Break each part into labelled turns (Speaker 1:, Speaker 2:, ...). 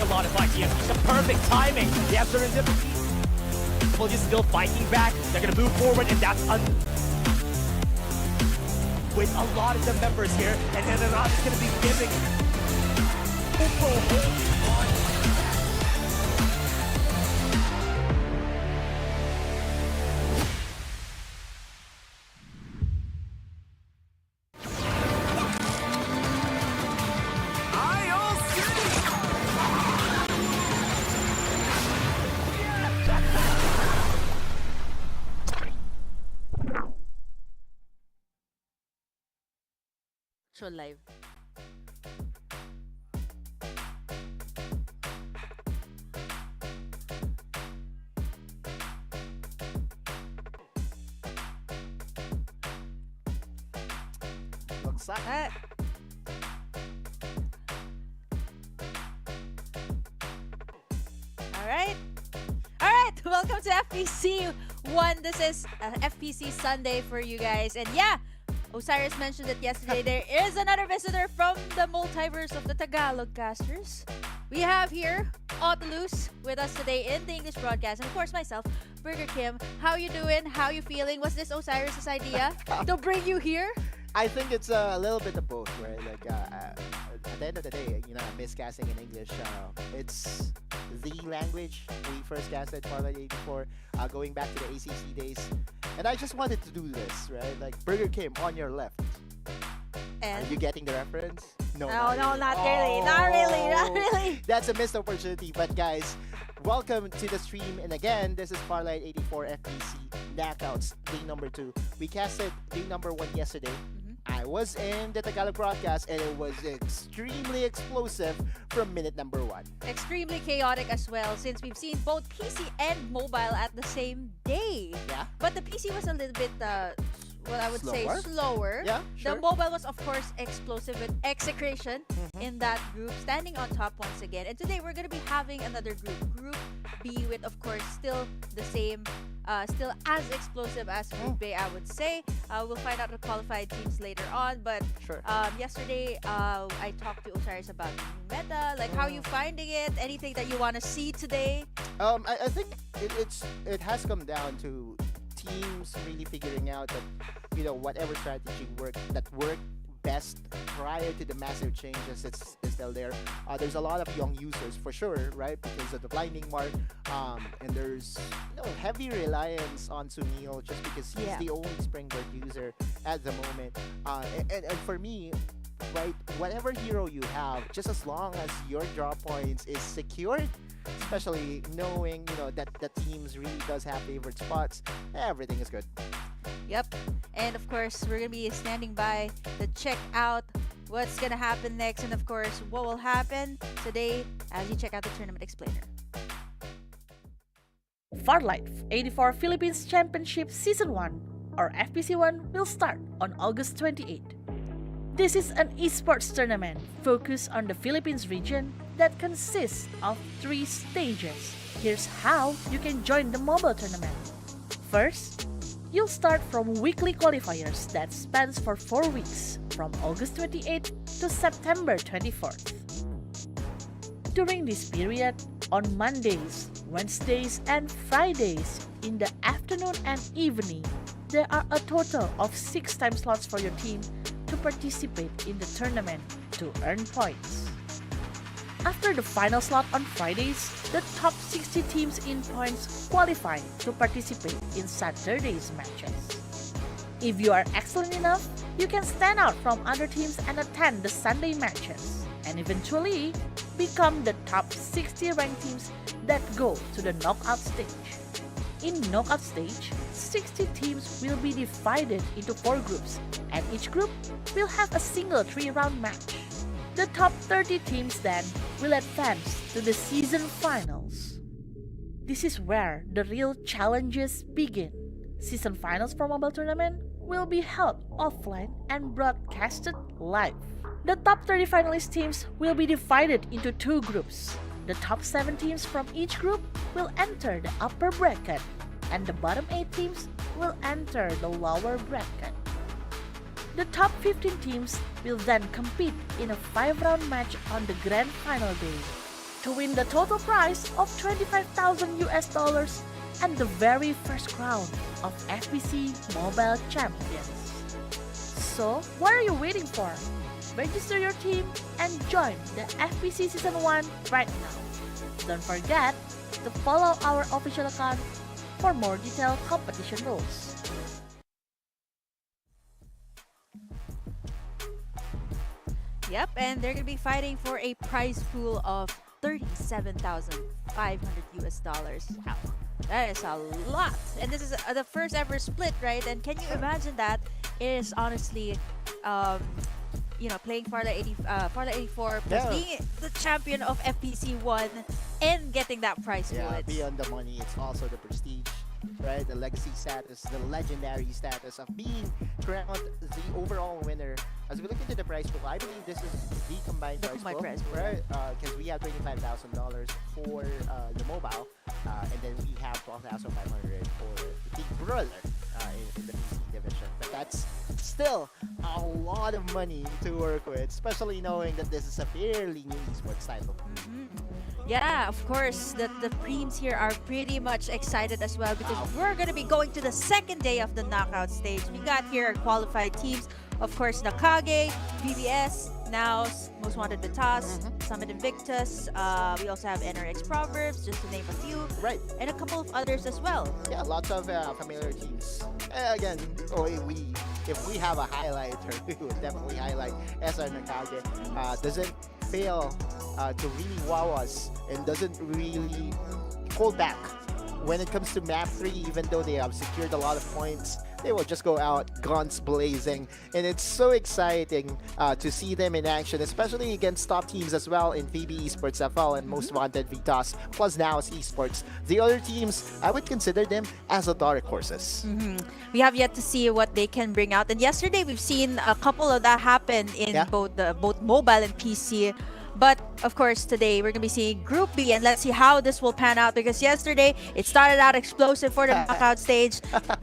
Speaker 1: a lot of ideas. The perfect timing. The serendipity. People just still fighting back. They're gonna move forward, and that's with a lot of the members here, and then they're not gonna be giving.
Speaker 2: Live.
Speaker 3: Looks like
Speaker 2: Alright, welcome to FPC 1. This is FPC Sunday for you guys. And yeah, Osiris mentioned it yesterday. There is another visitor from the multiverse of the Tagalog casters. We have here Otolus with us today in the English broadcast, and of course myself, Burger Kim. How you doing? How you feeling? Was this Osiris's idea to bring you here?
Speaker 3: I think it's a little bit of both, right? Like at the end of the day, miscasting in English, it's the language we first casted Farlight 84, going back to the ACC days. And I just wanted to do this, right? Like Burger Kim on your left.
Speaker 2: And
Speaker 3: are you getting the reference?
Speaker 2: No, not really. Not really.
Speaker 3: That's a missed opportunity. But guys, welcome to the stream. And again, this is Farlight 84 FPC Knockouts, day number 2. We casted day number 1 yesterday. I was in the Tagalog broadcast, and it was extremely explosive from minute number 1.
Speaker 2: Extremely chaotic as well, since we've seen both PC and mobile at the same day.
Speaker 3: Yeah.
Speaker 2: But the PC was a little bit, I would say slower.
Speaker 3: Yeah, sure.
Speaker 2: The mobile was, of course, explosive with execration in that group, standing on top once again. And today we're going to be having another group, Group B, with, of course, still the same. Still as explosive as Group A, I would say. We'll find out the qualified teams later on. But
Speaker 3: sure.
Speaker 2: Yesterday, I talked to Osiris about the new meta. Like, how you finding it? Anything that you want to see today?
Speaker 3: I think it has come down to teams really figuring out that whatever strategy worked best prior to the massive changes is still there. There's a lot of young users for sure, right? Because of the blinding mark, and there's heavy reliance on Sunil just because he's the only springboard user at the moment. And for me, right, whatever hero you have, just as long as your draw points is secured, especially knowing that the teams really does have favorite spots, everything is good.
Speaker 2: Yep. And of course, we're going to be standing by to check out what's going to happen next, and of course, what will happen today as you check out the Tournament Explainer.
Speaker 4: Farlight 84 Philippines Championship Season 1, or FPC 1, will start on August 28. This is an esports tournament focused on the Philippines region that consists of 3 stages. Here's how you can join the mobile tournament. First, you'll start from weekly qualifiers that spans for 4 weeks, from August 28th to September 24th. During this period, on Mondays, Wednesdays, and Fridays, in the afternoon and evening, there are a total of 6 time slots for your team to participate in the tournament to earn points. After the final slot on Fridays, the top 60 teams in points qualify to participate in Saturday's matches. If you are excellent enough, you can stand out from other teams and attend the Sunday matches, and eventually become the top 60 ranked teams that go to the knockout stage. In knockout stage, 60 teams will be divided into 4 groups, and each group will have a single 3-round match. The top 30 teams then will advance to the season finals. This is where the real challenges begin. Season finals for mobile tournament will be held offline and broadcasted live. The top 30 finalist teams will be divided into 2 groups. The top 7 teams from each group will enter the upper bracket, and the bottom 8 teams will enter the lower bracket. The top 15 teams will then compete in a 5-round match on the grand final day. to win the total prize of 25,000 US dollars and the very first crown of FPC Mobile Champions. So, what are you waiting for? Register your team and join the FPC Season 1 right now. Don't forget to follow our official account for more detailed competition rules.
Speaker 2: Yep, and they're gonna be fighting for a prize pool of 37,500 US dollars. Wow, that is a lot. And this is the first ever split, right? And can you imagine that? It is honestly, playing Farlight 84 plus
Speaker 3: Yeah.
Speaker 2: being the champion of FPC 1 and getting that prize pool.
Speaker 3: Yeah,
Speaker 2: It's-
Speaker 3: beyond the money, it's also the prestige, right? The legacy status, the legendary status of being crowned the overall winner. As we look into the prize pool, I believe this is the combined
Speaker 2: The
Speaker 3: prize
Speaker 2: combined
Speaker 3: pool,
Speaker 2: prize pool,
Speaker 3: right? Because we have $25,000 for the mobile, and then we have 12,500 for the brawler in the PC division. But that's still a lot of money to work with, especially knowing that this is a fairly new esports title.
Speaker 2: Yeah, of course, the preems here are pretty much excited as well because we're going to be going to the second day of the knockout stage. We got here our qualified teams. Of course, Nakage, VBS, Naus, Most Wanted Vitas, Summit Invictus. We also have NRX Proverbs, just to name a few.
Speaker 3: Right.
Speaker 2: And a couple of others as well.
Speaker 3: Yeah, lots of familiar teams. Again, if we have a highlighter, we would definitely highlight SR Nakage. Doesn't fail to really wow us and doesn't really hold back when it comes to map 3. Even though they have secured a lot of points, they will just go out guns blazing, and it's so exciting to see them in action, especially against top teams as well in VB Esports FL and Most Wanted Vitas, plus now as Esports. The other teams, I would consider them as a dark horses.
Speaker 2: We have yet to see what they can bring out. And yesterday, we've seen a couple of that happen in both mobile and PC. But of course, today we're gonna be seeing Group B, and let's see how this will pan out. Because yesterday it started out explosive for the knockout stage,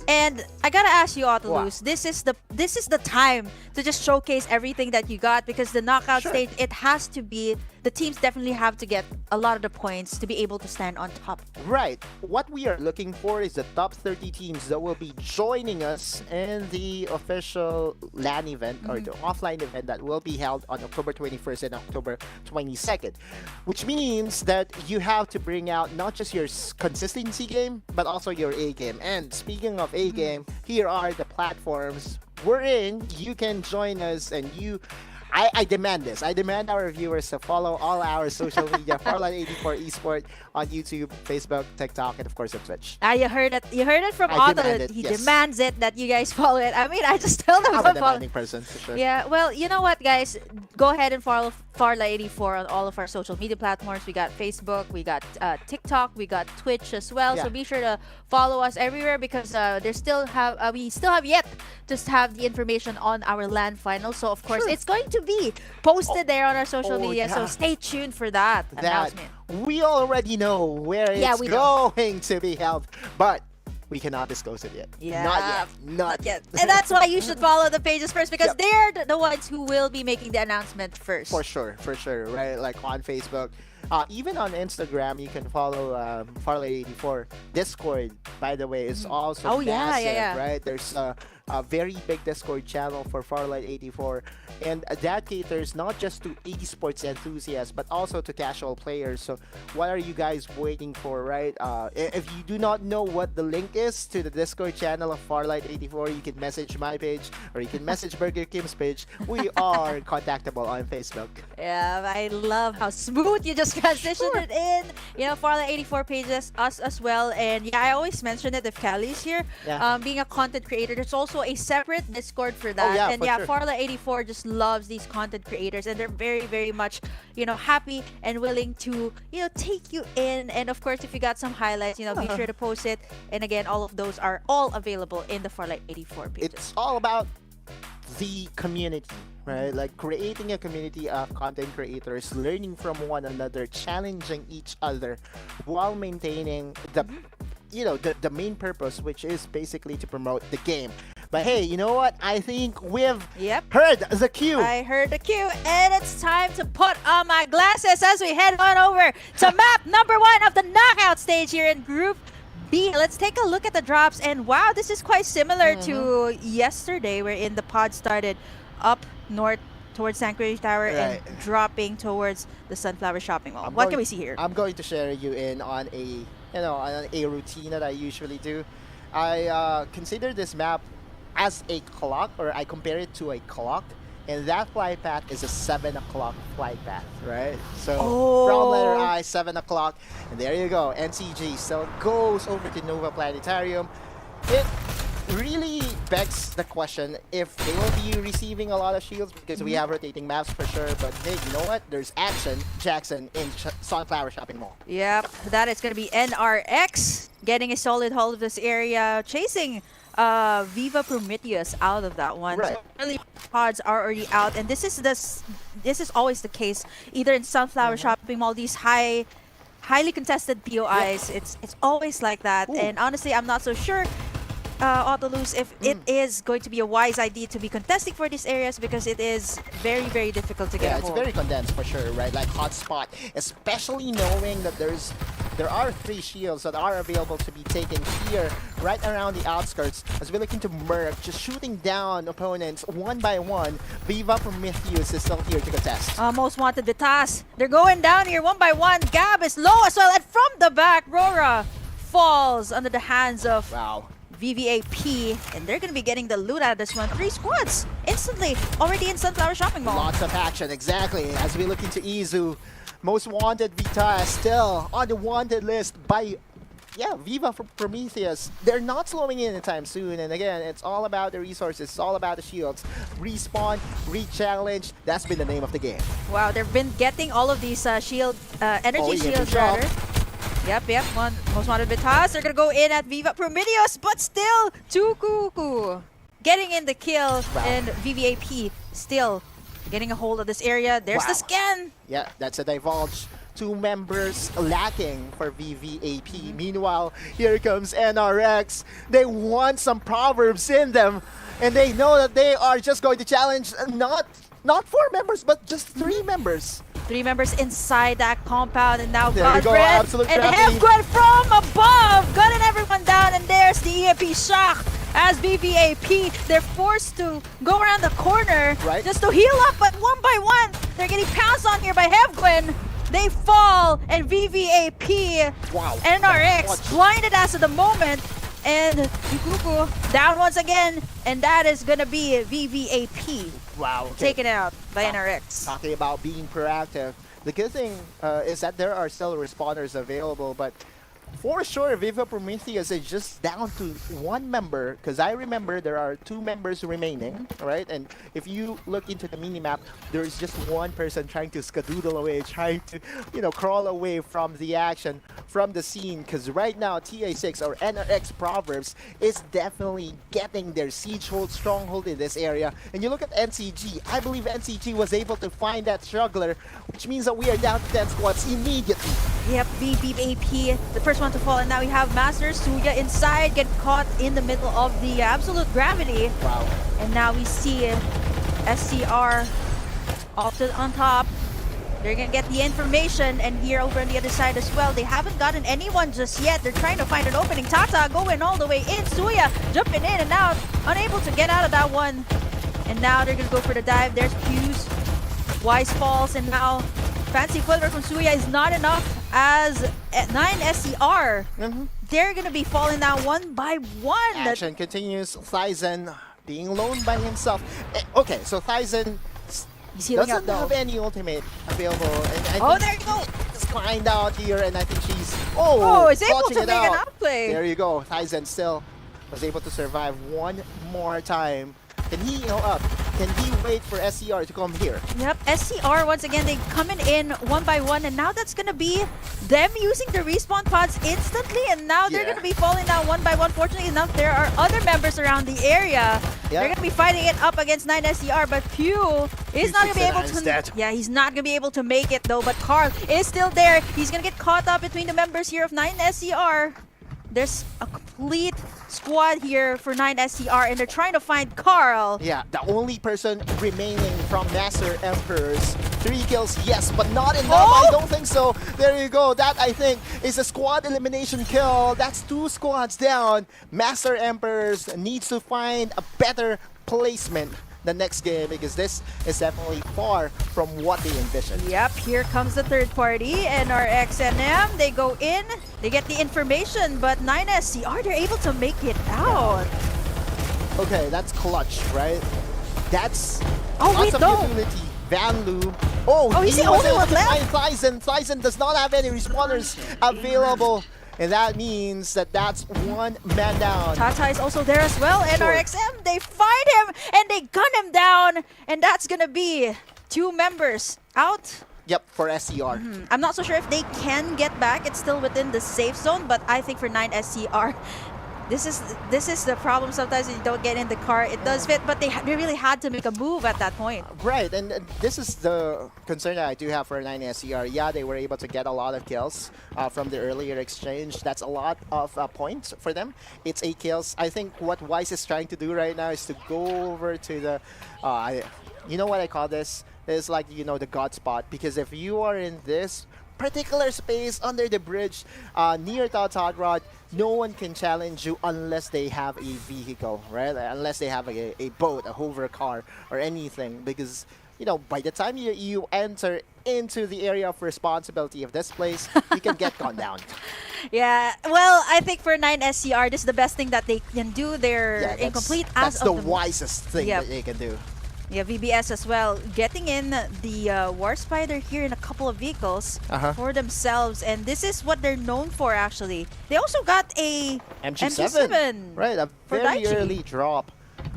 Speaker 2: and I gotta ask you, Autolus, this is the time to just showcase everything that you got. Because the knockout stage, it has to be, the teams definitely have to get a lot of the points to be able to stand on top.
Speaker 3: Right. What we are looking for is the top 30 teams that will be joining us in the official LAN event or the offline event that will be held on October 21st and October 22nd. Which means that you have to bring out not just your consistency game, but also your A game. And speaking of A game, here are the platforms wherein you can join us, and I demand this. I demand our viewers to follow all our social media, Farlight 84 Esport on YouTube, Facebook, TikTok, and of course on Twitch.
Speaker 2: You heard it. You heard it from
Speaker 3: I
Speaker 2: Otto.
Speaker 3: demand it,
Speaker 2: He
Speaker 3: yes.
Speaker 2: demands it that you guys follow it. I mean, I just tell them
Speaker 3: I'm
Speaker 2: to
Speaker 3: a
Speaker 2: follow.
Speaker 3: demanding person, for sure.
Speaker 2: Yeah, well, you know what, guys? Go ahead and follow Farlight 84 on all of our social media platforms. We got Facebook, we got TikTok, we got Twitch as well.
Speaker 3: Yeah.
Speaker 2: So be sure to follow us everywhere because we still have yet to have the information on our LAN final. So of course, it's going to be posted there on our social media. So
Speaker 3: yeah.
Speaker 2: stay tuned for that announcement.
Speaker 3: We already know where it's
Speaker 2: we know.
Speaker 3: going to be held, but we cannot disclose it yet.
Speaker 2: Yeah,
Speaker 3: Not yet. Not yet.
Speaker 2: And that's why you should follow the pages first because they're the ones who will be making the announcement first.
Speaker 3: For sure, right? Like on Facebook. Even on Instagram, you can follow Farlight 84. Discord, by the way, is also massive, right? There's a very big Discord channel for Farlight 84, and that caters not just to esports enthusiasts, but also to casual players. So what are you guys waiting for, right? If you do not know what the link is to the Discord channel of Farlight 84, you can message my page, or you can message Burger Kim's page. We are contactable on Facebook.
Speaker 2: Yeah, I love how smooth you just transitioned it in. You know, Farlight 84 pages, us as well. And yeah, I always mention it if Callie's here. Being a content creator, there's also a separate Discord for that. And yeah, Farlight 84 just loves these content creators, and they're very, very much, happy and willing to, take you in. And of course, if you got some highlights, be sure to post it. And again, all of those are all available in the Farlight 84 pages.
Speaker 3: It's all about the community, right? Like creating a community of content creators, learning from one another, challenging each other while maintaining the main purpose, which is basically to promote the game. But hey, you know what? I think we've
Speaker 2: Yep.
Speaker 3: heard the cue.
Speaker 2: I heard the cue, and it's time to put on my glasses as we head on over to map number 1 of the knockout stage here in Group B. Let's take a look at the drops, and wow, this is quite similar to yesterday, wherein the pod started up north towards Sanctuary Tower and dropping towards the Sunflower Shopping Mall. What can we see here?
Speaker 3: I'm going to share you in on a routine that I usually do. I consider this map as a clock, or I compare it to a clock, and that flight path is a 7 o'clock flight path, right? So from letter I, 7 o'clock, and there you go. NCG still goes over to Nova Planetarium. It really begs the question if they will be receiving a lot of shields, because we have rotating maps for sure. But hey, you know what? There's action, Jackson, in Sunflower Shopping Mall.
Speaker 2: Yep, that is going to be NRX getting a solid hold of this area, chasing Viva Prometheus out of that one.
Speaker 3: Right.
Speaker 2: So early pods are already out, and this is always the case either in Sunflower Shopping Mall, these highly contested POIs. It's always like that. And honestly, I'm not so sure, Autolus, if it is going to be a wise idea to be contesting for these areas, because it is very, very difficult to get a
Speaker 3: it's
Speaker 2: hold.
Speaker 3: very condensed for sure, right? Like hotspot, especially knowing that there are 3 shields that are available to be taken here, right around the outskirts, as we're looking to merc, just shooting down opponents one by one. Viva Prometheus is still here to contest.
Speaker 2: Most wanted Vitas. They're going down here one by one. Gab is low as well, and from the back, Rora falls under the hands of VVAP, and they're going to be getting the loot out of this one. 3 squads instantly already in Sunflower Shopping Mall.
Speaker 3: Lots of action, exactly. As we look into Izu, most wanted Vita is still on the wanted list by Viva Prometheus. They're not slowing in anytime soon, and again, it's all about the resources, it's all about the shields. Respawn, re-challenge, that's been the name of the game.
Speaker 2: Wow, they've been getting all of these energy shields rather. Yep, most wanted Vitas. They're gonna go in at Viva Prometheus, but still Tukuku getting in the kill, and VVAP still getting a hold of this area. There's the scan.
Speaker 3: Yeah, that's a divulge. 2 members lacking for VVAP. Meanwhile, here comes NRX. They want some proverbs in them, and they know that they are just going to challenge not 4 members, but just 3 members.
Speaker 2: 3 members inside that compound, and now
Speaker 3: There you go,
Speaker 2: Godfred
Speaker 3: absolute
Speaker 2: and
Speaker 3: gravity.
Speaker 2: Hevgren from above, gunning everyone down, and there's the EMP shock as VVAP. They're forced to go around the corner just to heal up, but one by one, they're getting pounced on here by Hevgren. They fall, and VVAP, NRX, blinded as of the moment, and Yukuku down once again, and that is gonna be VVAP. Taken out by NRX.
Speaker 3: Talking about being proactive, the good thing is that there are still responders available, but for sure, Viva Prometheus is just down to 1 member, because I remember there are 2 members remaining, right? And if you look into the minimap, there's just 1 person trying to skadoodle away, trying to, crawl away from the action, from the scene, because right now, TA6 or NRX Proverbs is definitely getting their siege hold, stronghold in this area. And you look at NCG, I believe NCG was able to find that struggler, which means that we are down to 10 squads immediately.
Speaker 2: Yep, VVAP, the first one to fall, and now we have Master Suya inside, get caught in the middle of the absolute gravity. And now we see SCR off on top. They're gonna get the information, and here over on the other side as well, they haven't gotten anyone just yet. They're trying to find an opening. Tata going all the way in, Suya jumping in and out, unable to get out of that one. And now they're gonna go for the dive. There's Hughes, Wise falls, and now fancy footwork from Suya is not enough, as at 9 SCR. They're gonna be falling down one by one.
Speaker 3: Action continues. Thyzen being alone by himself. Okay, so Thyzen doesn't have any ultimate available. And I think
Speaker 2: there you go.
Speaker 3: Just climbed out here, and I think she's
Speaker 2: is able
Speaker 3: clutching
Speaker 2: to
Speaker 3: it
Speaker 2: make an
Speaker 3: out.
Speaker 2: outplay.
Speaker 3: There you go. Thyzen still was able to survive one more time. Can he heal up? Can he wait for SCR to come here?
Speaker 2: Yep, SCR once again, they coming in one by one, and now that's gonna be them using the respawn pods instantly, and now they're gonna be falling down one by one. Fortunately enough, there are other members around the area. They're gonna be fighting it up against 9 SCR, but Pew is not gonna be able to. Yeah, he's not gonna be able to make it though. But Carl is still there. He's gonna get caught up between the members here of 9 SCR. There's a complete squad here for 9SCR, and they're trying to find Carl.
Speaker 3: Yeah, the only person remaining from Master Emperors. 3 kills, yes, but not enough.
Speaker 2: Oh!
Speaker 3: I don't think so. There you go. That, I think, is a squad elimination kill. That's 2 squads down. Master Emperors needs to find a better placement the next game, because this is definitely far from what they envisioned.
Speaker 2: Yep, here comes the third party, and our XNM, they go in, they get the information, but 9SCR, they're able to make it out.
Speaker 3: Okay, that's clutch, right? That's
Speaker 2: Oh,
Speaker 3: lots
Speaker 2: wait,
Speaker 3: of
Speaker 2: no.
Speaker 3: utility. Van Lu. Oh,
Speaker 2: he's
Speaker 3: he
Speaker 2: the
Speaker 3: was
Speaker 2: only
Speaker 3: able
Speaker 2: one
Speaker 3: to
Speaker 2: left.
Speaker 3: find Thyssen. Thyssen does not have any respawners available. And that means that that's 1 man down.
Speaker 2: Tata is also there as well, and
Speaker 3: Sure.
Speaker 2: our XM, they find him, and they gun him down, and that's gonna be 2 members out.
Speaker 3: Yep, for SCR.
Speaker 2: I'm not so sure if they can get back. It's still within the safe zone, but I think for 9SCR, this is the problem. Sometimes when you don't get in the car, it does fit, but they really had to make a move at that point.
Speaker 3: Right, and this is the concern that I do have for 9SCR. Yeah, they were able to get a lot of kills from the earlier exchange. That's a lot of points for them. It's 8 kills. I think what Wise is trying to do right now is to go over to the, you know what I call this? It's like, you know, the God spot. Because if you are in this particular space under the bridge near Todd's Hot Rod, no one can challenge you unless they have a vehicle, right? Unless they have a boat, a hover car, or anything. Because, you know, by the time you enter into the area of responsibility of this place, you can get gone down.
Speaker 2: Yeah, well, I think for 9SCR, this is the best thing that they can do. They're
Speaker 3: Yeah,
Speaker 2: incomplete
Speaker 3: that's
Speaker 2: as
Speaker 3: the
Speaker 2: of the
Speaker 3: wisest thing
Speaker 2: Yep.
Speaker 3: that they can do.
Speaker 2: Yeah, VBS as well, getting in the War Spider here in a couple of vehicles for themselves, and this is what they're known for actually. They also got a
Speaker 3: MG7. Right, a
Speaker 2: for
Speaker 3: very
Speaker 2: Daichi.
Speaker 3: early drop.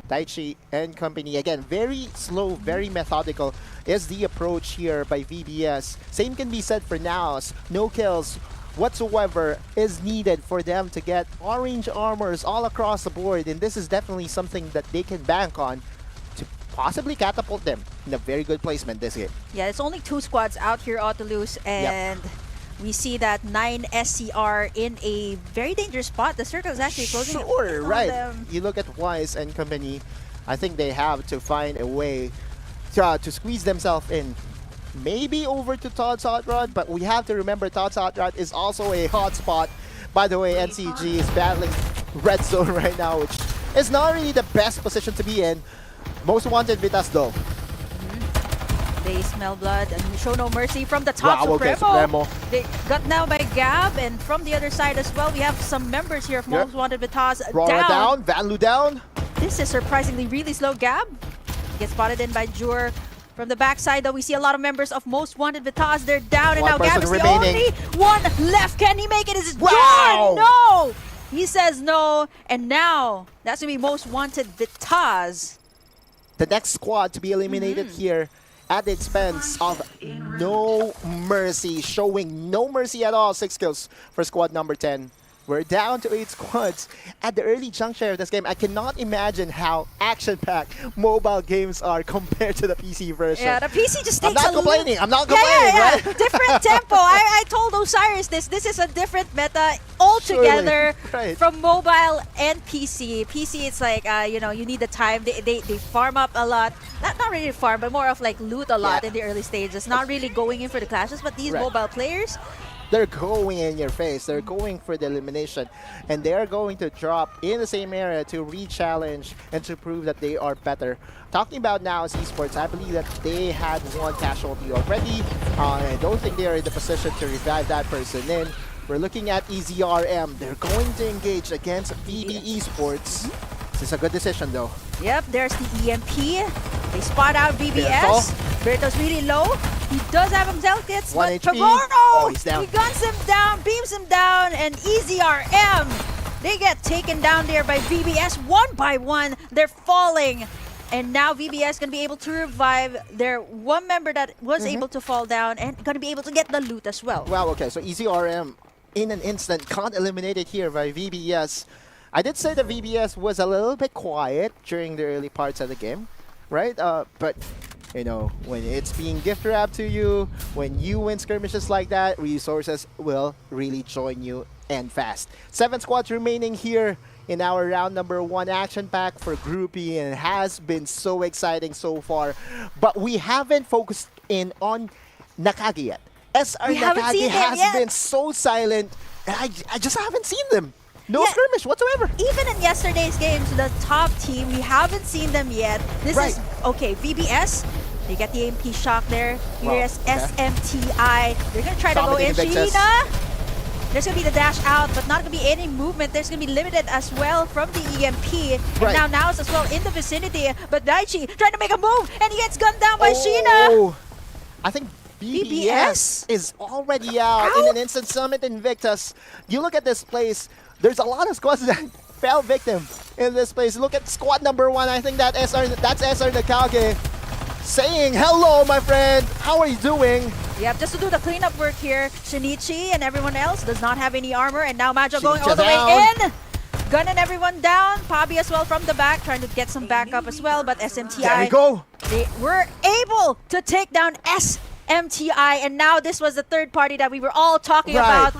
Speaker 3: Daichi and company, again, very slow, very methodical is the approach here by VBS. Same can be said for Naos. No kills whatsoever is needed for them to get orange armors all across the board, and this is definitely something that they can bank on to possibly catapult them in a very good placement this game.
Speaker 2: Yeah, it's only 2 squads out here, Autolus, and we see that 9SCR in a very dangerous spot. The circle is actually closing
Speaker 3: Sure,
Speaker 2: on
Speaker 3: right.
Speaker 2: them.
Speaker 3: You look at Wise and company, I think they have to find a way to squeeze themselves in. Maybe over to Todd's Hot Rod, but we have to remember Todd's Hot Rod is also a hot spot. By the way, NCG is battling red zone right now, which is not really the best position to be in. Most wanted Vitas though.
Speaker 2: They smell blood and show no mercy from the top.
Speaker 3: Wow, okay,
Speaker 2: Supremo.
Speaker 3: Supremo.
Speaker 2: They got now by Gab, and from the other side as well, we have some members here of
Speaker 3: Yep.
Speaker 2: Most Wanted Vitas
Speaker 3: Rora down, Van Lu down.
Speaker 2: This is surprisingly really slow. Gab gets spotted in by Jur. From the backside, though, we see a lot of members of Most Wanted Vitas. They're down, and
Speaker 3: One
Speaker 2: now Gab is
Speaker 3: person
Speaker 2: the
Speaker 3: remaining.
Speaker 2: only one left. Can he make it? Is it
Speaker 3: Wow!
Speaker 2: Jur? No! He says no, and now that's going to be Most Wanted Vitas.
Speaker 3: The next squad to be eliminated here at the expense of no mercy, showing no mercy at all. 6 kills for squad number 10. We're down to 8 squads at the early juncture of this game. I cannot imagine how action-packed mobile games are compared to the PC version.
Speaker 2: Yeah, the PC just
Speaker 3: I'm
Speaker 2: takes
Speaker 3: not
Speaker 2: a
Speaker 3: complaining. I'm not complaining, right?
Speaker 2: Different tempo. I told Osiris this is a different meta altogether
Speaker 3: Right.
Speaker 2: from mobile and PC. PC, it's like you know, you need the time. They farm up a lot. Not really farm, but more of like loot a lot
Speaker 3: Yeah.
Speaker 2: in the early stages. Not really going in for the clashes, but these
Speaker 3: Right.
Speaker 2: mobile players,
Speaker 3: They're going in your face. They're going for the elimination. And they're going to drop in the same area to re-challenge and to prove that they are better. Talking about now as esports, I believe that they had 1 casualty already. I don't think they are in the position to revive that person in. We're looking at EZRM. They're going to engage against VB Esports. This is a good decision though.
Speaker 2: yep, there's the EMP. They spot out VBS. Berto's really low. He does have himself hits,
Speaker 3: 1
Speaker 2: but
Speaker 3: HP.
Speaker 2: Pagorno!
Speaker 3: Oh, he's down.
Speaker 2: He guns him down, beams him down, and EZRM, they get taken down there by VBS 1 by 1. They're falling. And now VBS going to be able to revive their 1 member that was able to fall down and going to be able to get the loot as well.
Speaker 3: Wow, okay, so EZRM in an instant got eliminated here by VBS. I did say that VBS was a little bit quiet during the early parts of the game, right? But, you know, when it's being gift wrapped to you, when you win skirmishes like that, resources will really join you and fast. 7 squads remaining here in our round number 1 action pack for Group E, and it has been so exciting so far. But we haven't focused in on Nakage yet. SR
Speaker 2: We haven't
Speaker 3: Nakage
Speaker 2: seen them
Speaker 3: has
Speaker 2: yet.
Speaker 3: been so silent, and I just haven't seen them. No
Speaker 2: Yeah.
Speaker 3: skirmish whatsoever.
Speaker 2: Even in yesterday's games, the top team, we haven't seen them yet. This
Speaker 3: Right.
Speaker 2: is, okay, VBS, they get the AMP shock there.
Speaker 3: Wow,
Speaker 2: Here's
Speaker 3: okay.
Speaker 2: SMTI. They're going to try to go in.
Speaker 3: Dominating Invictus.
Speaker 2: Sheena! There's going to be the dash out, but not going to be any movement. There's going to be limited as well from the EMP.
Speaker 3: Right.
Speaker 2: And now Naus as well in the vicinity. But Daichi trying to make a move, and he gets gunned down by Sheena.
Speaker 3: Oh, I think
Speaker 2: BBS?
Speaker 3: BBS is already out in an instant summit Invictus. You look at this place, there's a lot of squads that fell victim in this place. Look at squad number 1. I think that's SR Nakage saying, hello, my friend. How are you doing?
Speaker 2: Yep, just to do the cleanup work here, Shinichi and everyone else does not have any armor, and now Majo going all the way in. Gunning everyone down. Pabi as well from the back, trying to get some backup as well, but SMTI,
Speaker 3: There we go.
Speaker 2: they were able to take down SMTI, and now this was the third party that we were all talking
Speaker 3: Right.
Speaker 2: about.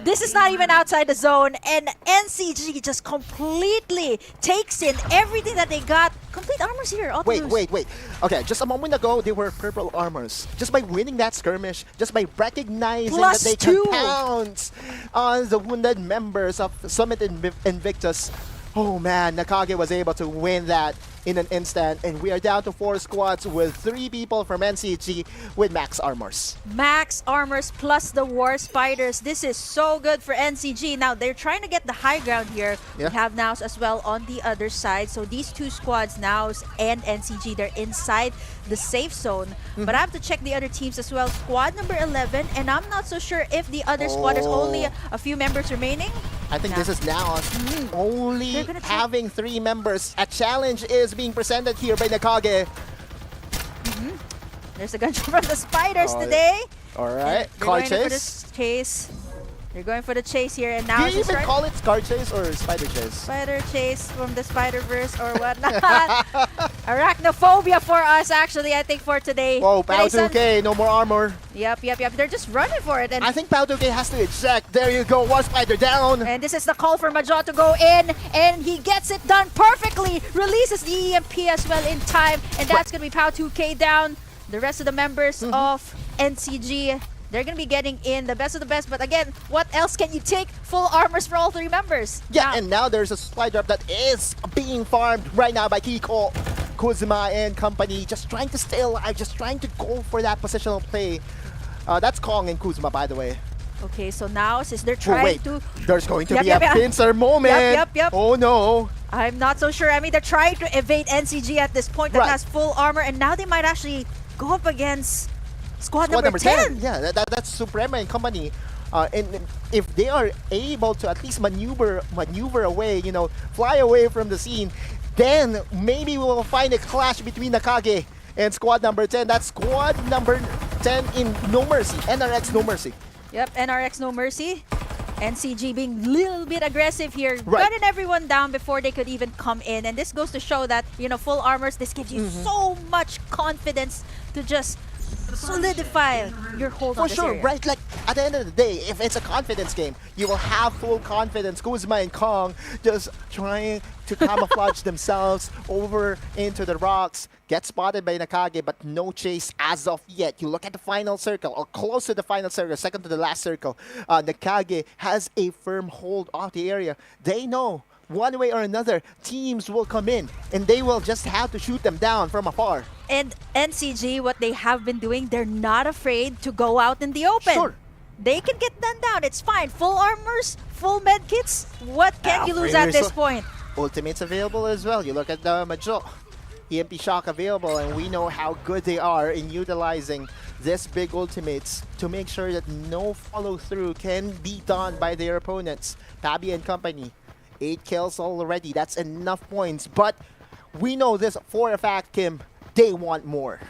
Speaker 2: This is not even outside the zone, and NCG just completely takes in everything that they got. Complete armors here. All to lose.
Speaker 3: Wait. Okay, just a moment ago, they were purple armors. Just by winning that skirmish, just by recognizing
Speaker 2: Plus
Speaker 3: that they
Speaker 2: 2.
Speaker 3: can pounce on the wounded members of Summit Invictus. Oh man, Nakage was able to win that in an instant, and we are down to 4 squads with 3 people from NCG with max armors.
Speaker 2: Max armors plus the war spiders. This is so good for NCG. Now they're trying to get the high ground here.
Speaker 3: Yeah.
Speaker 2: We have Naus as well on the other side. So these 2 squads, Naus and NCG, they're inside the safe zone. But I have to check the other teams as well. Squad number 11, and I'm not so sure if the other squad, there's only a few members remaining.
Speaker 3: I think this is now only
Speaker 2: They're gonna try-
Speaker 3: having 3 members. A challenge is being presented here by Nakage.
Speaker 2: There's a gunshot from the spiders
Speaker 3: Oh,
Speaker 2: today.
Speaker 3: All right,
Speaker 2: They're
Speaker 3: car
Speaker 2: going for
Speaker 3: chase.
Speaker 2: this chase. They're going for the chase here, and now
Speaker 3: Do
Speaker 2: it's
Speaker 3: you even
Speaker 2: start-
Speaker 3: call it car chase or spider chase?
Speaker 2: Spider chase from the Spider-Verse or whatnot. Arachnophobia for us, actually, I think, for today.
Speaker 3: Whoa, Pao
Speaker 2: Today's sun-
Speaker 3: 2K, no more armor.
Speaker 2: Yep. They're just running for it. And,
Speaker 3: I think Pao 2K has to eject. There you go, 1 spider down.
Speaker 2: and this is the call for Majo to go in, and he gets it done perfectly. Releases the EMP as well in time, and that's going to be Pao 2K down. The rest of the members of NCG, they're going to be getting in the best of the best. But again, what else can you take? Full armors for all 3 members.
Speaker 3: Yeah,
Speaker 2: Now-
Speaker 3: and now there's a supply drop that is being farmed right now by Kiko, Kuzma, and company. Just trying to stay alive, just trying to go for that positional play. That's Kong and Kuzma, by the way.
Speaker 2: Okay, so now since they're
Speaker 3: Oh,
Speaker 2: trying
Speaker 3: wait,
Speaker 2: to...
Speaker 3: there's going to
Speaker 2: Yep,
Speaker 3: be
Speaker 2: yep,
Speaker 3: a
Speaker 2: yep.
Speaker 3: pincer moment.
Speaker 2: Yep.
Speaker 3: Oh no.
Speaker 2: I'm not so sure. I mean, they're trying to evade NCG at this point that
Speaker 3: Right.
Speaker 2: has full armor, and now they might actually go up against squad
Speaker 3: Squad
Speaker 2: number 10.
Speaker 3: Yeah, that's Suprema and company. And if they are able to at least maneuver away, fly away from the scene, then maybe we will find a clash between Nakage and squad number 10. That's squad number 10 in No Mercy, NRX No Mercy.
Speaker 2: Yep, NRX No Mercy. NCG being a little bit aggressive here,
Speaker 3: Right.
Speaker 2: gunning everyone down before they could even come in. And this goes to show that, full armors, this gives you so much confidence to just solidify your hold
Speaker 3: For
Speaker 2: on this
Speaker 3: sure,
Speaker 2: area.
Speaker 3: right? Like, at the end of the day, if it's a confidence game, you will have full confidence. Kuzma and Kong just trying to camouflage themselves over into the rocks. Get spotted by Nakage, but no chase as of yet. You look at the final circle, or close to the final circle, second to the last circle. Nakage has a firm hold of the area. They know one way or another, teams will come in, and they will just have to shoot them down from afar.
Speaker 2: And NCG, what they have been doing, they're not afraid to go out in the open.
Speaker 3: Sure.
Speaker 2: They can get done down. It's fine. Full armors, full med kits. What can you lose at this point?
Speaker 3: Ultimates available as well. You look at the Majo. EMP Shock available, and we know how good they are in utilizing this big ultimates to make sure that no follow-through can be done by their opponents. Pabi and company, 8 kills already. That's enough points, but we know this for a fact, Kim, they want more.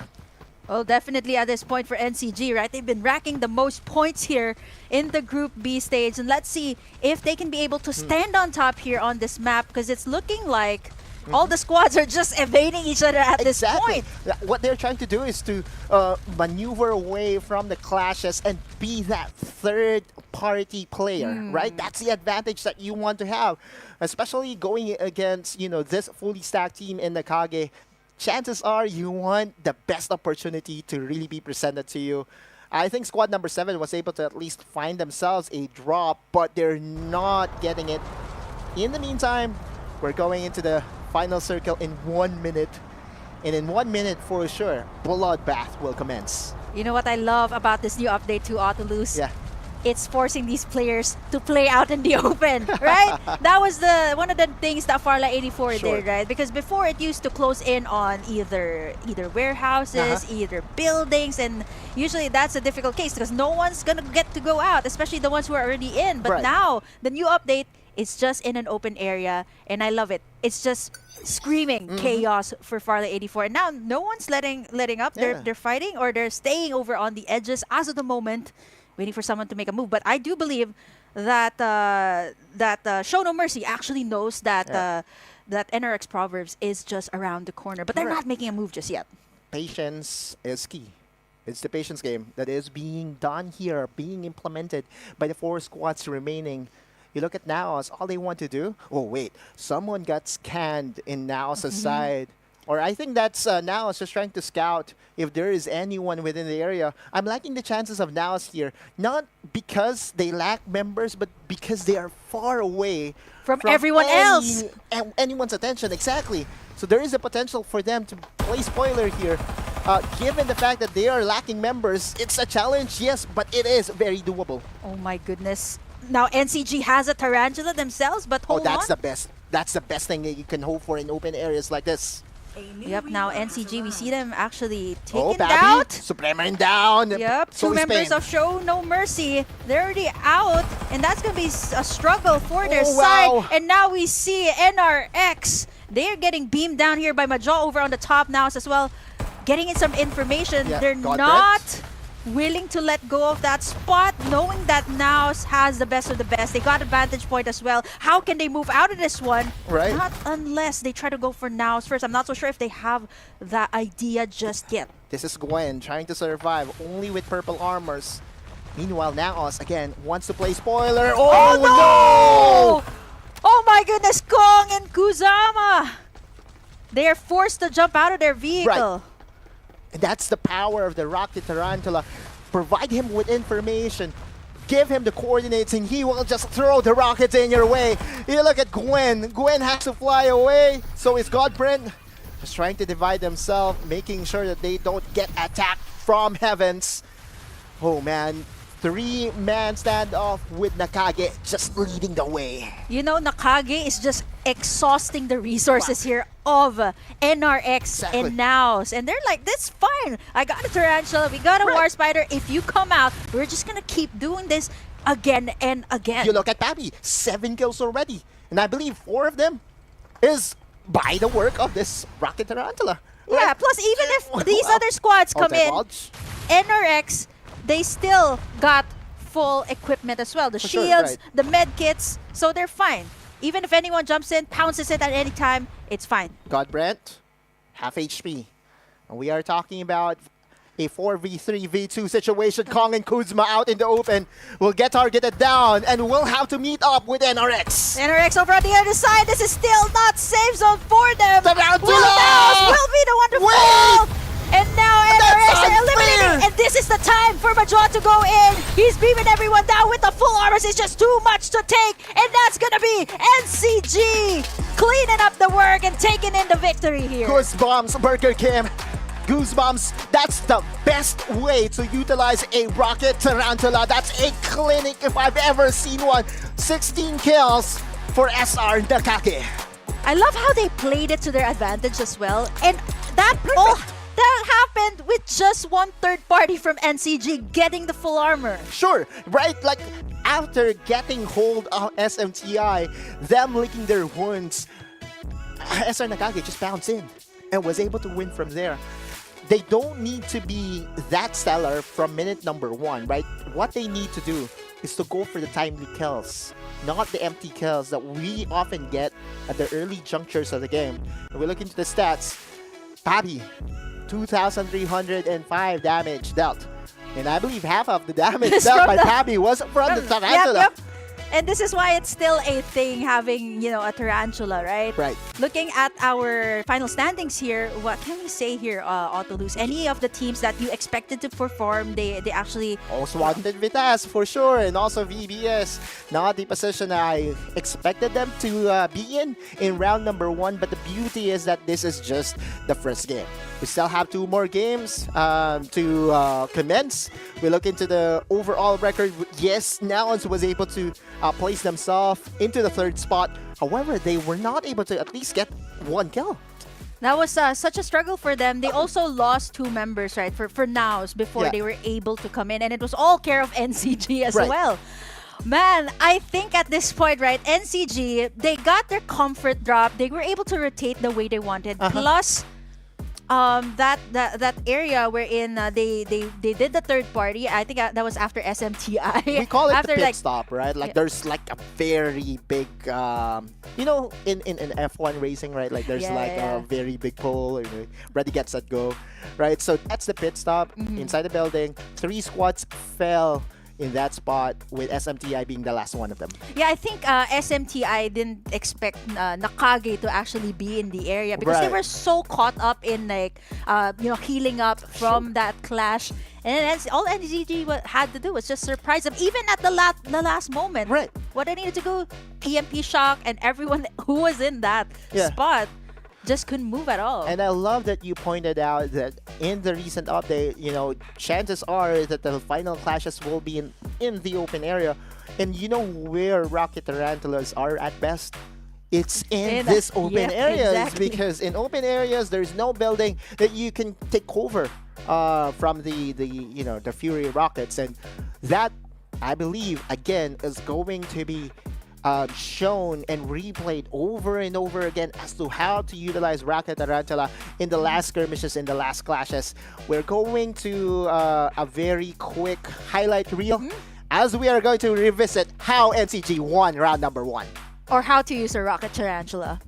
Speaker 2: Well, definitely at this point for NCG, right? They've been racking the most points here in the Group B stage. And let's see if they can be able to stand on top here on this map, because it's looking like All the squads are just evading each other at this
Speaker 3: Exactly.
Speaker 2: point.
Speaker 3: What they're trying to do is to maneuver away from the clashes and be that third party player, right? That's the advantage that you want to have, especially going against, this fully stacked team in the Kage. Chances are you want the best opportunity to really be presented to you. I think squad number 7 was able to at least find themselves a drop, but they're not getting it. In the meantime, we're going into the final circle in 1 minute. And in 1 minute, for sure, bloodbath will commence.
Speaker 2: You know what I love about this new update to Autolus?
Speaker 3: Yeah.
Speaker 2: It's forcing these players to play out in the open, right? That was one of the things that Farlight 84
Speaker 3: Sure.
Speaker 2: did, right? Because before it used to close in on either warehouses, either buildings, and usually that's a difficult case because no one's gonna get to go out, especially the ones who are already in. But
Speaker 3: Right.
Speaker 2: now the new update, it's just in an open area, and I love it. It's just screaming chaos for Farlight 84, and now no one's letting up.
Speaker 3: Yeah.
Speaker 2: They're fighting, or they're staying over on the edges as of the moment, waiting for someone to make a move. But I do believe that Show No Mercy actually knows that that NRX Proverbs is just around the corner, but they're
Speaker 3: Correct.
Speaker 2: not making a move just yet.
Speaker 3: Patience is key. It's the patience game that is being done here, being implemented by the 4 squads remaining. You look at Naos, all they want to do... Oh, wait. Someone got scanned in Naos' side. Or I think that's Naos just trying to scout if there is anyone within the area. I'm liking the chances of Naos here. Not because they lack members, but because they are far away
Speaker 2: From everyone else.
Speaker 3: Anyone's attention, exactly. So there is a potential for them to play spoiler here. Given the fact that they are lacking members, it's a challenge, yes, but it is very doable.
Speaker 2: Oh my goodness. Now NCG has a Tarantula themselves, but hold
Speaker 3: that's
Speaker 2: on.
Speaker 3: the best. That's the best thing that you can hope for in open areas like this.
Speaker 2: Yep, now NCG, we see them actually
Speaker 3: Oh,
Speaker 2: taken
Speaker 3: Babby,
Speaker 2: out.
Speaker 3: Suprema down.
Speaker 2: Yep,
Speaker 3: So
Speaker 2: two
Speaker 3: is
Speaker 2: members
Speaker 3: Spain.
Speaker 2: of Show No Mercy. They're already out, and that's going to be a struggle for their
Speaker 3: Oh,
Speaker 2: side.
Speaker 3: wow.
Speaker 2: And now we see NRX. They're getting beamed down here by Majol over on the top now as well. Getting in some information.
Speaker 3: Yeah,
Speaker 2: They're
Speaker 3: God
Speaker 2: not willing to let go of that spot, knowing that Naos has the best of the best. They got a vantage point as well. How can they move out of this one?
Speaker 3: Right.
Speaker 2: Not unless they try to go for Naos first. I'm not so sure if they have that idea just yet.
Speaker 3: This is Gwen trying to survive only with purple armors. Meanwhile, Naos again wants to play spoiler. Oh, no!
Speaker 2: Oh my goodness, Kong and Kuzama! They are forced to jump out of their vehicle.
Speaker 3: And that's the power of the Rocket Tarantula. Provide him with information. Give him the coordinates and he will just throw the rockets in your way. You look at Gwen. Gwen has to fly away. So is Godbrent just trying to divide themselves, making sure that they don't get attacked from heavens. Oh man. 3-man standoff with Nakage just leading the way.
Speaker 2: You know, Nakage is just exhausting the resources here of NRX
Speaker 3: Exactly.
Speaker 2: and Naos. And they're like, that's fine. I got a Tarantula, we got a War Spider. If you come out, we're just gonna keep doing this again and again.
Speaker 3: You look at Babby, 7 kills already. And I believe 4 of them is by the work of this Rocket Tarantula.
Speaker 2: Yeah, plus even if these other squads come in,
Speaker 3: Divulge.
Speaker 2: NRX, they still got full equipment as well. The
Speaker 3: For sure,
Speaker 2: shields,
Speaker 3: right.
Speaker 2: the med kits, so they're fine. Even if anyone jumps in, pounces it at any time, it's fine.
Speaker 3: Godbrent, half HP. And we are talking about a 4v3v2 situation. Kong and Kuzma out in the open will get targeted down and will have to meet up with NRX.
Speaker 2: NRX over on the other side, this is still not safe zone for them.
Speaker 3: Tarantula!
Speaker 2: Will be the one to fall. And now NRX
Speaker 3: That's
Speaker 2: are eliminating.
Speaker 3: unfair.
Speaker 2: And this is the time for Major to go in. He's beaming everyone down with the full armors. It's just too much to take. And that's going to be NCG cleaning up the work and taking in the victory here.
Speaker 3: Goosebumps, Burger Kim. Goosebumps, that's the best way to utilize a Rocket Tarantula. That's a clinic if I've ever seen one. 16 kills for SR Nakage.
Speaker 2: I love how they played it to their advantage as well. And that all that happened with just one third party from NCG getting the full armor.
Speaker 3: Sure, right? Like, after getting hold of SMTI, them licking their wounds, SR Nakage just bounced in and was able to win from there. They don't need to be that stellar from minute number 1, right? What they need to do is to go for the timely kills, not the empty kills that we often get at the early junctures of the game. And we look into the stats. Pabi, 2,305 damage dealt. And I believe half of the damage
Speaker 2: It's
Speaker 3: dealt
Speaker 2: from
Speaker 3: by
Speaker 2: the-
Speaker 3: Pabi was from the Tarantula.
Speaker 2: Yep. And this is why it's still a thing having, a tarantula, right?
Speaker 3: Right.
Speaker 2: Looking at our final standings here, what can we say here, Autolus? Any of the teams that you expected to perform, they actually...
Speaker 3: Also wanted Vitesse for sure, and also VBS. Not the position I expected them to be in round number 1, but the beauty is that this is just the first game. We still have 2 more games to commence. We look into the overall record. Yes, Nouns was able to place themselves into the 3rd spot. However, they were not able to at least get 1 kill.
Speaker 2: That was such a struggle for them. They also lost 2 members, right, for Nows before
Speaker 3: Yeah.
Speaker 2: they were able to come in. And it was all care of NCG as
Speaker 3: Right.
Speaker 2: well. Man, I think at this point, right, NCG, they got their comfort drop. They were able to rotate the way they wanted. Plus, that area wherein they did the 3rd party. I think that was after SMTI.
Speaker 3: We call it
Speaker 2: after,
Speaker 3: the pit stop, right? Like
Speaker 2: Yeah.
Speaker 3: there's like a very big, in F1 racing, right? Like there's
Speaker 2: Yeah.
Speaker 3: a very big pole, ready, get, set, go, right? So that's the pit stop inside the building. 3 squads fell in that spot, with SMTI being the last one of them.
Speaker 2: Yeah, I think SMTI didn't expect Nakage to actually be in the area because they
Speaker 3: Right.
Speaker 2: were so caught up in healing up from that clash. And then all NCG had to do was just surprise them, even at the last moment.
Speaker 3: Right.
Speaker 2: What they needed to go, EMP shock, and everyone who was in that
Speaker 3: Yeah.
Speaker 2: spot just couldn't move at all.
Speaker 3: And I love that you pointed out that in the recent update, chances are that the final clashes will be in the open area. And you know where Rocket Tarantulas are at best? It's in this open
Speaker 2: yeah,
Speaker 3: areas,
Speaker 2: exactly.
Speaker 3: because in open areas there's no building that you can take over from the Fury Rockets, and that, I believe, again is going to be shown and replayed over and over again as to how to utilize Rocket Tarantula in the last skirmishes, in the last clashes. We're going to a very quick highlight reel as we are going to revisit how NCG won round number 1.
Speaker 2: Or how to use a rocket tarantula.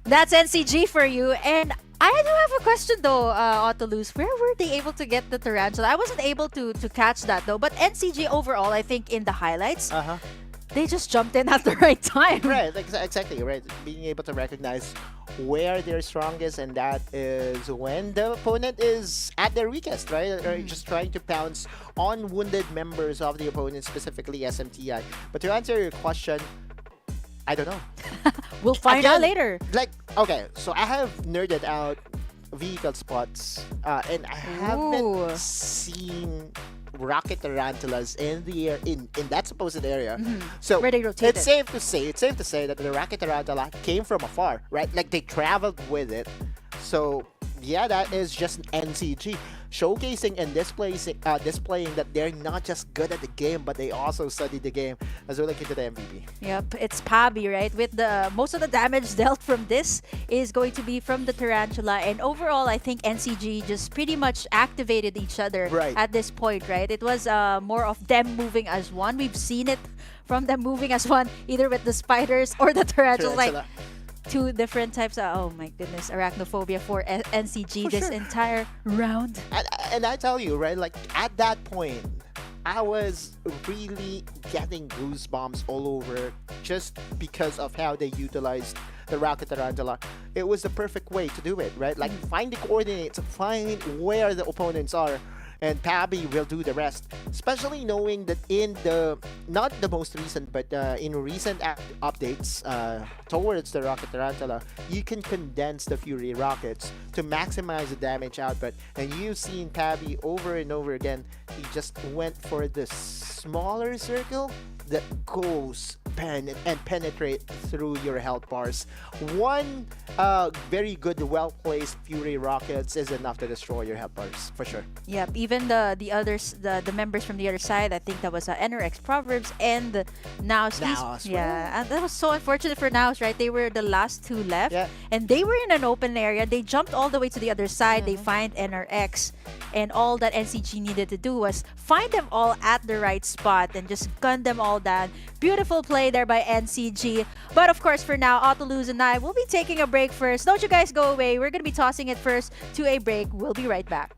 Speaker 2: That's NCG for you. And I do have a question though, Autolus. Where were they able to get the tarantula? I wasn't able to catch that though. But NCG overall, I think in the highlights, They just jumped in at the right time.
Speaker 3: Right, exactly, right. Being able to recognize where they're strongest, and that is when the opponent is at their weakest, right? Or just trying to pounce on wounded members of the opponent, specifically SMTI. But to answer your question, I don't know.
Speaker 2: We'll find out
Speaker 3: Again,
Speaker 2: later.
Speaker 3: Like, okay, so I have nerded out vehicle spots, and I haven't
Speaker 2: Ooh.
Speaker 3: seen rocket tarantulas in the air in that supposed area. So
Speaker 2: Where they rotated.
Speaker 3: it's safe to say that the rocket tarantula came from afar, right? Like they traveled with it. So yeah, that is just NCG showcasing and displaying that they're not just good at the game, but they also study the game as we're looking to the MVP.
Speaker 2: Yep, it's Pabi, right? With the most of the damage dealt from this is going to be from the Tarantula, and overall, I think NCG just pretty much activated each other
Speaker 3: Right.
Speaker 2: at this point, right? It was more of them moving as one. We've seen it from them moving as one, either with the spiders or the Tarantula. Like
Speaker 3: Tarantula.
Speaker 2: two different types of, oh my goodness, arachnophobia for NCG
Speaker 3: For
Speaker 2: this
Speaker 3: sure.
Speaker 2: entire round.
Speaker 3: And I tell you, right, like at that point, I was really getting goosebumps all over just because of how they utilized the Rocket Tarantula. It was the perfect way to do it, right? Like find the coordinates, find where the opponents are, and Pabi will do the rest. Especially knowing that in the, not the most recent, but in recent updates towards the Rocket Tarantula, you can condense the Fury Rockets to maximize the damage output. And you've seen Pabi over and over again, he just went for the smaller circle that goes and penetrate through your health bars. One very good, well-placed Fury Rockets is enough to destroy your health bars, for sure.
Speaker 2: Yep, even the others, the members from the other side, I think that was NRX Proverbs and the Naos.
Speaker 3: Naos,
Speaker 2: Yeah, and that was so unfortunate for Naos, right? They were the last two left,
Speaker 3: Yeah.
Speaker 2: and they were in an open area. They jumped all the way to the other side. They find NRX, and all that NCG needed to do was find them all at the right spot and just gun them all down. Beautiful play there by NCG. But of course, for now, Autoluz and I will be taking a break first. Don't you guys go away. We're going to be tossing it first to a break. We'll be right back.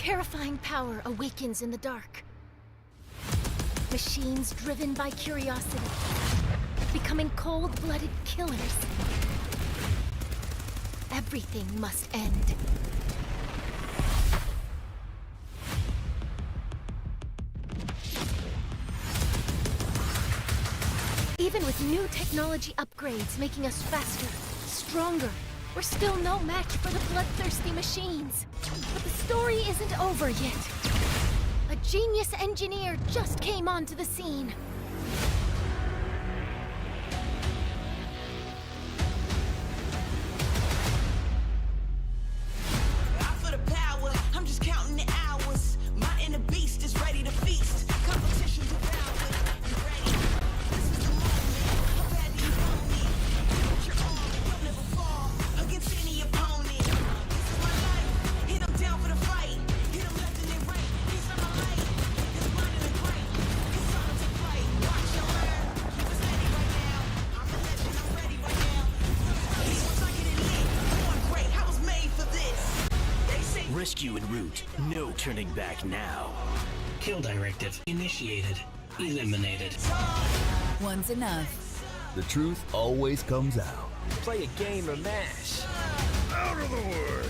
Speaker 5: terrifying power awakens in the dark. Machines driven by curiosity, becoming cold-blooded killers. Everything must end. Even with new technology upgrades making us faster, stronger, we're still no match for the bloodthirsty machines. But the story isn't over yet. A genius engineer just came onto the scene.
Speaker 6: Out for the power, I'm just counting the hours. My inner beast is ready to feast. Competition devoured. You ready? This is the moment. How bad do you want me? Put your arm, don't ever fall against any opponent. This is my life. Hit 'em down for the fight. Hit 'em left and then right. He's on my light. His mind in the great. It's time to fight. Watch your learn. Keep us steady right now. I'm a legend. I'm ready right now. Once I get it in, I'm on great. I was made for this. They say.
Speaker 7: Rescue en route. No turning back now.
Speaker 8: Kill directive initiated. Eliminated.
Speaker 9: One's enough.
Speaker 10: The truth always comes out.
Speaker 7: Play a game or mash.
Speaker 10: Out of the way!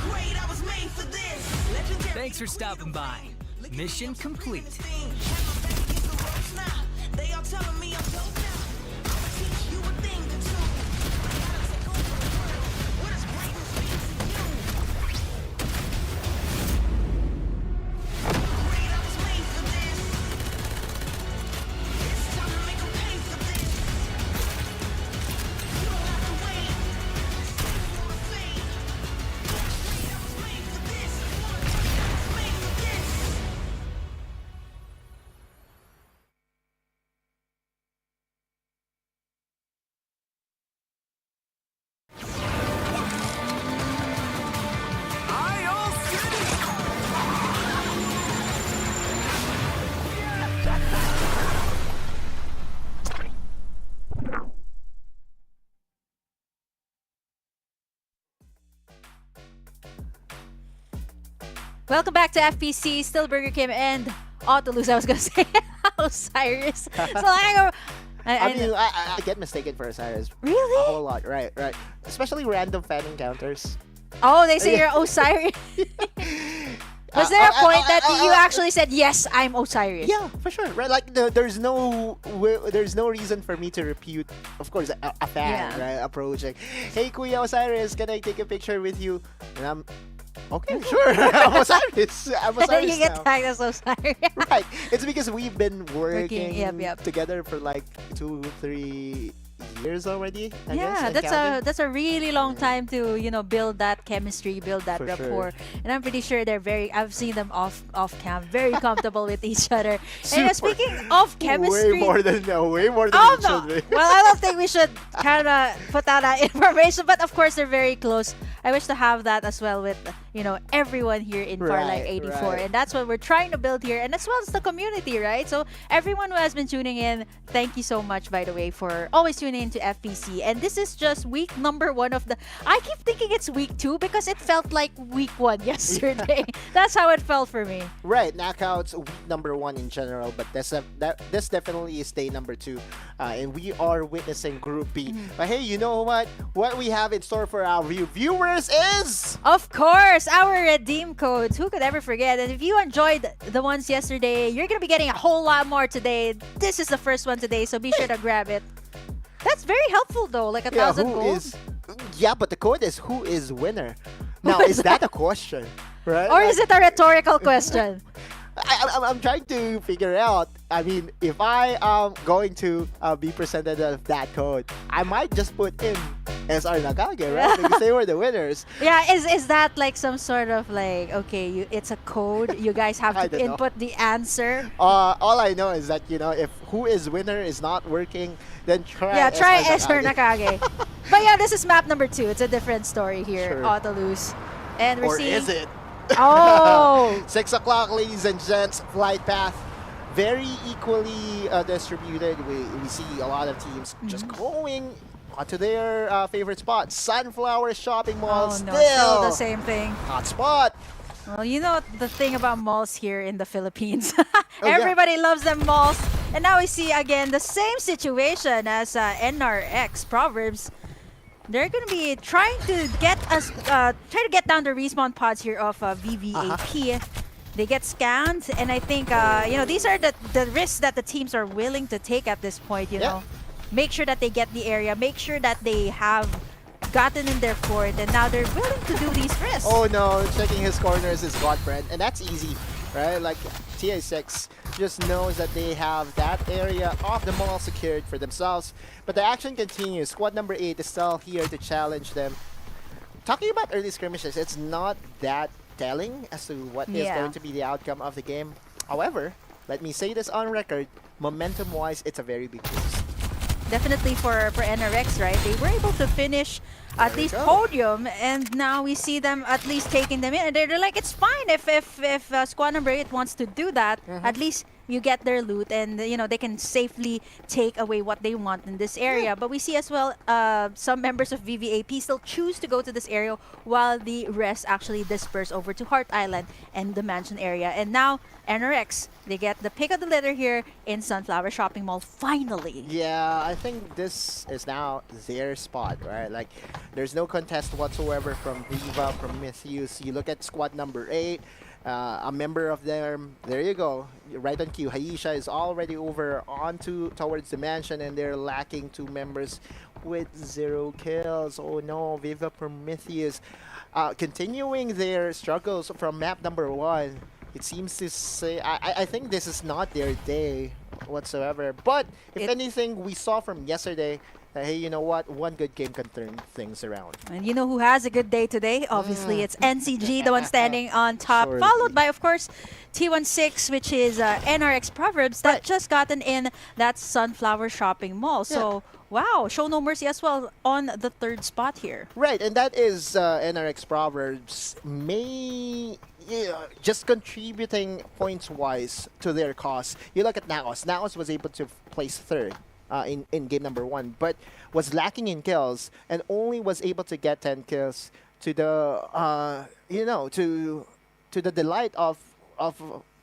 Speaker 6: Great, I was made for this. Legendary.
Speaker 9: Thanks for stopping by. Mission complete.
Speaker 6: They all telling me I'm dope now. I'ma teach you a thing or two. I gotta take over the world. What is greatness mean to you? Great, I was made for this. It's time to make 'em pay for this. You don't have to wait. Save for the fame. Great, I was made for this. I was made for this.
Speaker 2: Welcome back to FPC, still Burger Kim and Autolus, I was gonna say Osiris. So
Speaker 3: I get mistaken for Osiris. A
Speaker 2: Really?
Speaker 3: whole lot, right. Especially random fan encounters.
Speaker 2: Oh, they say you're Osiris. Was there a point that you actually said, yes, I'm Osiris?
Speaker 3: Yeah, for sure. Right, like there's no reason for me to repute, of course, a fan,
Speaker 2: Yeah.
Speaker 3: right, approaching. Hey, Kuya Osiris, can I take a picture with you? And I'm okay, sure. I'm Osiris. I'm
Speaker 2: And then
Speaker 3: Osiris
Speaker 2: you get
Speaker 3: now.
Speaker 2: tagged as Osiris.
Speaker 3: Right. It's because we've been working
Speaker 2: Yep.
Speaker 3: together for like 2-3 years already. I guess,
Speaker 2: Yeah,
Speaker 3: and
Speaker 2: that's
Speaker 3: counting.
Speaker 2: that's a really long time to build that chemistry, build that
Speaker 3: For
Speaker 2: rapport,
Speaker 3: sure.
Speaker 2: and I'm pretty sure they're very. I've seen them off cam, very comfortable with each other. And
Speaker 3: Super.
Speaker 2: speaking of chemistry,
Speaker 3: way more than
Speaker 2: oh
Speaker 3: it
Speaker 2: no!
Speaker 3: should be.
Speaker 2: Well, I don't think we should kind of put out that information, but of course they're very close. I wish to have that as well with everyone here in Farlight 84,
Speaker 3: right.
Speaker 2: and that's what we're trying to build here, and as well as the community, right? So everyone who has been tuning in, thank you so much, by the way, for always tuning in to FPC. And this is just week number 1 of the. I keep thinking it's week 2 because it felt like week 1 yesterday. That's how it felt for me.
Speaker 3: Right, knockouts week number 1 in general, but this definitely is day number 2, and we are witnessing Group B. But hey, you know what? What we have in store for our viewers is
Speaker 2: Of course, our redeem codes. Who could ever forget? And if you enjoyed the ones yesterday, you're going to be getting a whole lot more today. This is the first one today, so be sure to grab it. That's very helpful though, like 1,000 gold.
Speaker 3: Yeah, but the code is who is winner. Now, is that a question? Right?
Speaker 2: Or is it a rhetorical question?
Speaker 3: I'm trying to figure out. I mean, if I am going to be presented with that code, I might just put in SR Nakage, right? Because they were the winners.
Speaker 2: Yeah, is that like some sort of like, okay, it's a code, you guys have
Speaker 3: I
Speaker 2: to
Speaker 3: don't know.
Speaker 2: input the answer?
Speaker 3: All I know is that, if who is winner is not working, then try
Speaker 2: Try
Speaker 3: SR
Speaker 2: Esper Nakage. But yeah, this is map number 2. It's a different story here,
Speaker 3: Sure.
Speaker 2: Autolus. And we're
Speaker 3: Or
Speaker 2: seeing...
Speaker 3: is it?
Speaker 2: Oh!
Speaker 3: 6 o'clock, ladies and gents. Flight path very equally distributed. We see a lot of teams just going onto their favorite spot. Sunflower Shopping Mall,
Speaker 2: Oh no, still the
Speaker 3: still
Speaker 2: same thing.
Speaker 3: hot spot.
Speaker 2: Well, you know the thing about malls here in the Philippines.
Speaker 3: Oh, yeah.
Speaker 2: Everybody loves them malls. And now we see again the same situation as NRX Proverbs. They're gonna be trying to get us, try to get down the respawn pods here of VVAP. They get scanned, and I think you know, these are the risks that the teams are willing to take at this point. You know, make sure that they get the area, make sure that they have gotten in their fort, and now they're willing to do these risks.
Speaker 3: Oh no, checking his corners is Godfriend, and that's easy, right? Like TA6 just knows that they have that area of the mall secured for themselves. But the action continues. Squad number 8 is still here to challenge them. Talking about early skirmishes, it's not that telling as to what is going to be the outcome of the game. However, let me say this on record, momentum-wise, it's a very big boost.
Speaker 2: Definitely for NRX, right? They were able to finish at least podium, and now we see them at least taking them in. And they're like, it's fine if squad number 8 wants to do that. At least you get their loot, and you know, they can safely take away what they want in this area. But we see as well some members of VVAP still choose to go to this area, while the rest actually disperse over to Heart Island and the mansion area. And now NRX, they get the pick of the litter here in Sunflower Shopping Mall, finally.
Speaker 3: Yeah, I think this is now their spot, right? Like, there's no contest whatsoever from Viva, from Prometheus. You look at squad number 8, a member of them, there you go, right on cue. Haisha is already over towards the mansion, and they're lacking 2 members with 0 kills. Oh no, Viva Prometheus continuing their struggles from map number 1. It seems to say, I think this is not their day whatsoever. But if anything, we saw from yesterday that, hey, you know what? One good game can turn things around.
Speaker 2: And you know who has a good day today? Obviously, it's NCG, the one standing on top,
Speaker 3: Surely.
Speaker 2: followed by, of course, T16, which is NRX Proverbs, that just gotten in that Sunflower Shopping Mall. So, wow, show no mercy as well on the 3rd spot here.
Speaker 3: Right, and that is NRX Proverbs just contributing points-wise to their cause. You look at Naos. Naos was able to place 3rd in game number 1, but was lacking in kills and only was able to get 10 kills to the to the delight of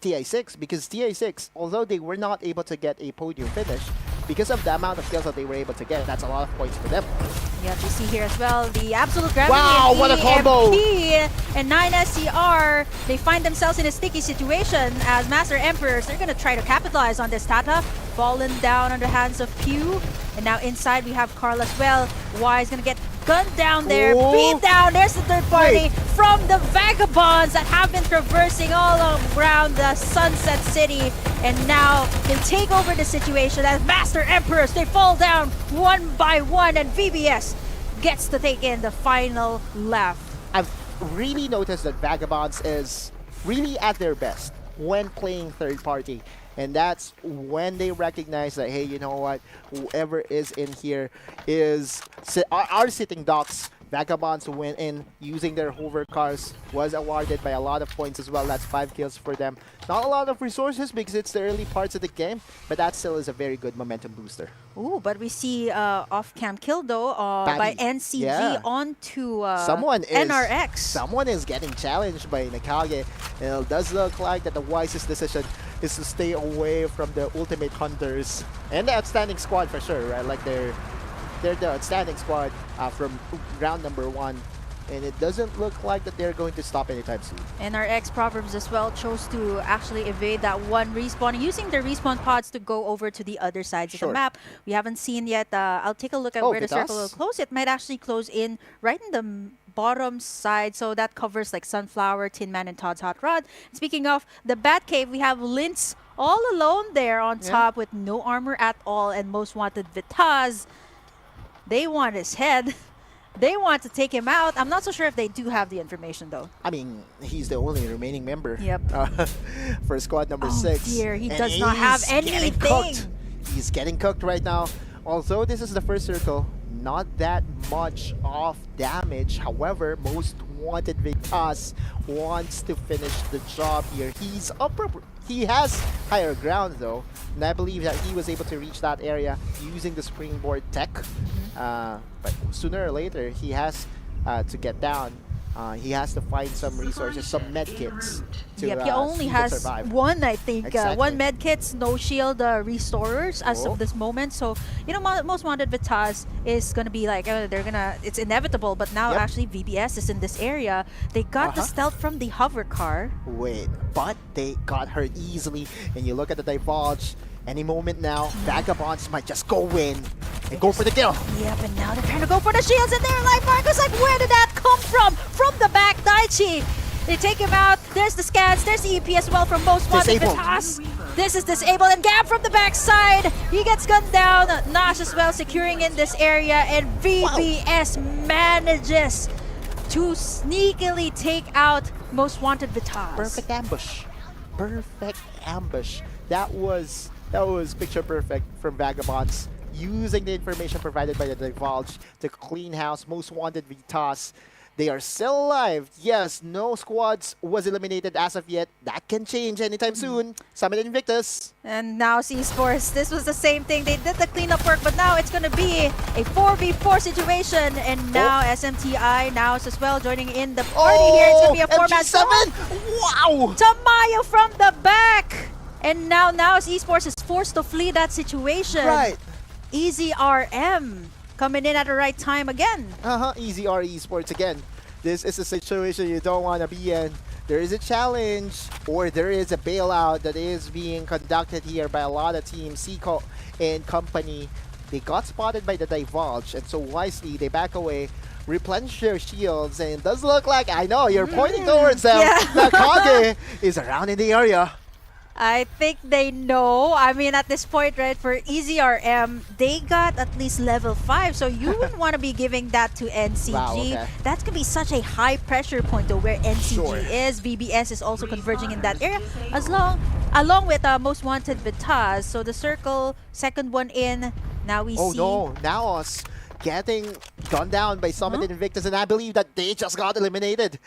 Speaker 3: TI6, because TI6, although they were not able to get a podium finish, because of the amount of kills that they were able to get, that's a lot of points for them.
Speaker 2: Yeah, you see here as well the absolute gravity.
Speaker 3: Wow, what a combo!
Speaker 2: And 9SCR, they find themselves in a sticky situation as Master Emperors. They're gonna try to capitalize on this. Tata fallen down on the hands of Pew, and now inside we have Carl as well. Y is gonna get gunned down there, beat down. There's the 3rd party from the Vagabonds that have been traversing all around the Sunset City, and now they take over the situation as Master Emperors. They fall down one by one, and VBS gets to take in the final lap.
Speaker 3: I've really noticed that Vagabonds is really at their best when playing 3rd party. And that's when they recognize that, hey, you know what? Whoever is in here are sitting ducks. Vagabonds went in using their hover cars, was awarded by a lot of points as well. That's 5 kills for them. Not a lot of resources because it's the early parts of the game, but that still is a very good momentum booster.
Speaker 2: Ooh, but we see off-cam kill though by NCG onto NRX.
Speaker 3: Someone is getting challenged by Nakage, and it does look like that the wisest decision is to stay away from the ultimate hunters and the outstanding squad for sure, right? Like they're the outstanding squad from round number 1, and it doesn't look like that they're going to stop anytime soon.
Speaker 2: NRX Proverbs as well chose to actually evade that one respawn, using their respawn pods to go over to the other sides of the map. We haven't seen yet. I'll take a look at where the circle will close. It might actually close in right in the bottom side, so that covers like Sunflower, Tin Man, and Todd's Hot Rod. Speaking of the Batcave, we have Lintz all alone there on top with no armor at all, and Most Wanted Vitaz. They want his head. They want to take him out. I'm not so sure if they do have the information though.
Speaker 3: I mean, he's the only remaining member for squad number 6.
Speaker 2: Dear, he does not have anything.
Speaker 3: He's getting cooked right now. Although this is the first circle, not that much of damage. However, Most Wanted Vitas wants to finish the job here. He has higher ground though, and I believe that he was able to reach that area using the springboard tech. But sooner or later, he has to get down. He has to find some resources, some med kits. To,
Speaker 2: Yep, he only
Speaker 3: he can
Speaker 2: has
Speaker 3: survive.
Speaker 2: one, I think.
Speaker 3: Exactly.
Speaker 2: One med kits, no shield restorers as of this moment. So, Most Wanted Vitas is going to be like, it's inevitable. But now,
Speaker 3: Yep.
Speaker 2: actually, VBS is in this area. They got the stealth from the hover car.
Speaker 3: Wait, but they got hurt easily. And you look at the Divulge, any moment now, Vagabonds might just go in and go for the kill.
Speaker 2: Yep, and now they're trying to go for the shields in there. Like, Marcus, like, where did that come from? From the back, Daichi. They take him out. There's the scans. There's the EP as well from Most Wanted
Speaker 3: Disabled.
Speaker 2: Vitas. This is disabled. And Gab from the backside. He gets gunned down. Nash as well securing in this area. And VBS manages to sneakily take out Most Wanted Vitas.
Speaker 3: Perfect ambush. Perfect ambush. That was picture perfect from Vagabonds. Using the information provided by the Divulge to clean house Most Wanted Vitas. They are still alive. Yes, no squads was eliminated as of yet. That can change anytime soon. Summit Invictus.
Speaker 2: And now esports, this was the same thing. They did the cleanup work, but now it's going to be a 4v4 situation. And now SMTI now as well joining in the party here. It's going to be a 4-man
Speaker 3: MG7! Wow!
Speaker 2: Tamayo from the back. And now esports is forced to flee that situation.
Speaker 3: Right.
Speaker 2: Easy RM coming in at the right time again.
Speaker 3: Easy R Esports again. This is a situation you don't want to be in. There is a challenge or there is a bailout that is being conducted here by a lot of teams. Seiko and company, they got spotted by the Divulge, and so wisely they back away, replenish their shields, and it does look like, I know you're pointing towards them, that Kage is around in the area.
Speaker 2: I think they know. I mean, at this point, right, for Easy RM, they got at least level 5. So you wouldn't want to be giving that to NCG.
Speaker 3: Wow, okay.
Speaker 2: That's going to be such a high pressure point to where NCG
Speaker 3: Sure.
Speaker 2: is. VBS is also converging in that area. Along with Most Wanted Vitas. So the circle, second one in. Now we see.
Speaker 3: Oh no, Naos getting gunned down by Summit Invictus, and I believe that they just got eliminated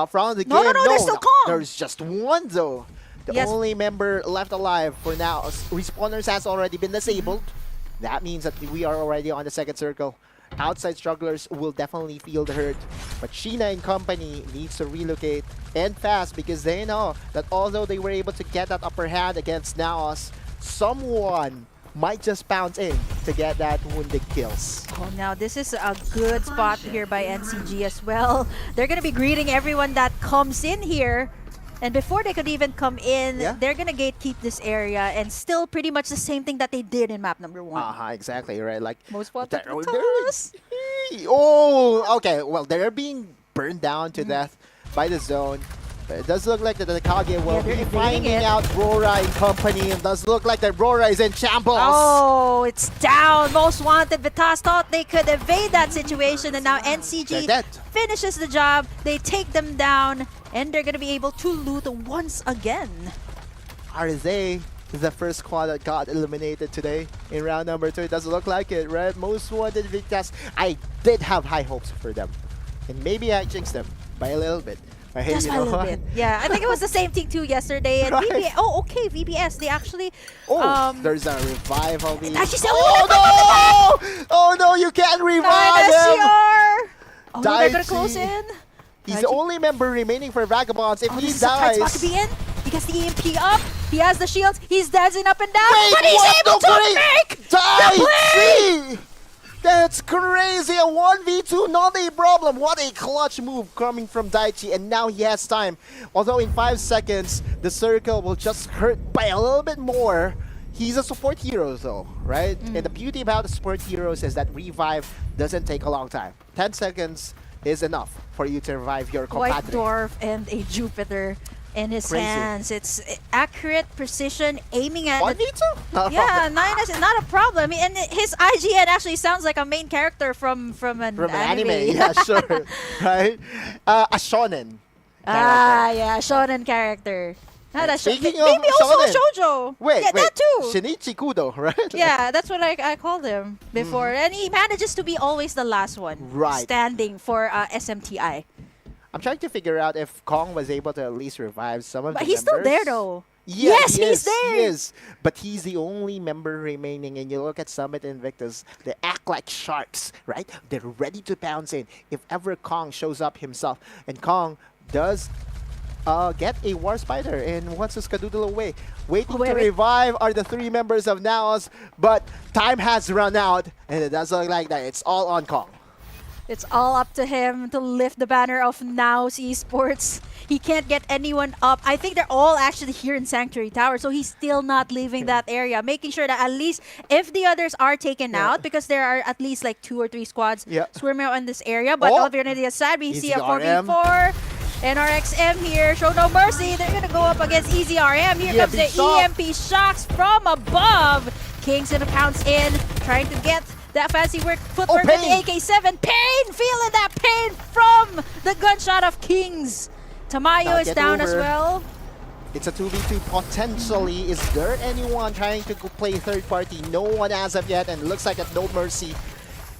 Speaker 3: from the game.
Speaker 2: No, they're still Kong.
Speaker 3: There's just one though. The
Speaker 2: Yes.
Speaker 3: only member left alive for now. Respawners has already been disabled. That means that we are already on the second circle. Outside strugglers will definitely feel the hurt. But Sheena and company needs to relocate and fast because they know that although they were able to get that upper hand against Naos, someone might just bounce in to get that wounded kills.
Speaker 2: Oh, now this is a good spot here by NCG as well. They're going to be greeting everyone that comes in here. And before they could even come in, they're going to gatekeep this area and still pretty much the same thing that they did in map number 1.
Speaker 3: Exactly, right? Like
Speaker 2: Most Wanted
Speaker 3: they're-
Speaker 2: Vitas.
Speaker 3: Oh, okay. Well, they're being burned down to death by the zone. But it does look like that the Kage will
Speaker 2: they're
Speaker 3: be
Speaker 2: evading
Speaker 3: finding
Speaker 2: it.
Speaker 3: out Rora and company. It does look like that Rora is in shambles.
Speaker 2: Oh, it's down. Most Wanted Vitas thought they could evade that situation, and now
Speaker 3: They're
Speaker 2: NCG
Speaker 3: dead.
Speaker 2: finishes the job. They take them down, and they're going to be able to loot once again.
Speaker 3: Are they the first squad that got eliminated today in round number 2? It doesn't look like it, right? Most Wanted Victas. I did have high hopes for them. And maybe I jinxed them by a little bit.
Speaker 2: Just by a little bit. Yeah, I think it was the same thing too yesterday. And
Speaker 3: Right.
Speaker 2: VBS, they actually...
Speaker 3: There's a revival.
Speaker 2: Actually,
Speaker 3: Oh no! Oh no, you can't revive him!
Speaker 2: SCR! Oh, no, they're gonna
Speaker 3: Daichi.
Speaker 2: close in.
Speaker 3: He's the only member remaining for Vagabonds. If he
Speaker 2: This is a tight spot
Speaker 3: dies...
Speaker 2: to be in. He gets the EMP up. He has the shields. He's dancing up and down.
Speaker 3: Wait,
Speaker 2: but he's
Speaker 3: what?
Speaker 2: able
Speaker 3: No,
Speaker 2: to
Speaker 3: great.
Speaker 2: make the play!
Speaker 3: Daichi! That's crazy! A 1v2, not a problem! What a clutch move coming from Daichi, and now he has time. Although in 5 seconds, the circle will just hurt by a little bit more. He's a support hero though, right? And the beauty about the support heroes is that revive doesn't take a long time. 10 seconds is enough for you to revive your
Speaker 2: White
Speaker 3: compadre.
Speaker 2: Dwarf and a Jupiter in his
Speaker 3: Crazy.
Speaker 2: hands. It's accurate precision, aiming at...
Speaker 3: 1v2?
Speaker 2: Yeah, 9 is not a problem. I mean, and his IGN actually sounds like a main character from an
Speaker 3: From an
Speaker 2: anime.
Speaker 3: yeah, sure. Right? A shonen.
Speaker 2: Yeah, shonen character. Not a
Speaker 3: Speaking
Speaker 2: maybe
Speaker 3: of
Speaker 2: also
Speaker 3: shonen.
Speaker 2: a shoujo.
Speaker 3: Wait,
Speaker 2: yeah,
Speaker 3: wait.
Speaker 2: that too.
Speaker 3: Shinichi Kudo, right?
Speaker 2: Yeah, that's what I called him before. And he manages to be always the last one
Speaker 3: Right.
Speaker 2: standing for SMTI.
Speaker 3: I'm trying to figure out if Kong was able to at least revive some of
Speaker 2: But
Speaker 3: the
Speaker 2: he's still
Speaker 3: members.
Speaker 2: there though.
Speaker 3: Yeah,
Speaker 2: Yes,
Speaker 3: he
Speaker 2: he's
Speaker 3: is,
Speaker 2: there.
Speaker 3: He is. But he's the only member remaining. And you look at Summit Invictus, they act like sharks, right? They're ready to pounce in if ever Kong shows up himself. And Kong does get a War Spider and wants to skadoodle away. Waiting to revive are the 3 members of Naos, but time has run out, and it doesn't look like that. It's all on Kong.
Speaker 2: It's all up to him to lift the banner of Naos Esports. He can't get anyone up. I think they're all actually here in Sanctuary Tower, so he's still not leaving that area, making sure that at least if the others are taken out, because there are at least like 2 or 3 squads swimming out in this area. But alternatively aside, we see a 4v4. NRXM here, show no mercy. They're gonna go up against Easy RM. Here comes the EMP shocks from above. King's gonna pounce in, trying to get that fancy footwork with the AK-7. Pain! Feeling that pain from the gunshot of Kings. Tamayo is down as well.
Speaker 3: It's a 2v2 potentially. Is there anyone trying to play third party? No one as of yet, and it looks like that No Mercy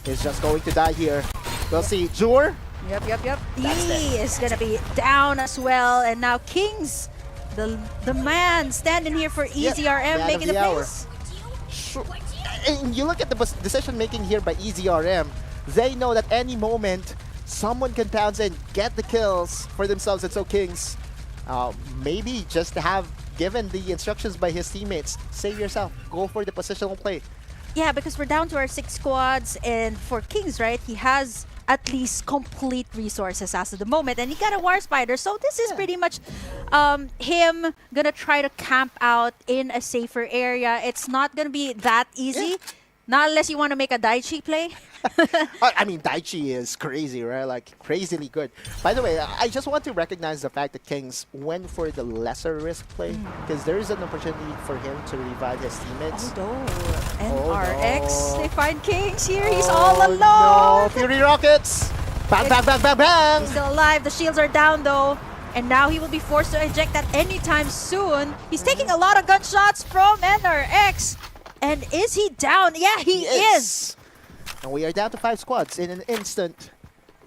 Speaker 3: is just going to die here. We'll see. Jur?
Speaker 2: Yep. He is gonna be down as well, and now Kings, the man standing here for Easy RM, making the plays.
Speaker 3: Sure. And you look at the decision making here by Easy RM. They know that any moment someone can pounce and get the kills for themselves. And so Kings, maybe just have given the instructions by his teammates. Save yourself. Go for the positional play.
Speaker 2: Yeah, because we're down to our 6 squads, and for Kings, right, he has at least complete resources as of the moment, and he got a War Spider, so this is pretty much him gonna try to camp out in a safer area. It's not gonna be that easy, not unless you want to make a Daichi play.
Speaker 3: I mean, Daichi is crazy, right? Like, crazily good. By the way, I just want to recognize the fact that Kings went for the lesser risk play, because there is an opportunity for him to revive his teammates.
Speaker 2: NRX, they find Kings here. He's all alone.
Speaker 3: No, Fury Rockets. Bang, bang, bang, bang, bang.
Speaker 2: He's still alive. The shields are down, though. And now he will be forced to eject at any time soon. He's taking a lot of gunshots from NRX. And is he down? Yeah, he is.
Speaker 3: And we are down to 5 squads in an instant.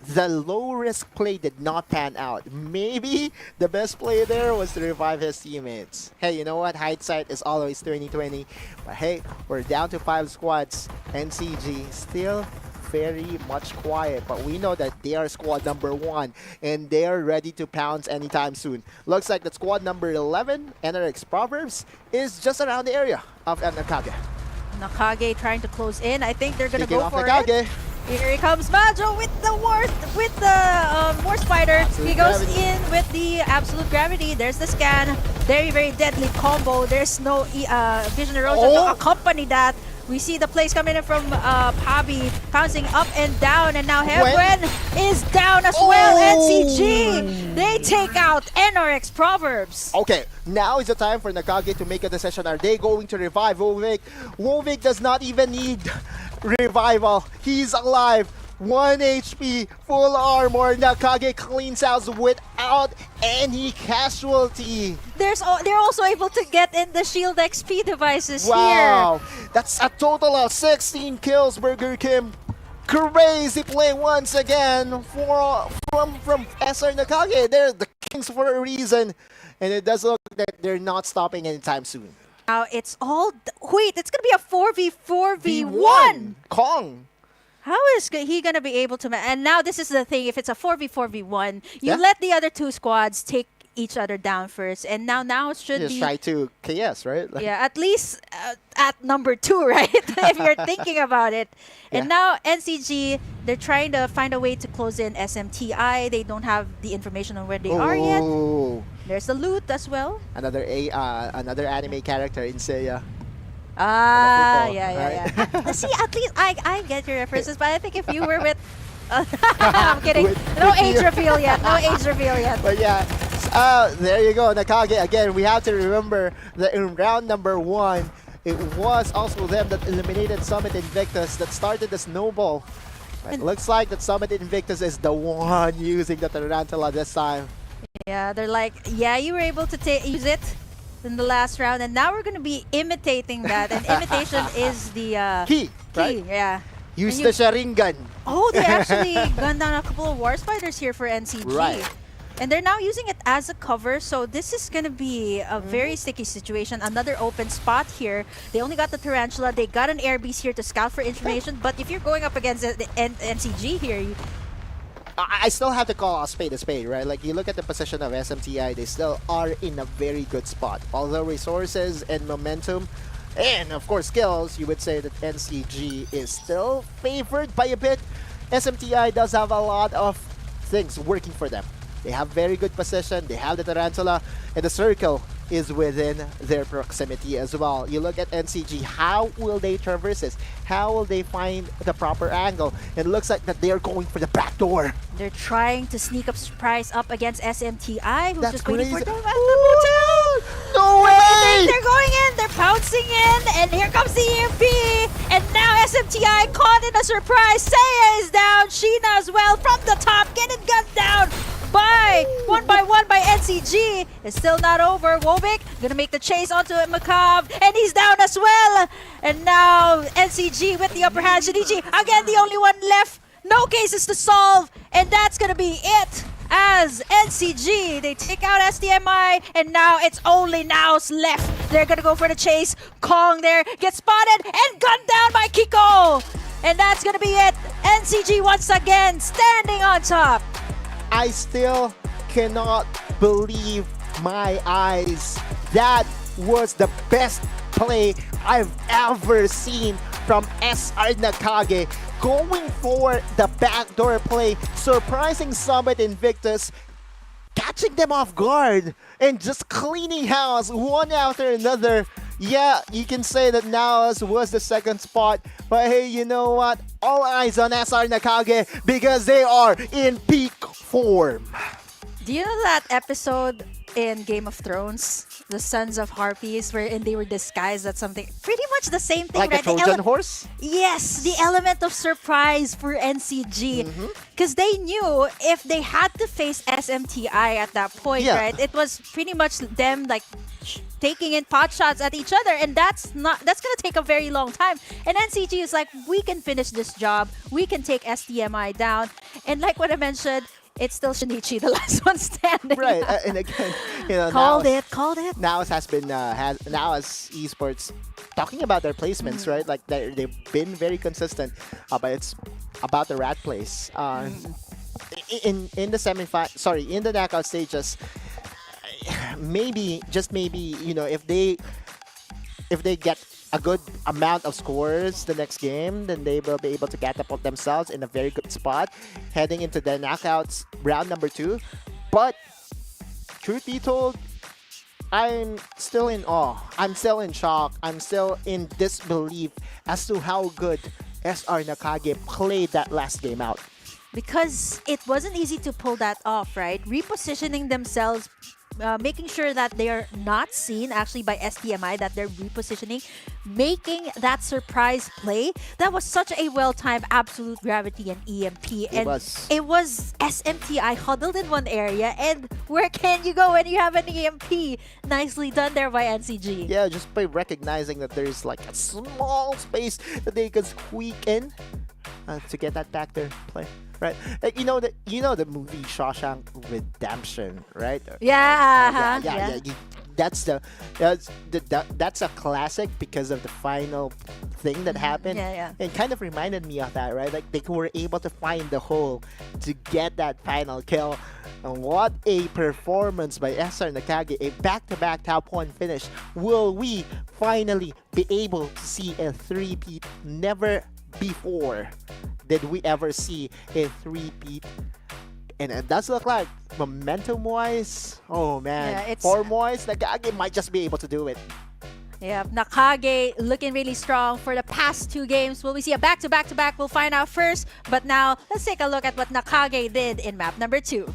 Speaker 3: The low-risk play did not pan out. Maybe the best play there was to revive his teammates. Hey, you know what? Hindsight is always 2020. But hey, we're down to 5 squads. NCG still very much quiet, but we know that they are squad number 1 and they are ready to pounce anytime soon. Looks like that squad number 11, NRX Proverbs, is just around the area of Nakage.
Speaker 2: Nakage trying to close in. I think they're gonna go for
Speaker 3: Nakage.
Speaker 2: it. Here he comes Majo with the War Spider.
Speaker 3: Absolute
Speaker 2: he goes
Speaker 3: gravity.
Speaker 2: in with the Absolute Gravity. There's the scan. Very, very deadly combo. There's no Vision Erosion to accompany that. We see the plays coming in from Pabi, pouncing up and down, and now Hebwen is down as well. NCG, they take out NRX Proverbs.
Speaker 3: Okay, now is the time for Nakage to make a decision. Are they going to revive Wovik? Wovik does not even need revival. He's alive. 1 HP, full armor. Nakage cleans out without any casualty.
Speaker 2: They're also able to get in the shield XP devices
Speaker 3: Wow, that's a total of 16 kills, Burger Kim. Crazy play once again from SR Nakage. They're the kings for a reason, and it does look like they're not stopping anytime soon.
Speaker 2: Now it's all it's gonna be a 4v4v1.
Speaker 3: Kong.
Speaker 2: How is he gonna be able to? And now this is the thing: if it's a 4v4v1, you
Speaker 3: Yeah.
Speaker 2: let the other 2 squads take each other down first, and now it should
Speaker 3: Just
Speaker 2: be
Speaker 3: try to KS, right? Like,
Speaker 2: yeah, at least at number 2, right? If you're thinking about it. And now NCG, they're trying to find a way to close in SMTI. They don't have the information on where they are yet.
Speaker 3: Ooh.
Speaker 2: There's the loot as well.
Speaker 3: Another anime character in Seiya.
Speaker 2: Ah,
Speaker 3: football,
Speaker 2: yeah. See, at least I get your references, but I think if you were with I'm kidding. No age reveal yet. No age reveal yet.
Speaker 3: But yeah, there you go, Nakage. Again, we have to remember that in round number 1, it was also them that eliminated Summit Invictus that started the snowball. But it looks like that Summit Invictus is the one using the Tarantula this time.
Speaker 2: Yeah, they're like, yeah, you were able to use it in the last round, and now we're going to be imitating that. And imitation is the
Speaker 3: Key, right?
Speaker 2: Yeah.
Speaker 3: Use
Speaker 2: And
Speaker 3: the Sharingan.
Speaker 2: Oh, they actually gunned down a couple of War Spiders here for NCG.
Speaker 3: Right.
Speaker 2: And they're now using it as a cover, so this is gonna be a very sticky situation. Another open spot here. They only got the Tarantula. They got an air beast here to scout for information. But if you're going up against the NCG here,
Speaker 3: I still have to call a spade, right? Like, you look at the position of SMTI, they still are in a very good spot. Although resources and momentum, and of course skills, you would say that NCG is still favored by a bit. SMTI does have a lot of things working for them. They have very good position, they have the Tarantula, and the circle is within their proximity as well. You look at NCG, how will they traverse this? How will they find the proper angle? It looks like that they are going for the back door.
Speaker 2: they're trying to sneak up surprise up against SMTI, who's
Speaker 3: That's
Speaker 2: just waiting for
Speaker 3: crazy.
Speaker 2: them at the motel.
Speaker 3: No way!
Speaker 2: They're going in, they're pouncing in, and here comes the EMP. And now SMTI caught in a surprise. Seiya is down, Sheena as well from the top, getting gunned down one by one by NCG. It's still not over. Wobik gonna make the chase onto Macabre, and he's down as well. And now NCG with the upper hand. Shinichi again, the only one left. No cases to solve, and that's gonna be it. As NCG, they take out SDMI, and now it's only Naos left. They're gonna go for the chase. Kong there gets spotted and gunned down by Kiko. And that's gonna be it. NCG once again standing on top.
Speaker 3: I still cannot believe my eyes. That was the best play I've ever seen from SR Nakage. Going for the backdoor play, surprising Summit Invictus, catching them off guard, and just cleaning house one after another. Yeah, you can say that Naos was the second spot, but hey, you know what? All eyes on SR Nakage because they are in peak form.
Speaker 2: Do you know that episode in Game of Thrones, the Sons of Harpies, wherein they were disguised as something? Pretty much the same thing,
Speaker 3: Like
Speaker 2: right?
Speaker 3: a Trojan horse?
Speaker 2: Yes, the element of surprise for NCG. Because they knew if they had to face SMTI at that point,
Speaker 3: Yeah.
Speaker 2: right? It was pretty much them like taking in pot shots at each other, and that's gonna take a very long time. And NCG is like, we can finish this job, we can take SDMI down, and like what I mentioned, it's still Shinichi, the last one standing.
Speaker 3: Right, and again, you know,
Speaker 2: Called
Speaker 3: Naos-
Speaker 2: it.
Speaker 3: Naos has been Naos esports talking about their placements, right? Like they've been very consistent, but it's about the rat place. In the in the knockout stages, maybe just maybe, you know, if they get a good amount of scores the next game, then they will be able to catapult themselves in a very good spot heading into the knockouts round number 2. But truth be told, I'm still in awe. I'm still in shock. I'm still in disbelief as to how good SR Nakage played that last game out.
Speaker 2: Because it wasn't easy to pull that off, right? Repositioning themselves, making sure that they are not seen actually by SDMI, that they're repositioning, making that surprise play. That was such a well-timed absolute gravity and EMP. And it was SMTI huddled in one area, and where can you go when you have an EMP? Nicely done there by NCG.
Speaker 3: Yeah, just by recognizing that there's like a small space that they could squeak in to get that back there play. Right, like, you know the movie Shawshank Redemption, right?
Speaker 2: Yeah,
Speaker 3: That's a classic because of the final thing that happened.
Speaker 2: Yeah.
Speaker 3: It kind of reminded me of that, right? Like they were able to find the hole to get that final kill. And what a performance by SR Nakage, a back-to-back top 1 finish. Will we finally be able to see a 3-peat? Never before did we ever see a 3-peat, and it does look like momentum-wise, oh man, form-wise, Nakage might just be able to do it.
Speaker 2: Yeah, Nakage looking really strong for the past 2 games. Will we see a back-to-back-to-back? We'll find out first. But now, let's take a look at what Nakage did in map number 2.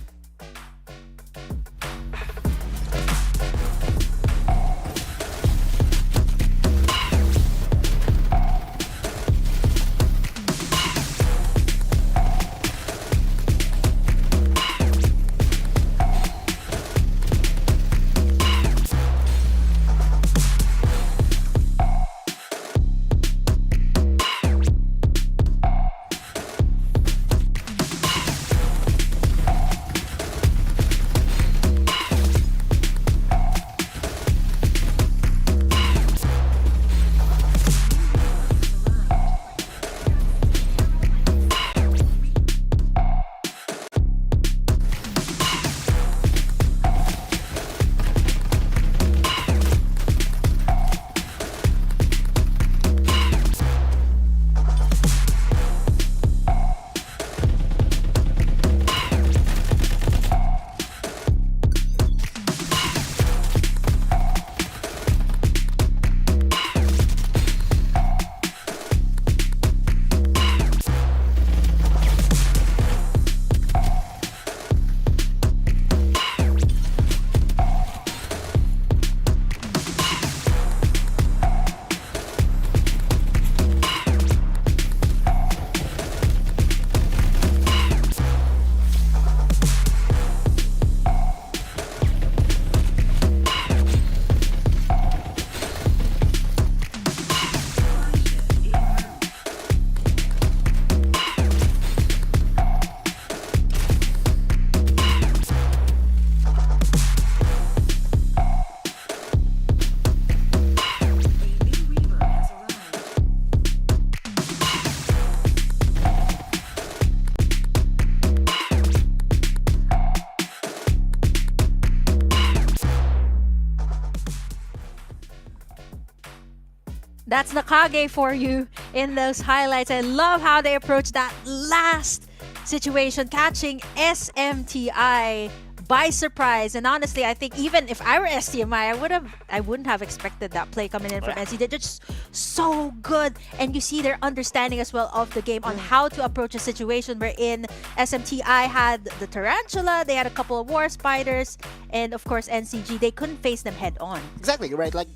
Speaker 2: That's Nakage for you in those highlights. I love how they approach that last situation, catching SMTI by surprise. And honestly, I think even if I were STMI, I wouldn't have expected that play coming in from NC. They're just so good, and you see their understanding as well of the game on how to approach a situation wherein SMTI had the tarantula, they had a couple of war spiders, and of course NCG, they couldn't face them head on.
Speaker 3: Exactly, right? Like,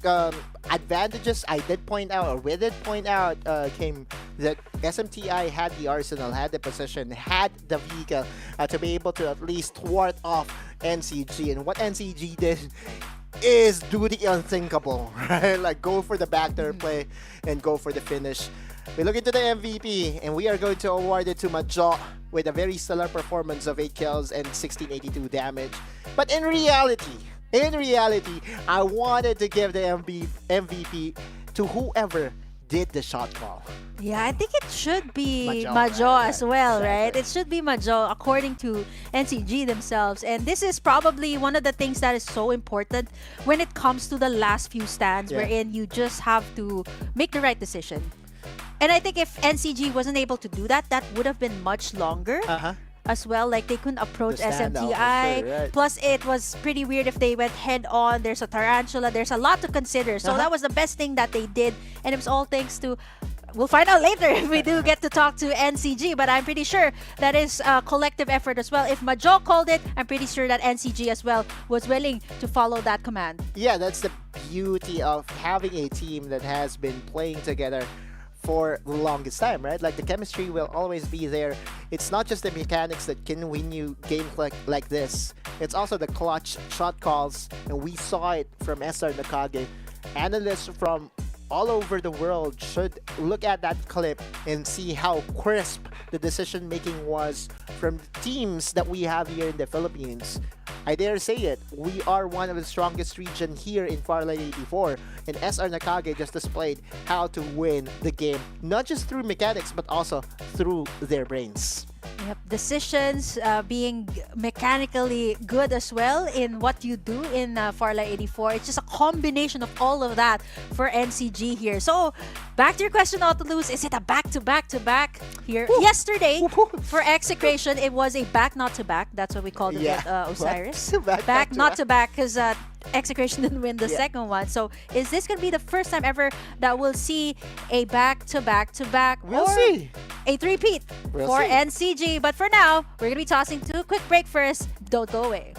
Speaker 3: advantages I did point out, or we did point out, came that SMTI had the arsenal, had the position, had the vehicle to be able to at least thwart off NCG. And what NCG did is do the unthinkable, right? Like, go for the backdoor play and go for the finish. We look into the MVP, and we are going to award it to Majo with a very stellar performance of 8 kills and 1682 damage. But in reality, I wanted to give the MVP to whoever did the shot call.
Speaker 2: Yeah, I think it should be
Speaker 3: Majo,
Speaker 2: Majo
Speaker 3: right?
Speaker 2: as well,
Speaker 3: Exactly.
Speaker 2: right? It should be Majo according to NCG themselves. And this is probably one of the things that is so important when it comes to the last few stands, wherein you just have to make the right decision. And I think if NCG wasn't able to do that, that would have been much longer. As well, like they couldn't approach
Speaker 3: The standout, for
Speaker 2: SMTI.
Speaker 3: sure, right.
Speaker 2: Plus, it was pretty weird if they went head on. There's a tarantula. There's a lot to consider. So that was the best thing that they did, and it was all thanks to. We'll find out later if we do get to talk to NCG, but I'm pretty sure that is a collective effort as well. If Majo called it, I'm pretty sure that NCG as well was willing to follow that command.
Speaker 3: Yeah, that's the beauty of having a team that has been playing together for the longest time, right? Like, the chemistry will always be there. It's not just the mechanics that can win you games like this. It's also the clutch shot calls, and we saw it from SR Nakage. Analysts from all over the world should look at that clip and see how crisp the decision making was from teams that we have here in the Philippines. I dare say it, we are one of the strongest region here in Farlight 84, and SR Nakage just displayed how to win the game, not just through mechanics, but also through their brains.
Speaker 2: Yep, decisions, being mechanically good as well in what you do in Farlight 84. It's just a combination of all of that for NCG here. So, back to your question, Autolus, is it a back-to-back-to-back here? Yesterday, for Execration, it was a back-not-to-back. That's what we called it at Osiris. Back not to back, because Execration didn't win the second one. So is this going to be the first time ever that we'll see a back-to-back-to-back
Speaker 3: We'll
Speaker 2: or
Speaker 3: see.
Speaker 2: a three-peat
Speaker 3: We'll
Speaker 2: for
Speaker 3: see.
Speaker 2: NCG? But for now, we're going to be tossing to a quick break first. Don't go away.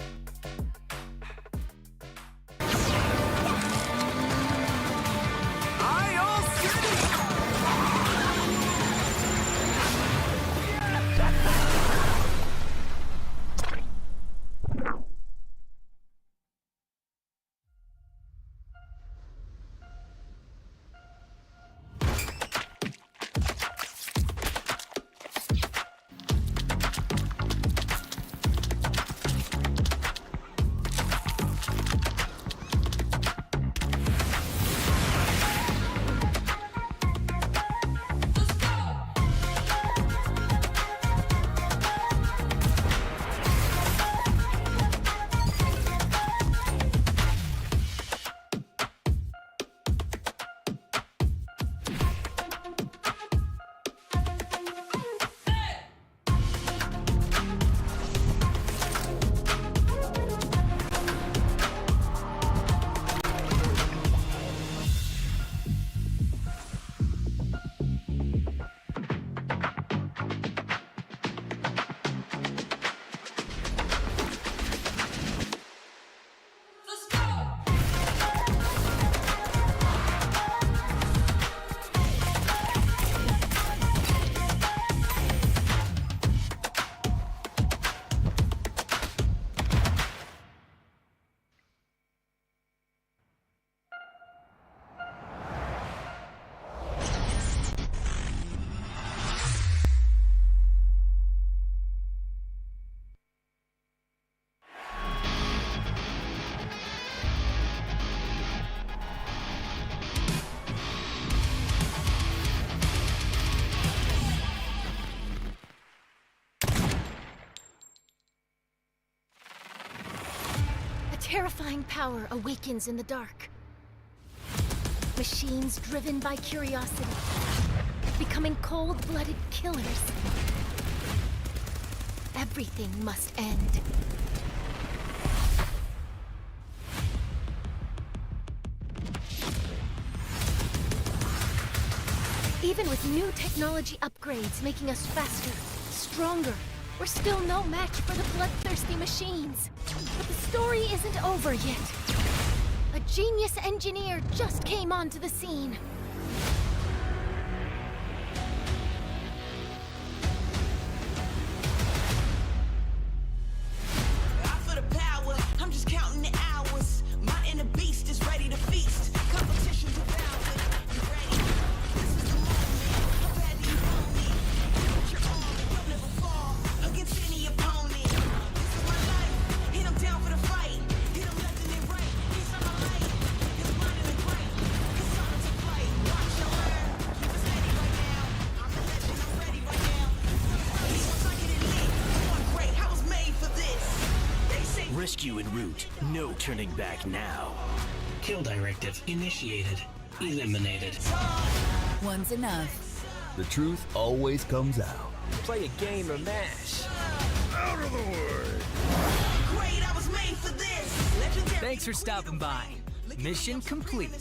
Speaker 5: A terrifying power awakens in the dark. Machines driven by curiosity, becoming cold-blooded killers. Everything must end. Even with new technology upgrades making us faster, stronger, we're still no match for the bloodthirsty machines. But the story isn't over yet. A genius engineer just came onto the scene.
Speaker 6: I feel the power, I'm just counting the hours. My inner beast is ready to feast. Competition devoured. You ready? This is the moment. How bad do you want me? Put your arm, don't ever fall against any opponent. This is my life. Hit 'em down for the fight. Hit 'em left and then right. He's on my light. His mind in the bright. It's time to fight. Watch your learn. Keep us steady right now. I'm the legend. I'm ready right now. Once I get it lit, I'm on great. I was made for this. They say.
Speaker 7: Rescue en route. No turning back now.
Speaker 8: Kill directive initiated. Eliminated.
Speaker 9: One's enough.
Speaker 10: The truth always comes out.
Speaker 7: Play a game or mash.
Speaker 10: Out of the way.
Speaker 6: Great, I was made for this. Legendary.
Speaker 9: Thanks for stopping by. Mission complete.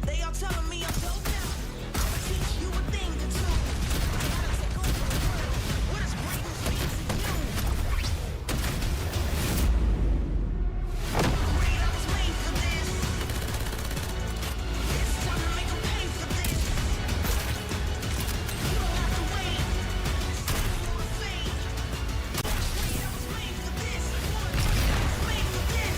Speaker 6: They all telling me I'm dope now. I'ma teach you a thing or two. I gotta take over the world. What is greatness mean to you? Great, I was made for this. It's time to make 'em pay for this. You don't have to wait. Stay for a fate. Great, I was made for this. I was made for this.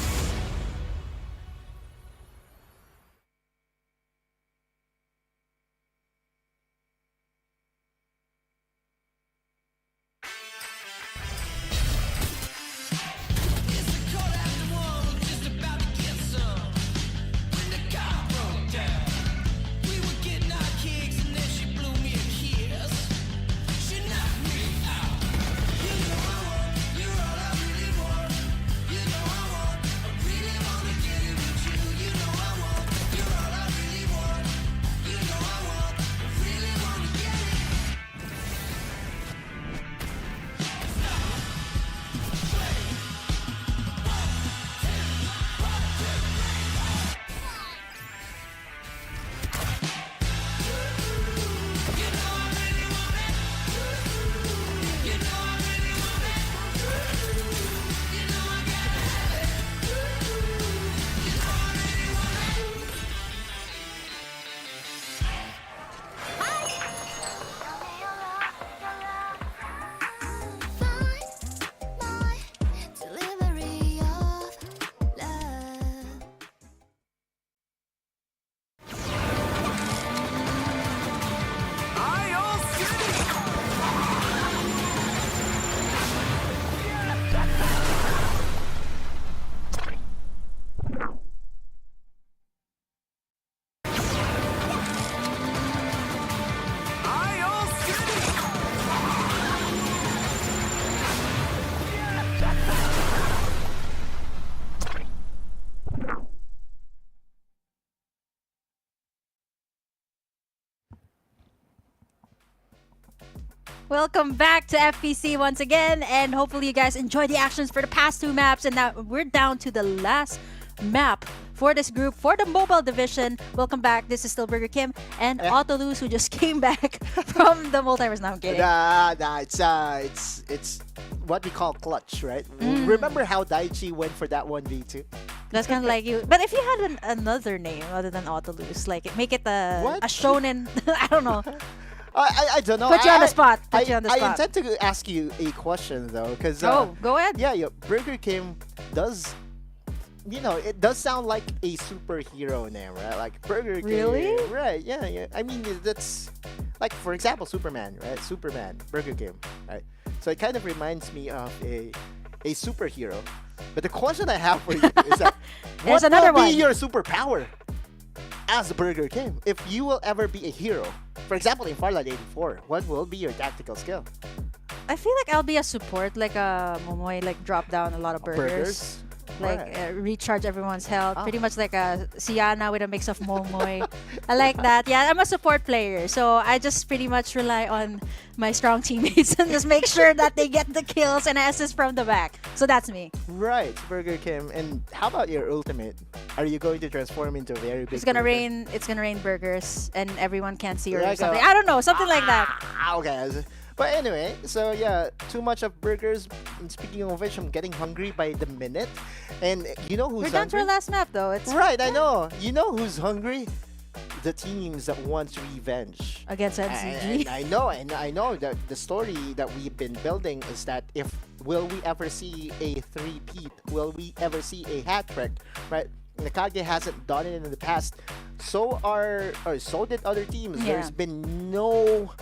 Speaker 2: Welcome back to FPC once again, and hopefully you guys enjoyed the actions for the past two maps, and now we're down to the last map for this group for the mobile division. Welcome back. This is still Burger Kim and Autolus, who just came back from the multiverse. Now I'm kidding.
Speaker 3: It's what we call clutch, right? Remember how Daichi went for that 1v2?
Speaker 2: That's kind of like you. But if you had another name other than Autolus, like make it a shonen, I don't know.
Speaker 3: I don't know.
Speaker 2: Put you on the spot.
Speaker 3: I intend to ask you a question though, because
Speaker 2: go ahead.
Speaker 3: Yeah, Burger Kim does. It does sound like a superhero name, right? Like Burger King.
Speaker 2: Really?
Speaker 3: Right, yeah. I mean, that's like, for example, Superman, right? Superman, Burger King, right? So it kind of reminds me of a superhero. But the question I have for you is that, what will be your superpower as Burger King? If you will ever be a hero, for example, in Farlight 84, what will be your tactical skill?
Speaker 2: I feel like I'll be a support, like a Momoy, like drop down a lot of burgers. like
Speaker 3: Right.
Speaker 2: recharge everyone's health.
Speaker 3: Ah.
Speaker 2: Pretty much like a Siana with a mix of Momoy. I like that. Yeah, I'm a support player, so I just pretty much rely on my strong teammates and just make sure that they get the kills and assist from the back. So that's me.
Speaker 3: Right, Burger Kim. And how about your ultimate? Are you going to transform into a very big?
Speaker 2: It's gonna
Speaker 3: burger?
Speaker 2: rain. It's gonna rain burgers, and everyone can't see or
Speaker 3: Like a-
Speaker 2: something. I don't know, something like that.
Speaker 3: Okay. But anyway, so yeah, too much of burgers. And speaking of which, I'm getting hungry by the minute. And you know who's
Speaker 2: We're down to
Speaker 3: hungry?
Speaker 2: our last map though. It's
Speaker 3: Right, I know. You know who's hungry? The teams that wants revenge.
Speaker 2: against
Speaker 3: And
Speaker 2: NCG.
Speaker 3: I know that the story that we've been building is that if will we ever see a three-peat? Will we ever see a hat trick? Right? Nakage hasn't done it in the past. So did other teams.
Speaker 2: Yeah.
Speaker 3: There's been no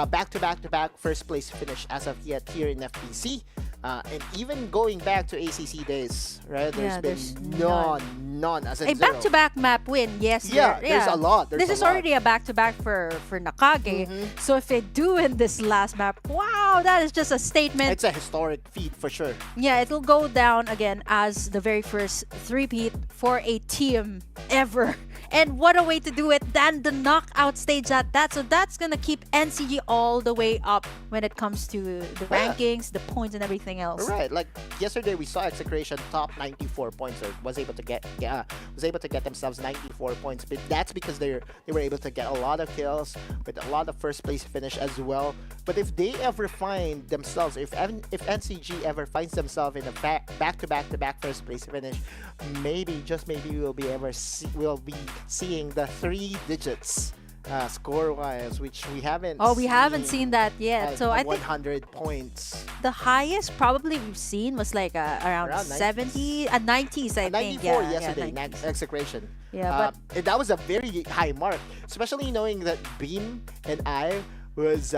Speaker 3: back-to-back-to-back first place finish as of yet here in FPC. And even going back to ACC days, right?
Speaker 2: Yeah,
Speaker 3: There's
Speaker 2: there's
Speaker 3: been none as in
Speaker 2: A
Speaker 3: zero.
Speaker 2: back-to-back map win, yes.
Speaker 3: Yeah, there's a lot.
Speaker 2: This is already a back-to-back for Nakage.
Speaker 3: Mhm.
Speaker 2: So if they do in this last map, wow, that is just a statement.
Speaker 3: It's a historic feat for sure.
Speaker 2: Yeah, it'll go down again as the very first three-peat for a team ever. And what a way to do it than the knockout stage at that. So that's gonna keep NCG all the way up when it comes to the
Speaker 3: Yeah.
Speaker 2: rankings, the points, and everything else.
Speaker 3: Right, like yesterday we saw Execration top 94 points, or was able to get themselves 94 points. But that's because they were able to get a lot of kills with a lot of first place finish as well. But if they ever find themselves, if NCG ever finds themselves in a back-to-back-to-back first place finish, maybe just maybe we'll be seeing the 3 digits score-wise, which we haven't.
Speaker 2: Oh, we haven't seen that yet. So I think
Speaker 3: 100 points.
Speaker 2: the highest probably we've seen was like around
Speaker 3: Around
Speaker 2: 70 and 90s, I think.
Speaker 3: 94
Speaker 2: Yeah,
Speaker 3: yesterday,
Speaker 2: 90s.
Speaker 3: Execration.
Speaker 2: Yeah,
Speaker 3: and that was a very high mark, especially knowing that Beam and I was,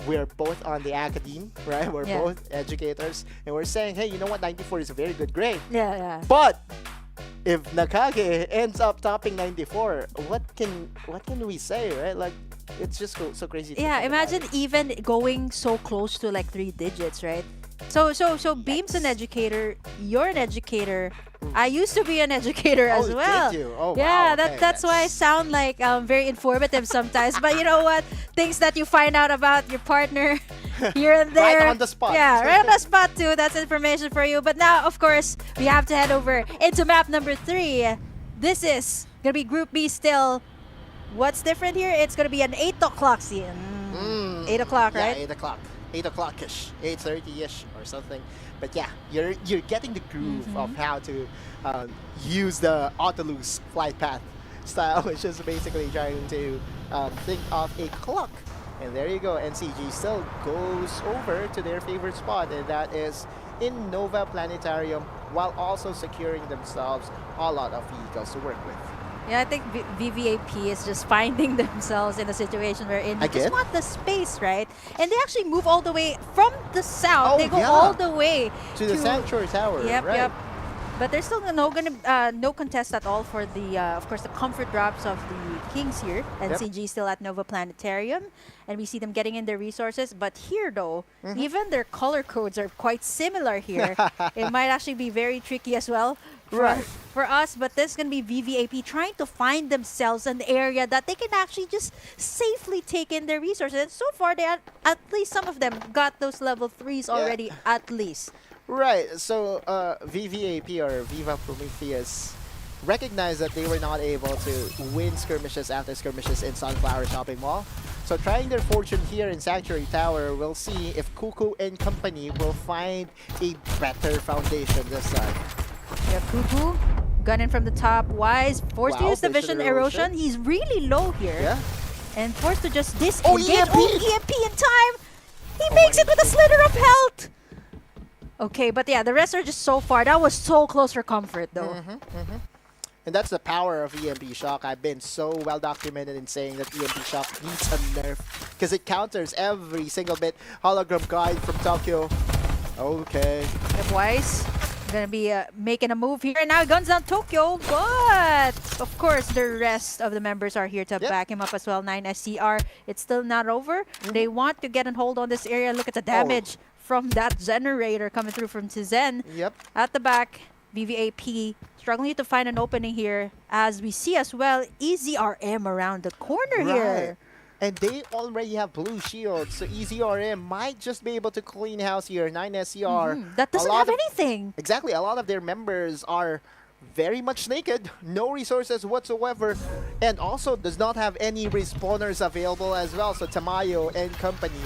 Speaker 3: we're both on the academe, right? We're
Speaker 2: Yeah.
Speaker 3: both educators, and we're saying, hey, you know what, 94 is a very good grade.
Speaker 2: Yeah, yeah.
Speaker 3: But if Nakage ends up topping 94, what can we say, right? Like, it's just so crazy. To
Speaker 2: Yeah,
Speaker 3: think about
Speaker 2: imagine
Speaker 3: it.
Speaker 2: even going so close to like 3 digits, right? So Beam's an educator, you're an educator. I used to be an educator as
Speaker 3: Oh,
Speaker 2: well.
Speaker 3: did you? Oh,
Speaker 2: Yeah,
Speaker 3: wow, okay,
Speaker 2: that's why I sound like very informative sometimes. But you know what? Things that you find out about your partner here and there.
Speaker 3: Right on the spot.
Speaker 2: Yeah, right on the spot too. That's information for you. But now, of course, we have to head over into map number 3. This is gonna be Group B still. What's different here? It's gonna be an 8 o'clock scene. 8 o'clock,
Speaker 3: Yeah,
Speaker 2: right?
Speaker 3: 8 o'clock. 8 o'clock-ish. 8:30-ish or something. But yeah, you're getting the groove of how to use the auto-lose flight path style, which is basically trying to think of a clock. And there you go. NCG still goes over to their favorite spot, and that is in Nova Planetarium, while also securing themselves a lot of vehicles to work with.
Speaker 2: Yeah, I think VVAP is just finding themselves in a situation wherein they
Speaker 3: Again?
Speaker 2: just want the space, right? And they actually move all the way from the south.
Speaker 3: Oh,
Speaker 2: they go
Speaker 3: yeah.
Speaker 2: all the way
Speaker 3: To the Sanctuary Tower,
Speaker 2: Yep,
Speaker 3: right?
Speaker 2: yep. But there's still no contest at all for the, of course, the comfort drops of the Kings here. NCG still at Nova Planetarium. And we see them getting in their resources. But here, though, even their color codes are quite similar here. It might actually be very tricky as well for us. But this is going to be VVAP trying to find themselves an area that they can actually just safely take in their resources. And so far, they at least some of them got those level 3s already, at least.
Speaker 3: Right, so VVAP or Viva Prometheus recognized that they were not able to win skirmishes after skirmishes in Sunflower Shopping Mall. So trying their fortune here in Sanctuary Tower, we'll see if Cuckoo and company will find a better foundation this time.
Speaker 2: Yeah, Cuckoo gunning from the top. Wise forced to
Speaker 3: Wow,
Speaker 2: use the
Speaker 3: vision
Speaker 2: vision erosion.
Speaker 3: erosion.
Speaker 2: He's really low here.
Speaker 3: Yeah?
Speaker 2: And forced to just disengage.
Speaker 3: Oh, EMP!
Speaker 2: Oh, EMP in time! He makes it with a slither of health! Okay, but yeah, the rest are just so far. That was so close for comfort, though.
Speaker 3: And that's the power of EMP Shock. I've been so well documented in saying that EMP Shock needs a nerf because it counters every single bit. Hologram guide from Tokyo. Okay.
Speaker 2: Yep, Wise gonna be making a move here. Now he guns down Tokyo, but of course the rest of the members are here to back him up as well. 9 SCR. It's still not over. They want to get a hold on this area. Look at the damage from that generator coming through from Tizen.
Speaker 3: Yep.
Speaker 2: At the back, VVAP struggling to find an opening here, as we see as well EZRM around the corner here.
Speaker 3: And they already have blue shields, so EZRM might just be able to clean house here. 9SCR.
Speaker 2: That doesn't have anything.
Speaker 3: Exactly. A lot of their members are very much naked, no resources whatsoever, and also does not have any respawners available as well. So Tamayo and company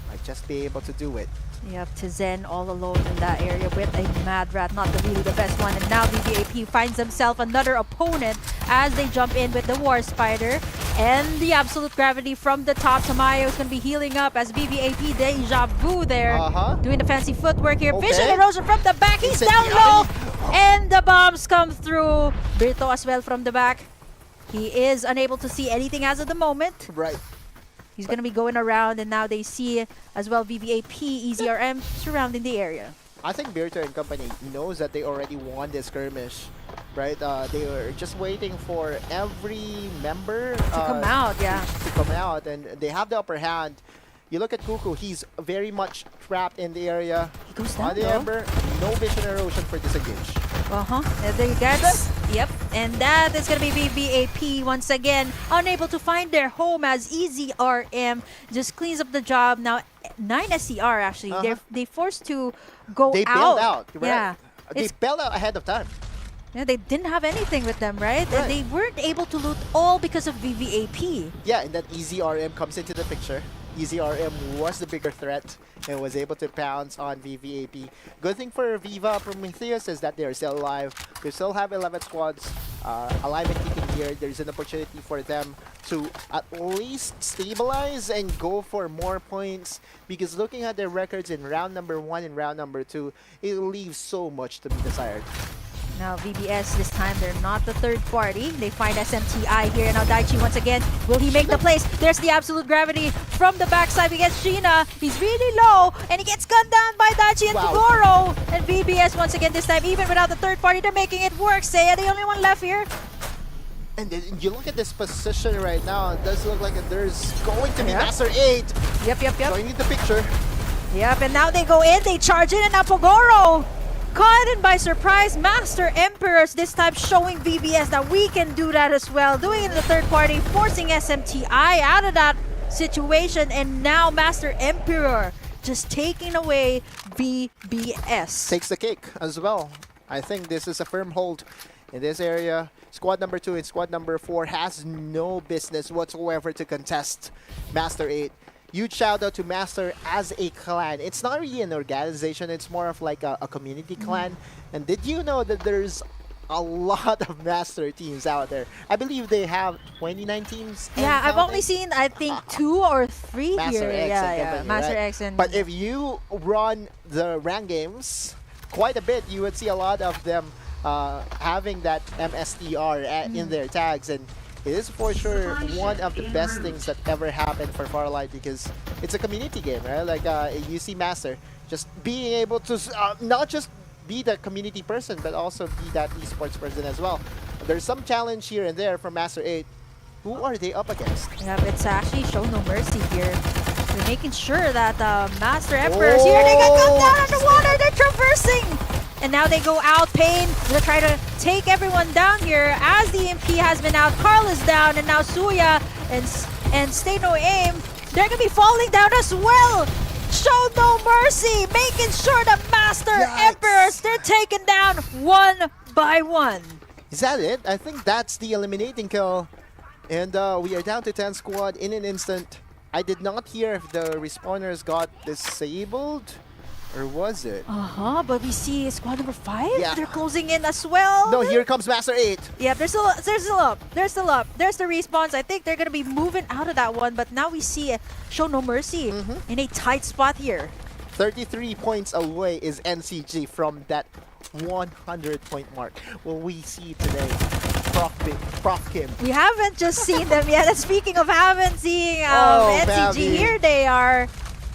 Speaker 3: might just be able to do it.
Speaker 2: Yep, Tizen all alone in that area with a Mad Rat, not really the best one. And now VVAP finds himself another opponent as they jump in with the War Spider. And the absolute gravity from the top. Tamayo is going to be healing up as VVAP Deja Vu there. Doing the fancy footwork here.
Speaker 3: Okay.
Speaker 2: Vision erosion from the back. He's down low. And the bombs come through. Birto as well from the back. He is unable to see anything as of the moment.
Speaker 3: Right.
Speaker 2: He's going to be going around, and now they see as well VVAP, EZRM surrounding the area.
Speaker 3: I think Birto and company knows that they already won this skirmish, right? They were just waiting for every member
Speaker 2: To come out, yeah.
Speaker 3: to come out, and they have the upper hand. You look at Cuckoo, he's very much trapped in the area.
Speaker 2: He goes down,
Speaker 3: On the
Speaker 2: though.
Speaker 3: Ember, no vision erosion for disengage.
Speaker 2: And there you guys. Yep. And that is going to be VVAP once again. Unable to find their home as EZRM just cleans up the job. Now, 9SCR actually, they forced to go
Speaker 3: They
Speaker 2: out.
Speaker 3: bailed out, right?
Speaker 2: Yeah.
Speaker 3: They bailed out ahead of time.
Speaker 2: Yeah, they didn't have anything with them, right? And they weren't able to loot all because of VVAP.
Speaker 3: Yeah, and then EZRM comes into the picture. EZRM was the bigger threat and was able to pounce on VVAP. Good thing for Viva Prometheus is that they're still alive. They still have 11 squads alive and kicking here. There's an opportunity for them to at least stabilize and go for more points, because looking at their records in round number 1 and round number 2, it leaves so much to be desired.
Speaker 2: Now VBS this time, they're not the third party. They find SMTI here. Now Daichi once again, will he make the place? There's the absolute gravity from the backside against Sheena. He's really low and he gets gunned down by Daichi and Togoro. And VBS once again this time, even without the third party, they're making it work. Seiya, the only one left here.
Speaker 3: And then you look at this position right now, it does look like there's going to be Master 8.
Speaker 2: Yep.
Speaker 3: Going into the picture.
Speaker 2: Yep, and now they go in, they charge in, and now Togoro caught in by surprise. Master Emperors this time showing VBS that we can do that as well. Doing it in the third party, forcing SMTI out of that situation. And now Master Emperor just taking away VBS.
Speaker 3: Takes the cake as well. I think this is a firm hold in this area. Squad number 2 and squad number 4 has no business whatsoever to contest Master 8. Huge shout out to Master as a clan. It's not really an organization, it's more of like a community clan. And did you know that there's a lot of Master teams out there? I believe they have 29 teams.
Speaker 2: Yeah, I've only seen, I think, 2 or 3
Speaker 3: Master
Speaker 2: here.
Speaker 3: X and company,
Speaker 2: Master
Speaker 3: right?
Speaker 2: X and...
Speaker 3: But if you run the rank games quite a bit, you would see a lot of them having that MSTR in their tags. And it is for sure one of the best things that ever happened for Farlight, because it's a community game, right? Like you see Master just being able to not just be the community person, but also be that esports person as well. There's some challenge here and there from Master 8. Who are they up against?
Speaker 2: Yep, it's actually Show No Mercy here. They're making sure that Master Emperors here, they get come down underwater, they're traversing! And now they go out, Pain, they'll try to take everyone down here as the MP has been out. Carl is down, and now Suya and Stay No Aim, they're gonna be falling down as well! Show No Mercy, making sure the Master Emperors, they're taken down one by one.
Speaker 3: Is that it? I think that's the eliminating kill. And we are down to 10 squad in an instant. I did not hear if the respawners got disabled, or was it?
Speaker 2: But we see squad number 5.
Speaker 3: Yeah.
Speaker 2: They're closing in as well.
Speaker 3: No, here comes Master 8.
Speaker 2: Yeah, they're still up. There's the respawns. I think they're gonna be moving out of that one, but now we see Show No Mercy in a tight spot here.
Speaker 3: 33 points away is NCG from that 100-point mark. Will we see today Prof Kim?
Speaker 2: We haven't just seen them yet. And speaking of haven't seen NCG,
Speaker 3: Babby.
Speaker 2: here they are.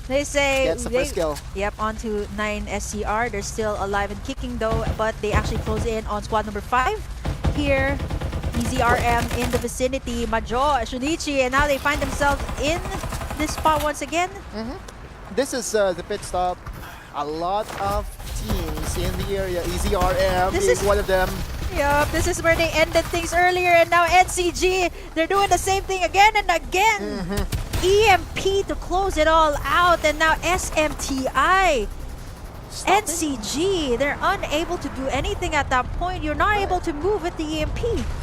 Speaker 2: They say
Speaker 3: Gets the first kill.
Speaker 2: Yep, onto 9SCR. They're still alive and kicking though, but they actually close in on squad number 5. Here, EZRM in the vicinity, Majo, Shunichi, and now they find themselves in this spot once again.
Speaker 3: This is the pit stop. A lot of teams in the area. EZRM
Speaker 2: This
Speaker 3: is
Speaker 2: is-
Speaker 3: one of them.
Speaker 2: Yup, this is where they ended things earlier, and now NCG, they're doing the same thing again and again. EMP to close it all out, and now SMTI.
Speaker 3: Stop it.
Speaker 2: NCG, they're unable to do anything at that point. You're not able to move with the EMP.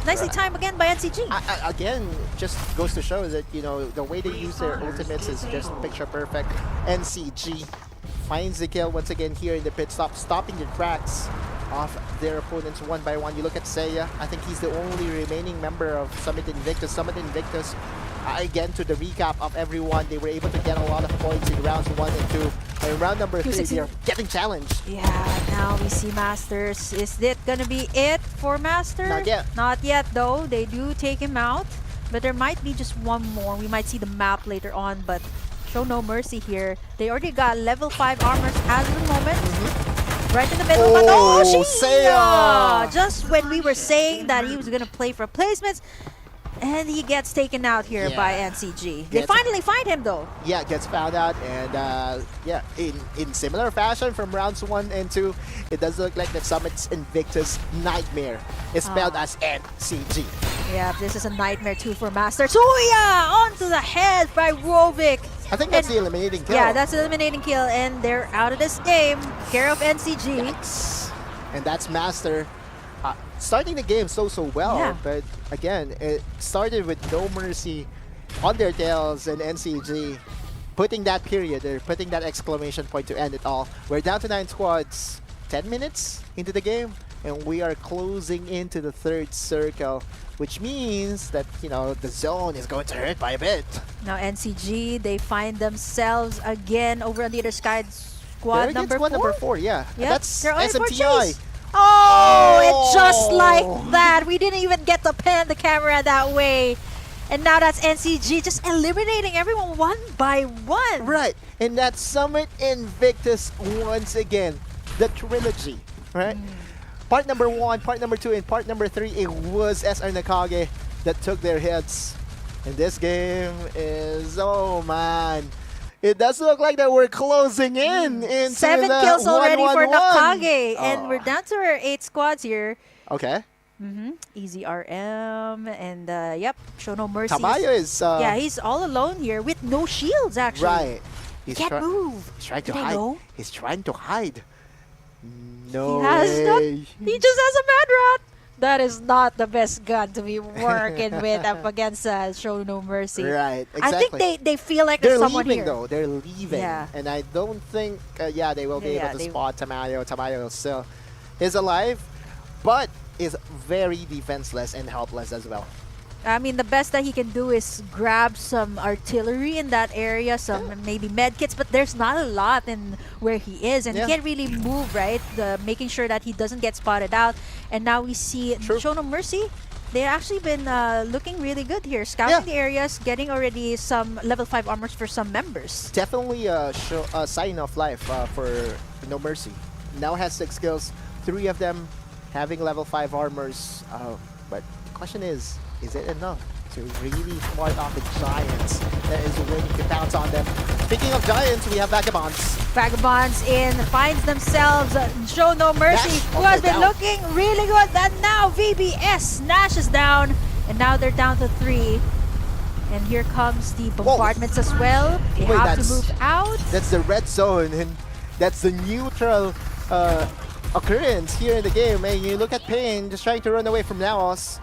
Speaker 2: Nicely timed again by NCG.
Speaker 3: Again, just goes to show that, you know, the way they use their ultimates is just picture perfect. NCG finds the kill once again here in the pit stop, stopping the tracks of their opponents one by one. You look at Seiya, I think he's the only remaining member of Summit Invictus. Summit Invictus, again, to the recap of everyone, they were able to get a lot of points in rounds 1 and 2. In round number 3, they're getting challenged.
Speaker 2: Yeah, now we see Masters. Is it gonna be it for Master?
Speaker 3: Not yet.
Speaker 2: Not yet, though. They do take him out, but there might be just one more. We might see the map later on, but show no mercy here. They already got level 5 armors as of the moment. Right in the middle, but
Speaker 3: Oh,
Speaker 2: Seiya!
Speaker 3: Seiya!
Speaker 2: Just when we were saying that he was gonna play for placements, and he gets taken out here by NCG. They
Speaker 3: Gets-
Speaker 2: finally find him, though.
Speaker 3: Yeah, gets found out, and yeah, in similar fashion from rounds 1 and 2, it does look like the Summit's Invictus Nightmare is spelled as NCG.
Speaker 2: Yeah, this is a nightmare too for Master. Suya onto the head by Rovik.
Speaker 3: I think that's
Speaker 2: And-
Speaker 3: the eliminating kill.
Speaker 2: Yeah, that's an eliminating kill, and they're out of this game. Care of NCG.
Speaker 3: And that's Master. Starting the game so well,
Speaker 2: Yeah.
Speaker 3: but again, it started with no mercy on their tails, and NCG putting that period, they're putting that exclamation point to end it all. We're down to 9 squads, 10 minutes into the game, and we are closing into the 3rd circle, which means that, you know, the zone is going to hurt by a bit.
Speaker 2: Now NCG, they find themselves again over on the other side. Squad
Speaker 3: They're against
Speaker 2: number
Speaker 3: squad
Speaker 2: 4.
Speaker 3: number 4, yeah.
Speaker 2: Yep,
Speaker 3: That's
Speaker 2: they're on it for
Speaker 3: SMTI.
Speaker 2: chase. Oh, it's just like that. We didn't even get to pan the camera that way. And now that's NCG just eliminating everyone one by one.
Speaker 3: Right, and that's Summit Invictus once again. The trilogy, right? Part number 1, part number 2, and part number 3, it was SR Nakage that took their hits. And this game is, oh man, it does look like that we're closing in into
Speaker 2: 7
Speaker 3: the
Speaker 2: kills already for
Speaker 3: 1-1-1.
Speaker 2: Nakage. And we're down to our 8 squads here.
Speaker 3: Okay.
Speaker 2: Easy RM and yep, show no mercy.
Speaker 3: Tamayo is
Speaker 2: yeah, he's all alone here with no shields actually.
Speaker 3: right. He's
Speaker 2: Can't move.
Speaker 3: He's trying to
Speaker 2: Did I
Speaker 3: hide.
Speaker 2: know?
Speaker 3: He's trying to hide. No
Speaker 2: He has not.
Speaker 3: way.
Speaker 2: He just has a mad rat. That is not the best gun to be working with up against show no mercy.
Speaker 3: Right,
Speaker 2: I think
Speaker 3: exactly.
Speaker 2: they feel like
Speaker 3: They're
Speaker 2: there's someone
Speaker 3: leaving
Speaker 2: here.
Speaker 3: though. They're leaving,
Speaker 2: Yeah.
Speaker 3: and I don't think. Yeah, they will be
Speaker 2: Yeah,
Speaker 3: able to
Speaker 2: they-
Speaker 3: spot Tamayo. Tamayo still is alive, but is very defenseless and helpless as well.
Speaker 2: I mean, the best that he can do is grab some artillery in that area, some maybe med kits, but there's not a lot in where he is, and
Speaker 3: Yeah.
Speaker 2: he can't really move, right? Making sure that he doesn't get spotted out. And now we see
Speaker 3: True.
Speaker 2: Show No Mercy. They've actually been looking really good here, scouting the areas, getting already some level 5 armors for some members.
Speaker 3: Definitely a sign of life for No Mercy. Now has 6 kills, 3 of them having level 5 armors. But the question is it enough to really ward off the Giants that is waiting to pounce on them? Speaking of Giants, we have Vagabonds.
Speaker 2: Vagabonds in, finds themselves Show No Mercy,
Speaker 3: Nash
Speaker 2: who has
Speaker 3: also
Speaker 2: been
Speaker 3: down.
Speaker 2: looking really good. And now VBS, Nash is down, and now they're down to 3. And here comes the bombardments as well. They
Speaker 3: Wait,
Speaker 2: have to
Speaker 3: that's-
Speaker 2: move out.
Speaker 3: That's the red zone, and that's the neutral occurrence here in the game. And you look at Pain just trying to run away from Naos.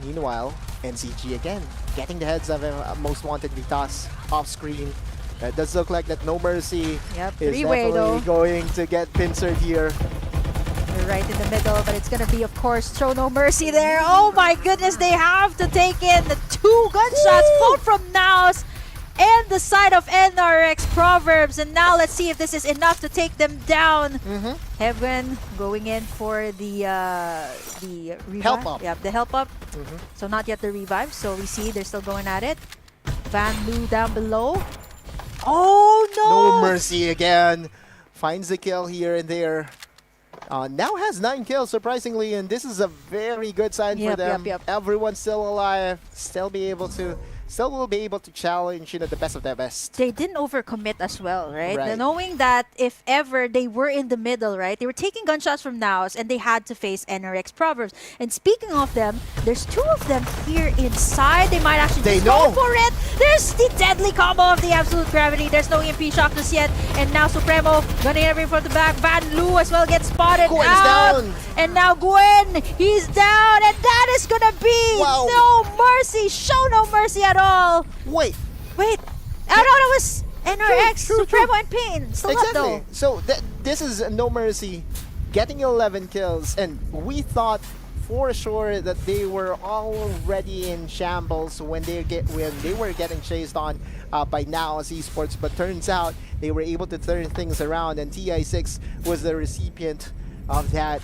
Speaker 3: Meanwhile, NCG again getting the heads of Most Wanted Vitas off screen. It does look like that No Mercy
Speaker 2: Yep,
Speaker 3: is
Speaker 2: three-way
Speaker 3: definitely
Speaker 2: though.
Speaker 3: going to get pincered here.
Speaker 2: They're right in the middle, but it's gonna be, of course, Show No Mercy there. Oh my goodness, they have to take in the 2 gunshots, both from Naos and the side of NRX Proverbs. And now let's see if this is enough to take them down. Heaven going in for the revive.
Speaker 3: Help up.
Speaker 2: Yep, the help up. So not yet the revive. So we see they're still going at it. Van Lu down below. Oh no!
Speaker 3: No Mercy again. Finds the kill here and there. Now has 9 kills, surprisingly, and this is a very good sign for
Speaker 2: Yep,
Speaker 3: them.
Speaker 2: yep.
Speaker 3: Everyone's still alive, still be able to still will be able to challenge, the best of the best.
Speaker 2: They didn't overcommit as well, right?
Speaker 3: Right.
Speaker 2: Knowing that if ever they were in the middle, right? They were taking gunshots from Naos and they had to face NRX Proverbs. And speaking of them, there's two of them here inside. They might actually
Speaker 3: They
Speaker 2: just go
Speaker 3: know.
Speaker 2: for it. There's the deadly combo of the Absolute Gravity. There's no EMP shock just yet. And now Supremo gunning everything from the back. Van Lu as well gets spotted
Speaker 3: Gwen's
Speaker 2: out.
Speaker 3: down.
Speaker 2: And now Gwen, he's down. And that is gonna be
Speaker 3: Wow.
Speaker 2: no mercy. Show no mercy at all.
Speaker 3: Wait,
Speaker 2: Wait. Oh no, that was NRX,
Speaker 3: True,
Speaker 2: Supremo, and Pain. Still up
Speaker 3: exactly.
Speaker 2: though.
Speaker 3: So this is No Mercy getting 11 kills, and we thought for sure that they were already in shambles when they were getting chased on by Naos Esports, but turns out they were able to turn things around, and TI6 was the recipient of that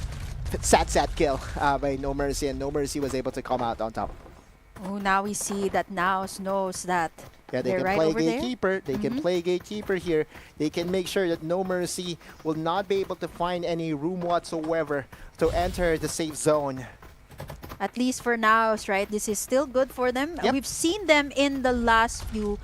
Speaker 3: sad kill by No Mercy, and No Mercy was able to come out on top.
Speaker 2: Oh, now we see that Naos knows that
Speaker 3: Yeah, they
Speaker 2: they're
Speaker 3: can
Speaker 2: right
Speaker 3: play
Speaker 2: over there.
Speaker 3: gatekeeper. They can play gatekeeper here. They can make sure that No Mercy will not be able to find any room whatsoever to enter the safe zone.
Speaker 2: At least for Naos, right? This is still good for them.
Speaker 3: Yep.
Speaker 2: We've seen them in the last few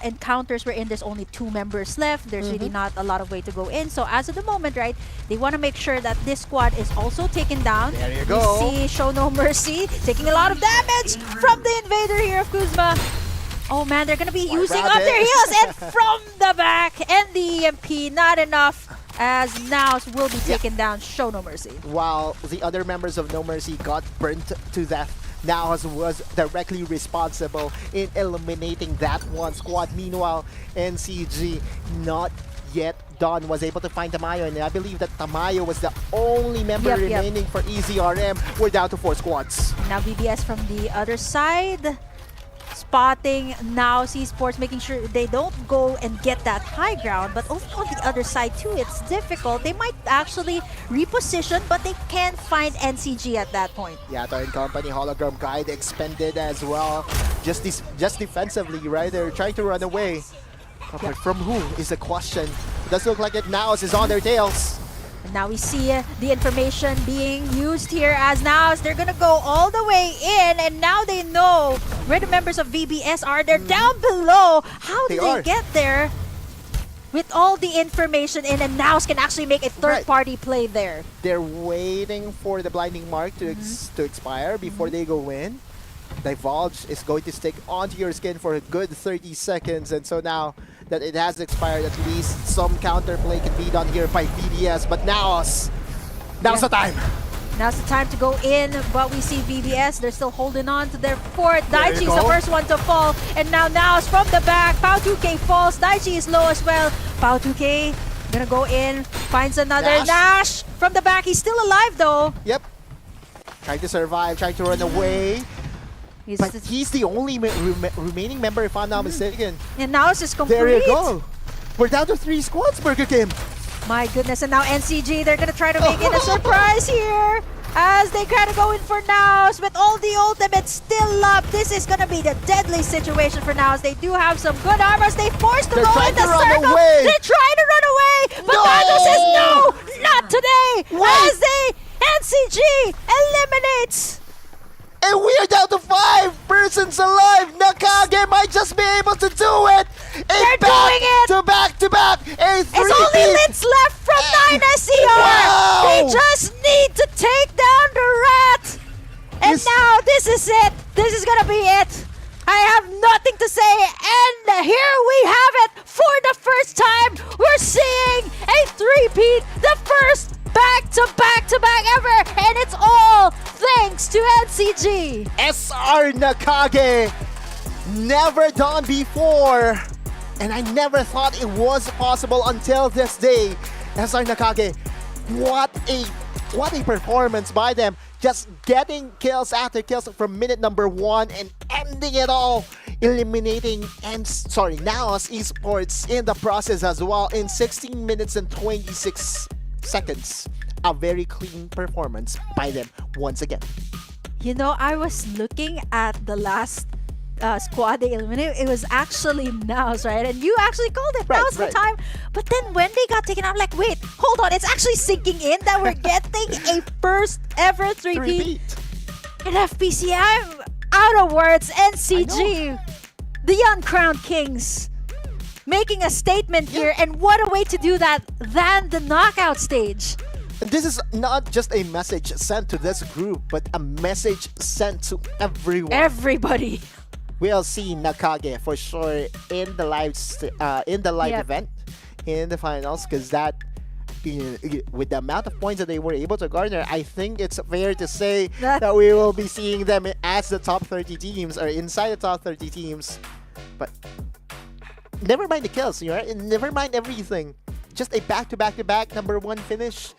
Speaker 2: encounters wherein there's only 2 members left. There's really not a lot of way to go in. So as of the moment, right, they want to make sure that this squad is also taken down.
Speaker 3: There you
Speaker 2: We
Speaker 3: go.
Speaker 2: see Show No Mercy taking a lot of damage from the invader here of Kuzma. Oh man, they're gonna be
Speaker 3: White
Speaker 2: using up
Speaker 3: Rabbit.
Speaker 2: their heals, and from the back, and the EMP, not enough, as Naos will be taken down. Show No Mercy.
Speaker 3: While the other members of No Mercy got burnt to death, Naos was directly responsible in eliminating that one squad. Meanwhile, NCG not yet done, was able to find Tamayo, and I believe that Tamayo was the only member
Speaker 2: Yep.
Speaker 3: remaining for EZRM. We're down to 4 squads.
Speaker 2: Now BBS from the other side, spotting Naos Esports, making sure they don't go and get that high ground. But also on the other side too, it's difficult. They might actually reposition, but they can't find NCG at that point.
Speaker 3: Yato and company hologram guide expended as well. Just defensively, right? They're trying to run away. But from who is the question? It does look like it Naos is on their tails.
Speaker 2: And now we see the information being used here as Naos. They're gonna go all the way in, and now they know where the members of VBS are. They're down below. How do they get there? With all the information in, and Naos can actually make a third-party play there.
Speaker 3: They're waiting for the blinding mark to expire before they go in. Divulge is going to stick onto your skin for a good 30 seconds, and so now that it has expired, at least some counterplay can be done here by VBS. But now's the time.
Speaker 2: Now's the time to go in, but we see VBS, they're still holding on to their fort.
Speaker 3: There you
Speaker 2: Daichi's the
Speaker 3: go.
Speaker 2: first one to fall, and now Naos from the back. Pao2K falls, Daichi is low as well. Pao2K gonna go in, finds another Nash from the back. He's still alive though.
Speaker 3: Yep. Trying to survive, trying to run away. But he's the only remaining member, if I'm not mistaken.
Speaker 2: And now it's just complete.
Speaker 3: There you go. We're down to 3 squads, Burger Kim.
Speaker 2: My goodness, and now NCG, they're gonna try to make it a surprise here as they kind of go in for Naos with all the ultimates still up. This is gonna be the deadly situation for Naos. They do have some good armors. They forced to
Speaker 3: They're
Speaker 2: go
Speaker 3: trying
Speaker 2: in the
Speaker 3: to run
Speaker 2: circle.
Speaker 3: away.
Speaker 2: They're trying to run away, but Nago says no, not today. As they NCG eliminates.
Speaker 3: And we are down to 5 persons alive. Nakage might just be able to do it.
Speaker 2: They're doing it.
Speaker 3: To back to back. A 3
Speaker 2: It's only Litz left from 9SCR.
Speaker 3: Wow.
Speaker 2: They just need to take down the rat. And now this is it. This is gonna be it. I have nothing to say. And here we have it. For the first time, we're seeing a three-peat. The first back-to-back ever. And it's all thanks to NCG.
Speaker 3: SR Nakage. Never done before. And I never thought it was possible until this day. SR Nakage, what a performance by them. Just getting kills after kills from minute number 1 and ending it all. Eliminating Naos Esports in the process as well in 16 minutes and 26 seconds. A very clean performance by them once again.
Speaker 2: You know, I was looking at the last squad they eliminated. It was actually Naos, right? And you actually called it Naos at the time. But then when they got taken out, I'm like, wait, hold on. It's actually sinking in that we're getting a first ever 3-peat in FPC. I'm out of words. NCG The uncrowned kings making a statement here, and what a way to do that than the knockout stage.
Speaker 3: This is not just a message sent to this group, but a message sent to everyone.
Speaker 2: Everybody.
Speaker 3: We'll see Nakage for sure in the live
Speaker 2: Yep.
Speaker 3: event in the finals, because that, with the amount of points that they were able to garner, I think it's fair to say that we will be seeing them as the top 30 teams or inside the top 30 teams. But never mind the kills, never mind everything. Just a back-to-back-to-back number 1 finish.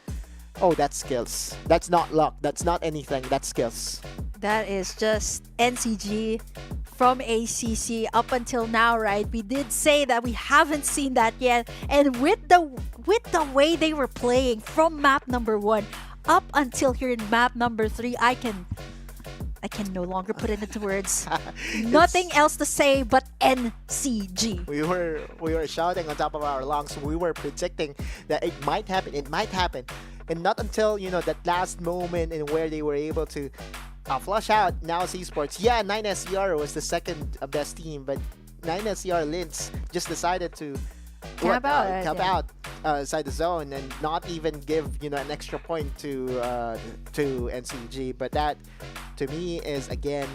Speaker 3: Oh, that's skills. That's not luck. That's not anything. That's skills.
Speaker 2: That is just NCG from ACC up until now, right? We did say that we haven't seen that yet, and with the way they were playing from map number 1 up until here in map number 3, I can no longer put it into words. Nothing else to say but NCG.
Speaker 3: We were shouting on top of our lungs. We were predicting that it might happen. It might happen, and not until that last moment and where they were able to flush out Now's Esports. Yeah, 9SCR was the second best team, but 9SCR Linz just decided to camp out inside the zone and not even give an extra point to NCG. But that, to me, is again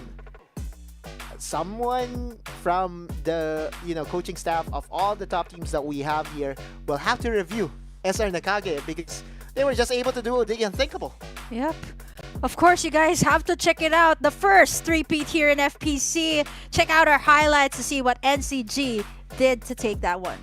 Speaker 3: someone from the coaching staff of all the top teams that we have here will have to review SR Nakage, because they were just able to do the unthinkable.
Speaker 2: Yep. Of course, you guys have to check it out. The first three-peat here in FPC. Check out our highlights to see what NCG did to take that one.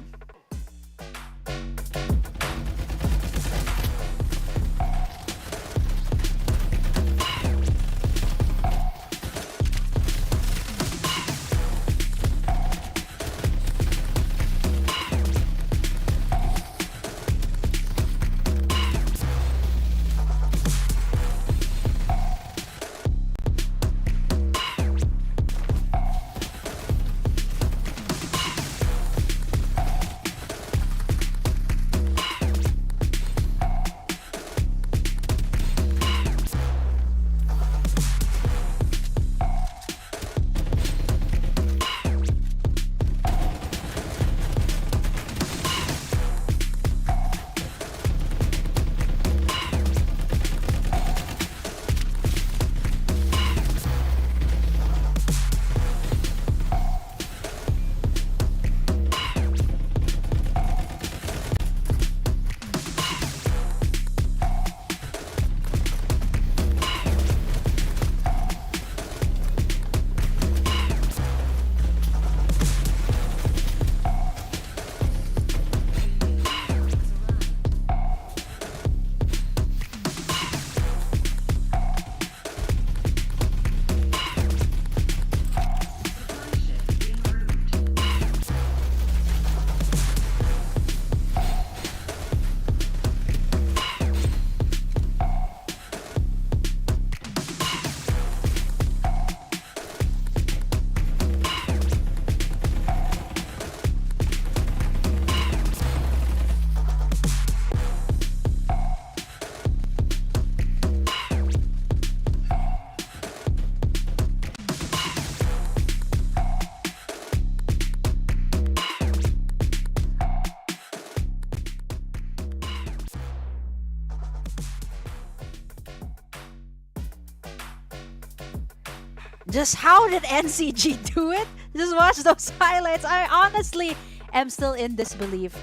Speaker 2: Just how did NCG do it? Just watch those highlights. I honestly am still in disbelief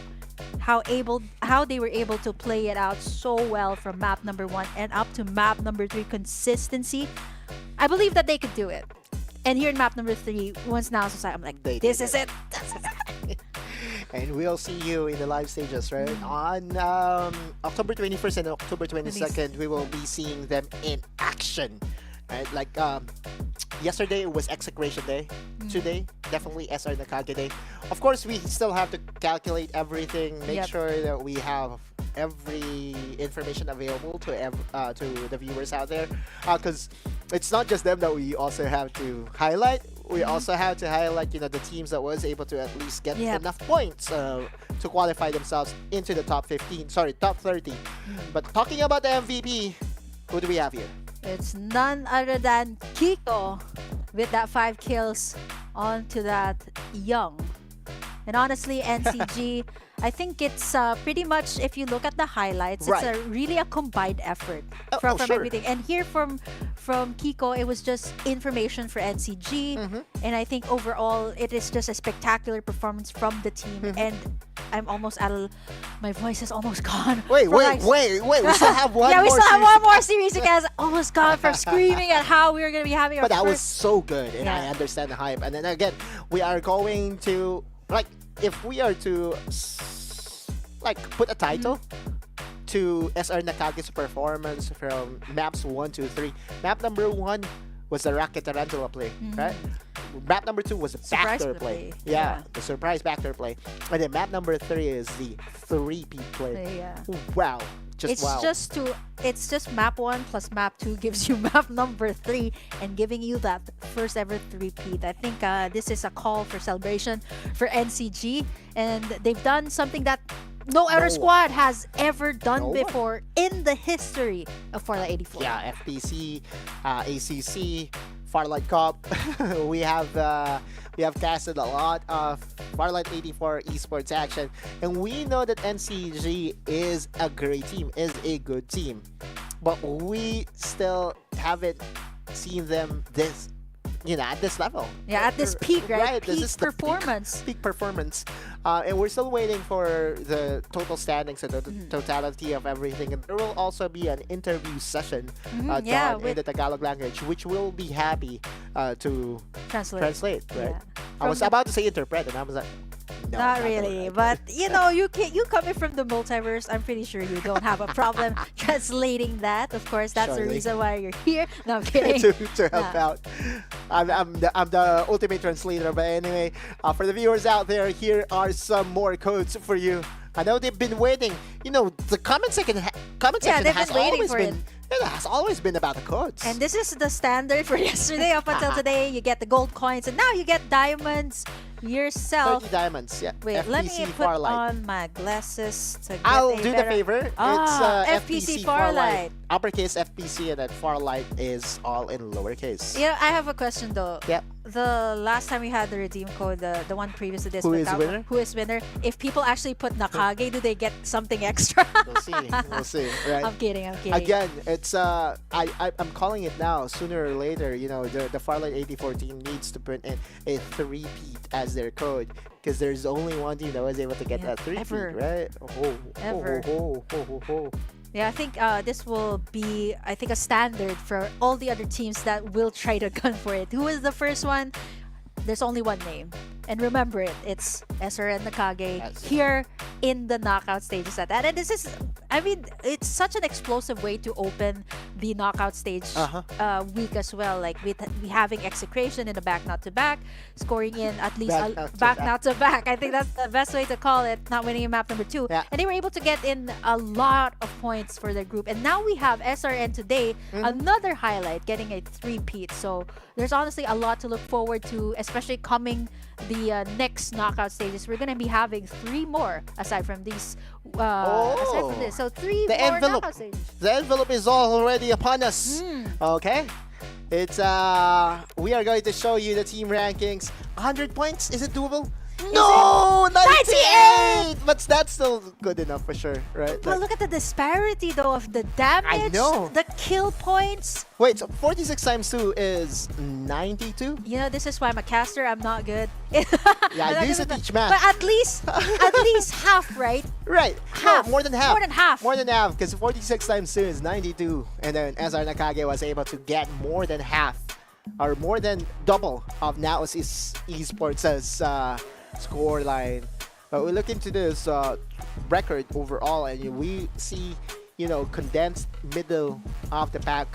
Speaker 2: how they were able to play it out so well from map number 1 and up to map number 3. Consistency. I believe that they could do it. And here in map number 3, once now society, I'm like, this is it.
Speaker 3: And we'll see you in the live stages, right? On October 21st and October 22nd, we will be seeing them in action. Right? Like yesterday was Execration Day. Today, definitely SR Nakage Day. Of course, we still have to calculate everything, make sure that we have every information available to the viewers out there. Because it's not just them that we also have to highlight. We also have to highlight, the teams that was able to at least get enough points to qualify themselves into the top 30. But talking about the MVP, who do we have here?
Speaker 2: It's none other than Kiko with that 5 kills onto that young. And honestly, NCG, I think it's pretty much, if you look at the highlights,
Speaker 3: Right.
Speaker 2: it's really a combined effort from
Speaker 3: sure.
Speaker 2: everything. And here from Kiko, it was just information for NCG. And I think overall, it is just a spectacular performance from the team. And I'm almost out of, my voice is almost gone.
Speaker 3: Wait.
Speaker 2: from, like,
Speaker 3: We still have one
Speaker 2: yeah,
Speaker 3: more
Speaker 2: we still have
Speaker 3: series.
Speaker 2: one more series again. Almost gone from screaming at how we were going to be having our
Speaker 3: But that was
Speaker 2: first.
Speaker 3: so good, and I
Speaker 2: Yeah.
Speaker 3: understand the hype. And then again, we are going to, like, if we are to like put a title to SR Nakage's performance from maps 1, 2, 3. Map number 1 was the Rocket Tarantula play, right? Map number 2 was the
Speaker 2: Surprise
Speaker 3: backdoor play.
Speaker 2: play.
Speaker 3: Yeah,
Speaker 2: Yeah.
Speaker 3: the surprise backdoor play. And then map number 3 is the 3-peat play.
Speaker 2: Yeah.
Speaker 3: Wow. Just
Speaker 2: It's
Speaker 3: wow.
Speaker 2: it's just map 1 plus map 2 gives you map number 3 and giving you that first ever 3-peat. I think this is a call for celebration for NCG, and they've done something that no other
Speaker 3: one.
Speaker 2: squad has ever done
Speaker 3: No one.
Speaker 2: before in the history of Farlight 84.
Speaker 3: Yeah, FPC, ACC, Farlight Cup. we have casted a lot of Farlight 84 esports action, and we know that NCG is a great team, is a good team, but we still haven't seen them at this level.
Speaker 2: Yeah, at this peak, right?
Speaker 3: This
Speaker 2: Peak
Speaker 3: is the
Speaker 2: performance.
Speaker 3: Peak performance. And we're still waiting for the total standings and the totality of everything. And there will also be an interview session
Speaker 2: yeah,
Speaker 3: done in the Tagalog language, which we'll be happy to translate, right?
Speaker 2: Yeah.
Speaker 3: I was about to say interpret, and I was like, no,
Speaker 2: Not
Speaker 3: the
Speaker 2: really,
Speaker 3: right
Speaker 2: but you coming from the multiverse, I'm pretty sure you don't have a problem translating that. Of course, that's the
Speaker 3: Surely.
Speaker 2: reason why you're here. No, I'm kidding.
Speaker 3: to help out. I'm the ultimate translator, but anyway, for the viewers out there, here are some more codes for you. I know they've been waiting. The comment section
Speaker 2: they've
Speaker 3: has
Speaker 2: been waiting
Speaker 3: always
Speaker 2: for
Speaker 3: been. It has always been about the codes.
Speaker 2: And this is the standard for yesterday up until today. You get the gold coins, and now you get diamonds yourself.
Speaker 3: 30 diamonds, yeah.
Speaker 2: Wait, let me
Speaker 3: FPC
Speaker 2: put
Speaker 3: Farlight.
Speaker 2: on my glasses to get
Speaker 3: I'll
Speaker 2: a
Speaker 3: do the
Speaker 2: better...
Speaker 3: favor.
Speaker 2: Ah,
Speaker 3: It's
Speaker 2: FPC
Speaker 3: FPC
Speaker 2: Farlight.
Speaker 3: Uppercase FPC, and then Farlight is all in lowercase.
Speaker 2: Yeah, I have a question though.
Speaker 3: Yep.
Speaker 2: The last time we had the redeem code, the one previous to this,
Speaker 3: Who is
Speaker 2: without-
Speaker 3: winner?
Speaker 2: Who is winner? If people actually put Nakage, do they get something extra?
Speaker 3: We'll see. We'll see. Right.
Speaker 2: I'm kidding.
Speaker 3: Again, it's I'm calling it now. Sooner or later, the Farlight 84 team needs to put in a 3-peat as their code, because there's only one team that was able to get
Speaker 2: Yeah,
Speaker 3: that 3-peat,
Speaker 2: ever.
Speaker 3: right?
Speaker 2: Ever.
Speaker 3: Oh.
Speaker 2: Yeah, I think this will be, a standard for all the other teams that will try to gun for it. Who is the first one? There's only one name. And remember it, it's SRN Nakage
Speaker 3: Yes.
Speaker 2: here in the knockout stages at that. And this is, it's such an explosive way to open the knockout stage week as well. Like with having execration in the back not to back, scoring in at least
Speaker 3: Back
Speaker 2: not to back. I think that's the best way to call it, not winning in map number 2.
Speaker 3: Yeah.
Speaker 2: And they were able to get in a lot of points for their group. And now we have SRN today, another highlight, getting a 3-peat. So there's honestly a lot to look forward to, especially coming the next knockout stages. We're gonna be having 3 more aside from these. Aside from this, so 3
Speaker 3: The
Speaker 2: more
Speaker 3: envelope.
Speaker 2: knockout stages.
Speaker 3: The envelope is already upon us. Okay. It's we are going to show you the team rankings. 100 points. Is it doable? No, 98! But that's still good enough for sure, right?
Speaker 2: But look at the disparity though of the damage,
Speaker 3: know.
Speaker 2: the kill points.
Speaker 3: Wait, so 46 times 2 is 92?
Speaker 2: This is why I'm a caster. I'm not good.
Speaker 3: Yeah,
Speaker 2: I'm not
Speaker 3: I used to
Speaker 2: good with
Speaker 3: teach
Speaker 2: that.
Speaker 3: math.
Speaker 2: But at least half, right?
Speaker 3: Right.
Speaker 2: Half.
Speaker 3: No, more than half.
Speaker 2: More than half.
Speaker 3: More than half, because 46 times 2 is 92. And then SR Nakage was able to get more than half, or more than double of Naos Esports' score line. But we look into this record overall, and we see, condensed middle of the pack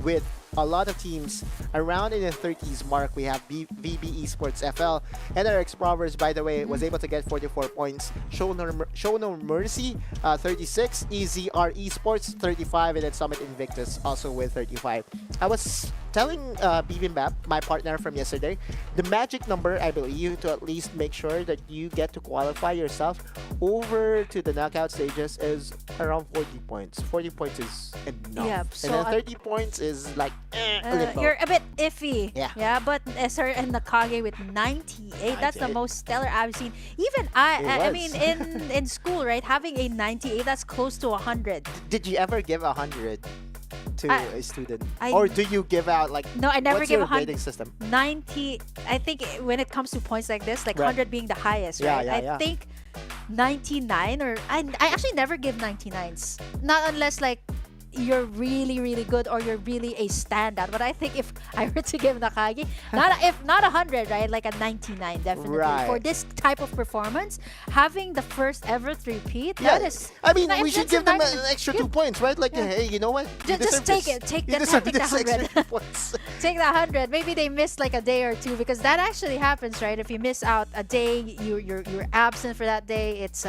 Speaker 3: with a lot of teams around in the 30s mark. We have VB Esports FL, and our Exprovers, by the way, was able to get 44 points. Show No Mercy 36, EZR Esports 35, and then Summit Invictus also with 35. I was telling Bibimbap, my partner from yesterday, the magic number, I believe, to at least make sure that you get to qualify yourself over to the knockout stages is around 40 points. 40 points is enough.
Speaker 2: Yeah,
Speaker 3: and
Speaker 2: so
Speaker 3: then 30 points is like, limbo.
Speaker 2: you're a bit iffy.
Speaker 3: Yeah.
Speaker 2: But SR and Nakage with 98, that's the
Speaker 3: 98.
Speaker 2: most stellar I've seen. Even I
Speaker 3: It
Speaker 2: mean,
Speaker 3: was.
Speaker 2: in school, right, having a 98, that's close to 100.
Speaker 3: Did you ever give 100 to a student?
Speaker 2: I-
Speaker 3: Or do you give out like,
Speaker 2: No, I never
Speaker 3: what's
Speaker 2: give
Speaker 3: your
Speaker 2: 100.
Speaker 3: grading system?
Speaker 2: 90, I think when it comes to points like this, like
Speaker 3: Right.
Speaker 2: 100 being the highest,
Speaker 3: Yeah,
Speaker 2: right?
Speaker 3: yeah,
Speaker 2: I
Speaker 3: yeah.
Speaker 2: think 99 or I actually never give 99s. Not unless like you're really, really good or you're really a standout. But I think if I were to give Nakagi, if not 100, right? Like a 99 definitely.
Speaker 3: Right.
Speaker 2: For this type of performance, having the first ever three-peat,
Speaker 3: Yeah,
Speaker 2: that is...
Speaker 3: I mean,
Speaker 2: na-
Speaker 3: we should
Speaker 2: that's
Speaker 3: give them
Speaker 2: nice.
Speaker 3: an extra
Speaker 2: Yeah.
Speaker 3: 2 points, right? Like,
Speaker 2: Yeah.
Speaker 3: hey, you know what? You
Speaker 2: Just
Speaker 3: deserve
Speaker 2: take
Speaker 3: this.
Speaker 2: it. Take
Speaker 3: You
Speaker 2: that,
Speaker 3: deserve
Speaker 2: take the
Speaker 3: this extra
Speaker 2: 100.
Speaker 3: 2 points.
Speaker 2: Take the 100. Maybe they missed like a day or two because that actually happens, right? If you miss out a day, you're absent for that day. It's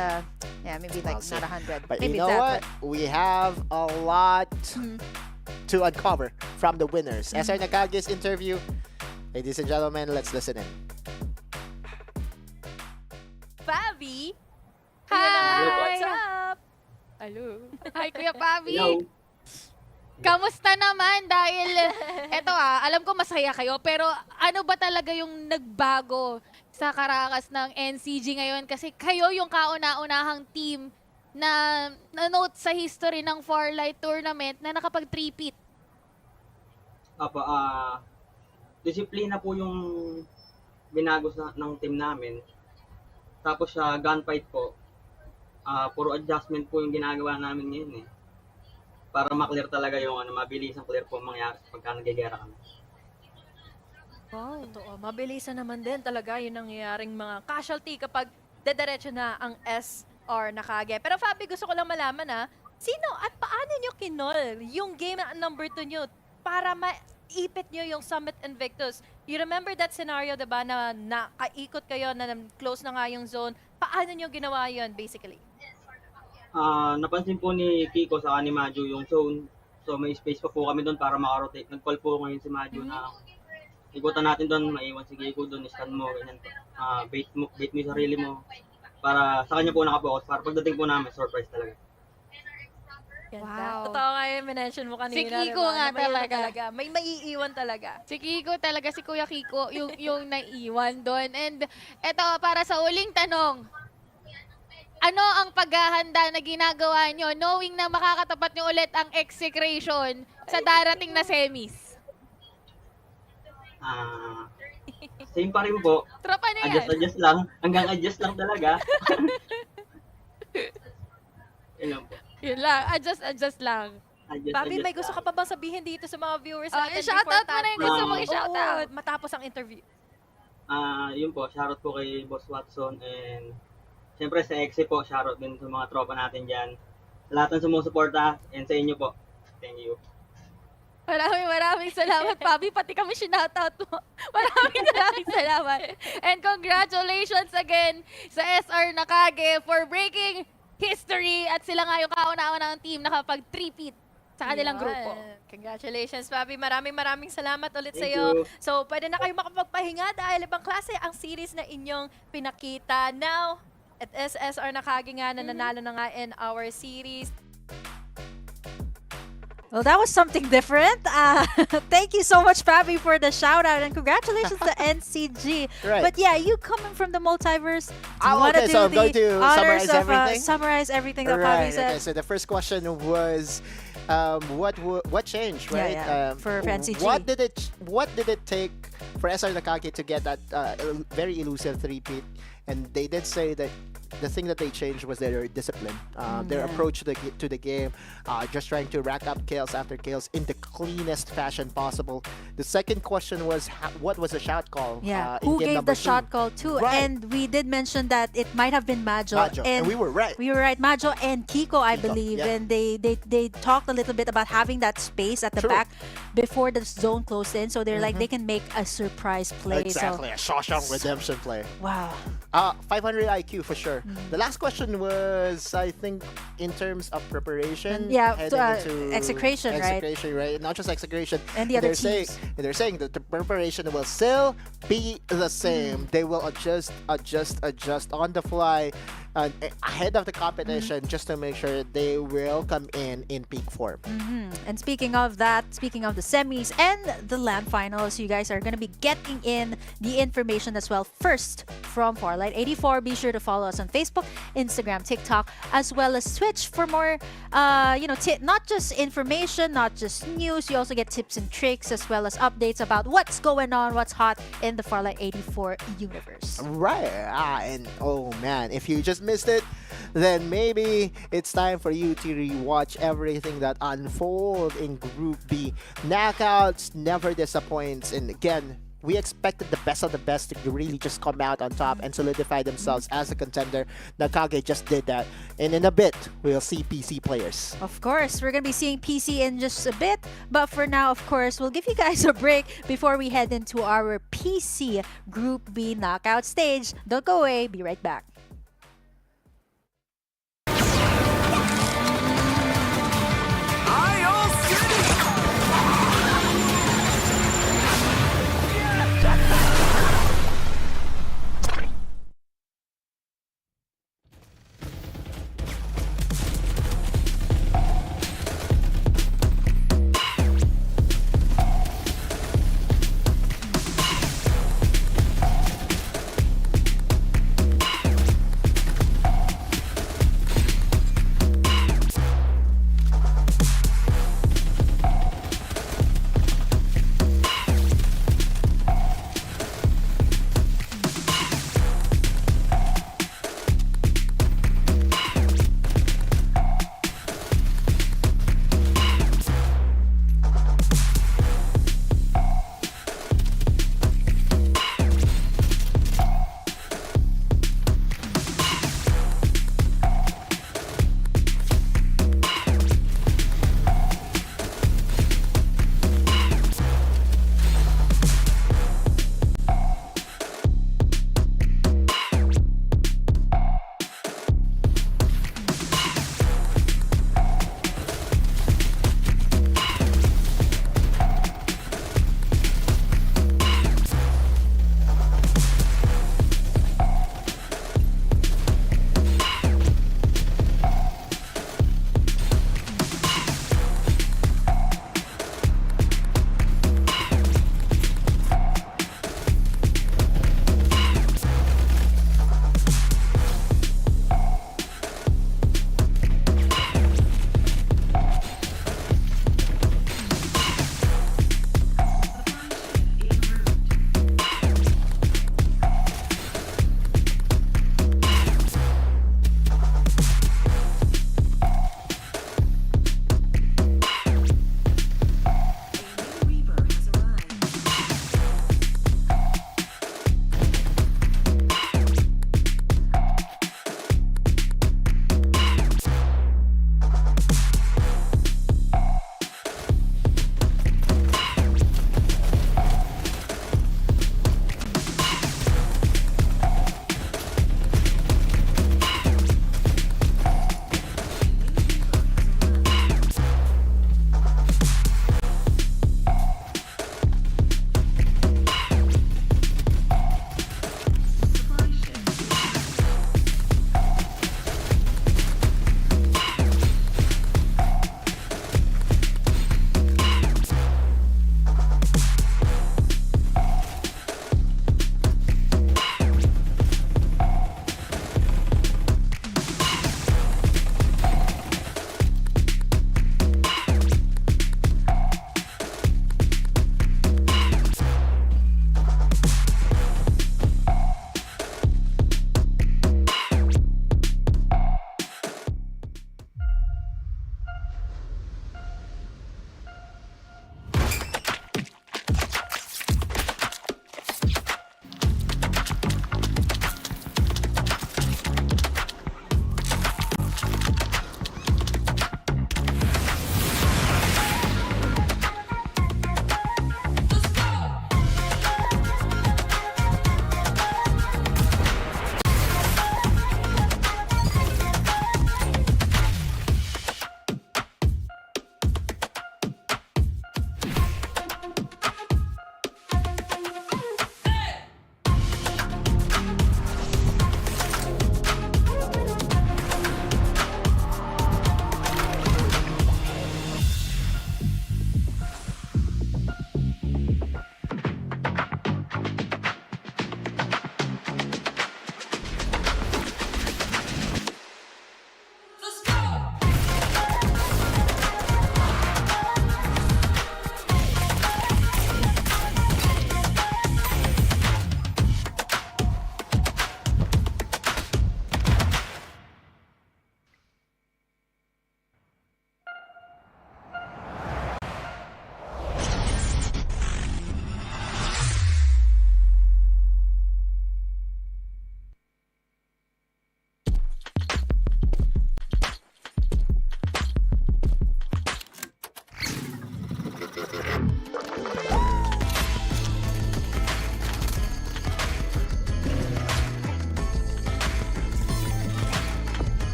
Speaker 2: maybe like
Speaker 3: Well,
Speaker 2: not 100.
Speaker 3: But
Speaker 2: maybe
Speaker 3: you know
Speaker 2: it's
Speaker 3: what?
Speaker 2: that,
Speaker 3: We have a lot to uncover from the winners.
Speaker 2: Mm-hmm.
Speaker 3: SR Nakage's interview. Ladies and gentlemen, let's listen in.
Speaker 2: Fabi.
Speaker 11: Hi!
Speaker 2: What's up? Hello.
Speaker 11: Hi, Kuya Pavi! Kamusta naman? Dahil, eto alam ko masaya kayo, pero ano ba talaga yung nagbago sa Caracas ng NCG ngayon? Kasi kayo yung kauna-unahang team na na-note sa history ng Farlight tournament na nakapag-3-peat.
Speaker 12: Disiplina po yung binago ng team namin. Tapos gunfight po, puro adjustment po yung ginagawa namin ngayon eh. Para maklear talaga yung mabilis ang clear po mangyari pagka nagigera kami.
Speaker 13: Wow, totoo. Mabilisan naman din talaga yung nangyayaring mga casualty kapag dediretso na ang SR Nakage. Pero Fabi, gusto ko lang malaman sino at paano nyo kinol yung game na number 2 nyo para maipit nyo yung Summit Invictus? You remember that scenario, diba, na nakaikot kayo, na close na nga yung zone. Paano nyo ginawa yun, basically?
Speaker 12: Napansin po ni Kiko sa ni Maju yung zone. So may space pa po kami doon para makarotate. Nag-call po ngayon si Maju na ikutan natin doon, maiwan si Kiko doon, stand mo, ganyan po. Bait mo yung sarili mo. Para sa kanya po nakapokus. Para pagdating po namin, surprise talaga.
Speaker 13: Wow. Totoo nga yung mention mo kanina.
Speaker 11: Si Kiko
Speaker 13: diba?
Speaker 11: nga talaga.
Speaker 13: May maiiwan talaga.
Speaker 11: Si Kiko talaga, si Kuya Kiko, yung naiwan doon. And eto, para sa uling tanong, ano ang paghahanda na ginagawa nyo knowing na makakatapat nyo ulit ang execration sa darating na semis?
Speaker 12: Same pa rin po.
Speaker 11: Tropa na yan.
Speaker 12: Adjust lang. Hanggang adjust lang talaga. Yun lang po.
Speaker 11: Yun lang. Adjust lang.
Speaker 13: Fabi, may gusto ka pa bang sabihin dito sa mga viewers natin?
Speaker 11: I-shoutout mo na yung gusto mong i-shoutout.
Speaker 13: Matapos ang interview.
Speaker 12: Yun po, shoutout po kay Boss Watson and siyempre sa EXE po, shoutout din sa mga tropa natin dyan. Sa lahat ng sumusuporta and sa inyo po. Thank you.
Speaker 11: Maraming salamat, Fabi. Pati kami sinoutout mo. Maraming salamat. And congratulations again sa SR Nakage for breaking history at sila nga yung kauna-una ng team nakapag-3-peat sa kanilang grupo.
Speaker 13: Congratulations, Fabi. Maraming salamat ulit
Speaker 12: Thank
Speaker 13: sa'yo.
Speaker 12: you.
Speaker 13: So, pwede na kayo makapagpahinga dahil ibang klase ang series na inyong pinakita. Now, at SSR Nakage nga na nanalo na nga in our series.
Speaker 2: Well, that was something different. Thank you so much, Fabi, for the shout out and congratulations to NCG.
Speaker 3: Right.
Speaker 2: But yeah, you coming from the multiverse. Do you
Speaker 3: Oh,
Speaker 2: want
Speaker 3: okay,
Speaker 2: to do
Speaker 3: so I'm going
Speaker 2: the
Speaker 3: to
Speaker 2: honors
Speaker 3: summarize
Speaker 2: of
Speaker 3: everything?
Speaker 2: summarize everything that
Speaker 3: Right,
Speaker 2: Fabi said?
Speaker 3: okay, so the first question was what changed, right?
Speaker 2: Yeah, for NCG.
Speaker 3: What did it take for SR Nakage to get that very elusive 3-peat? And they did say that the thing that they changed was their discipline, their approach to the game, just trying to rack up kills after kills in the cleanest fashion possible. The second question was what was the shot call?
Speaker 2: Yeah,
Speaker 3: in
Speaker 2: who
Speaker 3: game
Speaker 2: gave
Speaker 3: number
Speaker 2: the shot call to?
Speaker 3: Right.
Speaker 2: And we did mention that it might have been Majo.
Speaker 3: And we were right.
Speaker 2: We were right. Majo and Kiko, I believe.
Speaker 3: yeah.
Speaker 2: And they talked a little bit about having that space at the
Speaker 3: True.
Speaker 2: back before the zone closed in. So they're like, they can make a surprise play.
Speaker 3: Exactly,
Speaker 2: So,
Speaker 3: a Shawshank Redemption play.
Speaker 2: wow.
Speaker 3: 500 IQ for sure. The last question was, I think, in terms of preparation.
Speaker 2: Yeah,
Speaker 3: heading into
Speaker 2: execration, right?
Speaker 3: Execration, right? Not just execration.
Speaker 2: And the other
Speaker 3: they're saying,
Speaker 2: teams.
Speaker 3: they're saying that the preparation will still be the same. They will adjust on the fly ahead of the competition just to make sure they will come in peak form.
Speaker 2: And speaking of that, speaking of the semis and the LAN finals, you guys are going to be getting in the information as well first from Farlight 84. Be sure to follow us on Facebook, Instagram, TikTok, as well as Twitch for more, not just information, not just news. You also get tips and tricks as well as updates about what's going on, what's hot in the Farlight 84 universe.
Speaker 3: Right. And oh man, if you just missed it, then maybe it's time for you to rewatch everything that unfold in Group B. Knockouts never disappoints, and again, we expected the best of the best to really just come out on top and solidify themselves as a contender. Nakage just did that, and in a bit, we'll see PC players.
Speaker 2: Of course, we're going to be seeing PC in just a bit, but for now, of course, we'll give you guys a break before we head into our PC Group B knockout stage. Don't go away, be right back.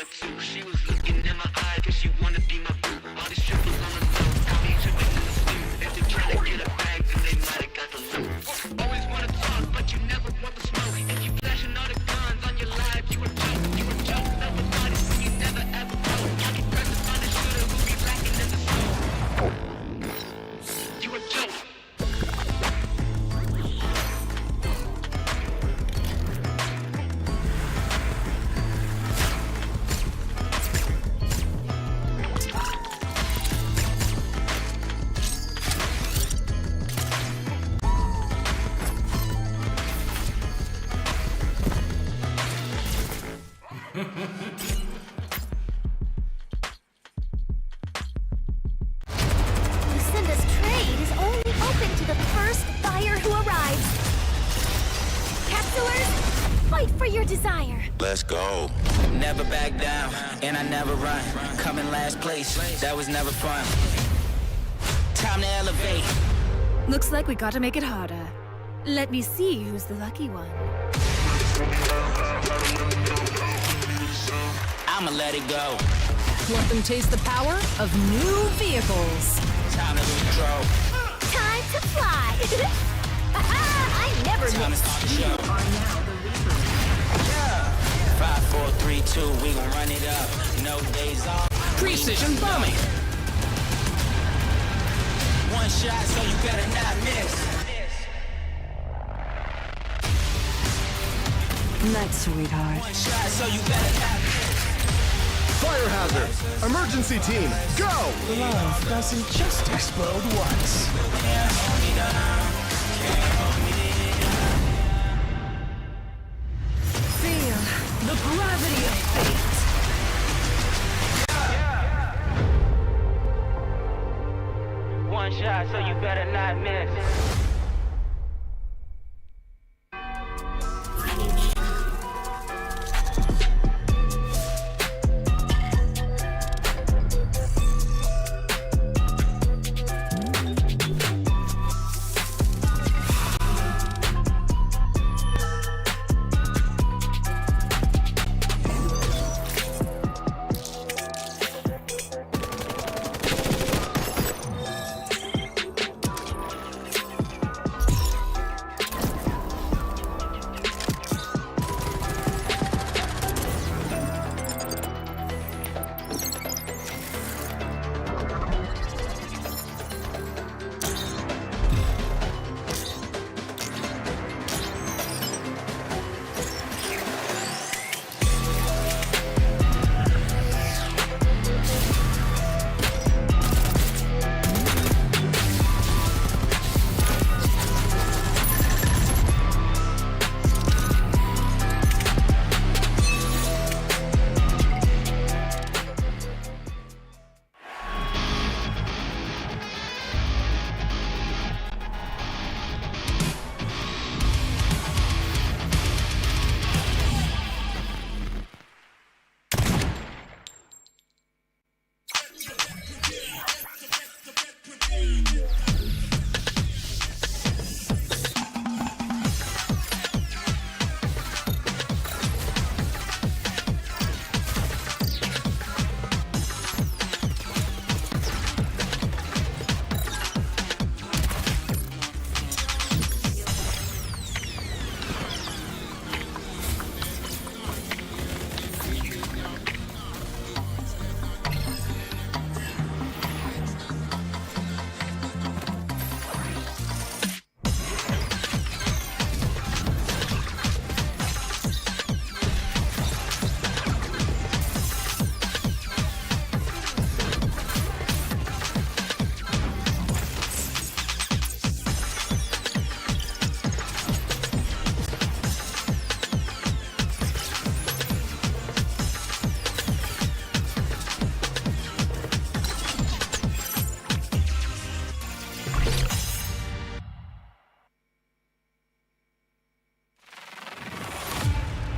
Speaker 6: her too. She was looking in my eye cause she wanna be my boo. All these strippers on the low, got me tripping in the stew. If they tryna get a bag, then they might have got the loot. Always wanna talk, but you never want the smoke. If you flashing all the guns on your life, you a joke. You a joke, never thought it, you never ever know. Got me pressing on the shooter who be lacking in the snow. You a joke.
Speaker 5: Lucinda's trade is only open to the first buyer who arrives. Capsulers, fight for your desire.
Speaker 7: Let's go. Never back down, and I never run. Coming last place, that was never fun. Time to elevate.
Speaker 14: Looks like we gotta make it harder. Let me see who's the lucky one.
Speaker 7: I'ma let it go.
Speaker 14: Let them taste the power of new vehicles.
Speaker 7: Time to lose control.
Speaker 5: Time to fly. I never
Speaker 7: Time to
Speaker 5: miss.
Speaker 7: start the show. Yeah. 5, 4, 3, 2, we gon' run it up. No days off. Precision bombing. One shot, so you better not miss.
Speaker 14: Night, sweetheart.
Speaker 7: One shot, so you better not miss.
Speaker 10: Fire hazard! Emergency team, go!
Speaker 7: Love doesn't just explode once.
Speaker 14: Feel the gravity of fate.
Speaker 7: One shot, so you better not miss.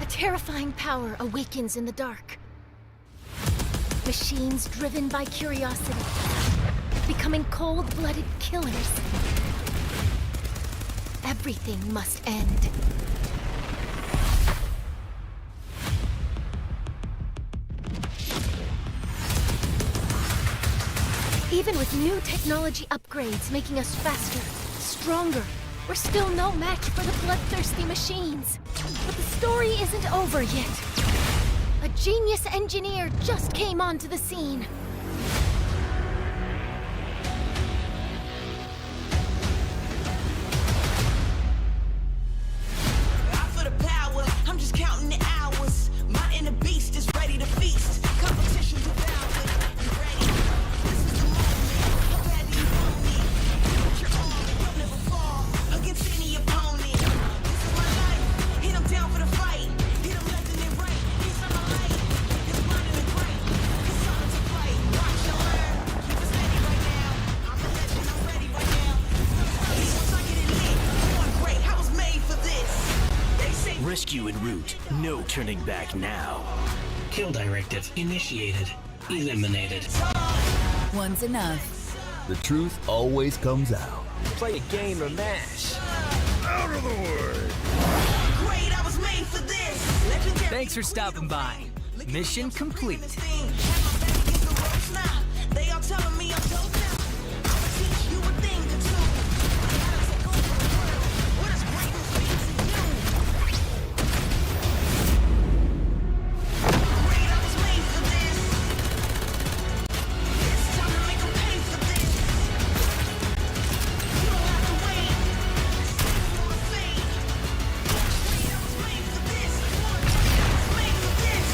Speaker 5: Terrifying power awakens in the dark. Machines driven by curiosity, becoming cold-blooded killers. Everything must end. Even with new technology upgrades making us faster, stronger, we're still no match for the bloodthirsty machines. But the story isn't over yet. A genius engineer just came onto the scene.
Speaker 6: I feel the power, I'm just counting the hours. My inner beast is ready to feast. Competition devoured. You ready? This is the moment. How bad do you want me? Put your arm, you'll never fall against any opponent. This is my life. Hit him down for the fight. Hit him left and then right. He's on my light. His blinding and bright. It's time to fight. Watch and learn. Keep it steady right now. I'm a legend. I'm ready right now. Once I get it lit, I'm on great. I was made for this. They say
Speaker 9: Rescue en route. No turning back now.
Speaker 8: Kill directive initiated. Eliminated.
Speaker 9: One's enough.
Speaker 10: The truth always comes out.
Speaker 9: Play a game or mash.
Speaker 10: Out of the way!
Speaker 6: great. I was made for this. Legendary.
Speaker 9: Thanks for stopping by. Mission complete.
Speaker 6: They all telling me I'm dope now. I'ma teach you a thing or two. How to take over the world. What does greatness mean to you? Great, I was made for this. It's time to make 'em pay for this. You don't have to wait. For a fate. Great, I was made for this. I was made for this.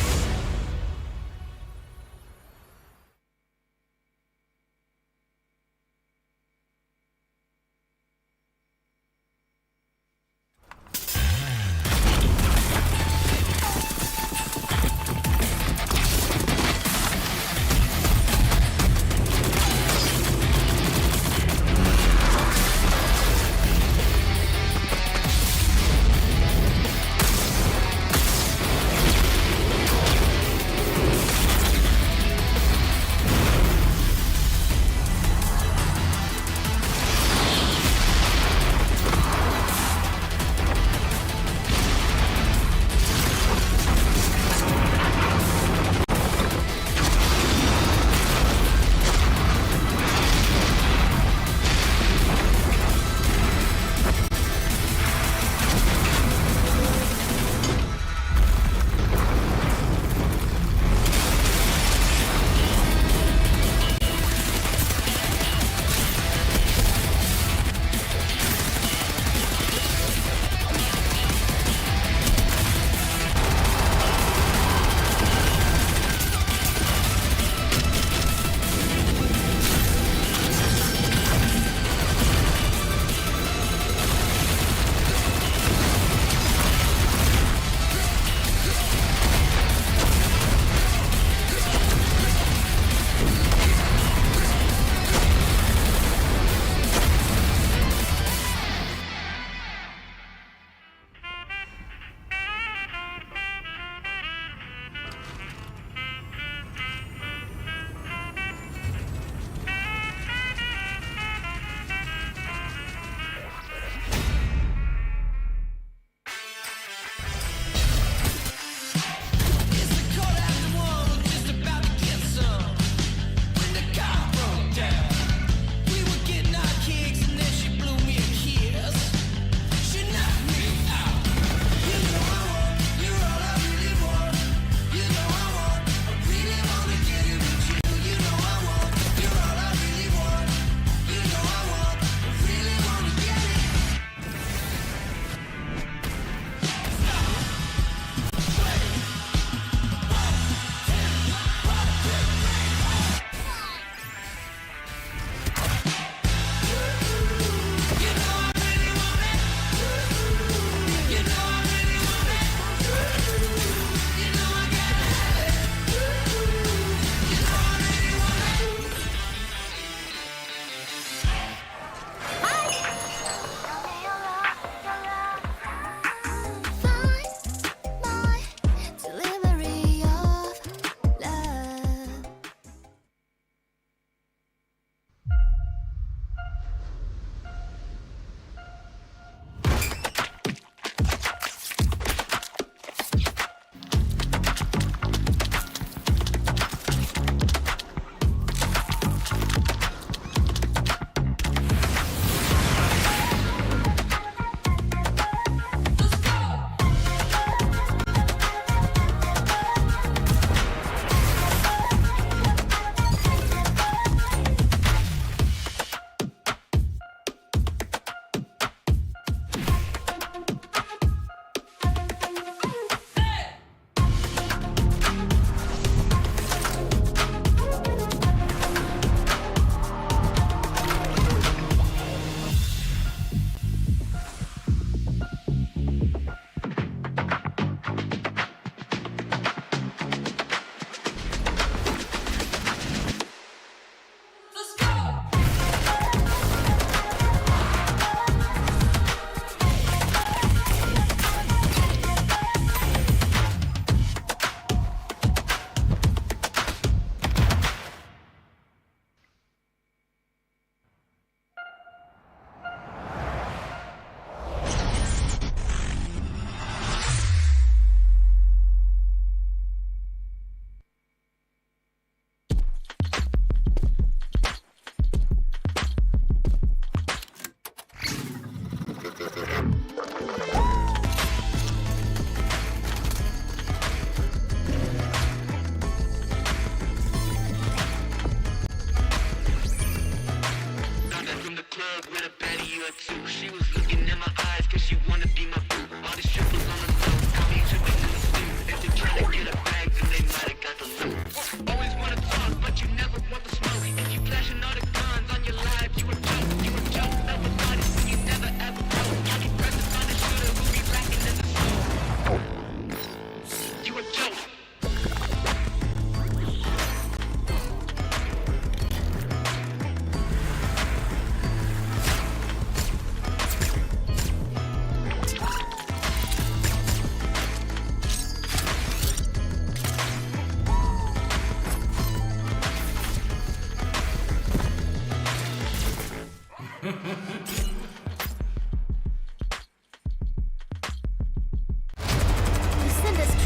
Speaker 5: Lucinda's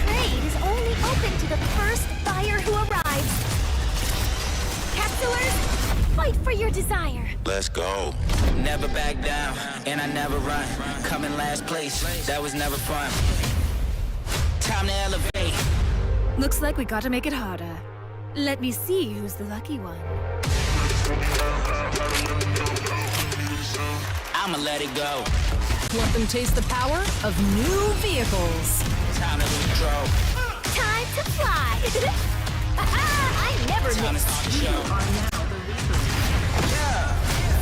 Speaker 5: trade is only open to the first buyer who arrives. Capsulers, fight for your desire.
Speaker 7: Let's go. Never back down, and I never run. Come in last place, that was never fun. Time to elevate.
Speaker 14: Looks like we gotta make it harder. Let me see who's the lucky one.
Speaker 7: I'ma let it go.
Speaker 9: Let them taste the power of new vehicles.
Speaker 7: Time to control.
Speaker 5: Time to fly. I never
Speaker 7: Time to
Speaker 5: miss.
Speaker 7: start the show.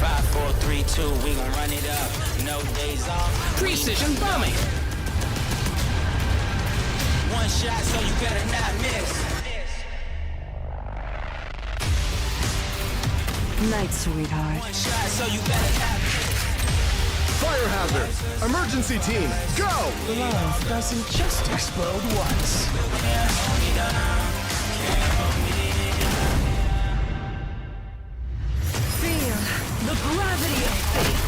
Speaker 7: 5, 4, 3, 2, we gon' run it up. No days off.
Speaker 9: Precision bombing.
Speaker 7: One shot, so you better not miss.
Speaker 9: Night, sweetheart.
Speaker 7: One shot, so you better not miss.
Speaker 10: Fire hazard! Emergency team, go!
Speaker 9: Love doesn't just explode once. Feel the gravity of fate.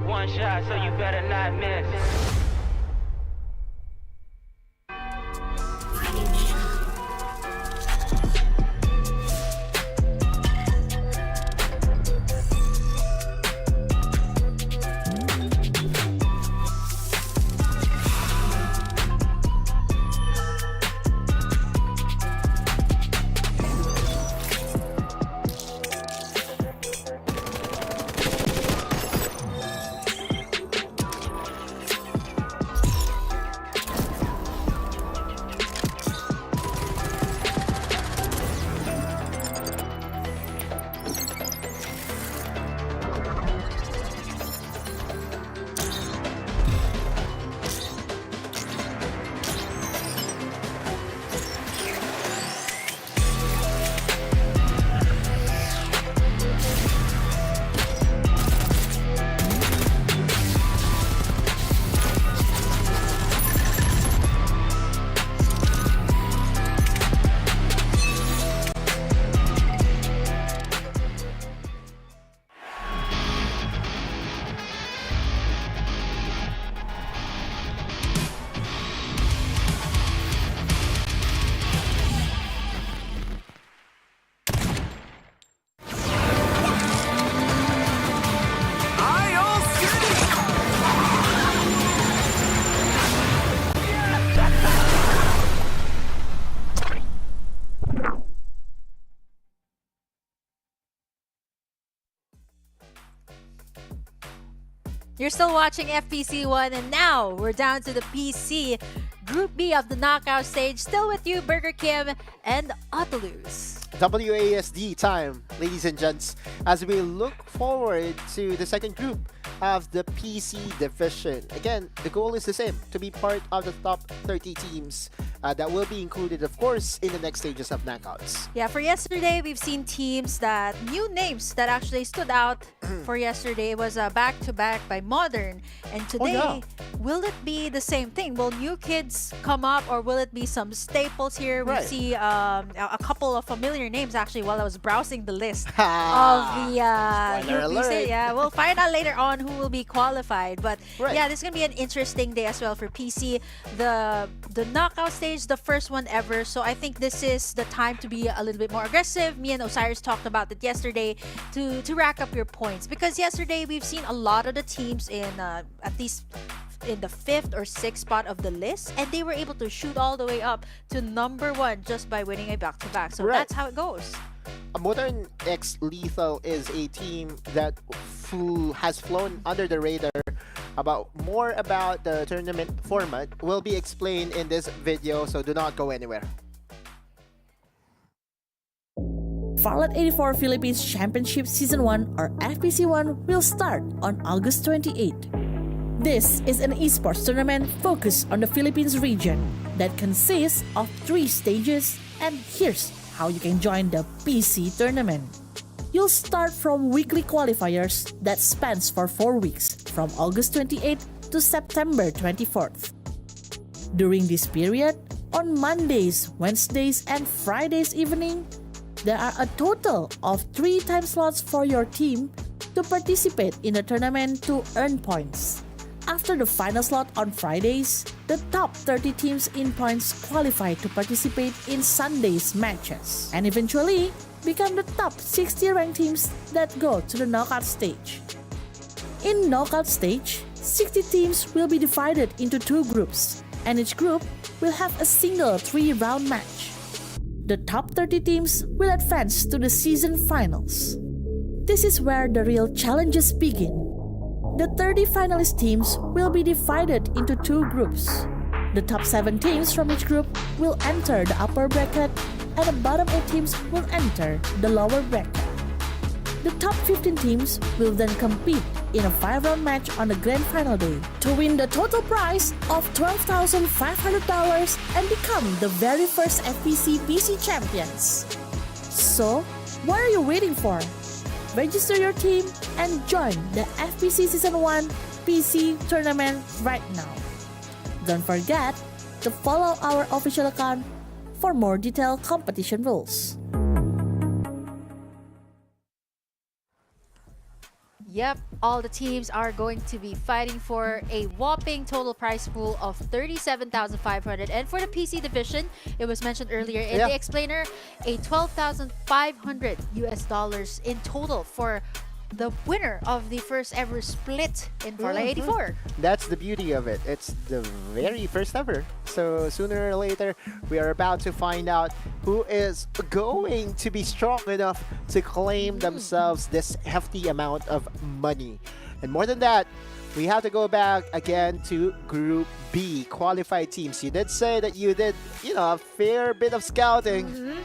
Speaker 7: One shot, so you better not miss.
Speaker 2: You're still watching FPC 1, and now we're down to the PC Group B of the knockout stage. Still with you, Burger Kim and Autolus.
Speaker 3: WASD time, ladies and gents, as we look forward to the second group of the PC division. Again, the goal is the same, to be part of the top 30 teams that will be included, of course, in the next stages of knockouts.
Speaker 2: Yeah, for yesterday, we've seen teams that, new names that actually stood out for yesterday. It was a back-to-back by Modern. And today, will it be the same thing? Will new kids come up, or will it be some staples here? We see a couple of familiar names, actually, while I was browsing the list of the Group B. Yeah, we'll find out later on who will be qualified. But yeah, this is going to be an interesting day as well for PC. The knockout stage, the first one ever. So I think this is the time to be a little bit more aggressive. Me and Osiris talked about it yesterday to rack up your points. Because yesterday, we've seen a lot of the teams in at least in the 5th or 6th spot of the list, and they were able to shoot all the way up to number 1 just by winning a back-to-back. So that's how it goes.
Speaker 3: Modern X Lethal is a team that has flown under the radar. More about the tournament format will be explained in this video, so do not go anywhere.
Speaker 4: Farlight 84 Philippines Championship Season 1 or FPC 1 will start on August 28. This is an esports tournament focused on the Philippines region that consists of 3 stages, and here's how you can join the PC tournament. You'll start from weekly qualifiers that spans for 4 weeks from August 28th to September 24th. During this period, on Mondays, Wednesdays, and Fridays evening, There are a total of 3 time slots for your team to participate in the tournament to earn points. After the final slot on Fridays, the top 30 teams in points qualify to participate in Sunday's matches and eventually become the top 60 ranked teams that go to the knockout stage. In knockout stage, 60 teams will be divided into 2 groups, and each group will have a single 3-round match. The top 30 teams will advance to the season finals. This is where the real challenges begin. The 30 finalist teams will be divided into 2 groups. The top 7 teams from each group will enter the upper bracket, and the bottom 8 teams will enter the lower bracket. The top 15 teams will then compete in a 5-round match on the grand final day to win the total prize of $12,500 and become the very first FPC PC champions. So, what are you waiting for? Register your team and join the FPC Season 1 PC tournament right now. Don't forget to follow our official account for more detailed competition rules.
Speaker 2: Yep, all the teams are going to be fighting for a whopping total prize pool of $37,500. And for the PC division, it was mentioned earlier in the explainer, a $12,500 US in total for the winner of the first ever split in Farlight 84.
Speaker 3: That's the beauty of it. It's the very first ever. So sooner or later, we are about to find out who is going to be strong enough to claim themselves this hefty amount of money. And more than that, we have to go back again to Group B, qualified teams. You did say that you did, a fair bit of scouting.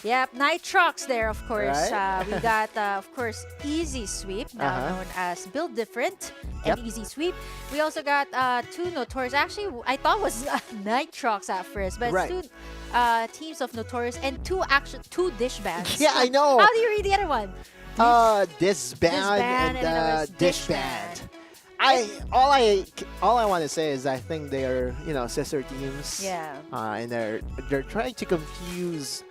Speaker 2: Yep, Nitrox there, of course.
Speaker 3: Right.
Speaker 2: We got, of course, Easy Sweep, now known as Build Different and Easy Sweep. We also got 2 Notorious. Actually, I thought it was Nitrox at first, but it's 2 teams of Notorious and 2 Dish Bands.
Speaker 3: Yeah, I know.
Speaker 2: How do you read the other one?
Speaker 3: Disband and Dish Band. All I want to say is I think they are sister teams.
Speaker 2: Yeah.
Speaker 3: And they're trying to confuse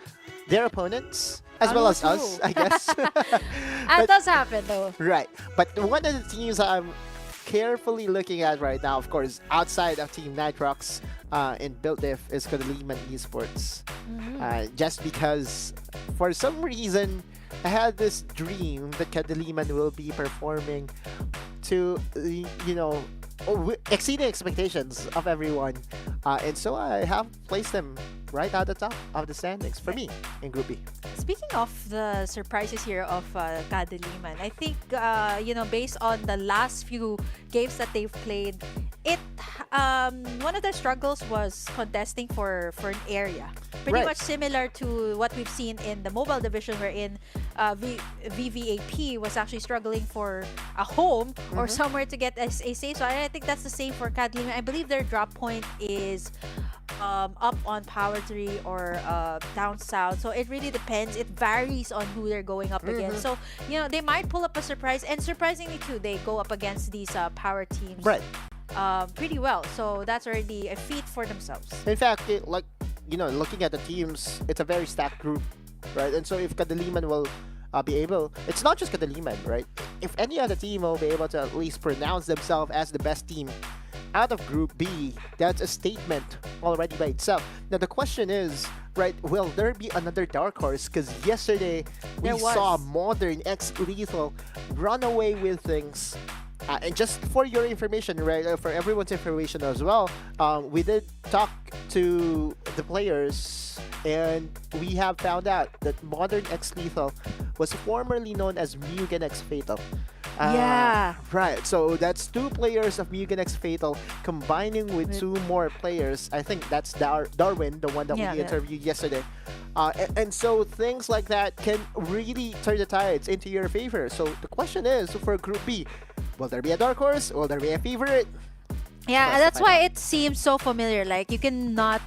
Speaker 3: their opponents as well as us, I guess.
Speaker 2: That does happen though.
Speaker 3: Right. But one of the teams I'm carefully looking at right now, of course, outside of Team Nitrox in Build Diff, is Kadaliman Esports. Just because for some reason I had this dream that Kadaliman will be performing to exceeding expectations of everyone, and so I have placed them right at the top of the standings for me in Group B.
Speaker 2: Speaking of the surprises here of Kadaliman, I think based on the last few games that they've played, one of their struggles was contesting for an area. Pretty much similar to what we've seen in the mobile division, wherein VVAP was actually struggling for a home or somewhere to get a save. So I think that's the same for Kadaliman. I believe their drop point is up on Power 3 or down south. So it really depends. It varies on who they're going up against. So, they might pull up a surprise. And surprisingly, too, they go up against these power teams pretty well. So that's already a feat for themselves.
Speaker 3: In fact, looking at the teams, it's a very stacked group, right? And so if Kadaliman will be able, it's not just Kadaliman, right? If any other team will be able to at least pronounce themselves as the best team out of Group B, that's a statement already by itself. Now the question is, right, will there be another dark horse? Because yesterday we saw Modern X Lethal run away with things. And just for your information, right, for everyone's information as well, we did talk to the players and we have found out that Modern X Lethal was formerly known as Mugen X Fatal. Right, so that's 2 players of Mugen X Fatal combining with 2 more players. I think that's Darwin, the one that we interviewed yesterday. And so things like that can really turn the tides into your favor. So the question is, for Group B, will there be a dark horse? Will there be a favorite?
Speaker 2: Yeah, that's why it seems so familiar. Like, you cannot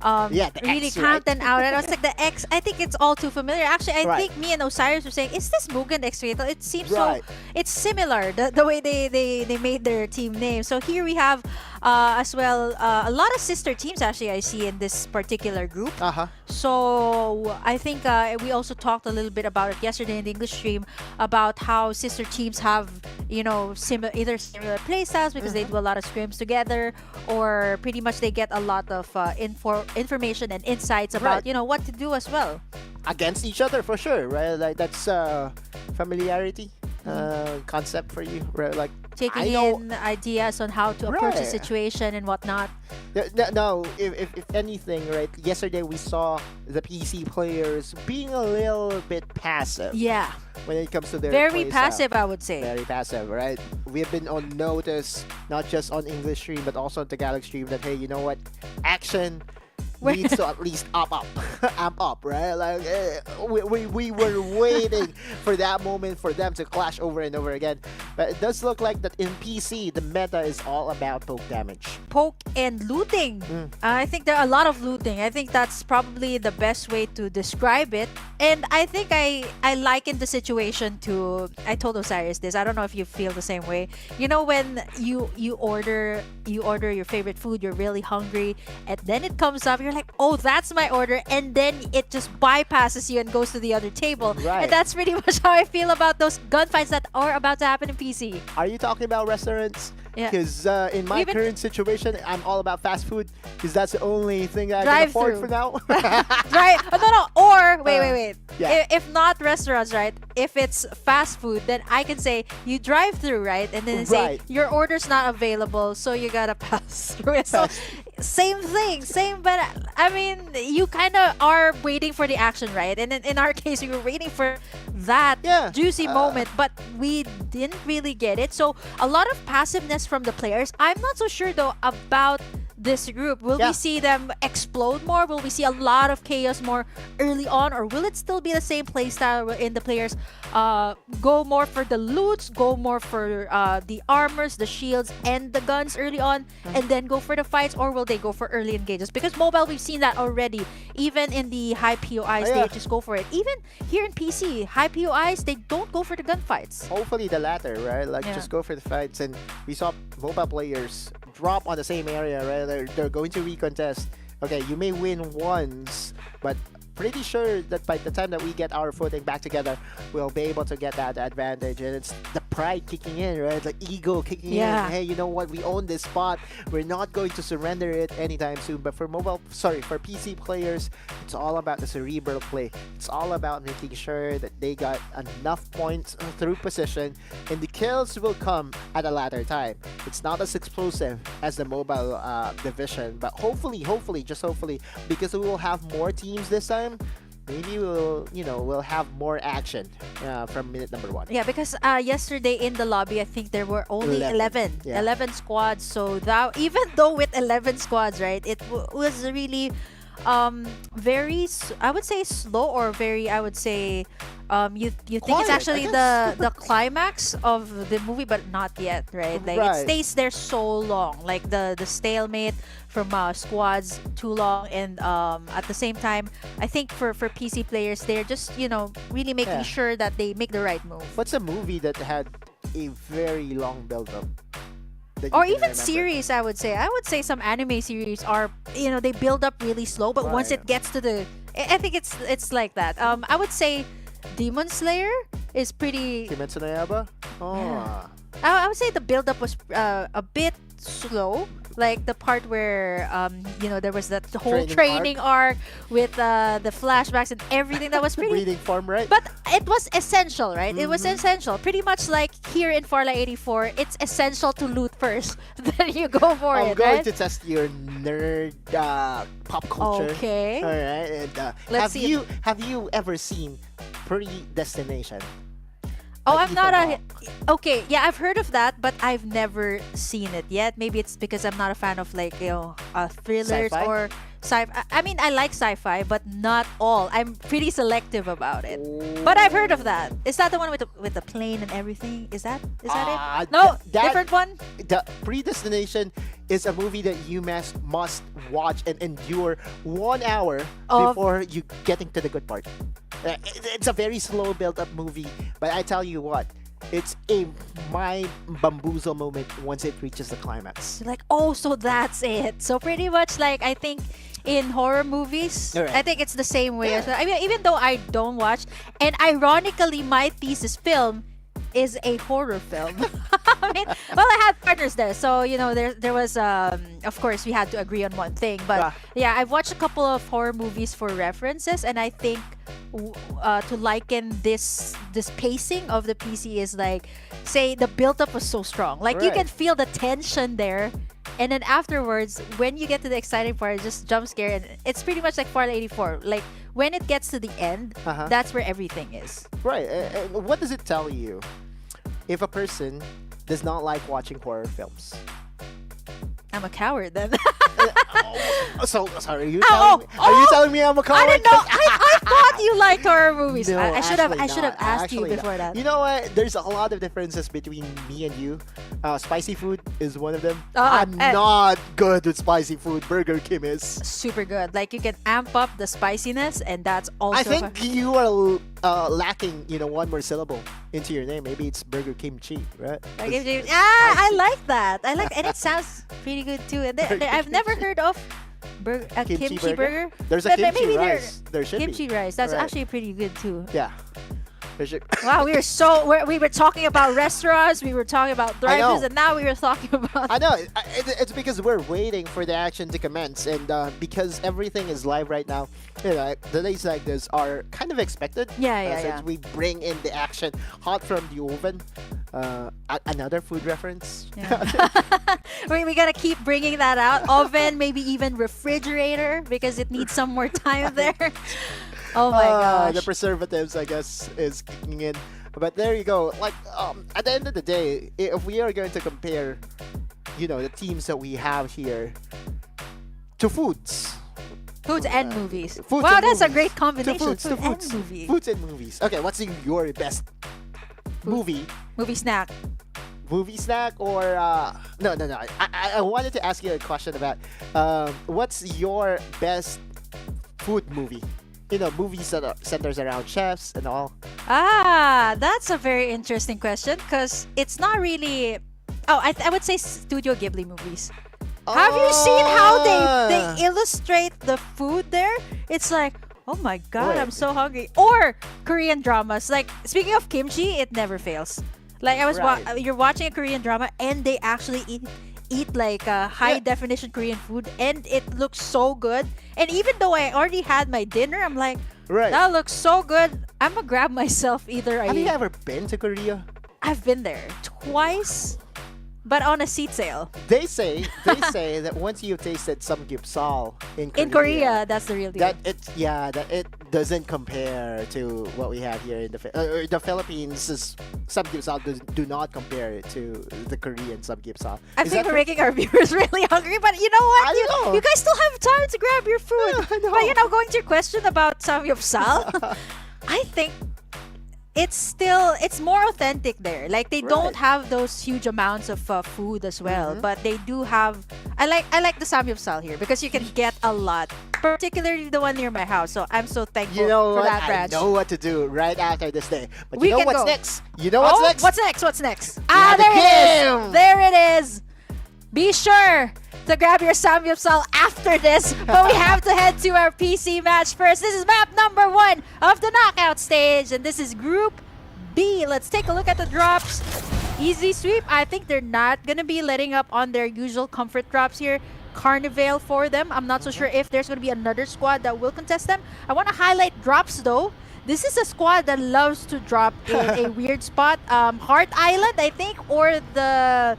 Speaker 2: really count them out. And I was like, the X, I think it's all too familiar. Actually, I think me and Osiris were saying, is this Mugen X Fatal? It seems so, it's similar, the way they made their team name. So here we have as well, a lot of sister teams actually I see in this particular group. So I think we also talked a little bit about it yesterday in the English stream about how sister teams have, you know, either similar playstyles because they do a lot of scrims together, or pretty much they get a lot of information and insights about, you know, what to do as well.
Speaker 3: Against each other for sure, right? Like that's familiarity concept for you, right? Like
Speaker 2: taking in ideas on how to approach the situation and whatnot.
Speaker 3: No, if anything, right? Yesterday we saw the PC players being a little bit passive.
Speaker 2: Yeah.
Speaker 3: When it comes to their
Speaker 2: very
Speaker 3: play
Speaker 2: passive,
Speaker 3: style.
Speaker 2: I would say.
Speaker 3: Very passive, right? We've been on notice, not just on English stream, but also on Tagalog stream, that hey, you know what? Action needs to at least amp up, right? Like we were waiting for that moment for them to clash over and over again. But it does look like that in PC, the meta is all about poke damage.
Speaker 2: Poke and looting. I think there are a lot of looting. I think that's probably the best way to describe it. And I think I liken the situation to, I told Osiris this, I don't know if you feel the same way. You know, when you order your favorite food, you're really hungry, and then it comes up, you're like, oh, that's my order, and then it just bypasses you and goes to the other table.
Speaker 3: Right.
Speaker 2: And that's pretty much how I feel about those gunfights that are about to happen in PC.
Speaker 3: Are you talking about restaurants?
Speaker 2: Yeah.
Speaker 3: Because in my current situation, I'm all about fast food because that's the only thing that I can afford for now.
Speaker 2: Right? No. Or, wait.
Speaker 3: Yeah.
Speaker 2: If not restaurants, right? If it's fast food, then I can say you drive through, right? And then say your order's not available, so you gotta pass through it. So, same thing, but I mean, you kind of are waiting for the action, right? And in our case, we were waiting for that juicy moment, but we didn't really get it. So a lot of passiveness from the players. I'm not so sure though about this group. Will we see them explode more? Will we see a lot of chaos more early on, or will it still be the same playstyle wherein the players go more for the loots, go more for the armors, the shields, and the guns early on, and then go for the fights, or will they go for early engages? Because mobile, we've seen that already. Even in the high POIs, they just go for it. Even here in PC, high POIs, they don't go for the gunfights.
Speaker 3: Hopefully the latter, right? Like just go for the fights. And we saw mobile players drop on the same area, right? They're going to recontest. Okay, you may win once, but pretty sure that by the time that we get our footing back together, we'll be able to get that advantage. And it's the pride kicking in, right? Like ego kicking in. Hey, you know what? We own this spot. We're not going to surrender it anytime soon. But for for PC players, it's all about the cerebral play. It's all about making sure that they got enough points through position, and the kills will come at a later time. It's not as explosive as the mobile division, but hopefully, just hopefully, because we will have more teams this time, maybe we'll have more action from minute number 1.
Speaker 2: Yeah, because yesterday in the lobby, I think there were only 11 squads. So that, even though with 11 squads, right, it was really very, I would say, slow, or very, I would say, you think
Speaker 3: quiet,
Speaker 2: it's actually the climax of the movie, but not yet, right? Like it stays there so long, like the stalemate from squads too long, and at the same time, I think for PC players, they're just really making sure that they make the right move.
Speaker 3: What's a movie that had a very long build-up?
Speaker 2: Or even series, I would say some anime series are, they build up really slow, but once it gets to I think it's like that. I would say Demon Slayer is pretty.
Speaker 3: Kimetsu no Yaiba? Oh.
Speaker 2: I would say the build up was a bit slow. Like the part where there was that whole training arc with the flashbacks and everything that was pretty
Speaker 3: reading form, right?
Speaker 2: But it was essential, right? It was essential. Pretty much like here in Farlight 84, it's essential to loot first, then you go for it.
Speaker 3: I'm going to test your nerd pop culture.
Speaker 2: Okay.
Speaker 3: All right. And have you ever seen Predestination?
Speaker 2: Oh, I'm not okay. Yeah, I've heard of that, but I've never seen it yet. Maybe it's because I'm not a fan of thrillers or sci-fi. I mean, I like sci-fi, but not all. I'm pretty selective about it. But I've heard of that. Is that the one with the plane and everything? Is that it? No, different one.
Speaker 3: The Predestination is a movie that you must watch and endure 1 hour before you getting to the good part. It's a very slow build-up movie, but I tell you what, it's a mind bamboozle moment once it reaches the climax.
Speaker 2: Like, oh, so that's it. So pretty much like I think in horror movies,
Speaker 3: Alright.
Speaker 2: I think it's the same way. I mean, even though I don't watch, and ironically, my thesis film is a horror film. I mean, well, I had partners there, so you know, there was of course we had to agree on one thing. But yeah, I've watched a couple of horror movies for references, and I think to liken this pacing of the PC is like, say the build up was so strong, like you
Speaker 3: Right.
Speaker 2: can feel the tension there. And then afterwards, when you get to the exciting part, just jump scare, and it's pretty much like Farlight 84. Like when it gets to the end, that's where everything is.
Speaker 3: Right. And what does it tell you if a person does not like watching horror films?
Speaker 2: I'm a coward then.
Speaker 3: So sorry, are you telling me I'm a coward?
Speaker 2: I didn't know. I thought you liked horror movies.
Speaker 3: No,
Speaker 2: I should have
Speaker 3: not.
Speaker 2: asked you
Speaker 3: Actually
Speaker 2: before
Speaker 3: not.
Speaker 2: that.
Speaker 3: You know what? There's a lot of differences between me and you. Spicy food is one of them.
Speaker 2: and-
Speaker 3: I'm not good with spicy food. Burger King is.
Speaker 2: Super good. Like you can amp up the spiciness, and that's also.
Speaker 3: I think you are lacking, one more syllable into your name. Maybe it's Burger Kimchi, right?
Speaker 2: I like that. And it sounds pretty good too. And I've never heard of a kimchi burger.
Speaker 3: There's a
Speaker 2: But
Speaker 3: kimchi
Speaker 2: maybe
Speaker 3: rice. There should
Speaker 2: kimchi
Speaker 3: be.
Speaker 2: rice. That's
Speaker 3: Right.
Speaker 2: actually pretty good too.
Speaker 3: Yeah. There should.
Speaker 2: Wow, we were talking about restaurants, we were talking about drive-thrus, and now we were talking about.
Speaker 3: I know. It's because we're waiting for the action to commence, and because everything is live right now, the days like this are kind of expected.
Speaker 2: Yeah.
Speaker 3: Since we bring in the action hot from the oven. Another food reference.
Speaker 2: Yeah. we gotta keep bringing that out. Oven, maybe even refrigerator, because it needs some more time there. Oh my gosh.
Speaker 3: The preservatives, I guess, is kicking in. But there you go. Like, at the end of the day, if we are going to compare, the teams that we have here to foods.
Speaker 2: Foods and movies.
Speaker 3: Foods
Speaker 2: wow,
Speaker 3: and
Speaker 2: that's a
Speaker 3: movies.
Speaker 2: great combination.
Speaker 3: To foods,
Speaker 2: Food and movies.
Speaker 3: Foods and movies. Okay, what's your best movie?
Speaker 2: Movie snack.
Speaker 3: Movie snack or no. I wanted to ask you a question about what's your best food movie? Movies that centers around chefs and all.
Speaker 2: That's a very interesting question because it's not really. Oh, I would say Studio Ghibli movies. Have you seen how they illustrate the food there? It's like, oh my god,
Speaker 3: Right.
Speaker 2: I'm so hungry. Or Korean dramas. Like, speaking of kimchi, it never fails. Like, you're watching a Korean drama and they actually eat like high definition Korean food, and it looks so good. And even though I already had my dinner, I'm like, that looks so good. I'm gonna grab myself either.
Speaker 3: Have you ever been to Korea?
Speaker 2: I've been there twice, but on a seat sale.
Speaker 3: They say that once you've tasted samgyeopsal in
Speaker 2: Korea, that's the real deal.
Speaker 3: that it doesn't compare to what we have here in the Philippines. Samgyeopsal do not compare to the Korean samgyeopsal.
Speaker 2: I think we're making our viewers really hungry, but you know what? You guys still have time to grab your food. But going to your question about samgyeopsal, I think it's more authentic there. Like they don't have those huge amounts of food as well, but they do have. I like the samgyeopsal here because you can get a lot, particularly the one near my house. So I'm so thankful for that branch.
Speaker 3: I know what to do right after this day. But
Speaker 2: We
Speaker 3: you know
Speaker 2: can
Speaker 3: what's
Speaker 2: go.
Speaker 3: next? You know what's next?
Speaker 2: What's next?
Speaker 3: The
Speaker 2: There it
Speaker 3: game!
Speaker 2: is. There it is. Be sure to grab your samgyeopsal after this, but we have to head to our PC match first. This is map number 1 of the knockout stage, and this is Group B. Let's take a look at the drops. Easy sweep. I think they're not gonna be letting up on their usual comfort drops here. Carnival for them. I'm not so sure if there's gonna be another squad that will contest them. I want to highlight drops though. This is a squad that loves to drop in a weird spot. Heart Island, I think, or the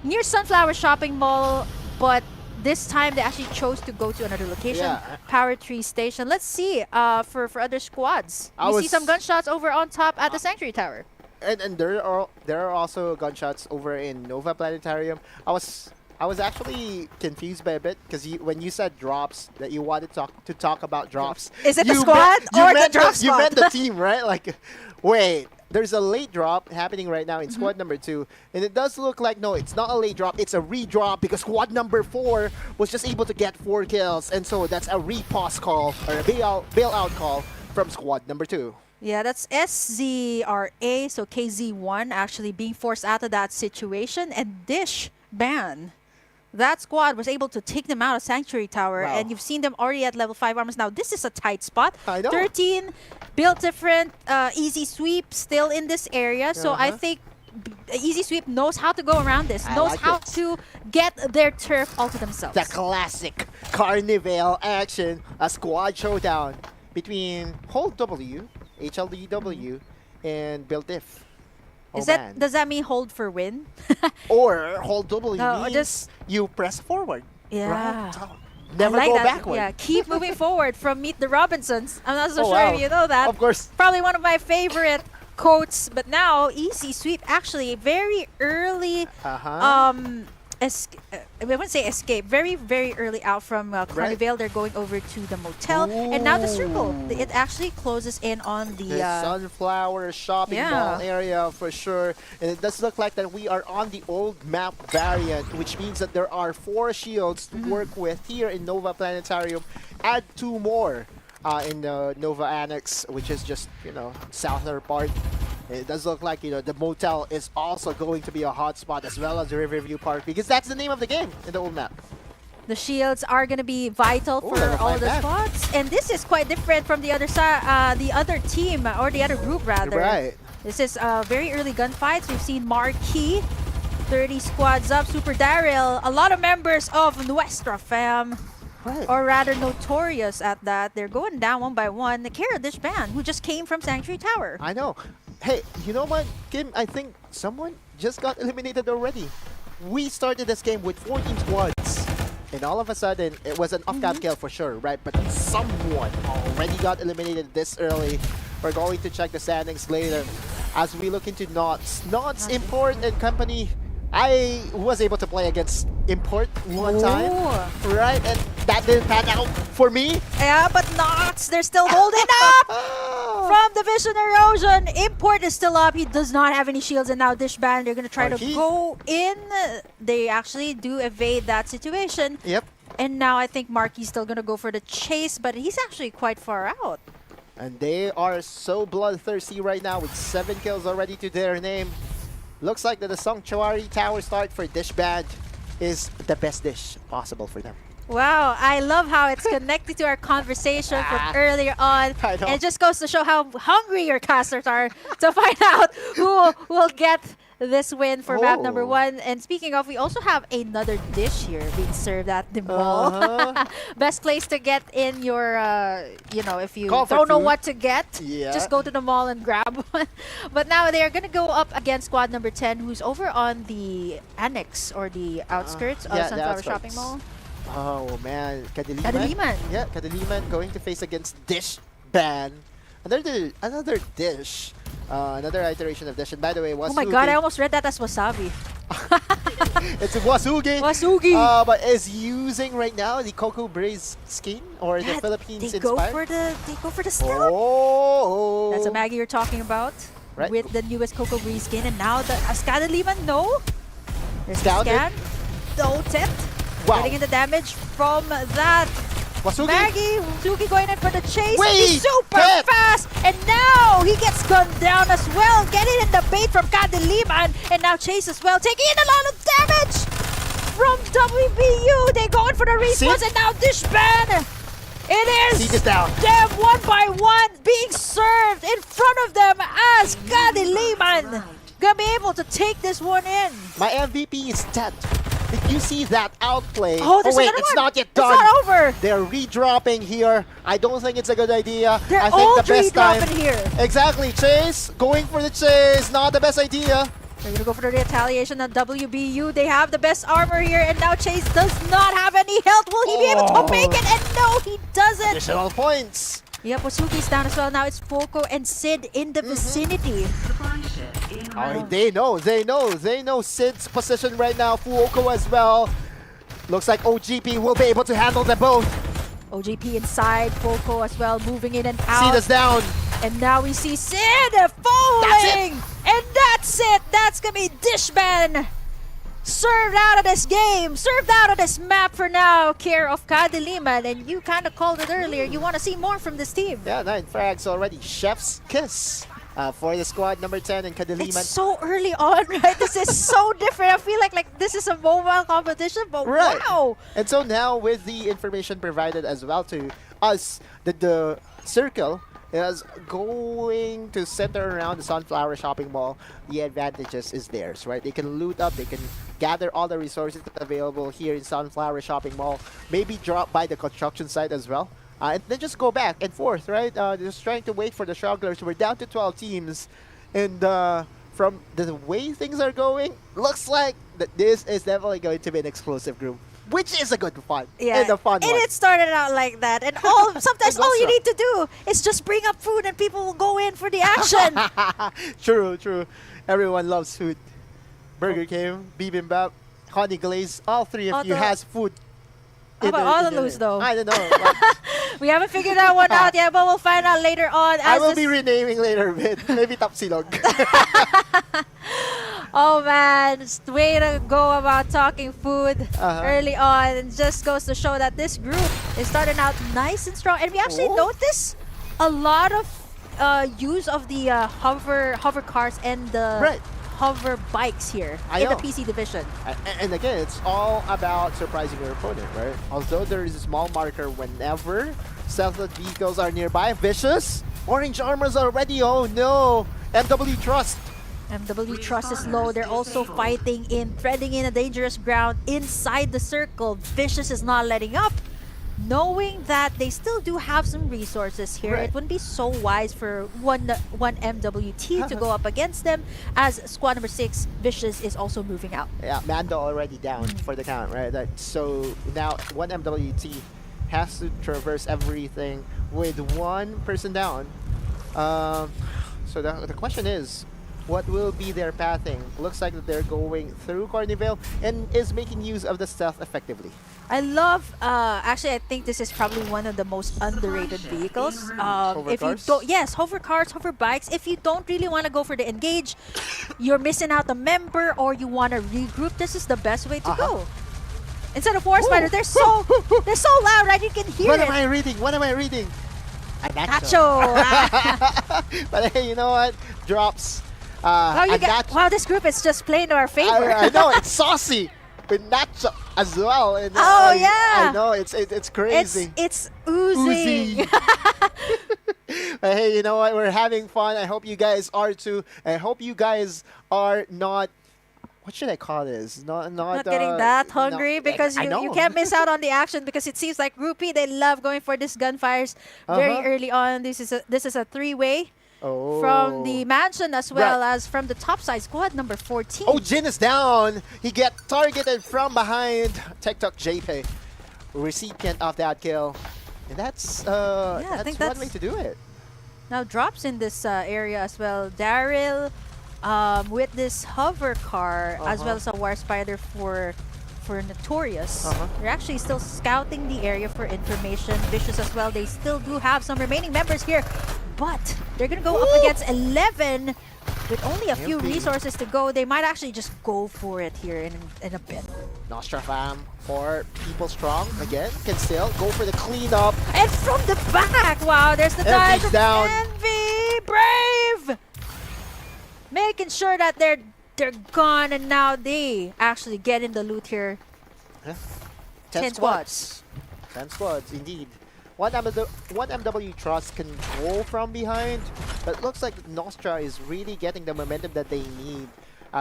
Speaker 2: near Sunflower Shopping Mall, but this time they actually chose to go to another location.
Speaker 3: Yeah.
Speaker 2: Power Tree Station. Let's see for other squads. We see some gunshots over on top at the Sanctuary Tower.
Speaker 3: And there are also gunshots over in Nova Planetarium. I was actually confused by a bit because when you said drops, that you wanted to talk about drops.
Speaker 2: Is it the squad or the drop
Speaker 3: You
Speaker 2: squad?
Speaker 3: meant the team, right? Like, wait. There's a late drop happening right now in squad number 2, and it does look like, no, it's not a late drop, it's a redrop because squad number 4 was just able to get 4 kills, and so that's a repause call or a bailout call from squad number 2.
Speaker 2: Yeah, that's SZRA, so KZ1 actually being forced out of that situation. And Dish Ban, that squad was able to take them out of Sanctuary Tower.
Speaker 3: Wow.
Speaker 2: And you've seen them already at level 5 armors. Now, this is a tight spot.
Speaker 3: I know.
Speaker 2: 13, built different, easy sweep still in this area. So I think Easy Sweep knows how to go around this, knows
Speaker 3: like
Speaker 2: how
Speaker 3: it.
Speaker 2: to get their turf all to themselves.
Speaker 3: The classic Carnival action, a squad showdown between Hold W, HLDW, and Build Diff.
Speaker 2: Does that mean hold for win?
Speaker 3: Or Hold W
Speaker 2: No,
Speaker 3: means
Speaker 2: just-
Speaker 3: you press forward.
Speaker 2: Yeah.
Speaker 3: Right? So, never
Speaker 2: I like
Speaker 3: go
Speaker 2: that.
Speaker 3: backward.
Speaker 2: Yeah, keep moving forward from Meet the Robinsons. I'm not so
Speaker 3: Oh,
Speaker 2: sure
Speaker 3: wow.
Speaker 2: if you know that.
Speaker 3: Of course.
Speaker 2: Probably one of my favorite quotes. But now, Easy Sweep actually very early. I wouldn't say escape. Very, very early out from Carnival. They're going over to the motel. And now the circle. It actually closes in on the...
Speaker 3: Sunflower shopping mall area for sure. And it does look like that we are on the old map variant, which means that there are 4 shields to work with here in Nova Planetarium. Add 2 more in the Nova Annex, which is just, southern part. It does look like, the motel is also going to be a hotspot as well as Riverview Park, because that's the name of the game in the old map.
Speaker 2: The shields are going to be vital for
Speaker 3: level
Speaker 2: all
Speaker 3: 5
Speaker 2: the
Speaker 3: back.
Speaker 2: spots. And this is quite different from the other side, the other team, or the other group rather.
Speaker 3: Right.
Speaker 2: This is very early gunfights. We've seen Marquee, 30 squads up, Super Daryl, a lot of members of Nuestra Fam.
Speaker 3: Right.
Speaker 2: Or rather notorious at that. They're going down one by one. The Kara Dish Band, who just came from Sanctuary Tower.
Speaker 3: I know. Hey, you know what, Kim? I think someone just got eliminated already. We started this game with 14 squads. And all of a sudden, it was an off-cam kill for sure, right? But someone already got eliminated this early. We're going to check the standings later as we look into Knots. Knots, Import, and Company. I was able to play against Import one time, right? And that didn't pan out for me.
Speaker 2: Yeah, but Knots, they're still holding up from Division Erosion. Import is still up. He does not have any shields, and now Dish Band, they're going to try to go in. They actually do evade that situation.
Speaker 3: Yep.
Speaker 2: And now I think Marky's still going to go for the chase, but he's actually quite far out.
Speaker 3: And they are so bloodthirsty right now with 7 kills already to their name. Looks like that the Sanctuary Tower start for Dish Band is the best dish possible for them.
Speaker 2: Wow, I love how it's connected to our conversation from earlier on.
Speaker 3: I know.
Speaker 2: And it just goes to show how hungry your casters are to find out who will get this win for map number 1. And speaking of, we also have another dish here being served at the mall. Best place to get in your, if you don't know what to get, just go to the mall and grab one. But now they're going to go up against squad number 10, who's over on the annex or the outskirts of Sunflower Shopping Mall.
Speaker 3: Oh man,
Speaker 2: Kadiliman.
Speaker 3: Yeah, Kadiliman going to face against Dish Band. Another dish. Another iteration of dish. And by the way, Wasugi.
Speaker 2: Oh my god, I almost read that as wasabi.
Speaker 3: It's Wasugi.
Speaker 2: Wasugi.
Speaker 3: But is using right now the Cocoa Breeze skin or the Philippines inspired?
Speaker 2: They go for the stealth.
Speaker 3: Oh.
Speaker 2: That's a Maggie you're talking about.
Speaker 3: Right.
Speaker 2: With the newest Cocoa Breeze skin. And now the Kadiliman, no. There's
Speaker 3: Scouted.
Speaker 2: scan. Noted.
Speaker 3: Wow.
Speaker 2: Getting in the damage from that.
Speaker 3: Wasugi.
Speaker 2: Maggie, Wasugi going in for the chase.
Speaker 3: Wait,
Speaker 2: He's super fast. And now he gets gunned down as well. Getting in the bait from Kadiliman. And now Chase as well. Taking in a lot of damage from WBU. They go in for the response. And now Dish Band. It is them one by one being served in front of them as Kadiliman gonna be able to take this one in.
Speaker 3: My MVP is dead. Did you see that outplay?
Speaker 2: Oh,
Speaker 3: wait,
Speaker 2: another
Speaker 3: it's
Speaker 2: one.
Speaker 3: not yet done.
Speaker 2: It's not over.
Speaker 3: They're redropping here. I don't think it's a good idea.
Speaker 2: They're
Speaker 3: I
Speaker 2: all
Speaker 3: think the best time
Speaker 2: redropping here.
Speaker 3: Exactly, Chase going for the chase. Not the best idea.
Speaker 2: They're gonna go for the retaliation on WBU. They have the best armor here, and now Chase does not have any health. Will he be able to make it? And no, he doesn't.
Speaker 3: Additional points.
Speaker 2: Yep, Wasugi's down as well. Now it's Foco and Sid in the vicinity.
Speaker 3: Oh, they know Sid's position right now. Fuoco as well. Looks like OGP will be able to handle them both.
Speaker 2: OGP inside, Foco as well, moving in and out.
Speaker 3: Sid is down.
Speaker 2: And now we see Sid falling! And that's it! That's gonna be Dish Band served out of this game, served out of this map for now, care of Kadiliman, and you kind of called it earlier. You want to see more from this team.
Speaker 3: Yeah, 9 frags already. Chef's kiss for the squad number 10 in Kadiliman.
Speaker 2: It's so early on, right? This is so different. I feel like this is a mobile competition, but wow!
Speaker 3: And so now with the information provided as well to us, that the circle is going to center around the Sunflower Shopping Mall, the advantages is theirs, right? They can loot up, they can gather all the resources available here in Sunflower Shopping Mall, maybe drop by the construction site as well, and then just go back and forth, right? Just trying to wait for the strugglers. We're down to 12 teams, and from the way things are going, looks like that this is definitely going to be an explosive group. Which is a good fun.
Speaker 2: Yeah,
Speaker 3: and a fun one.
Speaker 2: it started out like that, and sometimes all you need to do is just bring up food, and people will go in for the action.
Speaker 3: True. Everyone loves food. Burger King, bibimbap, honey glaze. All three of you has food.
Speaker 2: How about all the loose though?
Speaker 3: I don't know.
Speaker 2: We haven't figured that one out yet, but we'll find out later on.
Speaker 3: I will be renaming later a bit. Maybe Tapsilog.
Speaker 2: Oh man, just way to go about talking food early on. It just goes to show that this group is starting out nice and strong. And we actually notice a lot of use of the hover cars and the hover bikes here in the PC division.
Speaker 3: And again, it's all about surprising your opponent, right? Although there is a small marker whenever stealth vehicles are nearby. Vicious! Orange armor's already, oh no! MW Trust!
Speaker 2: MW Trust is low. They're also fighting threading in a dangerous ground inside the circle. Vicious is not letting up. Knowing that they still do have some resources here, it wouldn't be so wise for one MWT to go up against them, as squad number 6, Vicious, is also moving out.
Speaker 3: Yeah, Mando already down for the count, right? So now one MWT has to traverse everything with one person down. So the question is, what will be their pathing? Looks like that they're going through Cornivale and is making use of the stealth effectively.
Speaker 2: I love, actually I think this is probably one of the most underrated vehicles.
Speaker 3: Hover cars?
Speaker 2: Yes, hover cars, hover bikes. If you don't really want to go for the engage, you're missing out a member, or you want to regroup, this is the best way to go. Instead of War Spider, they're so loud, right? You can hear
Speaker 3: What
Speaker 2: it.
Speaker 3: am I reading? What am I reading?
Speaker 2: Nacho.
Speaker 3: But hey, you know what? Drops.
Speaker 2: Wow, this group is just playing to our favor.
Speaker 3: I know, it's saucy with Nacho as well. And,
Speaker 2: yeah.
Speaker 3: I know, it's crazy.
Speaker 2: It's oozing.
Speaker 3: But hey, you know what? We're having fun. I hope you guys are too. I hope you guys are not, what should I call this? Not
Speaker 2: getting that hungry, because you can't miss out on the action, because it seems like Group P, they love going for this gunfires very early on. This is a three-way. From the mansion as well as from the top side, squad number 14.
Speaker 3: Oh, Jin is down. He get targeted from behind. TikTok JP, recipient of that kill. And that's one way to do it.
Speaker 2: Now drops in this area as well. Daryl with this hover car as well as a War Spider for Notorious. They're actually still scouting the area for information. Vicious as well. They still do have some remaining members here, but they're gonna go up against 11 with only a few resources to go. They might actually just go for it here in a bit.
Speaker 3: Nostra fam for People Strong again can still go for the cleanup.
Speaker 2: And from the back, wow! There's the dive from
Speaker 3: down.
Speaker 2: Envy, Brave, making sure that they're gone, and now they actually get in the loot here. 10 squads.
Speaker 3: 10 squads, indeed. One MW Trust can go from behind, but it looks like Nostra is really getting the momentum that they need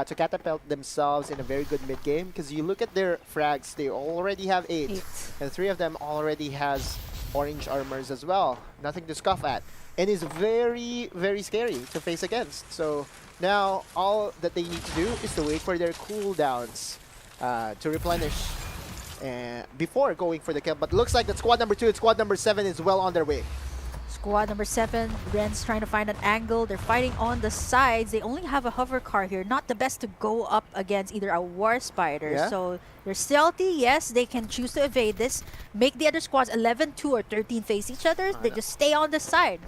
Speaker 3: to catapult themselves in a very good mid-game. Because you look at their frags, they already have 8. And 3 of them already has orange armors as well. Nothing to scoff at. And is very, very scary to face against. So now all that they need to do is to wait for their cooldowns to replenish before going for the kill. But looks like that squad number 2 and squad number 7 is well on their way.
Speaker 2: Squad number 7, Ren's trying to find an angle. They're fighting on the sides. They only have a hover car here. Not the best to go up against either a War Spider. So they're stealthy. Yes, they can choose to evade this. Make the other squads 11, 2, or 13 face each other. They just stay on the side.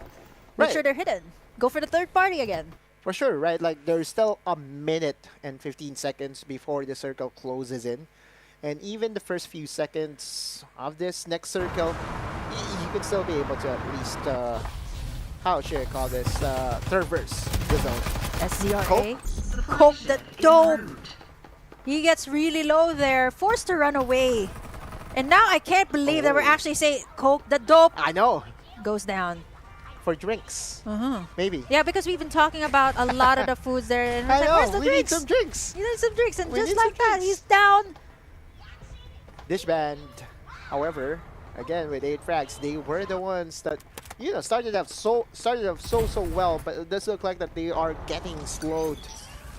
Speaker 2: Make sure they're hidden. Go for the third party again.
Speaker 3: For sure, right? Like, there's still a minute and 15 seconds before the circle closes in. And even the first few seconds of this next circle, you can still be able to at least, how should I call this, traverse the zone.
Speaker 2: SZRA. Coke the dope. He gets really low there, forced to run away. And now I can't believe that we're actually saying Coke the dope.
Speaker 3: I know.
Speaker 2: Goes down.
Speaker 3: For drinks.
Speaker 2: Uh-huh.
Speaker 3: Maybe.
Speaker 2: Yeah, because we've been talking about a lot of the foods there. And we're
Speaker 3: I
Speaker 2: like,
Speaker 3: know,
Speaker 2: where's the
Speaker 3: we
Speaker 2: drinks?
Speaker 3: need some drinks.
Speaker 2: You need some drinks. And
Speaker 3: We
Speaker 2: just
Speaker 3: need
Speaker 2: like
Speaker 3: some
Speaker 2: that,
Speaker 3: drinks.
Speaker 2: he's down.
Speaker 3: Dish Band, however, again with 8 frags, they were the ones that started off so well, but it does look like that they are getting slowed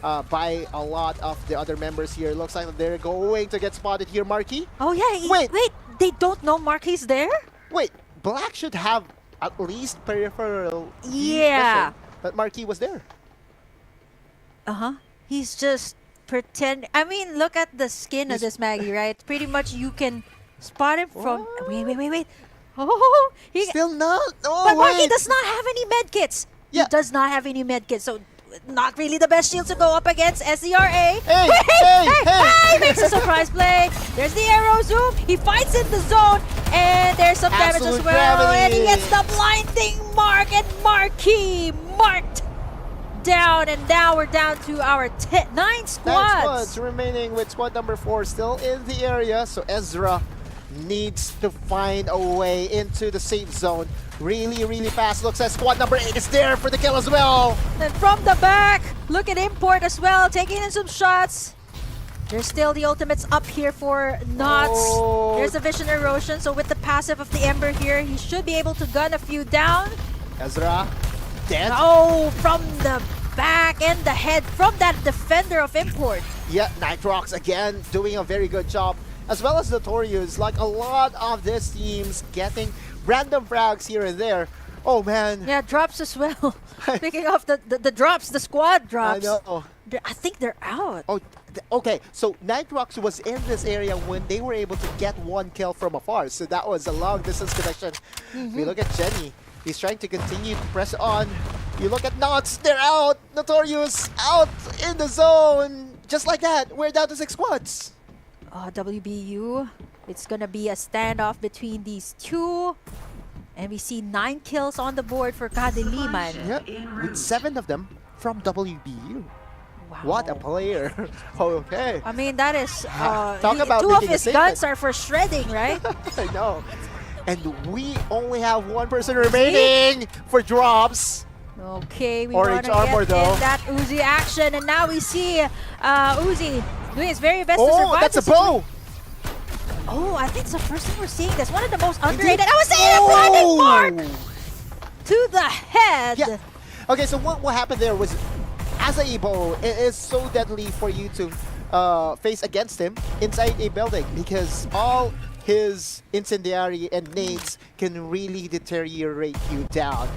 Speaker 3: by a lot of the other members here. Looks like they're going to get spotted here, Marky.
Speaker 2: Oh yeah, wait, they don't know Marky's there?
Speaker 3: Wait, Black should have at least peripheral
Speaker 2: Yeah.
Speaker 3: vision, but Marky was there.
Speaker 2: Uh-huh. He's just pretend. I mean, look at the skin of this Maggie, right? Pretty much you can spot him from. Wait. Oh, he
Speaker 3: Still not. Oh,
Speaker 2: but Marky
Speaker 3: wait.
Speaker 2: does not have any medkits.
Speaker 3: Yeah.
Speaker 2: He does not have any medkits, so not really the best shield to go up against SZRA.
Speaker 3: Hey!
Speaker 2: Makes a surprise play. There's the arrow zoom. He fights in the zone, and there's some damage
Speaker 3: Absolute
Speaker 2: as well.
Speaker 3: gravity.
Speaker 2: And he gets the blinding mark, and Marquee marked down, and now we're down to our 9 squads.
Speaker 3: 9 squads remaining with squad number 4 still in the area, so Ezra needs to find a way into the safe zone really fast. Looks like squad number 8 is there for the kill as well.
Speaker 2: And from the back, look at Import as well, taking in some shots. There's still the ultimates up here for Knots.
Speaker 3: Oh.
Speaker 2: There's a vision erosion, so with the passive of the Ember here, he should be able to gun a few down.
Speaker 3: Ezra dead.
Speaker 2: Oh, from the back and the head from that defender of Import.
Speaker 3: Yeah, Nitrox again doing a very good job, as well as Notorious. Like a lot of these teams getting random frags here and there. Oh man.
Speaker 2: Yeah, drops as well. Picking off the drops, the squad drops.
Speaker 3: I know.
Speaker 2: I think they're out.
Speaker 3: Oh, okay. So Nitrox was in this area when they were able to get 1 kill from afar. So that was a long distance connection. We look at Jenny. He's trying to continue to press on. You look at Knots, they're out! Notorious out in the zone! Just like that, we're down to 6 squads.
Speaker 2: WBU, it's gonna be a standoff between these two. And we see 9 kills on the board for Kadiliman.
Speaker 3: Yep, with 7 of them from WBU.
Speaker 2: Wow.
Speaker 3: What a player. Okay.
Speaker 2: I mean, that is...
Speaker 3: Talk about
Speaker 2: 2 of
Speaker 3: making a
Speaker 2: his
Speaker 3: statement.
Speaker 2: guns are for shredding, right?
Speaker 3: I know. And we only have 1 person remaining for drops.
Speaker 2: Okay, we
Speaker 3: Orange
Speaker 2: want to
Speaker 3: armor,
Speaker 2: get
Speaker 3: though.
Speaker 2: in that Uzi action. And now we see Uzi doing his very best to
Speaker 3: Oh,
Speaker 2: survive.
Speaker 3: that's a
Speaker 2: the situ-
Speaker 3: bow!
Speaker 2: Oh, I think it's the first time we're seeing this. One of the most underrated. I was saying a blinding mark to the head.
Speaker 3: Yeah. Okay, so what happened there was, as a bow, it is so deadly for you to face against him inside a building, because all his incendiary and nades can really deteriorate you down.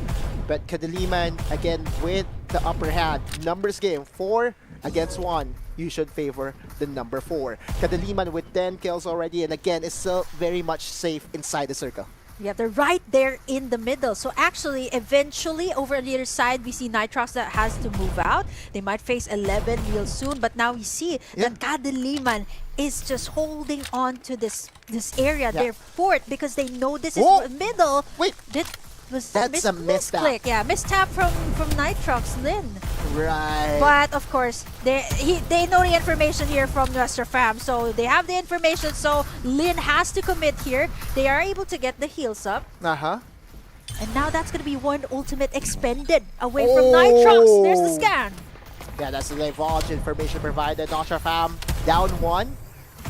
Speaker 3: But Kadiliman, again, with the upper hand. Numbers game, 4 against 1. You should favor the number 4. Kadiliman with 10 kills already, and again, is still very much safe inside the circle.
Speaker 2: Yeah, they're right there in the middle. So actually, eventually, over on the other side, we see Nitrox that has to move out. They might face 11 real soon, but now we see that Kadiliman is just holding on to this area, their fort, because they know this is middle.
Speaker 3: Wait, that's a mistap.
Speaker 2: Click. Yeah, mistap from Nitrox Lin.
Speaker 3: Right.
Speaker 2: But of course, they know the information here from Wester Fam, so they have the information. So Lin has to commit here. They are able to get the heals up. And now that's gonna be 1 ultimate expended away from Nitrox. There's the scan.
Speaker 3: Yeah, that's the Vault information provided. Nostra Fam down 1.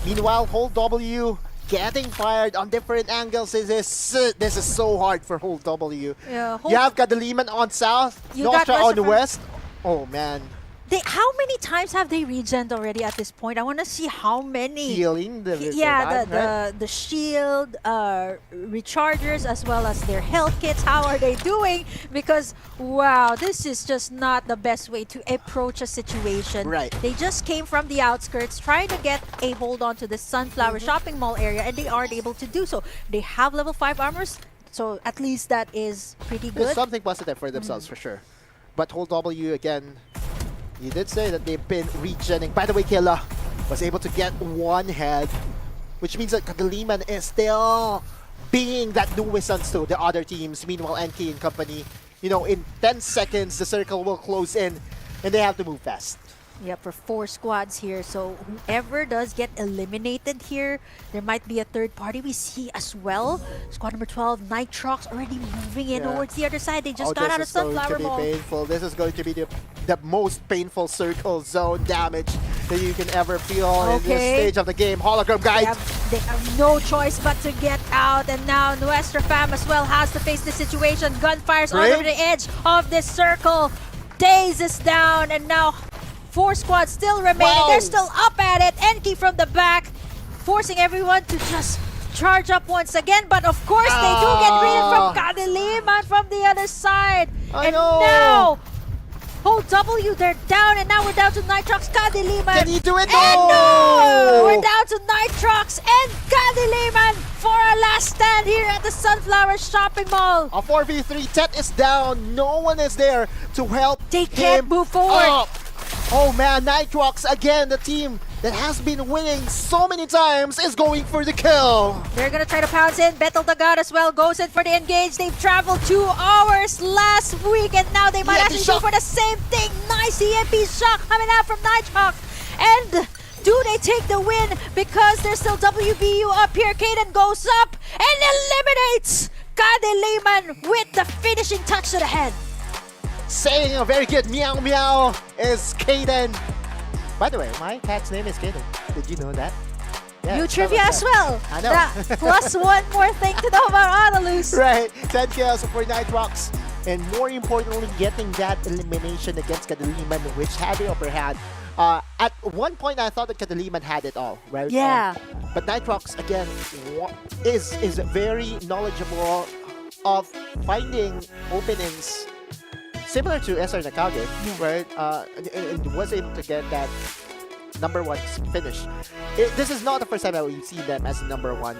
Speaker 3: Meanwhile, Hold W getting fired on different angles. This is so hard for Hold W.
Speaker 2: Yeah,
Speaker 3: you have Kadiliman on south, Nostra on west. Oh man.
Speaker 2: How many times have they regened already at this point? I want to see how many.
Speaker 3: Healing the
Speaker 2: the shield, rechargers, as well as their health kits. How are they doing? Because wow, this is just not the best way to approach a situation.
Speaker 3: Right.
Speaker 2: They just came from the outskirts trying to get a hold on to the Sunflower shopping mall area, and they aren't able to do so. They have level 5 armors, so at least that is pretty good.
Speaker 3: It's something positive for themselves for sure. But Hold W again You did say that they've been regenning. By the way, Killa was able to get one head, which means that Kadaliman is still being that nuisance to the other teams. Meanwhile, NK and company, you know, in 10 seconds, the circle will close in, and they have to move fast.
Speaker 2: Yep, for 4 squads here. So whoever does get eliminated here, there might be a third party. We see as well. Squad number 12, Nitrox already moving in towards the other side. They just got out of Sunflower Mall.
Speaker 3: This is going to be painful. This is going to be the most painful circle zone damage that you can ever feel in this stage of the game. Hologram guys.
Speaker 2: They have no choice but to get out. And now Nuestra Fam as well has to face the situation. Gunfires all over the edge of this circle. Daze is down, and now 4 squads still remaining. They're still up at it. Enki from the back, forcing everyone to just charge up once again. But of course, they do get rid from Kadaliman from the other side. Now, hold W, they're down, and now we're down to Nitrox, Kadaliman.
Speaker 3: Can he do it?
Speaker 2: No! We're down to Nitrox and Kadaliman for a last stand here at the Sunflower Shopping Mall.
Speaker 3: A 4v3, Tet is down. No one is there to help
Speaker 2: They can't move forward.
Speaker 3: Up. Oh man, Nitrox again, the team that has been winning so many times, is going for the kill.
Speaker 2: They're gonna try to pounce in. Betel Dagar as well goes in for the engage. They've traveled 2 hours last week, and now they might actually go for the same thing. Nice EMP shock coming out from Nitrox. And do they take the win? Because there's still WBU up here. Kaden goes up and eliminates Kadaliman with the finishing touch to the head.
Speaker 3: Saying a very good meow meow is Kaden. By the way, my cat's name is Kaden. Did you know that? Yeah,
Speaker 2: New trivia as well.
Speaker 3: I know.
Speaker 2: That plus one more thing to know about Autolus.
Speaker 3: Right, 10 kills for Nitrox. And more importantly, getting that elimination against Kadaliman, which had the upper hand. At one point, I thought that Kadaliman had it all, right?
Speaker 2: Yeah.
Speaker 3: But Nitrox, again, is very knowledgeable of finding openings similar to SR Nakage, right? And was able to get that #1 finish. This is not the first time that we've seen them as the #1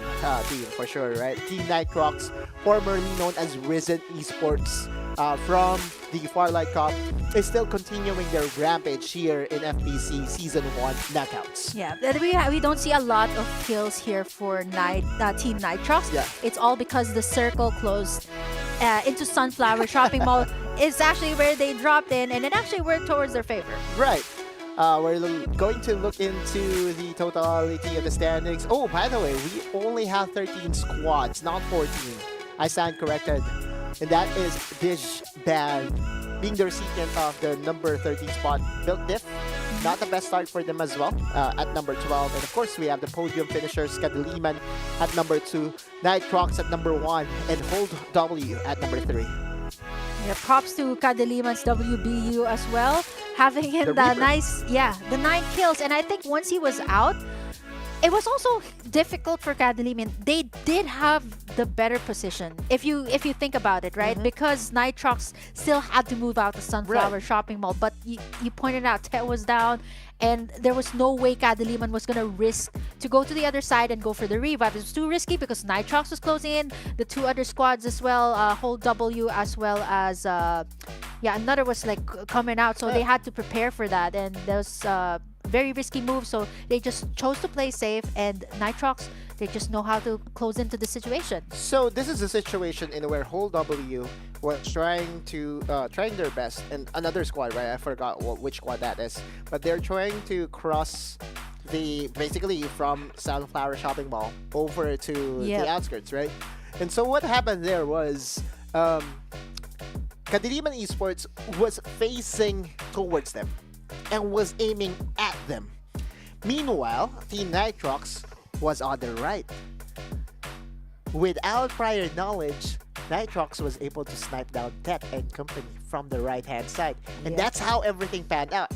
Speaker 3: team, for sure, right? Team Nitrox, formerly known as Risen Esports, from the Farlight Cup, is still continuing their rampage here in FPC Season 1 knockouts.
Speaker 2: Yeah, we don't see a lot of kills here for Team Nitrox.
Speaker 3: Yeah.
Speaker 2: It's all because the circle closed into Sunflower Shopping Mall. Is actually where they dropped in, and it actually worked towards their favor.
Speaker 3: Right. We're going to look into the totality of the standings. Oh, by the way, we only have 13 squads, not 14. I stand corrected. And that is Dish Band being the recipient of the number 13 spot. Built Diff, not the best start for them as well, at number 12. And of course, we have the podium finishers, Kadaliman at number 2, Nitrox at number 1, and Hold W at number 3.
Speaker 2: Yeah, props to Kadaliman's WBU as well, having him the 9 kills. And I think once he was out, it was also difficult for Kadaliman. They did have the better position, if you think about it, right? Because Nitrox still had to move out the Sunflower Shopping Mall. But you pointed out, Tet was down, and there was no way Kadaliman was going to risk to go to the other side and go for the revive. It was too risky because Nitrox was closing in, the 2 other squads as well, Hold W as well as, another was like coming out. So they had to prepare for that, and there was very risky move, so they just chose to play safe, and Nitrox, they just know how to close into the situation.
Speaker 3: So this is a situation in where Hold W was trying their best, and another squad, right? I forgot which squad that is, but they're trying to cross basically from Sunflower Shopping Mall over to the outskirts, right? And so what happened there was Kadaliman Esports was facing towards them and was aiming at them. Meanwhile, Team Nitrox was on the right. Without prior knowledge, Nitrox was able to snipe down Tet and company from the right-hand side. And that's how everything panned out.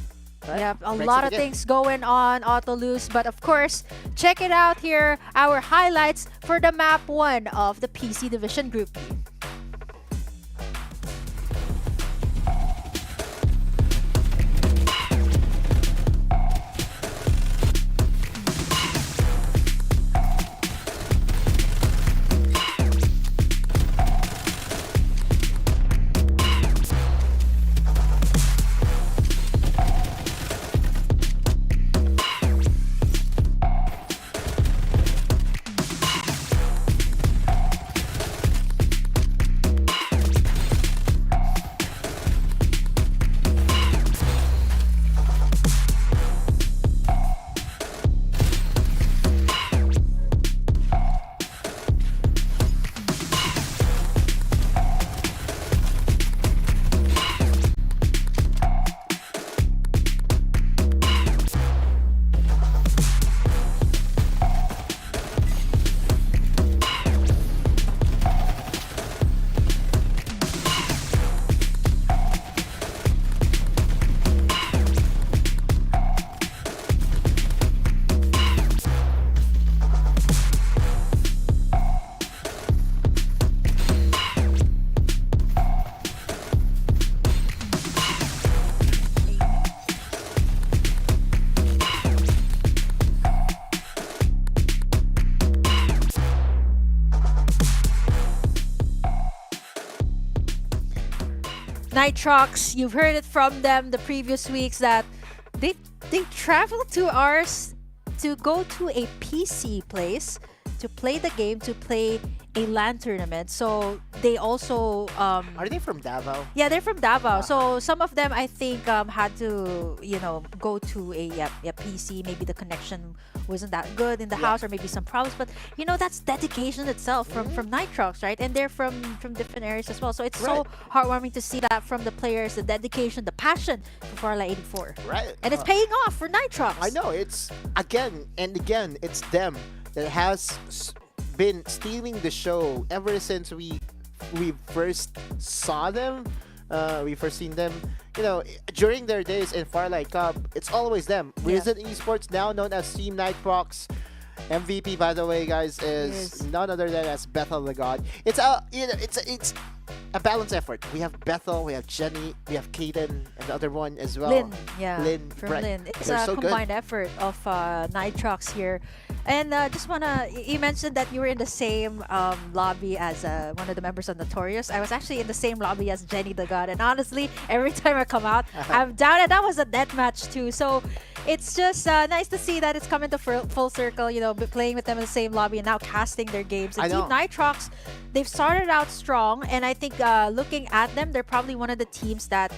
Speaker 3: Right?
Speaker 2: Yeah, a lot of things going on, Autolus. But of course, check it out here, our highlights for the map 1 of the PC Division Group B. Nitrox, you've heard it from them the previous weeks that they traveled 2 hours to go to a PC place to play the game, to play a LAN tournament. So they also
Speaker 3: Are they from Davao?
Speaker 2: yeah, they're from Davao. So some of them, I think, had to, go to a PC. Maybe the connection wasn't that good in the house, or maybe some problems. But that's dedication itself from Nitrox, right? And they're from different areas as well. So it's so heartwarming to see that from the players, the dedication, the passion for Farlight 84.
Speaker 3: Right.
Speaker 2: And it's paying off for Nitrox.
Speaker 3: I know. It's again and again. It's them that has been stealing the show ever since we first saw them. We first seen them, during their days in Farlight Cup. It's always them. Wizard Esports, now known as Team Nitrox. MVP, by the way, guys, is none other than as Bethel the God. It's a balanced effort. We have Bethel, we have Jenny, we have Kaden, and the other one as well.
Speaker 2: Lynn,
Speaker 3: right.
Speaker 2: Lynn. It's
Speaker 3: They're
Speaker 2: a
Speaker 3: so
Speaker 2: combined
Speaker 3: good.
Speaker 2: effort of Nitrox here. And you mentioned that you were in the same lobby as one of the members of Notorious. I was actually in the same lobby as Jenny the God. And honestly, every time I come out, I'm down. And that was a death match too. So it's just nice to see that it's coming to full circle, playing with them in the same lobby and now casting their games. And Team Nitrox, they've started out strong. And I think looking at them, they're probably one of the teams that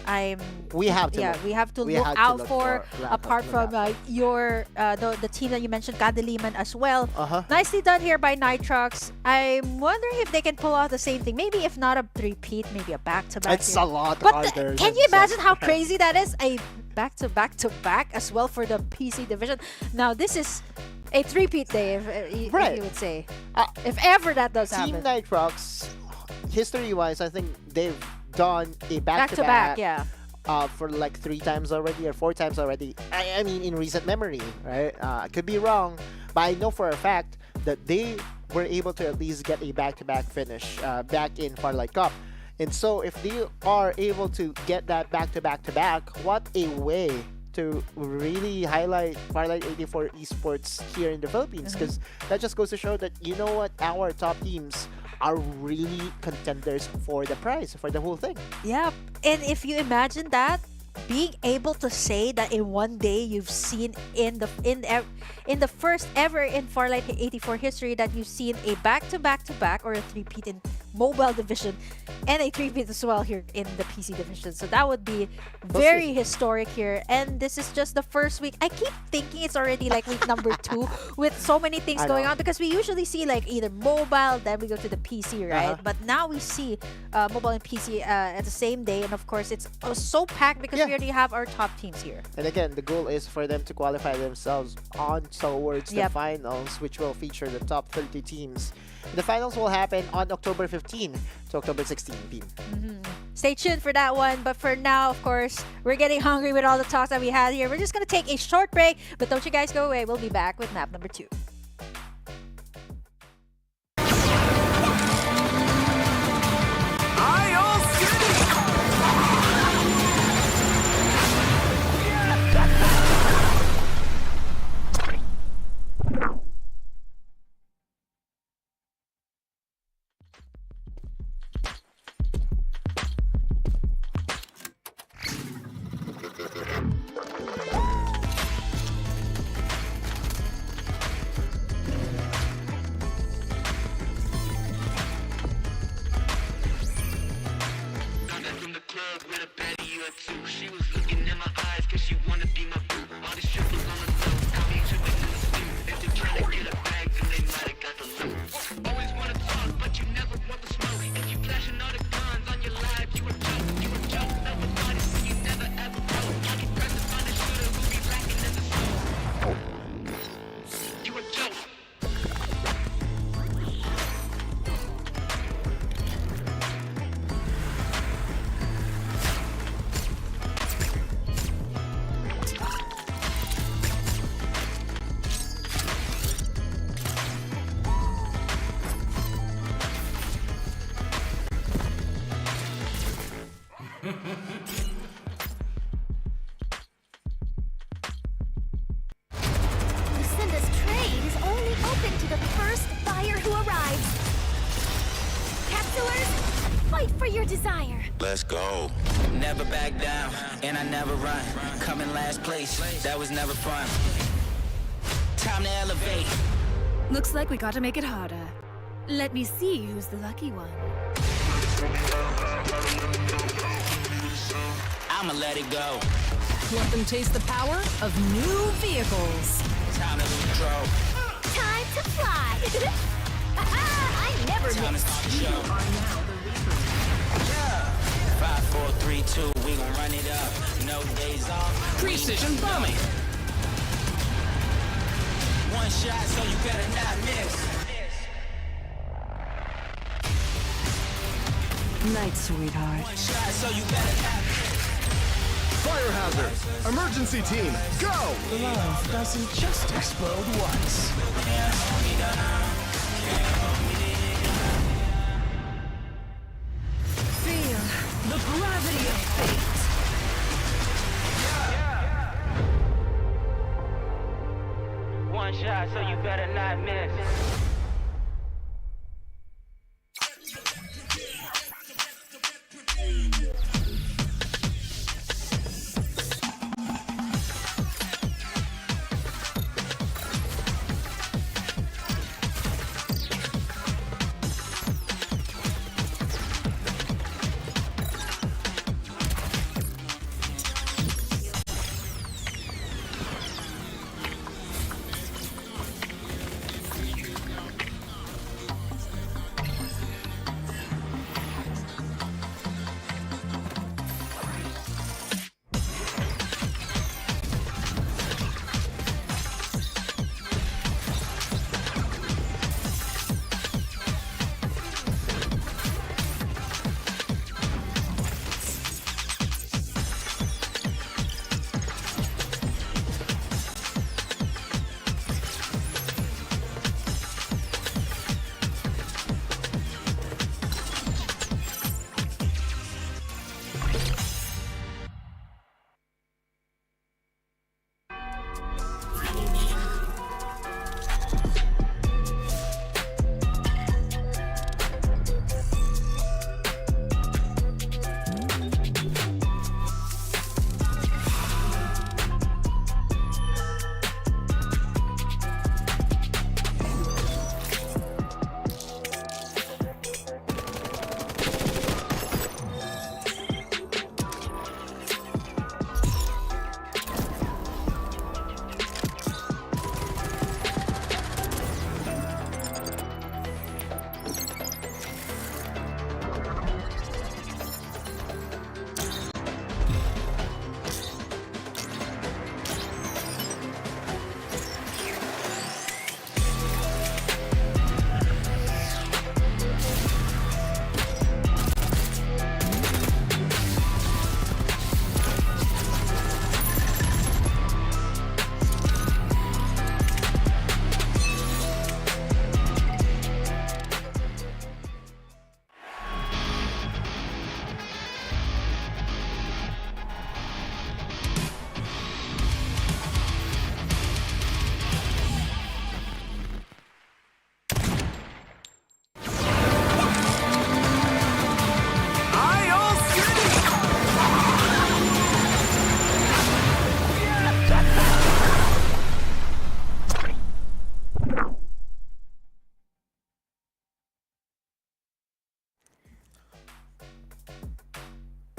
Speaker 2: we have to look out for. Apart from the team that you mentioned, Kadiliman as well. Nicely done here by Nitrox. I'm wondering if they can pull off the same thing. Maybe if not a repeat, maybe a back-to-back.
Speaker 3: It's a lot
Speaker 2: but
Speaker 3: harder.
Speaker 2: Can you imagine how crazy that is? A back-to-back as well for the PC division. Now this is a three-peat day, if you would say. If ever that does happen.
Speaker 3: Team Nitrox, history-wise, I think they've done a
Speaker 2: Back-to-back,
Speaker 3: for like 3 times already or 4 times already. I mean, in recent memory, right? I could be wrong, but I know for a fact that they were able to at least get a back-to-back finish back in Farlight Cup. And so if they are able to get that back-to-back-to-back, what a way to really highlight Farlight 84 esports here in the Philippines, because that just goes to show that, our top teams are really contenders for the prize, for the whole thing.
Speaker 2: Yeah, and if you imagine that, being able to say that in one day you've seen in the first ever in Farlight 84 history that you've seen a back-to-back-to-back or a three-peat in mobile division and a three-peat as well here in the PC division. So that would be very historic here. And this is just the first week. I keep thinking it's already like week number 2 with so many things going on, because we usually see like either mobile, then we go to the PC, right? But now we see mobile and PC at the same day. And of course, it's so packed because we already have our top teams here.
Speaker 3: And again, the goal is for them to qualify themselves on towards the finals, which will feature the top 30 teams. The finals will happen on October 15 to October 16 p.m.
Speaker 2: Stay tuned for that one. But for now, of course, we're getting hungry with all the talks that we had here. We're just going to take a short break, but don't you guys go away. We'll be back with map number 2.
Speaker 5: Lucinda's trade is only open to the first buyer who arrives. Capsulers, Fight for your desire.
Speaker 7: Let's go. Never back down, and I never run. Coming last place, that was never fun. Time to elevate.
Speaker 14: Looks like we gotta make it harder. Let me see who's the lucky one.
Speaker 7: I'ma let it go.
Speaker 9: Let them taste the power of new vehicles.
Speaker 7: Time to lose control.
Speaker 5: Time to fly. I never
Speaker 7: Time to
Speaker 5: miss.
Speaker 7: start the show. Yeah. 5, 4, 3, 2, we gon' run it up. No days off.
Speaker 8: Precision bombing.
Speaker 7: One shot, so you better not miss.
Speaker 9: Night, sweetheart.
Speaker 7: One shot, so you better not miss.
Speaker 10: Fire hazard. Emergency team, go!
Speaker 8: Love doesn't just explode once.
Speaker 9: Feel the gravity of fate.
Speaker 7: One shot, so you better not miss.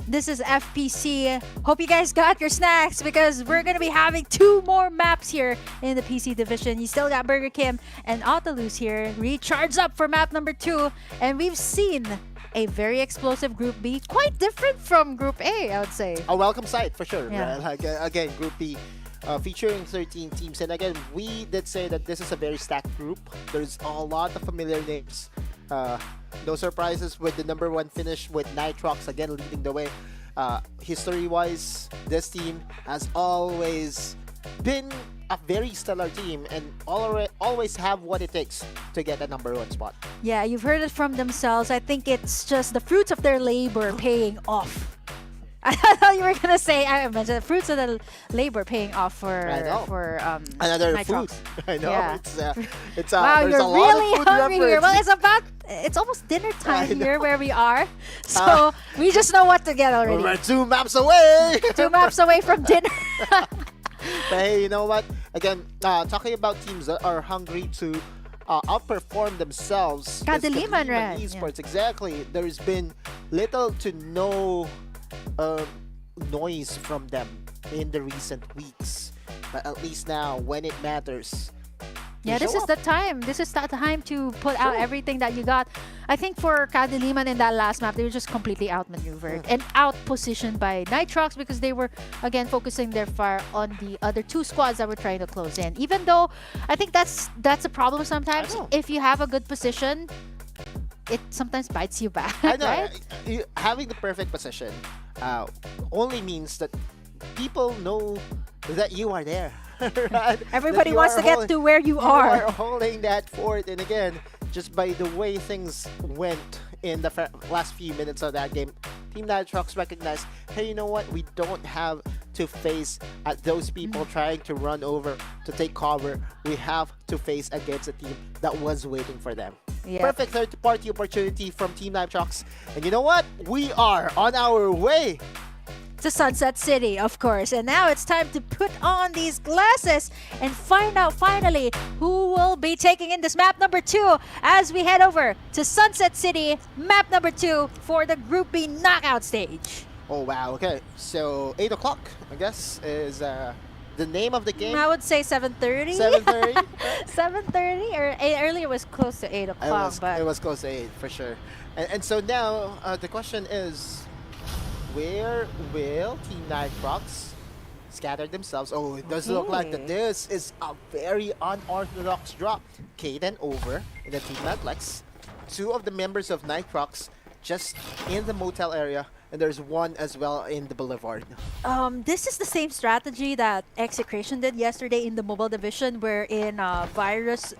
Speaker 2: This is FPC. Hope you guys got your snacks because we're gonna be having 2 more maps here in the PC division. You still got Burger Kim and Autolus here. Recharge up for map number 2. And we've seen a very explosive Group B. Quite different from Group A, I would say.
Speaker 3: A welcome sight for sure.
Speaker 2: Yeah.
Speaker 3: Like, again, Group B featuring 13 teams. And again, we did say that this is a very stacked group. There's a lot of familiar names. No surprises with the number 1 finish with Nitrox again leading the way. History-wise, this team has always been a very stellar team and always have what it takes to get a number 1 spot.
Speaker 2: Yeah, you've heard it from themselves. I think it's just the fruits of their labor paying off. I thought you were gonna say I mentioned the fruits of the labor paying off for
Speaker 3: another food.
Speaker 2: Nitrox.
Speaker 3: I know.
Speaker 2: Yeah.
Speaker 3: It's
Speaker 2: Wow,
Speaker 3: there's
Speaker 2: you're
Speaker 3: a lot
Speaker 2: really
Speaker 3: of food
Speaker 2: hungry here.
Speaker 3: reference.
Speaker 2: Well, it's almost dinner time here where we are, so we just know what to get already.
Speaker 3: We're 2 maps away.
Speaker 2: 2 maps away from dinner.
Speaker 3: But hey, you know what? Again, talking about teams that are hungry to outperform themselves.
Speaker 2: Kadiliman, right?
Speaker 3: Esports, exactly. There's been little to no noise from them in the recent weeks. But at least now, when it matters,
Speaker 2: yeah, this is the time. This is the time to put out everything that you got. I think for Kadiliman in that last map, they were just completely outmaneuvered and out-positioned by Nitrox because they were, again, focusing their fire on the other 2 squads that were trying to close in. Even though, I think that's a problem sometimes. If you have a good position, it sometimes bites you back,
Speaker 3: I know.
Speaker 2: right?
Speaker 3: Having the perfect position only means that people know that you are there. Right?
Speaker 2: Everybody
Speaker 3: That you
Speaker 2: wants
Speaker 3: are
Speaker 2: to get
Speaker 3: holding-
Speaker 2: to where you are.
Speaker 3: You are holding that fort, and again, just by the way things went in the last few minutes of that game, Team Nitrox recognized, hey, you know what? We don't have to face at those people trying to run over to take cover. We have to face against a team that was waiting for them.
Speaker 2: Yeah.
Speaker 3: Perfect third-party opportunity from Team Nitrox. And you know what? We are on our way
Speaker 2: to Sunset City, of course. And now it's time to put on these glasses and find out finally who will be taking in this map number 2 as we head over to Sunset City, map number 2 for the Group B knockout stage.
Speaker 3: Oh, wow. Okay. So, 8 o'clock, I guess, is the name of the game.
Speaker 2: I would say 7:30.
Speaker 3: 7:30?
Speaker 2: 7:30? Or earlier was close to 8 o'clock.
Speaker 3: It was close to 8, for sure. And so now, the question is, where will Team Nitrox scatter themselves? Oh, it does look like that this is a very unorthodox drop. Kaden over in the Team Netflix. 2 of the members of Nitrox just in the motel area, and there's 1 as well in the Boulevard.
Speaker 2: This is the same strategy that Execration did yesterday in the mobile division, wherein Virus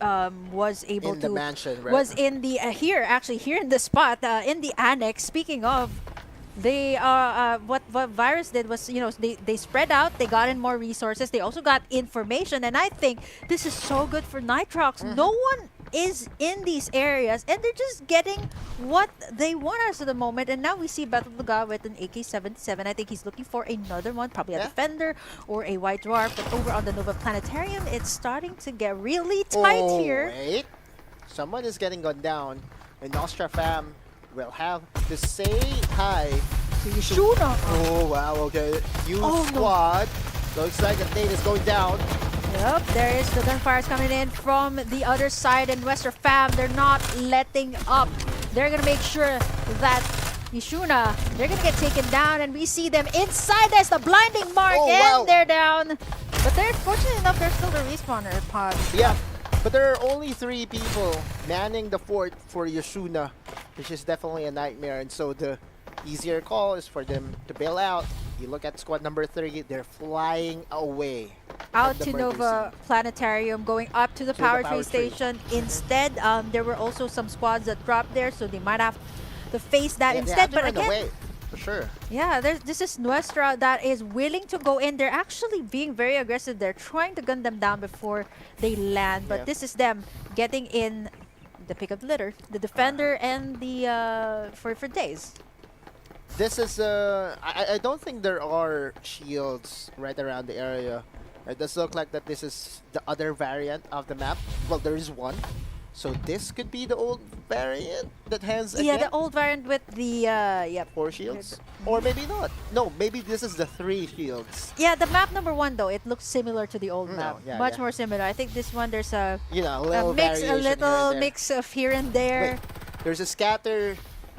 Speaker 2: was able
Speaker 3: in
Speaker 2: to
Speaker 3: the mansion, right?
Speaker 2: was in the here in the spot in the annex. Speaking of, they what Virus did was, you know, they spread out, they got in more resources, they also got information, and I think this is so good for Nitrox. No one is in these areas, and they're just getting what they want us at the moment. And now we see Battle Luga with an AK-77. I think he's looking for another one, probably a Defender or a White Dwarf. But over on the Nova Planetarium, it's starting to get really tight here.
Speaker 3: Wait. Someone is getting gunned down, and Nostra Fam will have to say hi to
Speaker 2: Yashuna.
Speaker 3: Oh, wow, okay. New squad. Looks like a nade is going down.
Speaker 2: Yep, there is the gunfires coming in from the other side, and Wester Fam, they're not letting up. They're gonna make sure that Yashuna, they're gonna get taken down, and we see them inside. There's the blinding mark, and they're down. But they're fortunate enough, they're still the respawner pod.
Speaker 3: Yeah, but there are only 3 people manning the fort for Yashuna, which is definitely a nightmare. And so the easier call is for them to bail out. You look at squad number 3, they're flying away.
Speaker 2: Out to Nova Planetarium, going up to the power tree station. Instead, there were also some squads that dropped there, so they might have to face that instead. But again,
Speaker 3: away, for sure.
Speaker 2: Yeah, this is Nuestra that is willing to go in. They're actually being very aggressive. They're trying to gun them down before they land. But this is them getting in the pick of the litter, the Defender and the for days.
Speaker 3: This is I don't think there are shields right around the area. It does look like that this is the other variant of the map. Well, there is one. So this could be the old variant that has
Speaker 2: Yeah, the old variant with the
Speaker 3: 4 shields, or maybe not. No, maybe this is the 3 shields.
Speaker 2: Yeah, the map number 1 though, it looks similar to the old map.
Speaker 3: Yeah,
Speaker 2: Much more similar. I think this one there's a
Speaker 3: a
Speaker 2: little mix of here and there.
Speaker 3: Wait, there's a scatter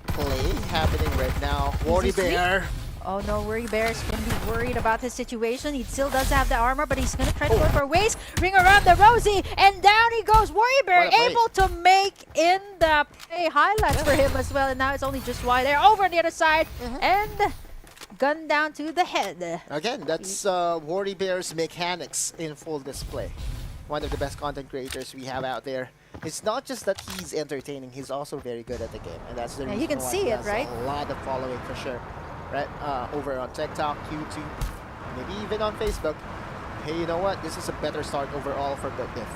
Speaker 3: play happening right now. Worry Bear.
Speaker 2: Oh no, Worry Bear is going to be worried about his situation. He still does have the armor, but he's going to try to go for a waste. Ring around the Rosie, and down he goes. Worry Bear able to make in the play highlights for him as well. And now it's only just wide there over on the other side. And gun down to the head.
Speaker 3: Again, that's Worry Bear's mechanics in full display. One of the best content creators we have out there. It's not just that he's entertaining, he's also very good at the game. And that's the reason
Speaker 2: you can
Speaker 3: why
Speaker 2: see
Speaker 3: he
Speaker 2: it,
Speaker 3: has
Speaker 2: right?
Speaker 3: a lot of following for sure. right? Over on TikTok, YouTube, maybe even on Facebook. Hey, you know what? This is a better start overall for Built Diff.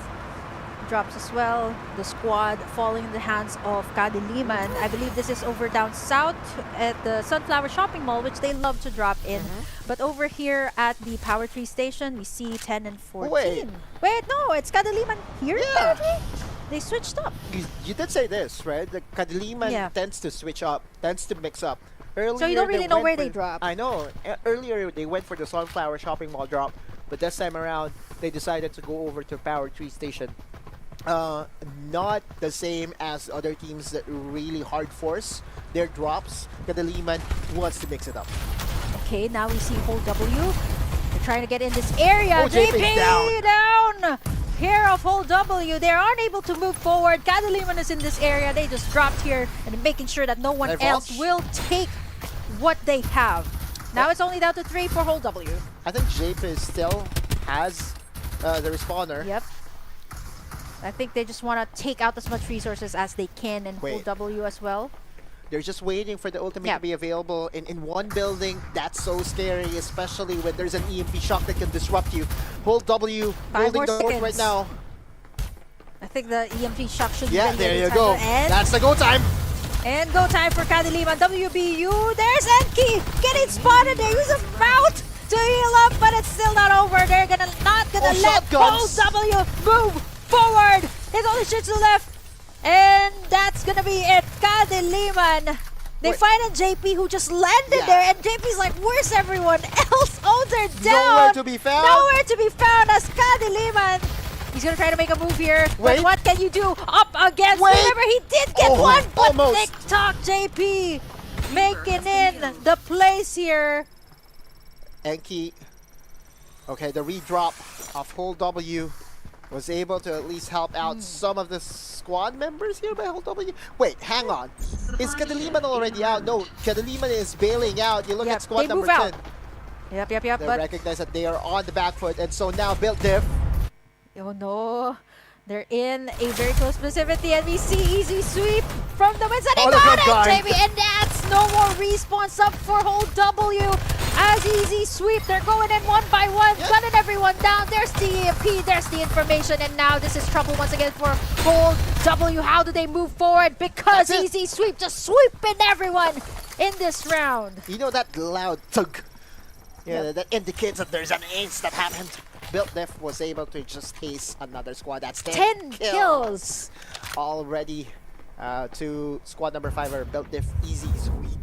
Speaker 2: Drops as well. The squad falling in the hands of Kadiliman. I believe this is over down south at the Sunflower Shopping Mall, which they love to drop in. But over here at the Power Tree Station, we see 10 and 14. Wait, no, it's Kadiliman here. Yeah. They switched up.
Speaker 3: You did say this, right? The Kadiliman tends to switch up, tends to mix up. Earlier,
Speaker 2: so you don't really know where they drop.
Speaker 3: I know. Earlier, they went for the Sunflower Shopping Mall drop, but this time around, they decided to go over to Power Tree Station. Not the same as other teams that really hard force their drops. Kadiliman wants to mix it up.
Speaker 2: Okay, now we see Hold W. They're trying to get in this area.
Speaker 3: Oh, JP
Speaker 2: down. Here of Hold W. They aren't able to move forward. Kadiliman is in this area. They just dropped here and making sure that no one else will take what they have. Now it's only down to 3 for Hold W.
Speaker 3: I think JP still has the respawner.
Speaker 2: Yep. I think they just want to take out as much resources as they can and Hold W as well.
Speaker 3: They're just waiting for the ultimate to be available in one building. That's so scary, especially when there's an EMP shock that can disrupt you. Hold W, holding the fort right now.
Speaker 2: I think the EMP shock should be
Speaker 3: there you go. That's the go time.
Speaker 2: And go time for Kadiliman. WBU. There's Enki getting spotted there. He's about to heal up, but it's still not over. They're not gonna let Hold W move forward. There's only Shitsu left. And that's gonna be it. Kadiliman. They find a JP who just landed there, and JP's like, where's everyone else? Oh, they're down.
Speaker 3: Nowhere to be found.
Speaker 2: Nowhere to be found as Kadiliman. He's gonna try to make a move here. But what can you do up against? Remember, he did get one, but TikTok JP making in the place here.
Speaker 3: Enki. Okay, the redrop of Hold W was able to at least help out some of the squad members here by Hold W. Wait, hang on. Is Kadiliman already out? No, Kadiliman is bailing out. You look at squad number 10.
Speaker 2: Yep.
Speaker 3: They recognize that they are on the back foot, and so now Built Diff.
Speaker 2: Oh no. They're in a very close proximity, and we see easy sweep from the wins, and they got it, JB, and that's no more respawns up for Hold W. As easy sweep, they're going in one by one, gunning everyone down. There's the EMP, there's the information, and now this is trouble once again for Hold W. How do they move forward? Because easy sweep just sweeping everyone in this round.
Speaker 3: You know that loud tug? Yeah, that indicates that there's an ace that happened. Built Diff was able to just ace another squad. That's 10 kills already to squad number 5, or Built Diff easy sweep.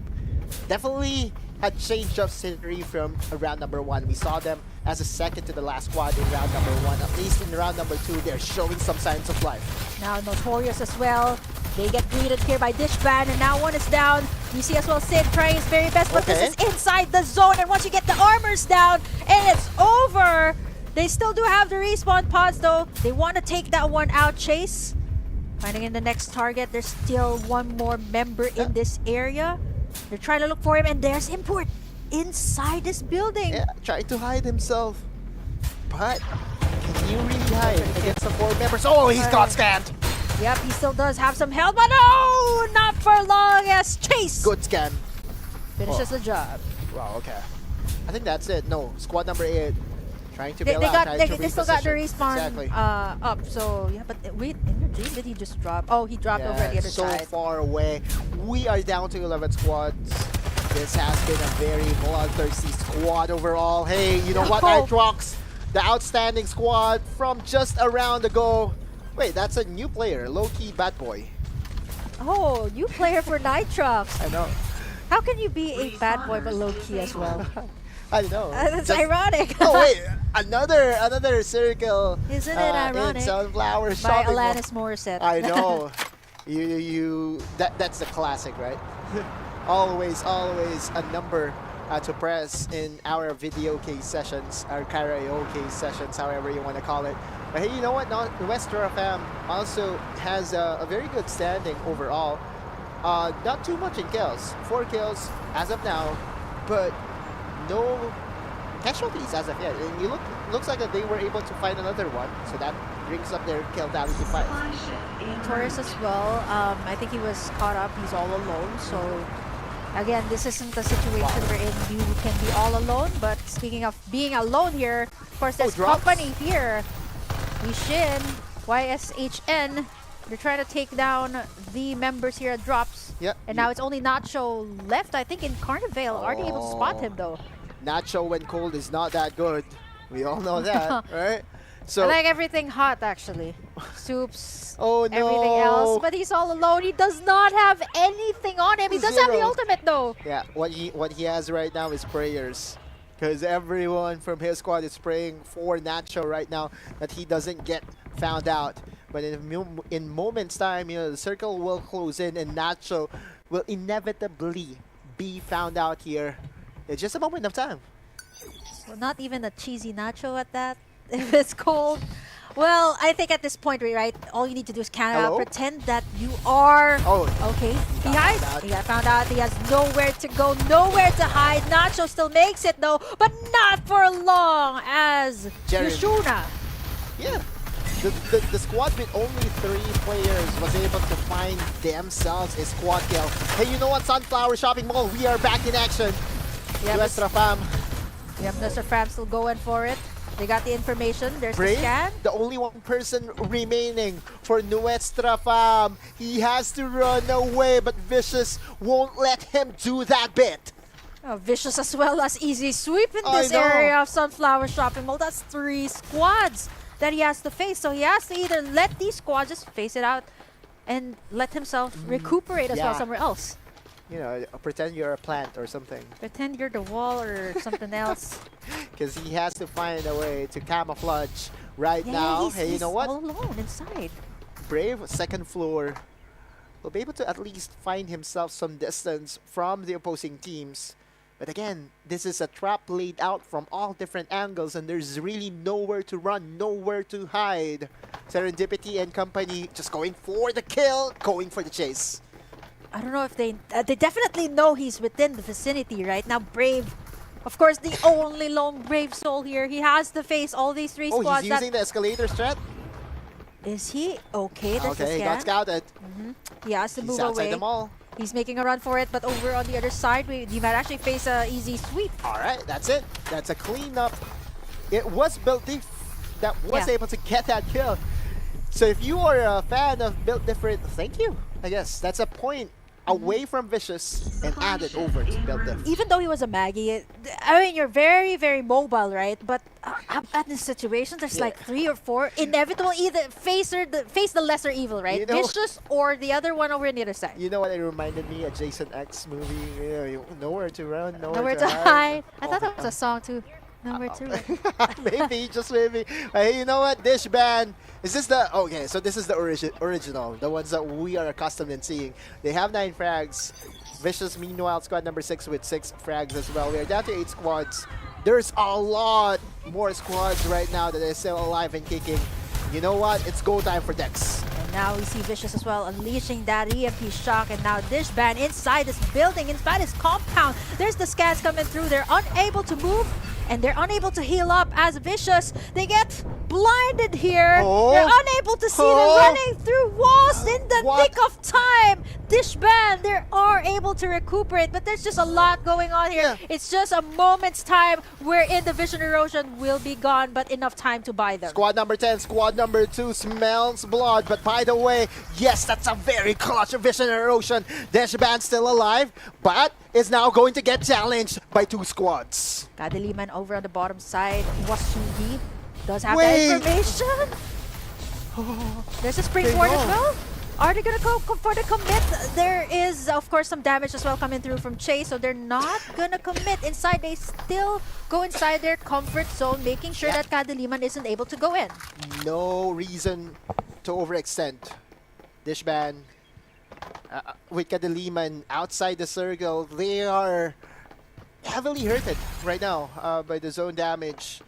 Speaker 3: Definitely had changed of scenery from round number 1. We saw them as a second to the last squad in round number 1. At least in round number 2, they're showing some signs of life.
Speaker 2: Now Notorious as well. They get greeted here by Dishban, and now one is down. You see as well Sid trying his very best, but this is inside the zone, and once you get the armors down, and it's over. They still do have the respawn pods though. They want to take that one out. Chase finding in the next target. There's still one more member in this area. They're trying to look for him, and there's Import inside this building.
Speaker 3: Yeah, trying to hide himself. But can you really hide against the 4 members? Oh, he's got scanned.
Speaker 2: Yep, he still does have some health, but no, not for long as Chase.
Speaker 3: Good scan.
Speaker 2: Finishes the job.
Speaker 3: Wow, okay. I think that's it. No, squad number 8. Trying to
Speaker 2: they still got the respawn up, so yeah, but wait, in your dream, did he just drop? Oh, he dropped over the other side.
Speaker 3: So far away. We are down to 11 squads. This has been a very bloodthirsty squad overall. Hey, you know what, Nitrox? The outstanding squad from just a round ago. Wait, that's a new player, low-key bad boy.
Speaker 2: Oh, new player for Nitrox.
Speaker 3: I know.
Speaker 2: How can you be a bad boy but low-key as well?
Speaker 3: I know.
Speaker 2: That's ironic.
Speaker 3: Oh wait, another circle.
Speaker 2: Isn't it ironic?
Speaker 3: Sunflower
Speaker 2: by
Speaker 3: Shopping Mall.
Speaker 2: Alanis Morissette.
Speaker 3: I know. That's the classic, right? always a number to press in our video case sessions, our karaoke sessions, however you want to call it. But hey, you know what? Westra Fam also has a very good standing overall. Not too much in kills. 4 kills as of now, but no casualties as of yet. And you looks like that they were able to find another one, so that brings up their kill tally to 5.
Speaker 2: Torres as well. I think he was caught up. He's all alone, so Again, this isn't a situation wherein you can be all alone, but speaking of being alone here, of course, there's company here. Yishin, YSHN, they're trying to take down the members here at Drops.
Speaker 3: Yep.
Speaker 2: And now it's only Nacho left, I think, in Carnivale. Already able to spot him, though.
Speaker 3: Nacho when cold is not that good. We all know that, right? So
Speaker 2: I like everything hot, actually. Soups,
Speaker 3: oh, no.
Speaker 2: everything else. But he's all alone. He does not have anything on him. He does have the ultimate, though.
Speaker 3: Yeah, what he has right now is prayers. Because everyone from his squad is praying for Nacho right now that he doesn't get found out. But in moments time, you know, the circle will close in and Nacho will inevitably be found out here. It's just a moment of time.
Speaker 2: Well, not even a cheesy Nacho at that. If it's cold. Well, I think at this point, right, all you need to do is count out, pretend that you are...
Speaker 3: Oh.
Speaker 2: Okay, he hides. He got found out. He has nowhere to go, nowhere to hide. Nacho still makes it, though, but not for long as Yushuna.
Speaker 3: Yeah. The squad with only 3 players was able to find themselves a squad kill. Hey, you know what? Sunflower Shopping Mall, we are back in action.
Speaker 2: Yep.
Speaker 3: Nuestra Fam.
Speaker 2: Yep, Nuestra Fam still going for it. They got the information. There's
Speaker 3: Brave,
Speaker 2: the scan.
Speaker 3: the only one person remaining for Nuestra Fam. He has to run away, but Vicious won't let him do that bit.
Speaker 2: Oh, Vicious as well as Easy Sweep in this area of Sunflower Shopping Mall. That's 3 squads that he has to face. So he has to either let these squads just face it out and let himself recuperate as well somewhere else.
Speaker 3: You know, pretend you're a plant or something.
Speaker 2: Pretend you're the wall or something else.
Speaker 3: Because he has to find a way to camouflage right now. Hey, you know what?
Speaker 2: All alone inside.
Speaker 3: Brave, 2nd floor, will be able to at least find himself some distance from the opposing teams. But again, this is a trap laid out from all different angles and there's really nowhere to run, nowhere to hide. Serendipity and company just going for the kill, going for the chase.
Speaker 2: I don't know if they definitely know he's within the vicinity right now. Brave, of course, the only lone Brave soul here. He has to face all these 3 squads.
Speaker 3: Oh, he's using the escalator strat?
Speaker 2: Is he? Okay, there's
Speaker 3: okay,
Speaker 2: the
Speaker 3: he got scouted.
Speaker 2: He has to move
Speaker 3: outside
Speaker 2: away.
Speaker 3: the mall.
Speaker 2: He's making a run for it, but over on the other side, you might actually face a Easy Sweep.
Speaker 3: All right, that's it. That's a cleanup. It was Built Diff that was able to get that kill. So if you are a fan of Built Different, thank you. I guess that's a point away from Vicious and add it over to Built Diff.
Speaker 2: Even though he was a Maggie, I mean, you're very, very mobile, right? But at this situation, there's like 3 or 4 inevitable either face the lesser evil, right?
Speaker 3: You know,
Speaker 2: Vicious or the other one over on the other side.
Speaker 3: You know what it reminded me? A Jason X movie. You know, nowhere to run,
Speaker 2: Nowhere to hide. I thought that was a song too. Nowhere to run.
Speaker 3: Maybe, just maybe. Hey, you know what? Dish Band. Is this the... Okay, so this is the original. The ones that we are accustomed in seeing. They have 9 frags. Vicious, meanwhile, squad number 6 with 6 frags as well. We are down to 8 squads. There's a lot more squads right now that are still alive and kicking. You know what? It's go time for Dex.
Speaker 2: And now we see Vicious as well unleashing that EMP shock. And now Dish Band inside this building, inside this compound. There's the scans coming through. They're unable to move. And they're unable to heal up as Vicious. They get blinded here. They're unable to see them running through walls in the nick of time. Dish Band, they are able to recuperate, but there's just a lot going on here. It's just a moment's time wherein the vision erosion will be gone, but enough time to buy them.
Speaker 3: Squad number 10, squad number 2 smells blood. But by the way, yes, that's a very clutch vision erosion. Dish Band still alive, but is now going to get challenged by 2 squads.
Speaker 2: Kadiliman over on the bottom side. Wasugi does have that information. There's a springboard as well. Are they going to go for the commit? There is, of course, some damage as well coming through from Chase, so they're not going to commit inside. They still go inside their comfort zone, making sure that Kadiliman isn't able to go in.
Speaker 3: No reason to overextend. Dish Band with Kadiliman outside the circle, they are heavily hurted right now by the zone damage.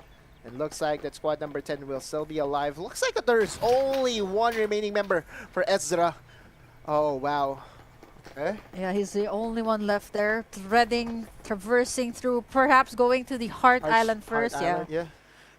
Speaker 3: And looks like that squad number 10 will still be alive. Looks like that there's only 1 remaining member for Ezra. Oh, wow. Okay.
Speaker 2: Yeah, he's the only one left there, traversing through, perhaps going to the Heart Island first.
Speaker 3: Yeah.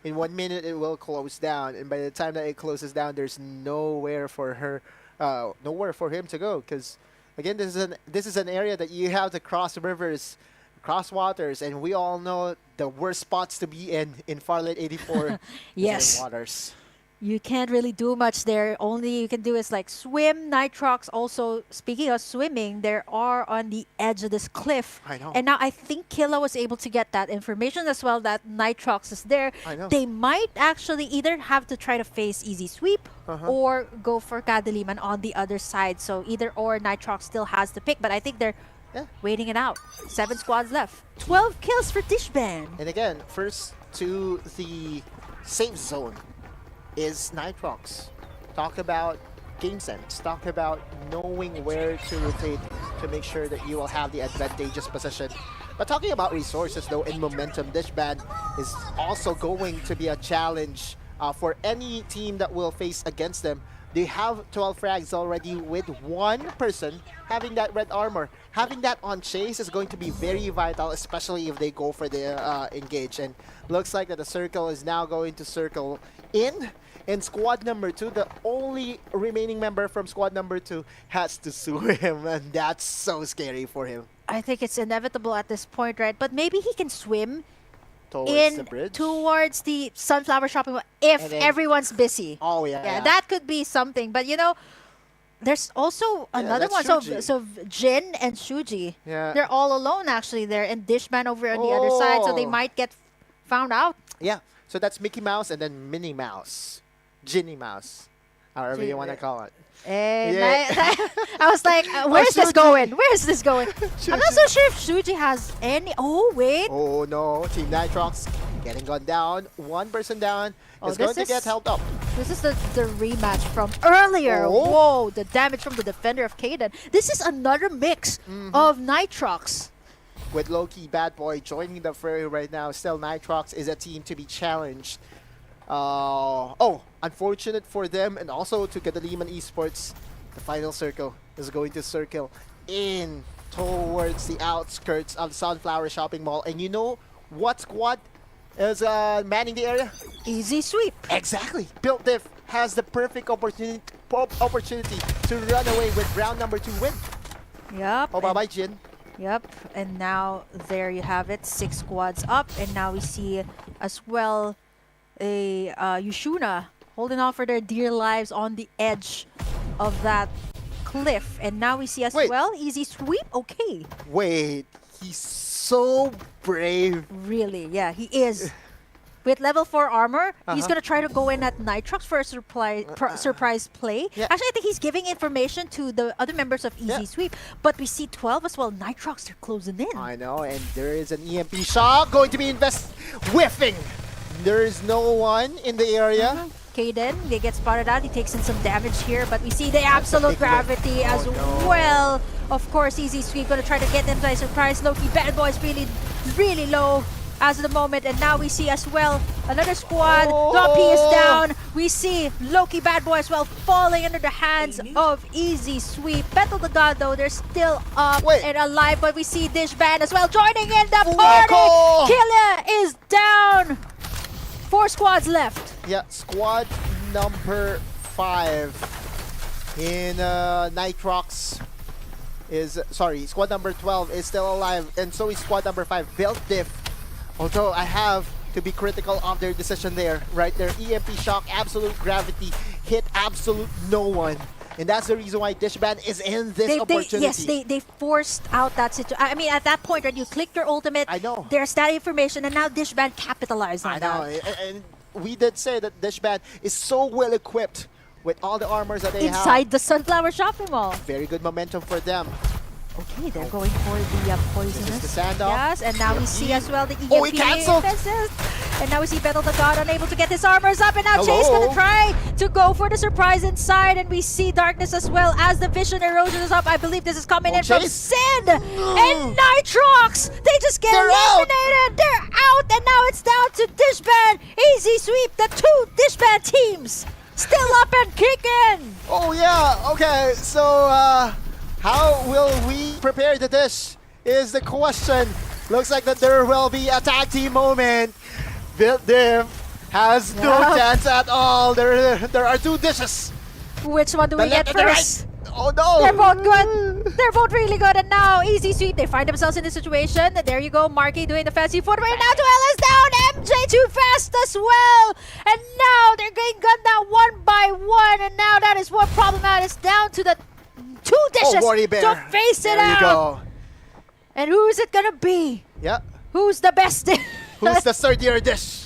Speaker 3: In 1 minute, it will close down. And by the time that it closes down, there's nowhere for him to go. Because Again, this is an area that you have to cross rivers, cross waters, and we all know the worst spots to be in Farlight 84.
Speaker 2: Yes.
Speaker 3: Is in waters.
Speaker 2: You can't really do much there. Only you can do is like swim. Nitrox also, speaking of swimming, they are on the edge of this cliff.
Speaker 3: I know.
Speaker 2: And now I think Killa was able to get that information as well, that Nitrox is there.
Speaker 3: I know.
Speaker 2: They might actually either have to try to face Easy Sweep or go for Kadaliman on the other side. So either or, Nitrox still has to pick. But I think they're waiting it out. 7 squads left. 12 kills for Dishband.
Speaker 3: And again, first to the safe zone is Nitrox. Talk about game sense. Talk about knowing where to rotate to make sure that you will have the advantageous position. But talking about resources though and momentum, Dishband is also going to be a challenge for any team that will face against them. They have 12 frags already with one person having that red armor. Having that on chase is going to be very vital, especially if they go for the engage. And looks like that the circle is now going to circle in. And squad number 2, the only remaining member from squad number 2, has to swim. And that's so scary for him.
Speaker 2: I think it's inevitable at this point, right? But maybe he can swim
Speaker 3: Towards the bridge?
Speaker 2: towards the Sunflower Shopping Mall if everyone's busy.
Speaker 3: Oh, yeah.
Speaker 2: That could be something. But, you know, there's also another one.
Speaker 3: Shuji.
Speaker 2: So Jin and Shuji,
Speaker 3: Yeah.
Speaker 2: they're all alone, actually, there. And Dishman over on the other side, so they might get found out.
Speaker 3: Yeah, so that's Mickey Mouse and then Minnie Mouse. Ginny Mouse. However you want to call it.
Speaker 2: I was like, where's this going? Where's this going? I'm not so sure if Shuji has any... Oh, wait.
Speaker 3: Oh, no. Team Nitrox getting gone down. One person down is going to get helped up.
Speaker 2: This is the rematch from earlier.
Speaker 3: Oh.
Speaker 2: Whoa, the damage from the defender of Kaden. This is another mix of Nitrox.
Speaker 3: With Loki Bad Boy joining the fray right now, still Nitrox is a team to be challenged. Unfortunate for them and also to Kadaliman Esports. The final circle is going to circle in towards the outskirts of Sunflower Shopping Mall. And you know what squad is manning the area?
Speaker 2: Easy Sweep.
Speaker 3: Exactly. Built Diff has the perfect opportunity to run away with round number 2 win.
Speaker 2: Yep.
Speaker 3: Oh, bye-bye, Jin.
Speaker 2: Yep. And now there you have it. 6 squads up. And now we see as well a Yushuna holding on for their dear lives on the edge of that cliff. And now we see as well Easy Sweep. Okay.
Speaker 3: Wait, he's so brave.
Speaker 2: Really, yeah, he is. With level 4 armor, he's going to try to go in at Nitrox for a surprise play.
Speaker 3: Yeah.
Speaker 2: Actually, I think he's giving information to the other members of Easy Sweep. But we see 12 as well. Nitrox, they're closing in.
Speaker 3: I know, and there is an EMP shot going to be whiffing. There is no one in the area.
Speaker 2: Kaden, they get spotted out. He takes in some damage here, but we see the absolute gravity as well. Of course, Easy Sweep going to try to get them by surprise. Loki Bad Boy is really low as of the moment. And now we see as well another squad. Doppy is down. We see Loki Bad Boy as well falling under the hands of Easy Sweep. Battle the God though, they're still up and alive, but we see Dishband as well joining in the party. Killer is down. 4 squads left.
Speaker 3: Yeah, squad number 5 in Nitrox is, squad number 12 is still alive, and so is squad number 5, Built Diff. Although I have to be critical of their decision there, right there. EMP shock, absolute gravity, hit absolute no one. And that's the reason why Dishband is in this opportunity.
Speaker 2: Yes, they forced out that situation. I mean, at that point, right, you click your ultimate.
Speaker 3: I know.
Speaker 2: There's that information, and now Dishband capitalized on that.
Speaker 3: I know. And we did say that Dishband is so well equipped with all the armors that they have.
Speaker 2: Inside the Sunflower Shopping Mall.
Speaker 3: Very good momentum for them.
Speaker 2: Okay, they're going for the poisonous.
Speaker 3: The standoff.
Speaker 2: Yes, and now we see as well the EMP.
Speaker 3: Oh, he canceled!
Speaker 2: And now we see Battle the God unable to get his armors up, and now Chase gonna try to go for the surprise inside, and we see Darkness as well as the Vision Erosion is up. I believe this is coming in from Sin and Nitrox. They just get eliminated. They're out, and now it's down to Dishband. Easy Sweep, the 2 Dishband teams still up and kicking.
Speaker 3: Oh yeah, okay, so how will we prepare the dish is the question. Looks like that there will be a tag team moment. Built Diff has no chance at all. There are 2 dishes.
Speaker 2: Which one do we get first?
Speaker 3: Oh no!
Speaker 2: They're both good. They're both really good. And now, easy sweep. They find themselves in this situation. There you go, Marky doing the fancy footwork. Now Duel is down. MJ too fast as well. And now they're getting gunned down one by one. And now that is one problem out. It's down to the 2 dishes
Speaker 3: Warrior Bear.
Speaker 2: to face it
Speaker 3: There you
Speaker 2: out.
Speaker 3: go.
Speaker 2: And who is it gonna be?
Speaker 3: Yeah.
Speaker 2: Who's the best dish?
Speaker 3: Who's the third year dish?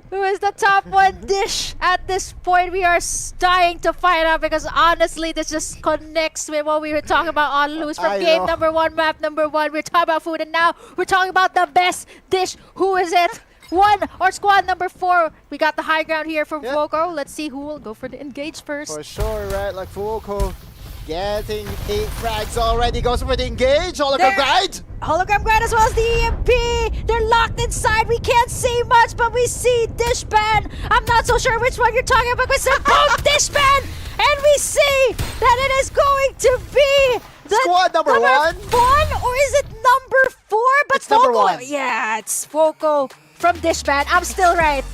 Speaker 2: Who is the top one dish at this point? We are dying to find out because honestly, this just connects with what we were talking about on Lose from
Speaker 3: I
Speaker 2: game
Speaker 3: know.
Speaker 2: number 1, map number 1. We're talking about food, and now we're talking about the best dish. Who is it? 1 or squad number 4. We got the high ground here from
Speaker 3: Yeah.
Speaker 2: Fuoco. Let's see who will go for the engage first.
Speaker 3: For sure, right? Like Fuoco getting 8 frags already. Goes for the engage. Hologram
Speaker 2: There-
Speaker 3: guide.
Speaker 2: Hologram Grind as well as the EMP. They're locked inside. We can't see much, but we see Dishpan. I'm not so sure which one you're talking about. We see both Dishpan, and we see that it is going to be the
Speaker 3: Squad number 1.
Speaker 2: 1, or is it number 4? But
Speaker 3: It's number
Speaker 2: Foco-
Speaker 3: 1.
Speaker 2: Yeah, it's Foco from Dishpan. I'm still right.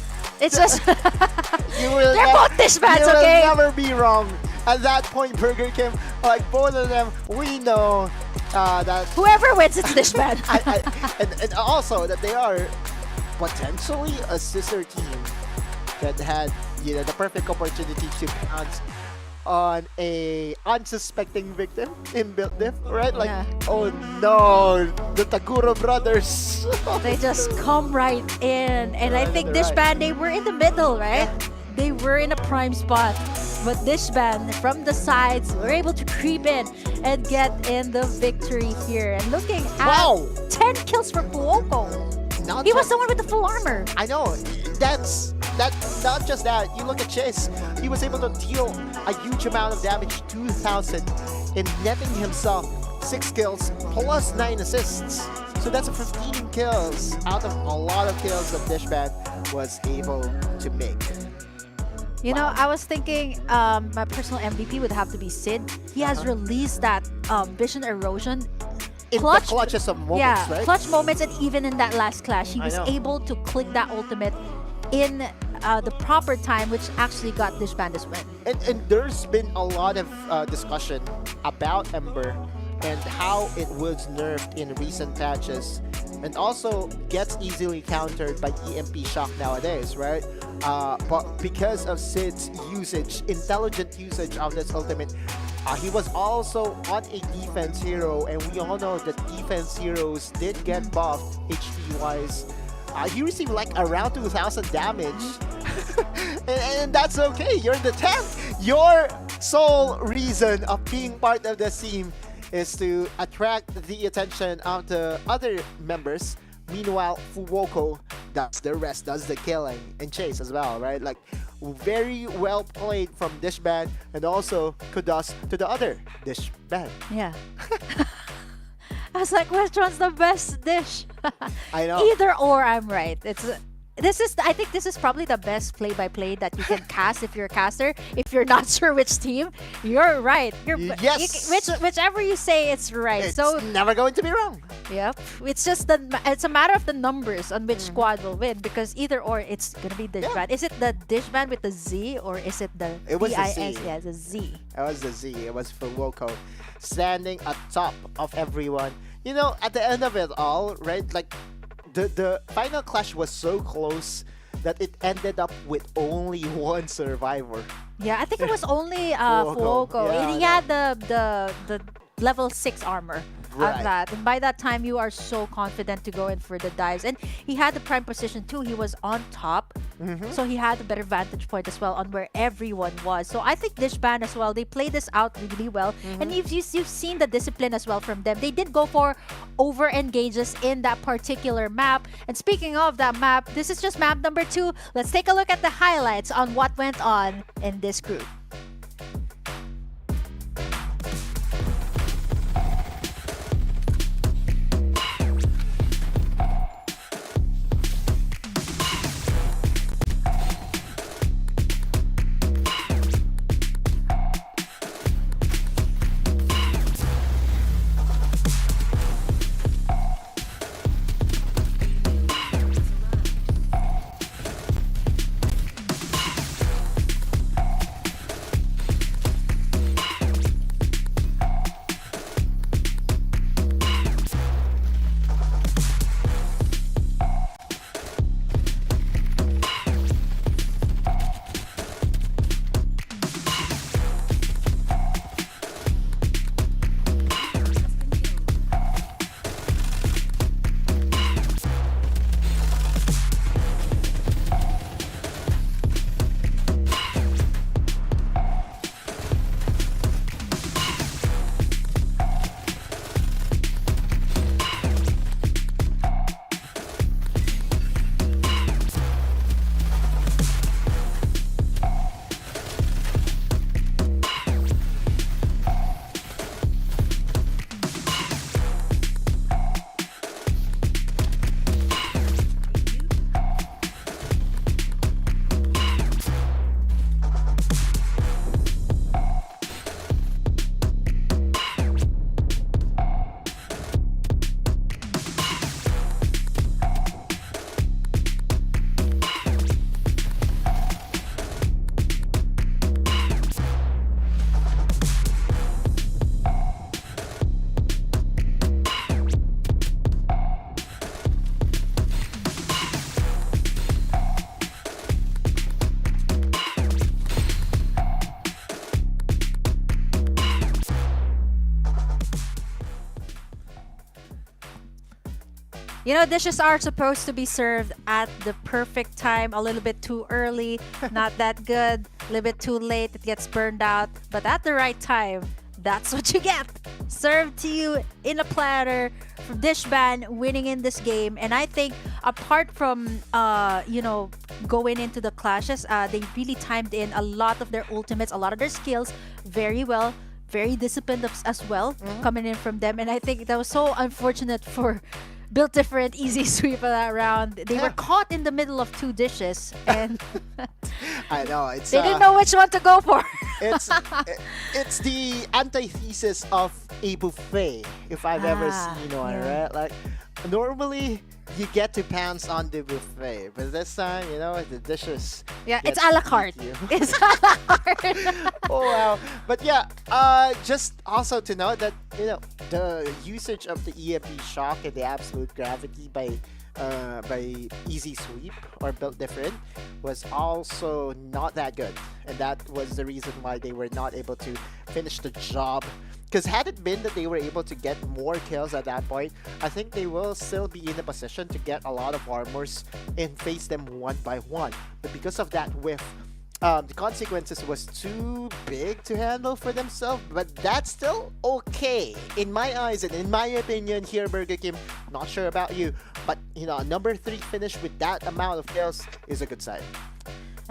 Speaker 2: It's just
Speaker 3: You will
Speaker 2: they're both Dishpans,
Speaker 3: you
Speaker 2: okay?
Speaker 3: will never be wrong. At that point, Burger King, like both of them, we know that
Speaker 2: whoever wins, it's Dishpan.
Speaker 3: and also that they are potentially a sister team that had the perfect opportunity to pounce on a unsuspecting victim in Build Diff, right? Like,
Speaker 2: Yeah.
Speaker 3: oh no, the Taguro brothers.
Speaker 2: They just come right in. And I
Speaker 3: Right
Speaker 2: think
Speaker 3: in the
Speaker 2: Dishpan, they were in the middle, right? They were in a prime spot. But Dishpan, from the sides, were able to creep in and get in the victory here. And looking at
Speaker 3: Wow.
Speaker 2: 10 kills for Fuoco.
Speaker 3: Not
Speaker 2: He was
Speaker 3: just-
Speaker 2: the one with the full armor.
Speaker 3: I know. That's not just that. You look at Chase. He was able to deal a huge amount of damage, 2,000, in netting himself 6 kills plus 9 assists. So that's a 15 kills out of a lot of kills that Dishpan was able to make.
Speaker 2: You know, I was thinking my personal MVP would have to be Sid. He has released that vision erosion.
Speaker 3: In the clutches of moments,
Speaker 2: yeah,
Speaker 3: right?
Speaker 2: clutch moments, and even in that last clash, he
Speaker 3: I
Speaker 2: was
Speaker 3: know.
Speaker 2: able to click that ultimate in the proper time, which actually got Dishpan this win.
Speaker 3: And there's been a lot of discussion about Ember and how it was nerfed in recent patches, and also gets easily countered by EMP shock nowadays, right? But because of Sid's usage, intelligent usage of this ultimate, he was also on a defense hero, and we all know that defense heroes did get buffed HP wise. He received like around 2,000 damage. and that's okay. You're in the tank. Your sole reason of being part of the team is to attract the attention of the other members. Meanwhile, Fuoco does the rest, does the killing, and Chase as well, right? Like, very well played from Dishban, and also kudos to the other Dishban.
Speaker 2: Yeah. I was like, which one's the best dish?
Speaker 3: I know.
Speaker 2: Either or, I'm right. I think this is probably the best play-by-play that you can cast if you're a caster. If you're not sure which team, you're right.
Speaker 3: Yes.
Speaker 2: Whichever you say, it's right.
Speaker 3: It's
Speaker 2: so
Speaker 3: never going to be wrong.
Speaker 2: yep. It's just it's a matter of the numbers on which squad will win, because either or, it's gonna be Dishban. Is it the Dishban with the Z, or is it the
Speaker 3: It was the
Speaker 2: DIS?
Speaker 3: Z.
Speaker 2: Yeah, the Z.
Speaker 3: It was the Z. It was Fuoco standing atop of everyone. You know, at the end of it all, right? Like, the final clash was so close that it ended up with only one survivor.
Speaker 2: Yeah, I think it was only
Speaker 3: Fuoco.
Speaker 2: Fuoco.
Speaker 3: Yeah,
Speaker 2: He had the level 6 armor
Speaker 3: Right.
Speaker 2: of that. And by that time, you are so confident to go in for the dives. And he had the prime position too. He was on top. So he had a better vantage point as well on where everyone was. So I think Dishban as well, they played this out really well. And you've seen the discipline as well from them. They did go for over engages in that particular map. And speaking of that map, this is just map number 2. Let's take a look at the highlights on what went on in this group. You know, dishes are supposed to be served at the perfect time, a little bit too early, not that good, a little bit too late, it gets burned out, but at the right time, that's what you get. Served to you in a platter from Dishban winning in this game. And I think apart from, you know, going into the clashes, they really timed in a lot of their ultimates, a lot of their skills very well. Very disciplined as well, coming in from them. And I think that was so unfortunate for Built Different Easy Sweep of that round. They were caught in the middle of two dishes, and
Speaker 3: I know it's.
Speaker 2: They didn't know which one to go for.
Speaker 3: It's the antithesis of a buffet, if I've ever seen one, right? Like normally you get to pounce on the buffet, but this time, you know, the dishes.
Speaker 2: Yeah, it's a la carte. It's a la carte.
Speaker 3: Oh wow! But yeah, just also to note that, you know, the usage of the EMP shock and the absolute gravity by Easy Sweep or Built Different was also not that good, and that was the reason why they were not able to finish the job. Because had it been that they were able to get more kills at that point, I think they will still be in a position to get a lot of armors and face them one by one. But because of that whiff, the consequences was too big to handle for themselves, but that's still okay in my eyes and in my opinion here, Burger Kim. Not sure about you, but you know, a number 3 finish with that amount of kills is a good sign.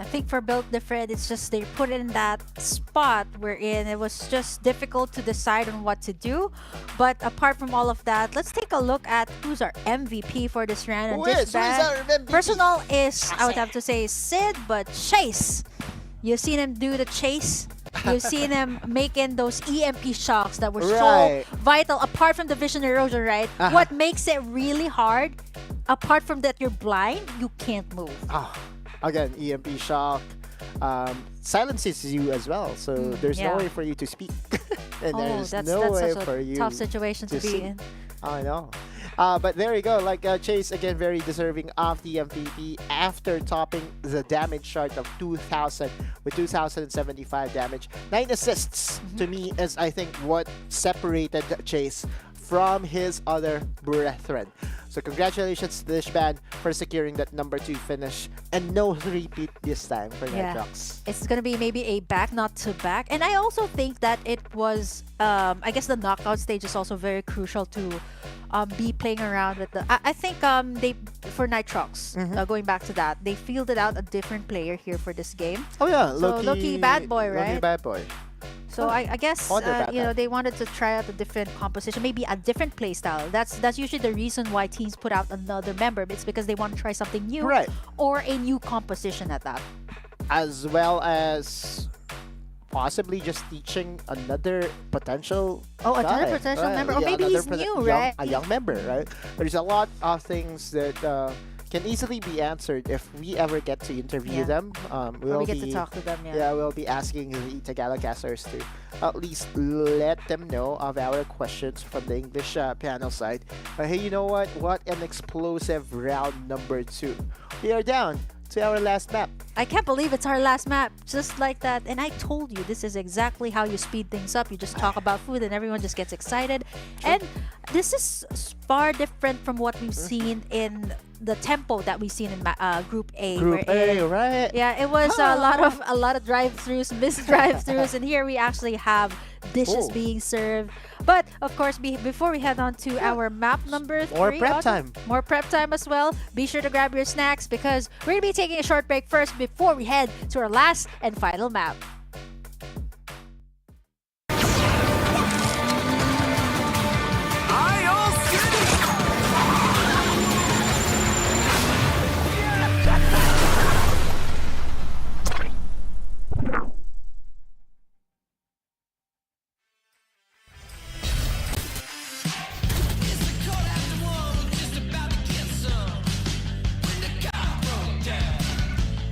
Speaker 2: I think for Built Different, it's just they put it in that spot wherein it was just difficult to decide on what to do. But apart from all of that, let's take a look at who's our MVP for this round.
Speaker 3: Who is our MVP?
Speaker 2: Personal is, I would have to say, Sid, but Chase. You've seen him do the chase. You've seen him making those EMP shocks that were so vital. Apart from the vision erosion, right? What makes it really hard, apart from that you're blind, you can't move.
Speaker 3: Again, EMP shock silences you as well, so there's no way for you to speak. And there's no way for you
Speaker 2: tough situation to be in.
Speaker 3: I know. But there you go. Like Chase, again, very deserving of the MVP after topping the damage chart of 2,000 with 2,075 damage. 9 assists to me is, I think, what separated Chase from his other brethren. So congratulations to Dishban for securing that number 2 finish, and no repeat this time for Nitrox.
Speaker 2: It's gonna be maybe a back, not to back. And I also think that it was, I guess the knockout stage is also very crucial to be playing around with the. I think they for Nitrox, going back to that, they fielded out a different player here for this game.
Speaker 3: Oh yeah,
Speaker 2: so Loki Bad Boy, right?
Speaker 3: Loki Bad Boy.
Speaker 2: So I guess you know, they wanted to try out a different composition, maybe a different play style. That's usually the reason why teams put out another member. It's because they want to try something new, or a new composition at that.
Speaker 3: As well as possibly just teaching another potential
Speaker 2: another potential member, or maybe he's new, right?
Speaker 3: A young member, right? There's a lot of things that can easily be answered if we ever get to interview them.
Speaker 2: We get to talk to them,
Speaker 3: we'll be asking the Tagalog casters to at least let them know of our questions from the English panel side. But hey, you know what? What an explosive round number 2. We are down to our last map.
Speaker 2: I can't believe it's our last map, just like that. And I told you, this is exactly how you speed things up. You just talk about food and everyone just gets excited. And this is far different from what we've seen in the tempo that we've seen in Group A.
Speaker 3: Group A, right?
Speaker 2: Yeah, it was a lot of drive-thrus, missed drive-thrus, and here we actually have dishes being served. But of course, before we head on to our map number 3,
Speaker 3: more prep time.
Speaker 2: More prep time as well. Be sure to grab your snacks because we're gonna be taking a short break first before we head to our last and final map.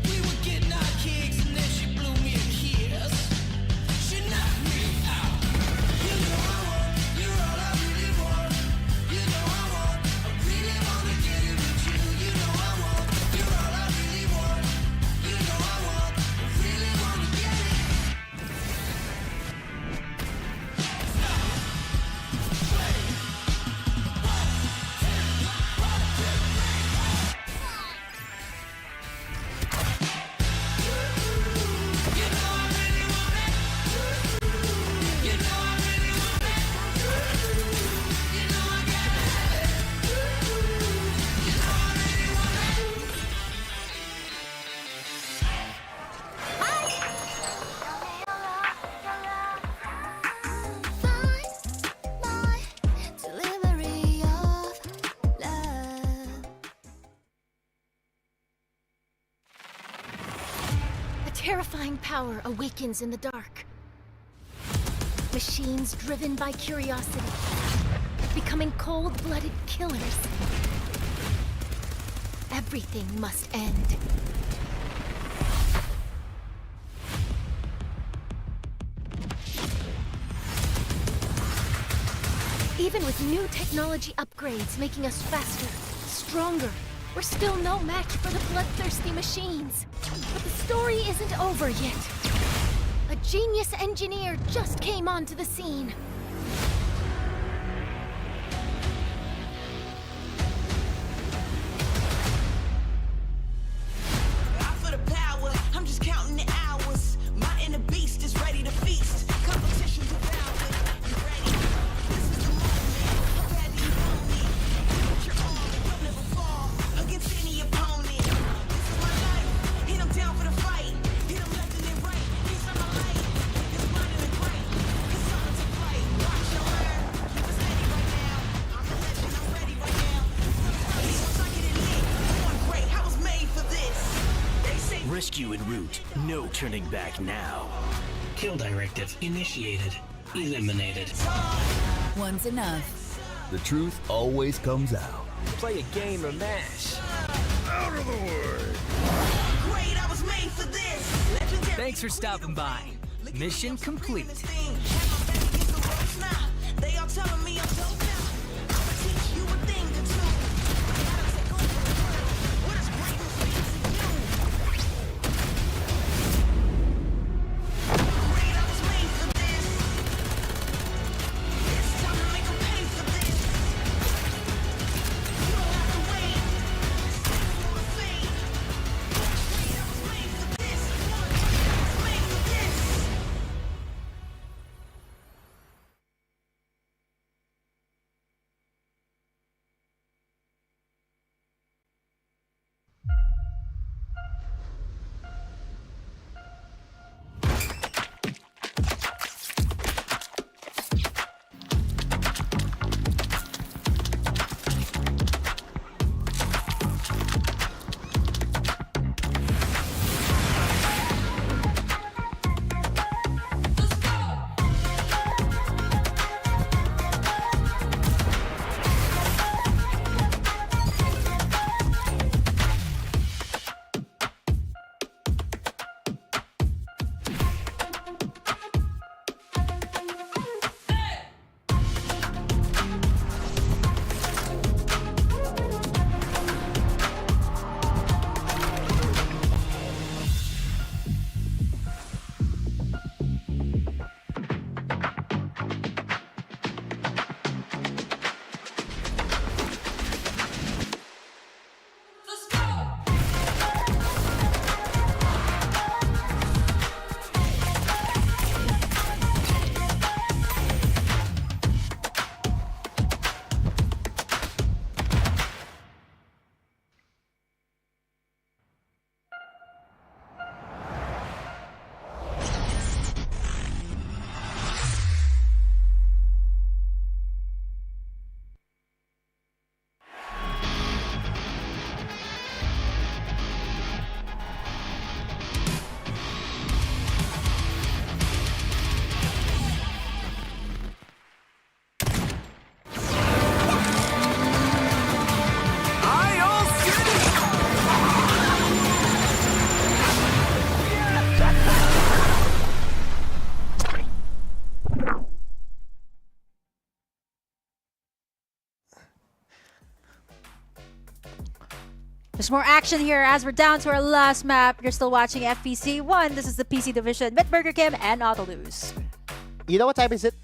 Speaker 6: We were getting our kicks and then she blew me a kiss.
Speaker 5: terrifying power awakens in the dark. Machines driven by curiosity, becoming cold-blooded killers. Everything must end. Even with new technology upgrades making us faster, stronger, we're still no match for the bloodthirsty machines. But the story isn't over yet. A genius engineer just came onto the scene.
Speaker 6: Out for the power, I'm just counting the hours. My inner beast is ready to feast. Competition devoured. You ready? This is the moment. How bad do you want me? Put your arm, you'll never fall against any opponent. This is my life. Hit 'em down for the fight. Hit 'em left and then right. He's on my light. It's blinding and bright. It's something to fight. Watch your learn. Keep it steady right now. I'm a legend. I'm ready right now. Once I get it lit, going great. I was made for this. They say
Speaker 8: Rescue en route. No turning back now. Kill directive initiated. Eliminated.
Speaker 9: One's enough.
Speaker 10: The truth always comes out.
Speaker 8: Play a game or mash.
Speaker 10: Out of the way!
Speaker 6: great. I was made for this. Legendary.
Speaker 8: Thanks for stopping by. Mission complete.
Speaker 6: They all telling me I'm dope now. I'ma teach you a thing or two. I gotta take over the world. What does greatness mean to you? Great, I was made for this. It's time to make 'em pay for this. You don't have to wait. Stand for a fate. Great, I was made for this. I was made for this.
Speaker 2: There's more action here as we're down to our last map. You're still watching FPC 1. This is the PC division with Burger Kim and Autolus.
Speaker 3: You know what time is it?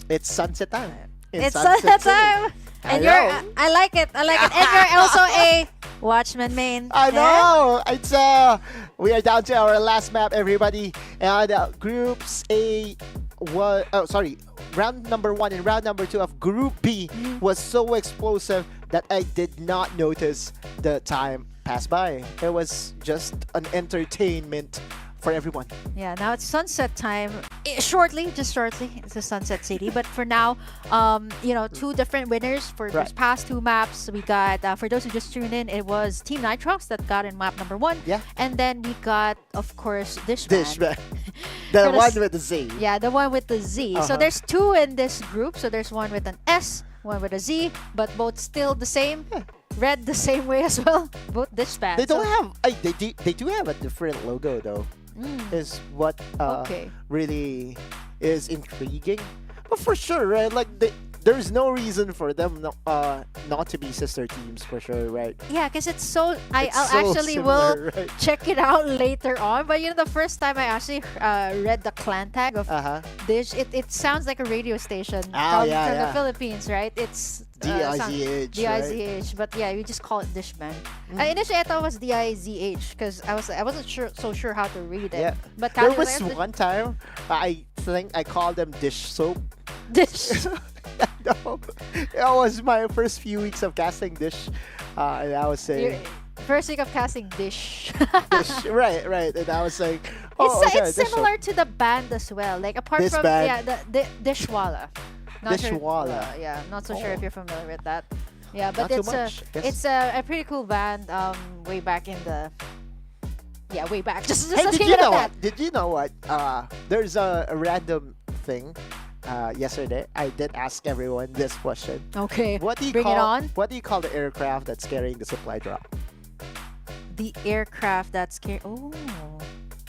Speaker 3: It's sunset time.
Speaker 2: It's sunset time. And I like it. I like it. And you're also a Watchman main.
Speaker 3: I know. It's we are down to our last map, everybody. And groups A, round number 1 and round number 2 of Group B was so explosive that I did not notice the time pass by. It was just an entertainment for everyone.
Speaker 2: Yeah, now it's sunset time. Shortly, just shortly, it's a sunset city. But for now, two different winners for these past two maps. We got, for those who just tuned in, it was Team Nitrox that got in map number 1.
Speaker 3: Yeah.
Speaker 2: And then we got, of course, Dishman.
Speaker 3: Dishman. The one with the Z.
Speaker 2: Yeah, the one with the Z. So there's 2 in this group. So there's one with an S, one with a Z, but both still the same. Read the same way as well. Both Dishman.
Speaker 3: They don't have. They do have a different logo though. Is what really is intriguing. But for sure, right? Like there's no reason for them not to be sister teams for sure, right?
Speaker 2: Yeah, because it's so. I'll
Speaker 3: so
Speaker 2: actually
Speaker 3: similar,
Speaker 2: will
Speaker 3: right?
Speaker 2: check it out later on. But the first time I actually read the clan tag of Dish, it sounds like a radio station from the Philippines, right? It's
Speaker 3: DIZH.
Speaker 2: DIZH, but yeah, we just call it Dishman. Initially, I thought it was DIZH because I wasn't so sure how to read it.
Speaker 3: Yeah.
Speaker 2: But
Speaker 3: There was one time I think I called them dish soap.
Speaker 2: Dish.
Speaker 3: No, it was my first few weeks of casting Dish, and I was saying
Speaker 2: First week of casting Dish.
Speaker 3: Dish, right, and I was saying,
Speaker 2: it's similar to the band as well. Like apart
Speaker 3: This
Speaker 2: from
Speaker 3: band.
Speaker 2: the Dishwalla.
Speaker 3: Dishwalla.
Speaker 2: Not so sure if you're familiar with that. Yeah, but
Speaker 3: Not too much, I guess.
Speaker 2: it's a pretty cool band. Way back in the. Yeah, way back. Just
Speaker 3: Hey,
Speaker 2: let's
Speaker 3: did
Speaker 2: leave
Speaker 3: you
Speaker 2: it at
Speaker 3: know
Speaker 2: that.
Speaker 3: what? Did you know what? There's a random thing. Yesterday, I did ask everyone this question.
Speaker 2: Okay.
Speaker 3: What do you
Speaker 2: Bring it
Speaker 3: call?
Speaker 2: on.
Speaker 3: What do you call the aircraft that's carrying the supply drop?
Speaker 2: The aircraft that's Oh.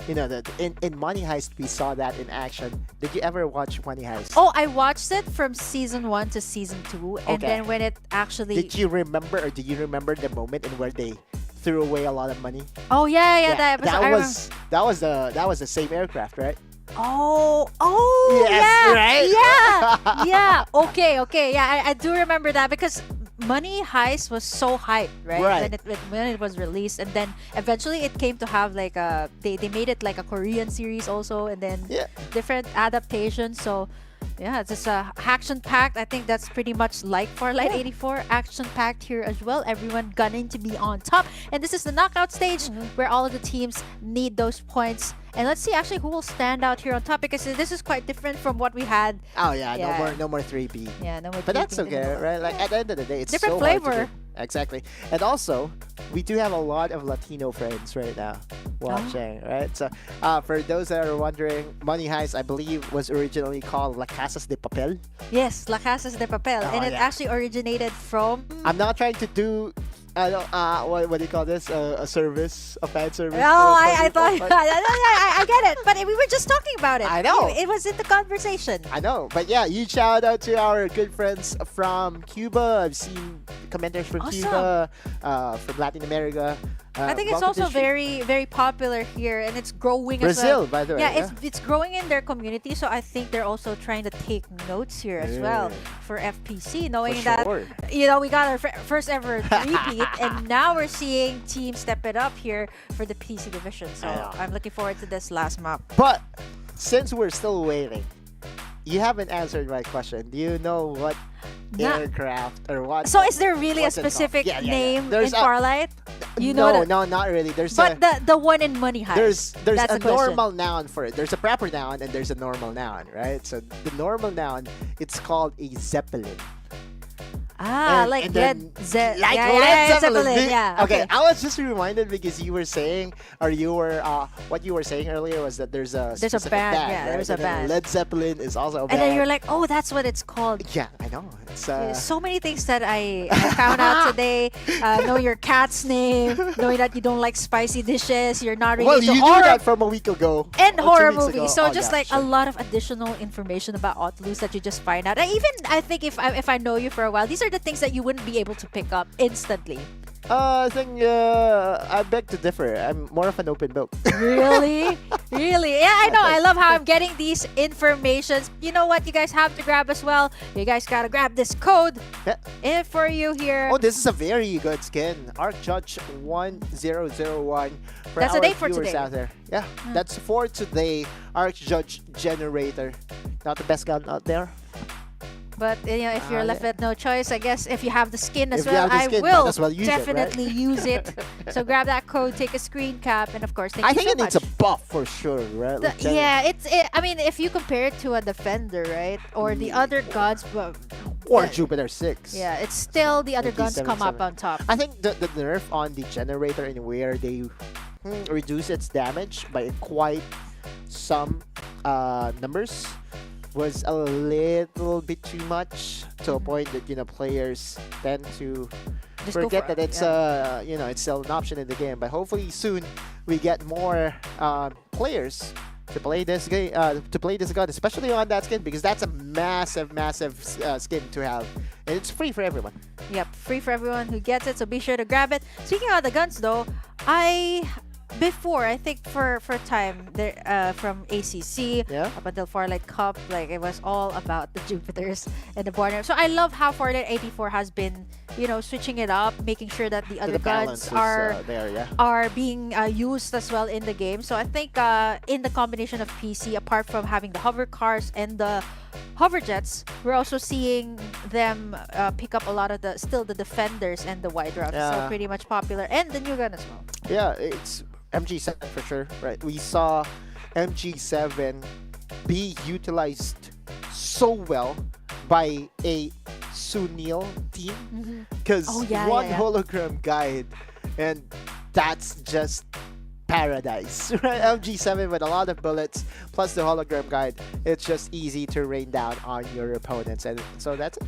Speaker 3: You know that in Money Heist we saw that in action. Did you ever watch Money Heist?
Speaker 2: Oh, I watched it from season 1 to season 2, and
Speaker 3: Okay.
Speaker 2: then when it actually.
Speaker 3: Did you remember, or do you remember the moment in where they threw away a lot of money?
Speaker 2: Oh yeah, that episode. I
Speaker 3: that was the same aircraft, right?
Speaker 2: Oh,
Speaker 3: Yes,
Speaker 2: yeah,
Speaker 3: right?
Speaker 2: yeah. Okay, yeah, I do remember that because Money Heist was so hyped, right?
Speaker 3: Right.
Speaker 2: When it was released, and then eventually it came to have like they made it like a Korean series also, and then different adaptations. So yeah, it's just action-packed. I think that's pretty much like Farlight 84, action-packed here as well. Everyone gunning to be on top. And this is the knockout stage where all of the teams need those points. And let's see actually who will stand out here on top, because this is quite different from what we had.
Speaker 3: Oh yeah, no more 3B.
Speaker 2: Yeah, no more.
Speaker 3: But that's
Speaker 2: 3P
Speaker 3: okay,
Speaker 2: anymore.
Speaker 3: right? Like at the end of the day, it's
Speaker 2: Different
Speaker 3: so hard to
Speaker 2: flavor.
Speaker 3: do. Exactly. And also, we do have a lot of Latino friends right now watching, right? So, for those that are wondering, Money Heist, I believe, was originally called La Casas de Papel.
Speaker 2: Yes, La Casas de Papel, and it actually originated from.
Speaker 3: I'm not trying to do. What do you call this? A service, a fan service.
Speaker 2: Oh, I thought. I get it, but we were just talking about it.
Speaker 3: I know.
Speaker 2: It was in the conversation.
Speaker 3: I know, but yeah, huge shout out to our good friends from Cuba. I've seen commenters from Cuba, from Latin America.
Speaker 2: I think it's
Speaker 3: welcome to
Speaker 2: also
Speaker 3: the stream.
Speaker 2: very, very popular here, and it's growing
Speaker 3: Brazil,
Speaker 2: as well.
Speaker 3: by the way.
Speaker 2: Yeah, it's growing in their community, so I think they're also trying to take notes here as well for FPC, knowing that we got our first ever repeat, and now we're seeing teams step it up here for the PC division. So I'm looking forward to this last map.
Speaker 3: But since we're still waiting, you haven't answered my question. Do you know what aircraft or what?
Speaker 2: So is there really a
Speaker 3: what's it called?
Speaker 2: specific name
Speaker 3: There's
Speaker 2: in Farlight? You know
Speaker 3: no, not really. There's
Speaker 2: but the one in Money Heist.
Speaker 3: there's
Speaker 2: That's
Speaker 3: a
Speaker 2: the question.
Speaker 3: normal noun for it. There's a proper noun and there's a normal noun, right? So the normal noun, it's called a zeppelin.
Speaker 2: Like Led Zeppelin. Yeah.
Speaker 3: Okay, I was just reminded because you were saying, or you were, what you were saying earlier was that there's a specific
Speaker 2: band. Yeah,
Speaker 3: right?
Speaker 2: there's a
Speaker 3: And then
Speaker 2: band.
Speaker 3: Led Zeppelin is also a band.
Speaker 2: And then you're like, oh, that's what it's called.
Speaker 3: Yeah, I know. It's
Speaker 2: so many things that I found out today. Know your cat's name, knowing that you don't like spicy dishes, you're not really
Speaker 3: well,
Speaker 2: into
Speaker 3: you
Speaker 2: horror.
Speaker 3: knew that from a week ago.
Speaker 2: And
Speaker 3: or 2
Speaker 2: horror
Speaker 3: weeks
Speaker 2: movies.
Speaker 3: ago.
Speaker 2: So
Speaker 3: Oh,
Speaker 2: just
Speaker 3: yeah,
Speaker 2: like
Speaker 3: sure.
Speaker 2: a lot of additional information about Otlus that you just find out. I think if I know you for a while, these are the things that you wouldn't be able to pick up instantly.
Speaker 3: I think I beg to differ. I'm more of an open book.
Speaker 2: Really? Really? Yeah, I know. I love how I'm getting these informations. You know what you guys have to grab as well? You guys gotta grab this code in for you here.
Speaker 3: Oh, this is a very good skin. Arc Judge 1001. For
Speaker 2: That's
Speaker 3: our
Speaker 2: a date for
Speaker 3: viewers
Speaker 2: today.
Speaker 3: out there. Yeah, that's for today. Arc Judge Generator. Not the best gun out there.
Speaker 2: But if you're left with no choice, I guess if you have the skin as
Speaker 3: If you
Speaker 2: well,
Speaker 3: have the
Speaker 2: I
Speaker 3: skin,
Speaker 2: will
Speaker 3: might as well use it, right?
Speaker 2: definitely use it. So grab that code, take a screen cap, and of course, thank
Speaker 3: I
Speaker 2: you
Speaker 3: think
Speaker 2: so
Speaker 3: it needs
Speaker 2: much.
Speaker 3: a buff for sure, right?
Speaker 2: Yeah, I mean, if you compare it to a defender, right, or the other guns,
Speaker 3: or Jupiter 6.
Speaker 2: Yeah, it's still the other guns come up
Speaker 3: 77.
Speaker 2: on top.
Speaker 3: I think the nerf on the generator in where they reduce its damage by quite some numbers was a little bit too much to a point that players tend to
Speaker 2: Just go
Speaker 3: forget
Speaker 2: for
Speaker 3: that
Speaker 2: it,
Speaker 3: it's it's still an option in the game. But hopefully soon we get more players to play this game, to play this gun, especially on that skin, because that's a massive skin to have, and it's free for everyone.
Speaker 2: Yep, free for everyone who gets it, so be sure to grab it. Speaking of the guns though, before, I think for time there from ACC up until Farlight Cup, like it was all about the Jupiters and the Borneo. So I love how Farlight 84 has been, switching it up, making sure that the other guns are being used as well in the game. So I think in the combination of PC, apart from having the hover cars and the hover jets, we're also seeing them pick up a lot of the defenders and the wide routes. So pretty much popular, and the new gun as well.
Speaker 3: Yeah, it's MG7 for sure, right? We saw MG7 be utilized so well by a Sunil team because one hologram guide, and that's just paradise, right? MG7 with a lot of bullets plus the hologram guide, it's just easy to rain down on your opponents, and so that's it.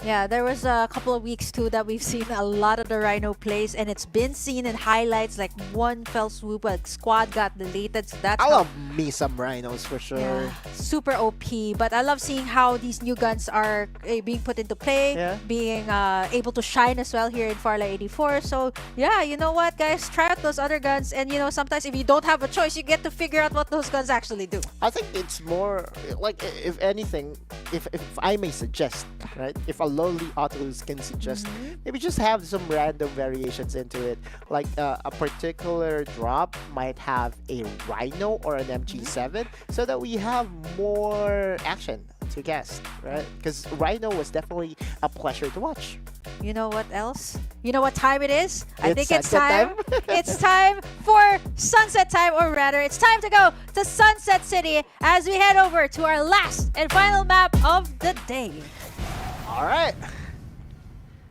Speaker 2: Yeah, there was a couple of weeks too that we've seen a lot of the Rhino plays, and it's been seen in highlights like one fell swoop, like squad got deleted. So that's
Speaker 3: I love me some Rhinos for sure.
Speaker 2: Yeah, super OP, but I love seeing how these new guns are being put into play, being able to shine as well here in Farlight 84. So yeah, you know what, guys, try out those other guns, and sometimes if you don't have a choice, you get to figure out what those guns actually do.
Speaker 3: I think it's more like, if anything, if I may suggest, right? If a lowly Autolus can suggest, maybe just have some random variations into it. Like a particular drop might have a Rhino or an MG7, so that we have more action to guess, right? Because Rhino was definitely a pleasure to watch.
Speaker 2: You know what else? You know what time it is? I think it's
Speaker 3: sunset
Speaker 2: time. It's time for sunset time, or rather, it's time to go to Sunset City as we head over to our last and final map of the day.
Speaker 3: All right.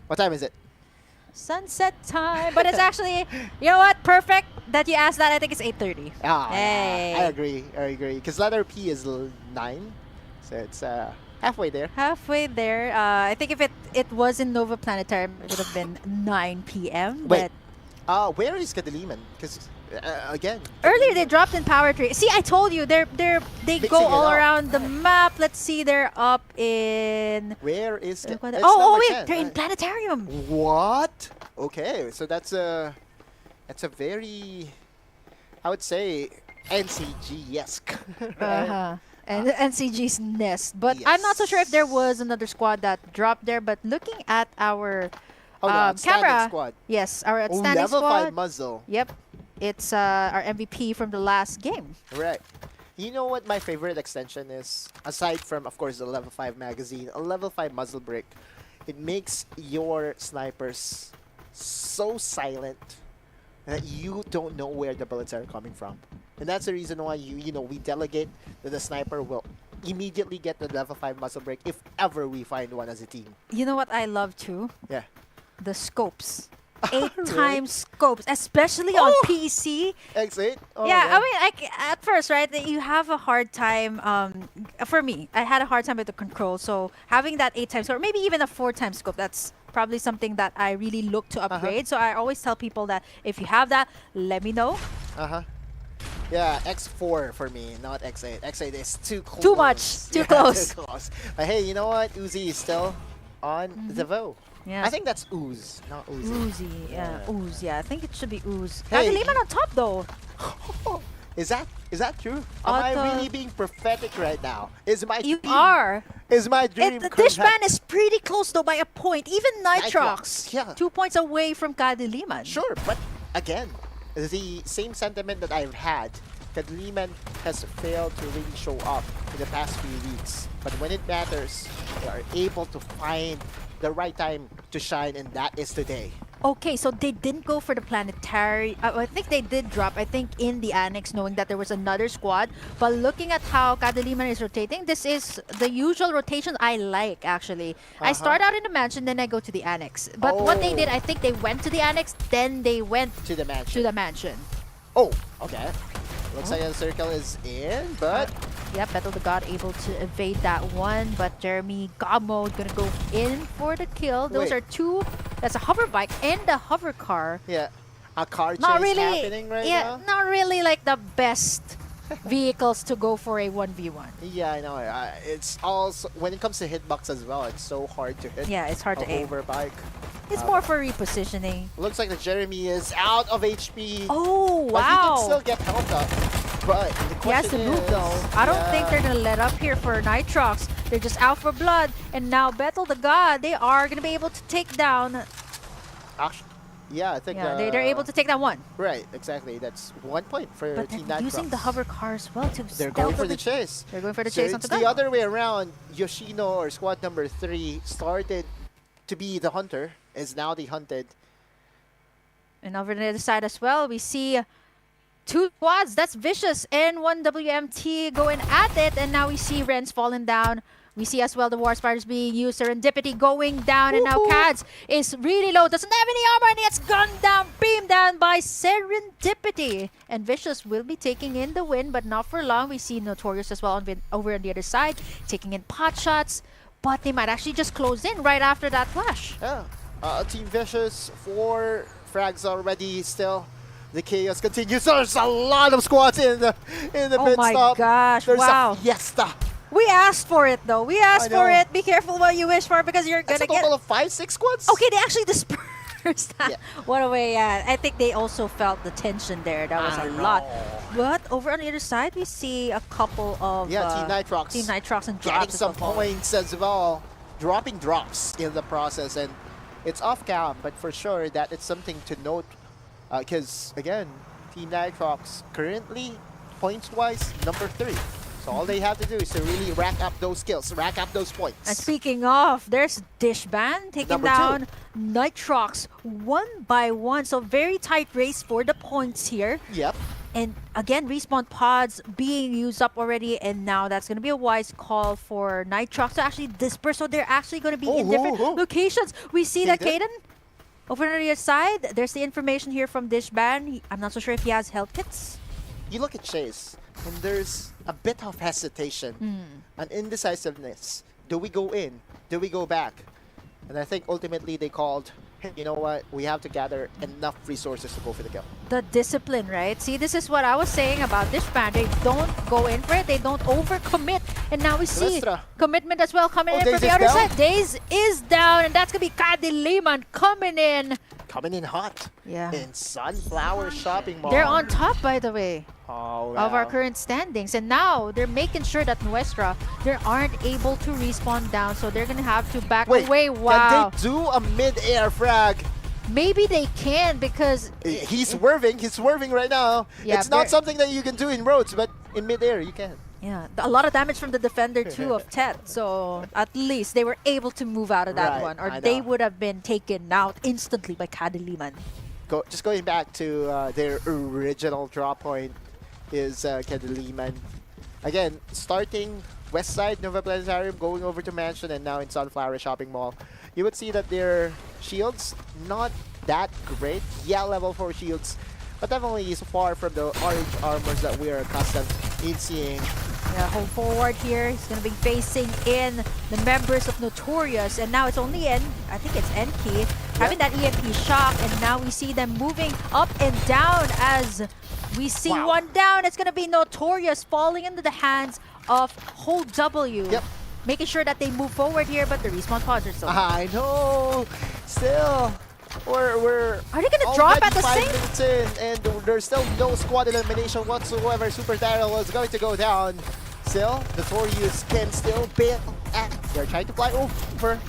Speaker 3: What time is it?
Speaker 2: Sunset time. But it's actually, you know what? Perfect that you asked that. I think it's 8:30. Hey.
Speaker 3: I agree. Because letter P is 9. So it's halfway there.
Speaker 2: Halfway there. I think if it was in Nova Planetarium, it would have been 9 p.m.
Speaker 3: Wait. Where is Kadaliman? Because again,
Speaker 2: earlier they dropped in Power Tree. See, I told you they go all around the map. Let's see, they're up in.
Speaker 3: Where is?
Speaker 2: Wait, they're in Planetarium.
Speaker 3: What? Okay, so that's a very, I would say, NCG-esque. Right?
Speaker 2: And NCG's nest. But I'm not so sure if there was another squad that dropped there. But looking at our camera
Speaker 3: squad.
Speaker 2: Yes, our outstanding
Speaker 3: level
Speaker 2: squad.
Speaker 3: 5 muzzle.
Speaker 2: Yep, it's our MVP from the last game.
Speaker 3: Right. You know what my favorite extension is? Aside from, of course, the level 5 magazine, a level 5 muzzle brick. It makes your snipers so silent that you don't know where the bullets are coming from. And that's the reason why we delegate that the sniper will immediately get the level 5 muzzle break if ever we find one as a team.
Speaker 2: You know what I love too?
Speaker 3: Yeah.
Speaker 2: The scopes. 8 times scopes, especially on PC.
Speaker 3: X8? Oh,
Speaker 2: yeah, I mean, at first, right, you have a hard time, for me, I had a hard time with the control, so having that 8 times, or maybe even a 4 times scope, that's probably something that I really look to upgrade. So I always tell people that if you have that, let me know.
Speaker 3: Yeah, X4 for me, not X8. X8 is too close.
Speaker 2: Too much. Too close.
Speaker 3: Too close. But hey, you know what? Uzi is still on the vote.
Speaker 2: Yeah.
Speaker 3: I think that's Ooze, not Uzi.
Speaker 2: Uzi, yeah. Ooze, yeah. I think it should be Ooze.
Speaker 3: Hey.
Speaker 2: Kadaliman on top, though.
Speaker 3: Is that true? Am I really being prophetic right now? Is my
Speaker 2: You are.
Speaker 3: Is my dream
Speaker 2: The Dishman is pretty close, though, by a point. Even Nitrox.
Speaker 3: Yeah.
Speaker 2: 2 points away from Kadaliman.
Speaker 3: Sure, but again, the same sentiment that I've had. Kadaliman has failed to really show up in the past few weeks. But when it matters, they are able to find the right time to shine, and that is today.
Speaker 2: Okay, so they didn't go for the planetary. I think they did drop, I think, in the annex, knowing that there was another squad. But looking at how Kadaliman is rotating, this is the usual rotation I like, actually. I start out in the mansion, then I go to the annex. But what they did, I think they went to the annex, then they went
Speaker 3: to the mansion.
Speaker 2: To the mansion.
Speaker 3: Oh, okay. Looks like the circle is in, but...
Speaker 2: Yep, Battle the God able to evade that one, but Jeremy Gamo gonna go in for the kill. Those are two. That's a hover bike and a hover car.
Speaker 3: Yeah, a car chase
Speaker 2: not really,
Speaker 3: happening right now.
Speaker 2: Not really like the best vehicles to go for a 1v1.
Speaker 3: Yeah, I know. It's also, when it comes to hitbox as well, it's so hard to hit.
Speaker 2: Yeah, it's hard to aim.
Speaker 3: Hover bike.
Speaker 2: It's more for repositioning.
Speaker 3: Looks like the Jeremy is out of HP.
Speaker 2: Oh, wow.
Speaker 3: But he can still get health up. But the question
Speaker 2: he has to move though. I don't think they're gonna let up here for Nitrox. They're just out for blood. And now Battle the God, they are gonna be able to take down.
Speaker 3: Actually, yeah, I think
Speaker 2: they're able to take that one.
Speaker 3: Right, exactly. That's 1 point for
Speaker 2: but
Speaker 3: Team
Speaker 2: they're
Speaker 3: Nitrox.
Speaker 2: using the hover car as well to
Speaker 3: They're going for the chase.
Speaker 2: They're going for the
Speaker 3: so
Speaker 2: chase
Speaker 3: it's
Speaker 2: onto
Speaker 3: the other way around. Yoshino, or squad number 3, started to be the hunter, is now the hunted.
Speaker 2: And over on the other side as well, we see two squads. That's Vicious and one WMT going at it. And now we see Ren's falling down. We see as well the War Spiders being used. Serendipity going down. And now Cads is really low. Doesn't have any armor. And he gets gunned down, beamed down by Serendipity. And Vicious will be taking in the win, but not for long. We see Notorious as well over on the other side, taking in pot shots. But they might actually just close in right after that flash.
Speaker 3: Yeah. Team Vicious, 4 frags already still. The chaos continues. There's a lot of squads in the pit stop.
Speaker 2: Oh my gosh,
Speaker 3: There's
Speaker 2: wow.
Speaker 3: a fiesta.
Speaker 2: We asked for it though. We asked for it. Be careful what you wish for because you're
Speaker 3: That's
Speaker 2: gonna get
Speaker 3: a total of 5-6 squads?
Speaker 2: Okay, they actually dispersed that. What a way, I think they also felt the tension there. That was a lot. But over on the other side, we see a couple of
Speaker 3: Team Nitrox.
Speaker 2: Team Nitrox and
Speaker 3: getting
Speaker 2: drops
Speaker 3: some points as well. Dropping drops in the process, and it's off cam, but for sure that it's something to note. Because again, Team Nitrox currently points-wise number 3. So all they have to do is to really rack up those skills, rack up those points.
Speaker 2: And speaking of, there's Dishban taking
Speaker 3: Number
Speaker 2: down Nitrox 1 by 1. So very tight race for the points here.
Speaker 3: Yep.
Speaker 2: And again, respawn pods being used up already, and now that's going to be a wise call for Nitrox to actually disperse. So they're actually going to be in different locations. We see that Kaden over on the other side. There's the information here from Dishban. I'm not so sure if he has health kits.
Speaker 3: You look at Chase, and there's a bit of hesitation, an indecisiveness. Do we go in? Do we go back? And I think ultimately they called, hey, you know what? We have to gather enough resources to go for the kill.
Speaker 2: The discipline, right? See, this is what I was saying about this band. They don't go in for it. They don't overcommit. And now we see commitment as well coming in from the other side. Daze is down, and that's going to be Kadiliman coming in.
Speaker 3: Coming in hot.
Speaker 2: Yeah.
Speaker 3: In Sunflower Shopping Mall.
Speaker 2: They're on top, by the way.
Speaker 3: Oh,
Speaker 2: of our current standings, and now they're making sure that Nuestra they aren't able to respawn down, so they're gonna have to back away. Wow!
Speaker 3: Can they do a mid-air frag?
Speaker 2: Maybe they can because
Speaker 3: he's swerving. He's swerving right now.
Speaker 2: Yeah,
Speaker 3: it's not something that you can do in roads, but in mid-air you can.
Speaker 2: Yeah, a lot of damage from the defender too of Tet. So at least they were able to move out of that one, or they would have been taken out instantly by Kadiliman.
Speaker 3: Just going back to their original draw point is Kadiliman. Again, starting west side, Nova Planetarium, going over to Mansion, and now in Sunflower Shopping Mall. You would see that their shields, not that great. Yeah, level 4 shields, but definitely is far from the orange armors that we are accustomed in seeing.
Speaker 2: Yeah, home forward here. He's going to be facing in the members of Notorious, and now it's only I think it's Enki, having that EMP shock, and now we see them moving up and down as we see one down. It's going to be Notorious falling into the hands of Hold W.
Speaker 3: Yep.
Speaker 2: Making sure that they move forward here, but the respawn pods are still.
Speaker 3: I know. Still, we're
Speaker 2: are they gonna drop at the
Speaker 3: 5
Speaker 2: same?
Speaker 3: minutes in, and there's still no squad elimination whatsoever. Super Daryl is going to go down. Still, Notorious can still bail. They're trying to fly over.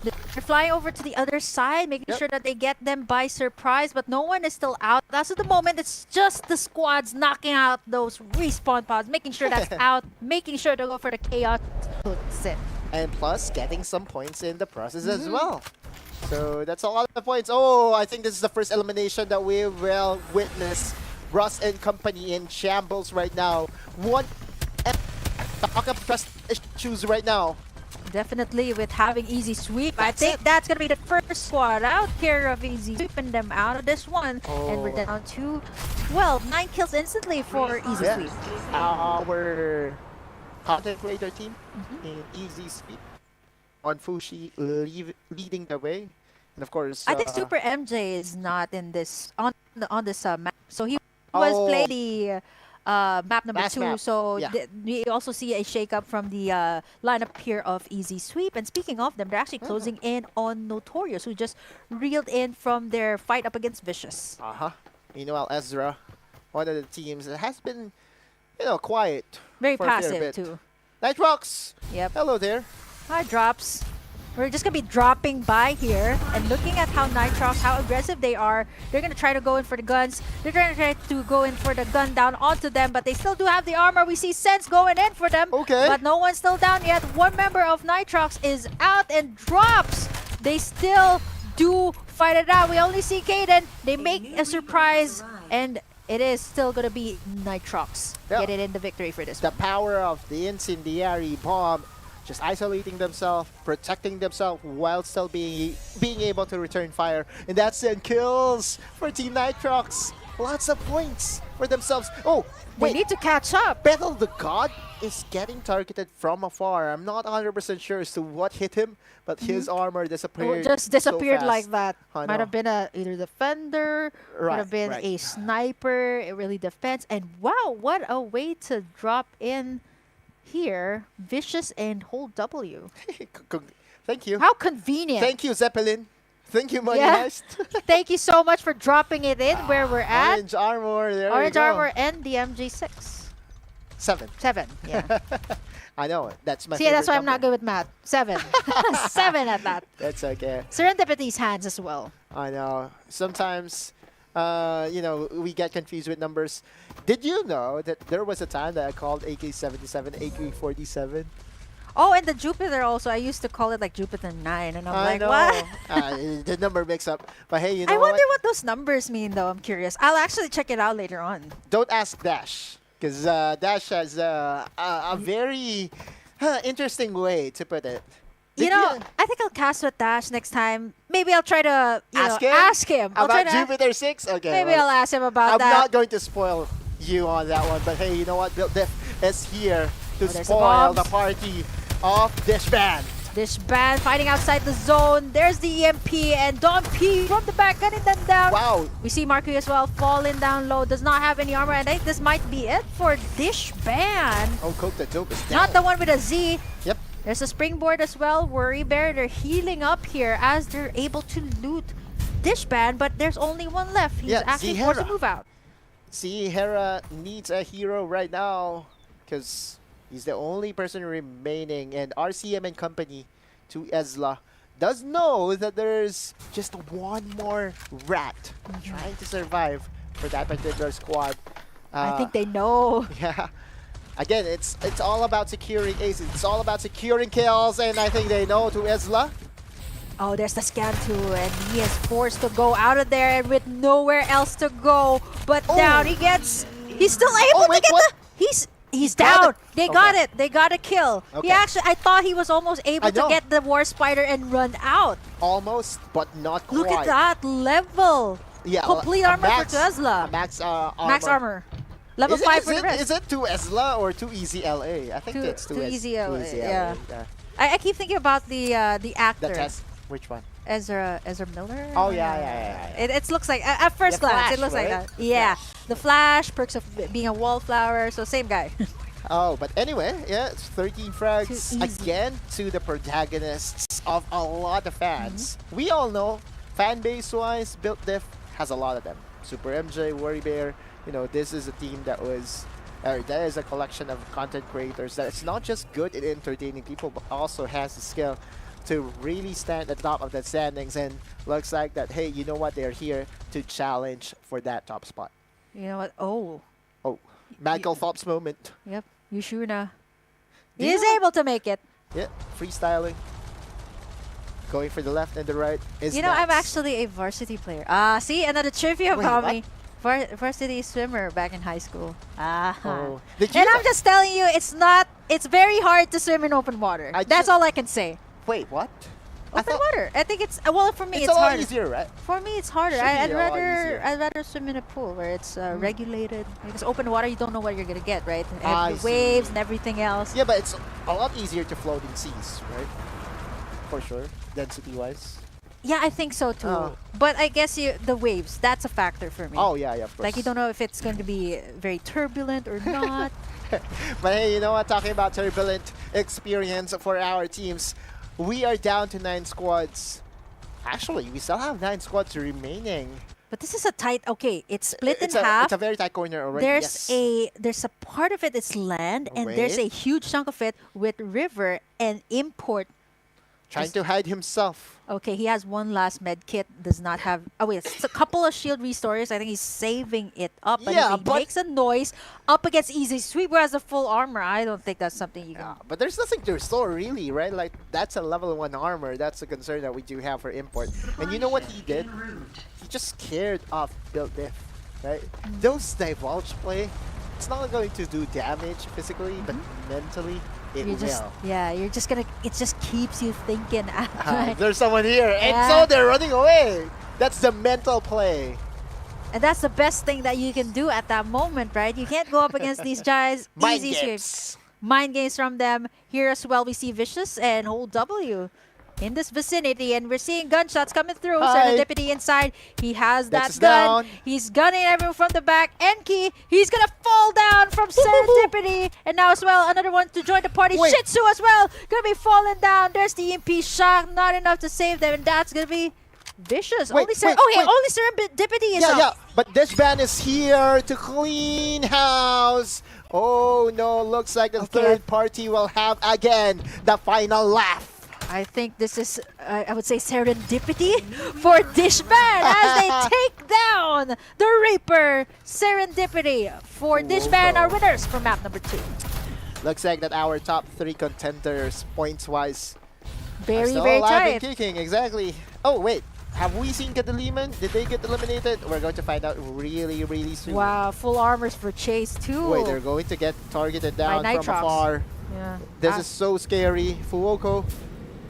Speaker 2: They're flying over to the other side, making sure that they get them by surprise, but no one is still out. As of the moment, it's just the squads knocking out those respawn pods, making sure that's out, making sure to go for the chaos.
Speaker 3: And plus, getting some points in the process as well. So that's a lot of points. Oh, I think this is the first elimination that we will witness. Russ and company in shambles right now. Talk of trust issues right now.
Speaker 2: Definitely with having Easy Sweep. I think that's going to be the first squad out here of Easy sweeping them out of this one. And we're down to, well, 9 kills instantly for Easy Sweep.
Speaker 3: Our content creator team in Easy Sweep on Fushi leading the way. And of course,
Speaker 2: I think Super MJ is not in this on this map. So he was playing the map number
Speaker 3: Last
Speaker 2: 2.
Speaker 3: map.
Speaker 2: So
Speaker 3: Yeah.
Speaker 2: we also see a shakeup from the lineup here of Easy Sweep. And speaking of them, they're actually closing in on Notorious, who just reeled in from their fight up against Vicious.
Speaker 3: Meanwhile, Ezra, one of the teams that has been, quiet.
Speaker 2: Very
Speaker 3: for a fair
Speaker 2: passive
Speaker 3: bit.
Speaker 2: too.
Speaker 3: Nitrox.
Speaker 2: Yep.
Speaker 3: Hello there.
Speaker 2: Hi, Drops. We're just going to be dropping by here and looking at how Nitrox, how aggressive they are. They're going to try to go in for the guns. They're going to try to go in for the gun down onto them, but they still do have the armor. We see Sense going in for them, but no one's still down yet. One member of Nitrox is out and Drops. They still do fight it out. We only see Kaden. They make a surprise, and it is still going to be Nitrox getting in the victory for this
Speaker 3: The
Speaker 2: one.
Speaker 3: power of the incendiary bomb, just isolating themselves, protecting themselves while still being able to return fire. And that's 10 kills for Team Nitrox. Lots of points for themselves. Oh,
Speaker 2: They need to catch up.
Speaker 3: Bethel the God is getting targeted from afar. I'm not 100% sure as to what hit him, but his armor disappeared.
Speaker 2: Just disappeared
Speaker 3: so
Speaker 2: like
Speaker 3: fast.
Speaker 2: that.
Speaker 3: I
Speaker 2: Might
Speaker 3: know.
Speaker 2: have been either defender, might have been a sniper. It really defends. And wow, what a way to drop in here. Vicious and hold W.
Speaker 3: Thank you.
Speaker 2: How convenient.
Speaker 3: Thank you, Zeppelin. Thank you, Money
Speaker 2: Yeah.
Speaker 3: Heist.
Speaker 2: Thank you so much for dropping it in where we're at.
Speaker 3: Orange armor. There
Speaker 2: Orange
Speaker 3: you go.
Speaker 2: armor and the MG6.
Speaker 3: 7.
Speaker 2: 7, yeah.
Speaker 3: I know. That's my
Speaker 2: See,
Speaker 3: favorite
Speaker 2: that's why I'm not
Speaker 3: number.
Speaker 2: good with math. 7. 7 at that.
Speaker 3: That's okay.
Speaker 2: Serendipity's hands as well.
Speaker 3: I know. Sometimes, we get confused with numbers. Did you know that there was a time that I called AK-77 AK-47?
Speaker 2: Oh, and the Jupiter also. I used to call it like Jupiter 9. And I'm
Speaker 3: I
Speaker 2: like,
Speaker 3: know.
Speaker 2: what?
Speaker 3: The number mix up. But hey, you know
Speaker 2: I wonder
Speaker 3: what?
Speaker 2: what those numbers mean, though. I'm curious. I'll actually check it out later on.
Speaker 3: Don't ask Dash. Because Dash has a very interesting way to put it.
Speaker 2: You know, I think I'll cast with Dash next time. Maybe I'll try to ask him. I'll try
Speaker 3: about
Speaker 2: to
Speaker 3: Jupiter 6? Okay.
Speaker 2: Maybe
Speaker 3: well,
Speaker 2: I'll ask him about
Speaker 3: I'm
Speaker 2: that.
Speaker 3: not going to spoil you on that one. But hey, you know what? Built Diff is here to
Speaker 2: there's the
Speaker 3: spoil the
Speaker 2: bombs.
Speaker 3: party of Dish Band.
Speaker 2: Dish Band fighting outside the zone. There's the EMP and Don P from the back gunning them down.
Speaker 3: Wow.
Speaker 2: We see Marku as well falling down low. Does not have any armor. And I think this might be it for Dish Band.
Speaker 3: Oh, Coke the Dope is down.
Speaker 2: Not the one with a Z.
Speaker 3: Yep.
Speaker 2: There's a springboard as well. Worry Bear, they're healing up here as they're able to loot Dish Band, but there's only one left. He's actually forced to move out.
Speaker 3: See, Hera needs a hero right now because he's the only person remaining, and RCM and company to Ezla does know that there's just one more rat trying to survive for that particular squad.
Speaker 2: I think they know.
Speaker 3: Yeah. Again, it's all about securing aces. It's all about securing kills, and I think they know to Ezla.
Speaker 2: Oh, there's the scan too, and he is forced to go out of there and with nowhere else to go. But down he gets. He's still able to get the. He's down. They got it. They got a kill. He actually, I thought he was almost able to get the War Spider and run out.
Speaker 3: Almost, but not quite.
Speaker 2: Look at that level.
Speaker 3: Yeah,
Speaker 2: complete armor for Tesla.
Speaker 3: Max armor.
Speaker 2: Max armor. Level 5 for the rest.
Speaker 3: Is it too Ezla or too easy LA? I think it's too
Speaker 2: easy LA.
Speaker 3: Easy
Speaker 2: Yeah.
Speaker 3: LA.
Speaker 2: I keep thinking about the actor.
Speaker 3: The test. Which one?
Speaker 2: Ezra Miller.
Speaker 3: Oh yeah.
Speaker 2: It looks like at first
Speaker 3: The
Speaker 2: glance
Speaker 3: Flash,
Speaker 2: it looks like
Speaker 3: right?
Speaker 2: that. Yeah, the Flash, perks of being a wallflower. So same guy.
Speaker 3: Oh, but anyway, yeah, it's 13 frags again to the protagonists of a lot of fans. We all know, fan base wise, Built Diff has a lot of them. Super MJ, Worry Bear. You know, this is a team that is a collection of content creators that's not just good at entertaining people, but also has the skill to really stand at the top of the standings. And looks like that, hey, you know what? They're here to challenge for that top spot.
Speaker 2: You know what? Oh,
Speaker 3: Michael Phelps moment.
Speaker 2: yep. Yushuna. He is able to make it.
Speaker 3: Yeah, freestyling. Going for the left and the right is
Speaker 2: You know, I'm
Speaker 3: Max.
Speaker 2: actually a varsity player. See, another trivia
Speaker 3: Wait,
Speaker 2: about
Speaker 3: what?
Speaker 2: me. Varsity swimmer back in high school.
Speaker 3: Oh. Did you
Speaker 2: And I'm just telling you, it's very hard to swim in open water. That's all I can say.
Speaker 3: Wait, what?
Speaker 2: Open water. I think it's, well, for me,
Speaker 3: It's
Speaker 2: it's
Speaker 3: a lot
Speaker 2: harder.
Speaker 3: easier, right?
Speaker 2: For me, it's harder.
Speaker 3: Should be
Speaker 2: I'd
Speaker 3: a lot
Speaker 2: rather
Speaker 3: easier.
Speaker 2: I'd rather swim in a pool where it's regulated. Because open water, you don't know what you're gonna get, right? And
Speaker 3: I
Speaker 2: the
Speaker 3: see.
Speaker 2: waves and everything else.
Speaker 3: Yeah, but it's a lot easier to float in seas, right? For sure, density-wise.
Speaker 2: Yeah, I think so too.
Speaker 3: Oh.
Speaker 2: But I guess the waves, that's a factor for me.
Speaker 3: Oh, yeah, of course.
Speaker 2: Like, you don't know if it's going to be very turbulent or not.
Speaker 3: But hey, you know what? Talking about turbulent experience for our teams, we are down to 9 squads. Actually, we still have 9 squads remaining.
Speaker 2: But this is a tight, okay, it's split
Speaker 3: It's
Speaker 2: in half.
Speaker 3: It's a very tight corner already.
Speaker 2: There's
Speaker 3: yes.
Speaker 2: there's a part of it is land, and there's a
Speaker 3: Wait.
Speaker 2: huge chunk of it with river and import.
Speaker 3: Trying to hide himself.
Speaker 2: Okay, he has one last med kit. Does not have. Oh wait, it's a couple of shield restores. I think he's saving it up. But
Speaker 3: Yeah,
Speaker 2: if he
Speaker 3: but-
Speaker 2: makes a noise up against easy sweep, whereas the full armor, I don't think that's something you can.
Speaker 3: But there's nothing to restore, really, right? Like, that's a level 1 armor. That's a concern that we do have for import. And you know what he did? He just scared off build diff, right? Those divulge play, it's not going to do damage physically, but mentally, it
Speaker 2: You're
Speaker 3: will.
Speaker 2: just, yeah, you're just gonna. It just keeps you thinking.
Speaker 3: There's someone here, and
Speaker 2: Yeah.
Speaker 3: so they're running away. That's the mental play.
Speaker 2: And that's the best thing that you can do at that moment, right? You can't go up against these guys.
Speaker 3: Mind
Speaker 2: Easy
Speaker 3: games.
Speaker 2: sweep. Mind games from them. Here as well, we see Vicious and Hold W in this vicinity, and we're seeing gunshots coming through.
Speaker 3: Hi.
Speaker 2: Serendipity inside. He has that
Speaker 3: Nexus
Speaker 2: gun.
Speaker 3: down.
Speaker 2: He's gunning everyone from the back. Enki, he's gonna fall down from Serendipity. And now as well, another one to join the party.
Speaker 3: Wait.
Speaker 2: Shih Tzu as well. Gonna be falling down. There's the EMP shock. Not enough to save them, and that's gonna be Vicious.
Speaker 3: Wait,
Speaker 2: Only
Speaker 3: wait,
Speaker 2: okay,
Speaker 3: wait.
Speaker 2: only Serendipity is
Speaker 3: Yeah,
Speaker 2: up.
Speaker 3: yeah. But this band is here to clean house. Oh no, looks like the third party will have again the final laugh.
Speaker 2: I think this is, I would say, serendipity for Dishband as they take down the Reaper. Serendipity for Dishband are winners for map number 2.
Speaker 3: Looks like that our top 3 contenders, points-wise,
Speaker 2: Very,
Speaker 3: still
Speaker 2: very
Speaker 3: alive
Speaker 2: tight.
Speaker 3: and kicking. Exactly. Oh wait, have we seen Kadaliman? Did they get eliminated? We're going to find out really, really soon.
Speaker 2: Wow, full armors for Chase too.
Speaker 3: Wait, they're going to get targeted down
Speaker 2: By
Speaker 3: from
Speaker 2: Nitrox.
Speaker 3: afar.
Speaker 2: Yeah.
Speaker 3: This is so scary. Fuoko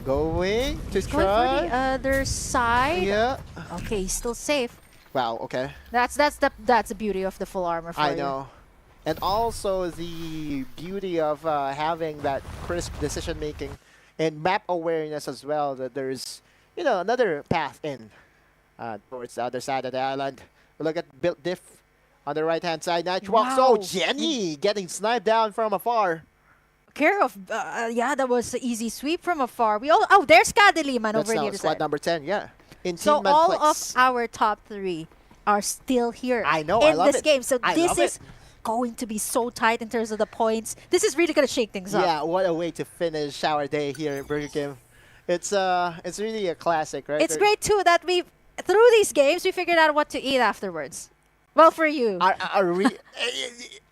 Speaker 3: going to
Speaker 2: Going
Speaker 3: try.
Speaker 2: for the other side.
Speaker 3: Yeah.
Speaker 2: Okay, he's still safe.
Speaker 3: Wow. Okay.
Speaker 2: That's the beauty of the full armor for
Speaker 3: I
Speaker 2: you.
Speaker 3: know. And also the beauty of having that crisp decision making and map awareness as well, that there's, you know, another path in towards the other side of the island. We look at built diff on the right hand side. Nitrox.
Speaker 2: Wow.
Speaker 3: Oh, Jenny getting sniped down from afar.
Speaker 2: Care of, yeah, that was an easy sweep from afar. Oh, there's Kadiliman
Speaker 3: That's
Speaker 2: over
Speaker 3: now
Speaker 2: the other
Speaker 3: squad
Speaker 2: side.
Speaker 3: number 10, yeah. In
Speaker 2: So
Speaker 3: team
Speaker 2: all
Speaker 3: place.
Speaker 2: of our top 3 are still here
Speaker 3: I know,
Speaker 2: in
Speaker 3: I love
Speaker 2: this
Speaker 3: it.
Speaker 2: game. So
Speaker 3: I
Speaker 2: this
Speaker 3: love
Speaker 2: is
Speaker 3: it.
Speaker 2: going to be so tight in terms of the points. This is really going to shake things up.
Speaker 3: Yeah, what a way to finish our day here in Burger King. It's really a classic, right?
Speaker 2: It's great too that through these games, we figured out what to eat afterwards. Well, for you.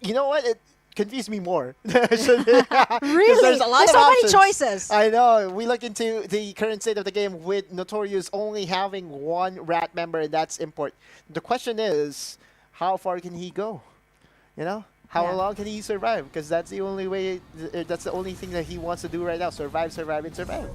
Speaker 3: You know what? It confused me more.
Speaker 2: Really?
Speaker 3: There's a lot
Speaker 2: There's
Speaker 3: of
Speaker 2: so many
Speaker 3: options.
Speaker 2: choices.
Speaker 3: I know. We look into the current state of the game with Notorious only having 1 rat member, and that's import. The question is, how far can he go? You know? How
Speaker 2: Yeah.
Speaker 3: long can he survive? Because that's the only way, that's the only thing that he wants to do right now. Survive, survive, and survive.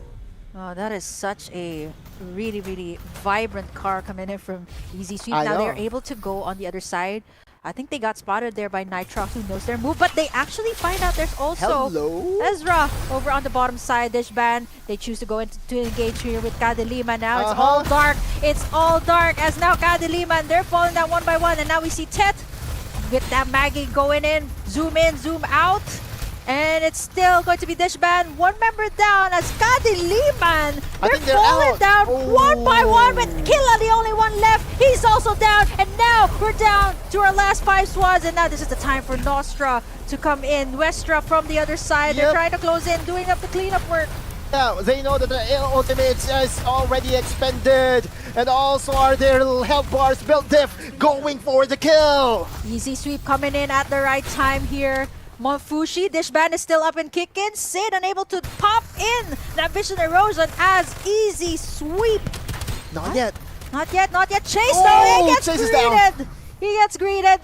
Speaker 2: Oh, that is such a really, really vibrant car coming in from Easy Sweep.
Speaker 3: I
Speaker 2: Now they're
Speaker 3: know.
Speaker 2: able to go on the other side. I think they got spotted there by Nitrox, who knows their move, but they actually find out there's also
Speaker 3: Hello?
Speaker 2: Ezra over on the bottom side. Dishband, they choose to go into to engage here with Kadilima now. It's
Speaker 3: Uh-huh.
Speaker 2: all dark. It's all dark as now Kadilima, they're falling down one by one, and now we see Tet with that Maggie going in, zoom out. And it's still going to be Dishband. 1 member down as Kadiliman.
Speaker 3: I
Speaker 2: They're
Speaker 3: think they're
Speaker 2: falling
Speaker 3: out.
Speaker 2: down one by one, with
Speaker 3: Oh.
Speaker 2: Killa the only one left. He's also down. And now we're down to our last 5 squads. And now this is the time for Nostra to come in. Westra from the other side. They're
Speaker 3: Yep.
Speaker 2: trying to close in, doing up the cleanup work.
Speaker 3: Yeah, they know that the ultimates is already expended. And also are their health bars built diff going for the kill.
Speaker 2: Easy sweep coming in at the right time here. Monfushi, Dishban is still up and kicking. Sid unable to pop in that Vision Erosion as easy sweep.
Speaker 3: Not yet.
Speaker 2: Not yet, not yet. Chase
Speaker 3: Oh,
Speaker 2: though, he gets
Speaker 3: Chase is down.
Speaker 2: greeted. He gets greeted.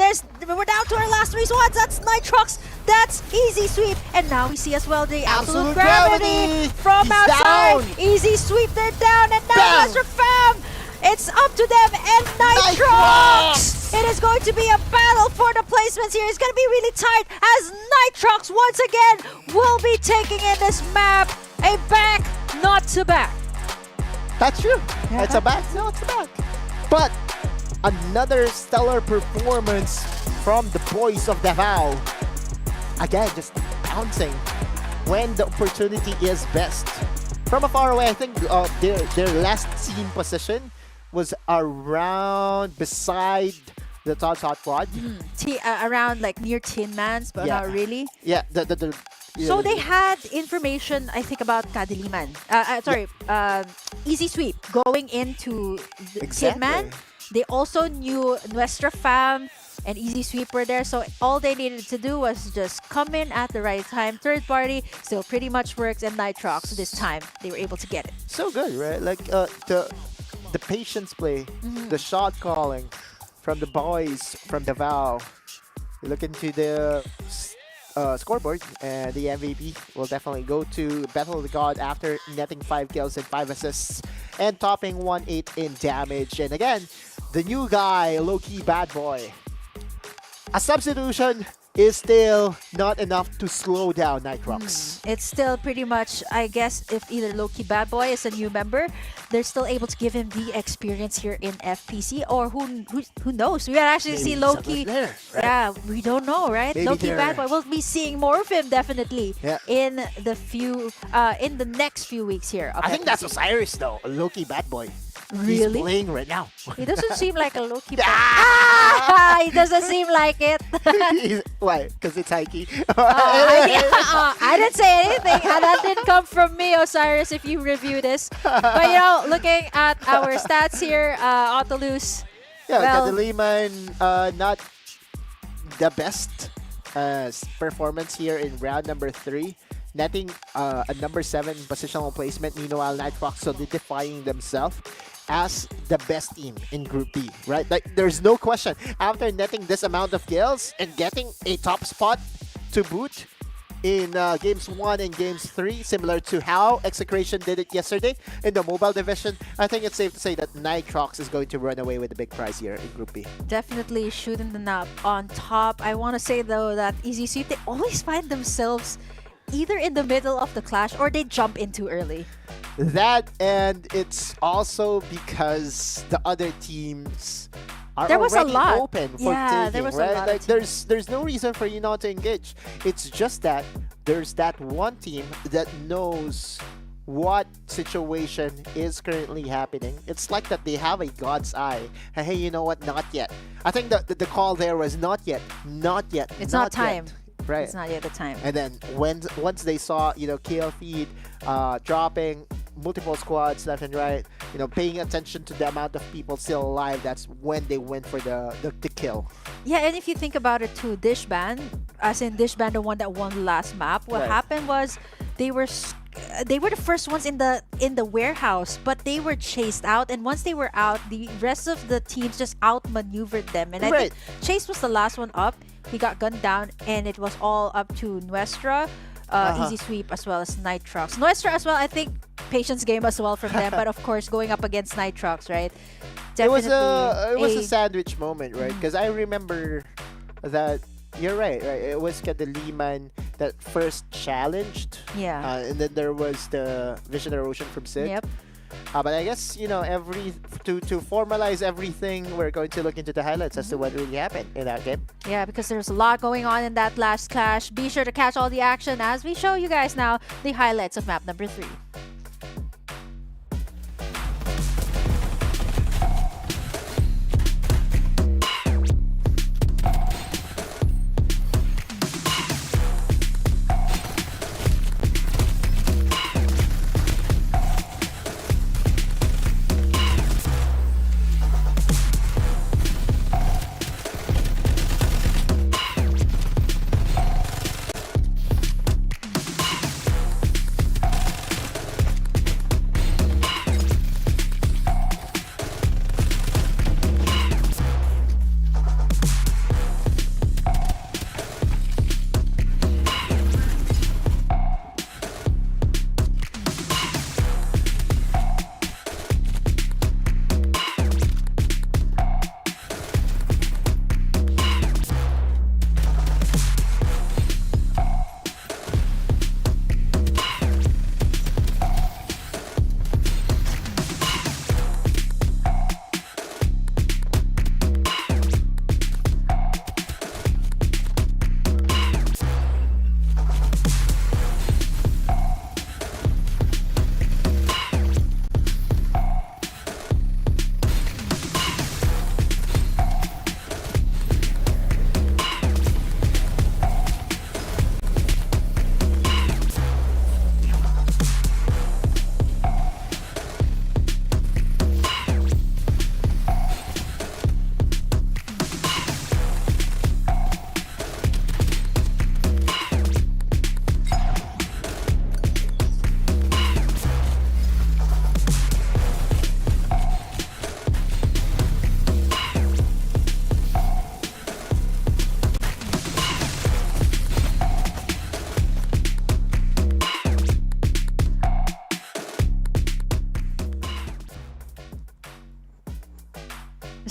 Speaker 2: We're down to our last 3 squads. That's Nitrox. That's easy sweep. And now we see as well the absolute gravity from
Speaker 3: He's
Speaker 2: outside.
Speaker 3: down.
Speaker 2: Easy sweep, they're down. And now
Speaker 3: Bam.
Speaker 2: Master Fam. It's up to them and Nitrox. It is going to be a battle for the placements here. It's going to be really tight as Nitrox once again will be taking in this map. A back, not to back.
Speaker 3: That's true.
Speaker 2: Yeah,
Speaker 3: It's a back. No, it's a back. But another stellar performance from the boys of Davao. Again, just bouncing when the opportunity is best. From afar away, I think their last seen position was around beside the top quad.
Speaker 2: Around like near Tin Man's, but
Speaker 3: Yeah.
Speaker 2: not really.
Speaker 3: Yeah,
Speaker 2: So they had information, I think, about Kadiliman. Easy Sweep going into Tin Man. They also knew Nuestra Fam and Easy Sweep were there. So all they needed to do was just come in at the right time. Third party still pretty much works, and Nitrox this time they were able to get it.
Speaker 3: So good, right? Like the patience play, the shot calling from the boys from Davao. You look into the scoreboard, and the MVP will definitely go to Battle of the God after netting 5 kills and 5 assists and topping 1-8 in damage. And again, the new guy, low-key bad boy. A substitution is still not enough to slow down Nitrox.
Speaker 2: It's still pretty much, I guess, if either Loki Bad Boy is a new member, they're still able to give him the experience here in FPC, or who knows? We might actually see Loki.
Speaker 3: There, right?
Speaker 2: Yeah, we don't know, right?
Speaker 3: Maybe
Speaker 2: Loki
Speaker 3: they're-
Speaker 2: Bad Boy. We'll be seeing more of him definitely
Speaker 3: Yeah.
Speaker 2: in the next few weeks here. of
Speaker 3: I think that's
Speaker 2: FPC.
Speaker 3: Osiris though, a low-key bad boy.
Speaker 2: Really?
Speaker 3: He's playing right now.
Speaker 2: He doesn't seem like a Loki. He doesn't seem like it.
Speaker 3: Why? Because it's Heike.
Speaker 2: I didn't say anything, and that didn't come from me, Osiris, if you review this. But, looking at our stats here, Autolus,
Speaker 3: Yeah,
Speaker 2: well,
Speaker 3: Kadiliman, not the best performance here in round number 3. Netting a number 7 positional placement. Meanwhile, Nitrox solidifying themselves as the best team in Group B, right? Like, there's no question. After netting this amount of kills and getting a top spot to boot in Games 1 and Games 3, similar to how Execration did it yesterday in the mobile division, I think it's safe to say that Nitrox is going to run away with the big prize here in Group B.
Speaker 2: definitely shooting the nap on top. I want to say, though, that Easy Sweep, they always find themselves either in the middle of the clash or they jump in too early.
Speaker 3: That, and it's also because the other teams are
Speaker 2: There was a
Speaker 3: already
Speaker 2: lot.
Speaker 3: open for
Speaker 2: Yeah,
Speaker 3: taking,
Speaker 2: there was a
Speaker 3: right?
Speaker 2: lot of
Speaker 3: Like there's no reason for you not to engage. It's just that there's that one team that knows what situation is currently happening. It's like that they have a god's eye. Hey, you know what? Not yet. I think the call there was not yet. Not yet.
Speaker 2: It's not time.
Speaker 3: Yet. Right.
Speaker 2: It's not yet the time.
Speaker 3: And then once they saw, KL feed dropping multiple squads left and right, paying attention to the amount of people still alive, that's when they went for the kill.
Speaker 2: Yeah, and if you think about it too, Dishban, as in Dishban, the one that won the last map, what
Speaker 3: Right.
Speaker 2: happened was they were the first ones in the warehouse, but they were chased out, and once they were out, the rest of the teams just outmaneuvered them. And I
Speaker 3: Right.
Speaker 2: think Chase was the last one up. He got gunned down, and it was all up to Nuestra, Easy Sweep, as well as Nitrox. Nuestra as well, I think patience game as well from them, but of course going up against Nitrox, right?
Speaker 3: It was
Speaker 2: Definitely
Speaker 3: a sandwich moment, right? Because I remember that you're right. It was Kadiliman that first challenged.
Speaker 2: Yeah.
Speaker 3: And then there was the Vision Erosion from Sid.
Speaker 2: Yep.
Speaker 3: But I guess to formalize everything, we're going to look into the highlights as to what really happened in that game.
Speaker 2: Yeah, because there's a lot going on in that last clash. Be sure to catch all the action as we show you guys now the highlights of map number 3.